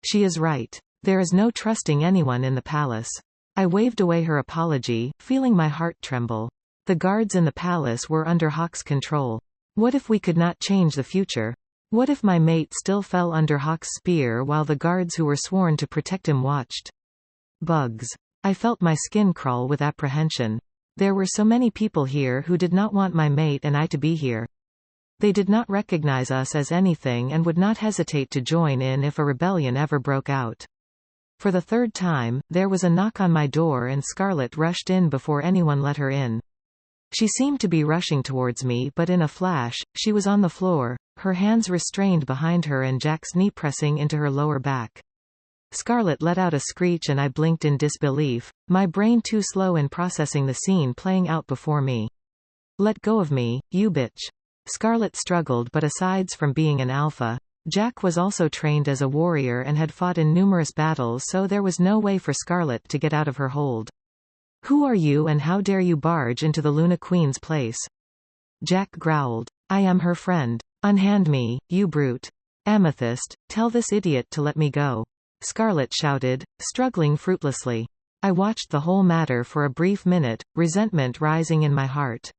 She is right. There is no trusting anyone in the palace. I waved away her apology, feeling my heart tremble. The guards in the palace were under Hawk's control. What if we could not change the future? What if my mate still fell under Hawk's spear while the guards who were sworn to protect him watched? Bugs. I felt my skin crawl with apprehension. There were so many people here who did not want my mate and I to be here. They did not recognize us as anything and would not hesitate to join in if a rebellion ever broke out. For the third time, there was a knock on my door and Scarlett rushed in before anyone let her in. She seemed to be rushing towards me, but in a flash, she was on the floor, her hands restrained behind her and Jack's knee pressing into her lower back. Scarlett let out a screech and I blinked in disbelief, my brain too slow in processing the scene playing out before me. Let go of me, you bitch. Scarlett struggled, but aside from being an alpha, Jack was also trained as a warrior and had fought in numerous battles, so there was no way for Scarlett to get out of her hold. Who are you and how dare you barge into the Luna Queen's place? Jack growled. I am her friend. Unhand me, you brute. Amethyst, tell this idiot to let me go. Scarlett shouted, struggling fruitlessly. I watched the whole matter for a brief minute, resentment rising in my heart.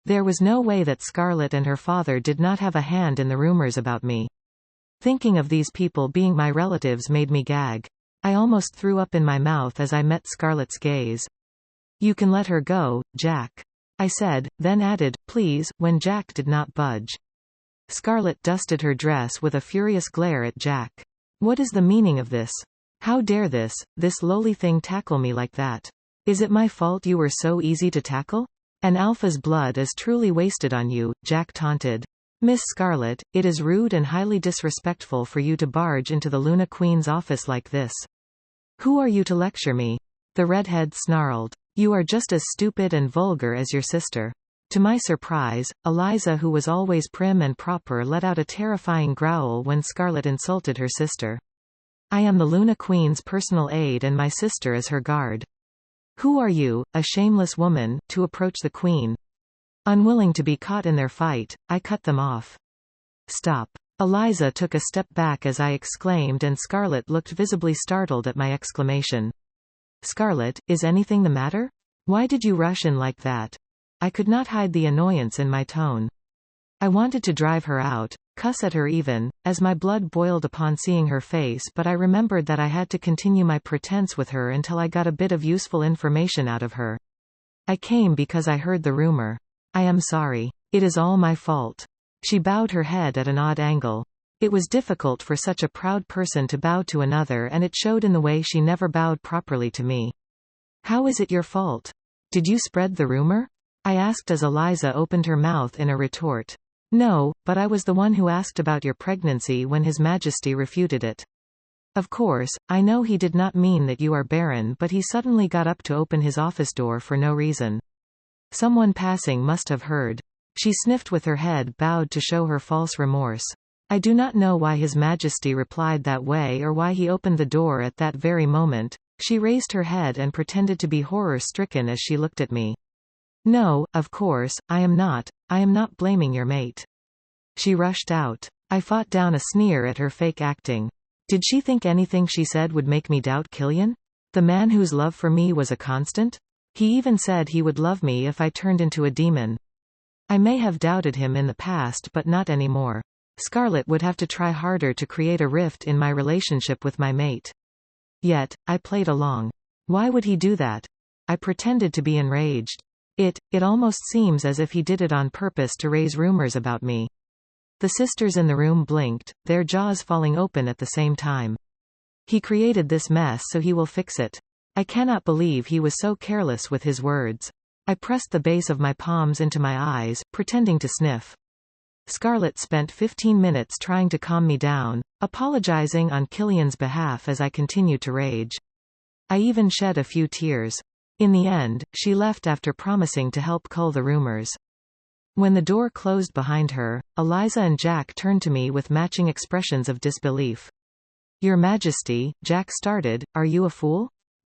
There was no way that Scarlett and her father did not have a hand in the rumors about me. Thinking of these people being my relatives made me gag. I almost threw up in my mouth as I met Scarlett's gaze. You can let her go, Jack. I said, then added, please, when Jack did not budge. Scarlett dusted her dress with a furious glare at Jack. What is the meaning of this? How dare this lowly thing tackle me like that? Is it my fault you were so easy to tackle? An alpha's blood is truly wasted on you, Jack taunted. Miss Scarlett, it is rude and highly disrespectful for you to barge into the Luna Queen's office like this. Who are you to lecture me? The redhead snarled. You are just as stupid and vulgar as your sister. To my surprise, Eliza, who was always prim and proper, let out a terrifying growl when Scarlett insulted her sister. I am the Luna Queen's personal aide and my sister is her guard. Who are you, a shameless woman, to approach the Queen? Unwilling to be caught in their fight, I cut them off. Stop. Eliza took a step back as I exclaimed, and Scarlett looked visibly startled at my exclamation. Scarlett, is anything the matter? Why did you rush in like that? I could not hide the annoyance in my tone. I wanted to drive her out, cuss at her even, as my blood boiled upon seeing her face, but I remembered that I had to continue my pretense with her until I got a bit of useful information out of her. I came because I heard the rumor. I am sorry. It is all my fault. She bowed her head at an odd angle. It was difficult for such a proud person to bow to another, and it showed in the way she never bowed properly to me. How is it your fault? Did you spread the rumor? I asked as Eliza opened her mouth in a retort. No, but I was the one who asked about your pregnancy when His Majesty refuted it. Of course, I know he did not mean that you are barren, but he suddenly got up to open his office door for no reason. Someone passing must have heard. She sniffed with her head bowed to show her false remorse. I do not know why His Majesty replied that way or why he opened the door at that very moment. She raised her head and pretended to be horror-stricken as she looked at me. No, of course, I am not blaming your mate. She rushed out. I fought down a sneer at her fake acting. Did she think anything she said would make me doubt Killian? The man whose love for me was a constant? He even said he would love me if I turned into a demon. I may have doubted him in the past, but not anymore. Scarlett would have to try harder to create a rift in my relationship with my mate. Yet, I played along. Why would he do that? I pretended to be enraged. It almost seems as if he did it on purpose to raise rumors about me. The sisters in the room blinked, their jaws falling open at the same time. He created this mess, so he will fix it. I cannot believe he was so careless with his words. I pressed the base of my palms into my eyes, pretending to sniff. Scarlett spent 15 minutes trying to calm me down, apologizing on Killian's behalf as I continued to rage. I even shed a few tears. In the end, she left after promising to help cull the rumors. When the door closed behind her, Eliza and Jack turned to me with matching expressions of disbelief. Your Majesty, Jack started, are you a fool?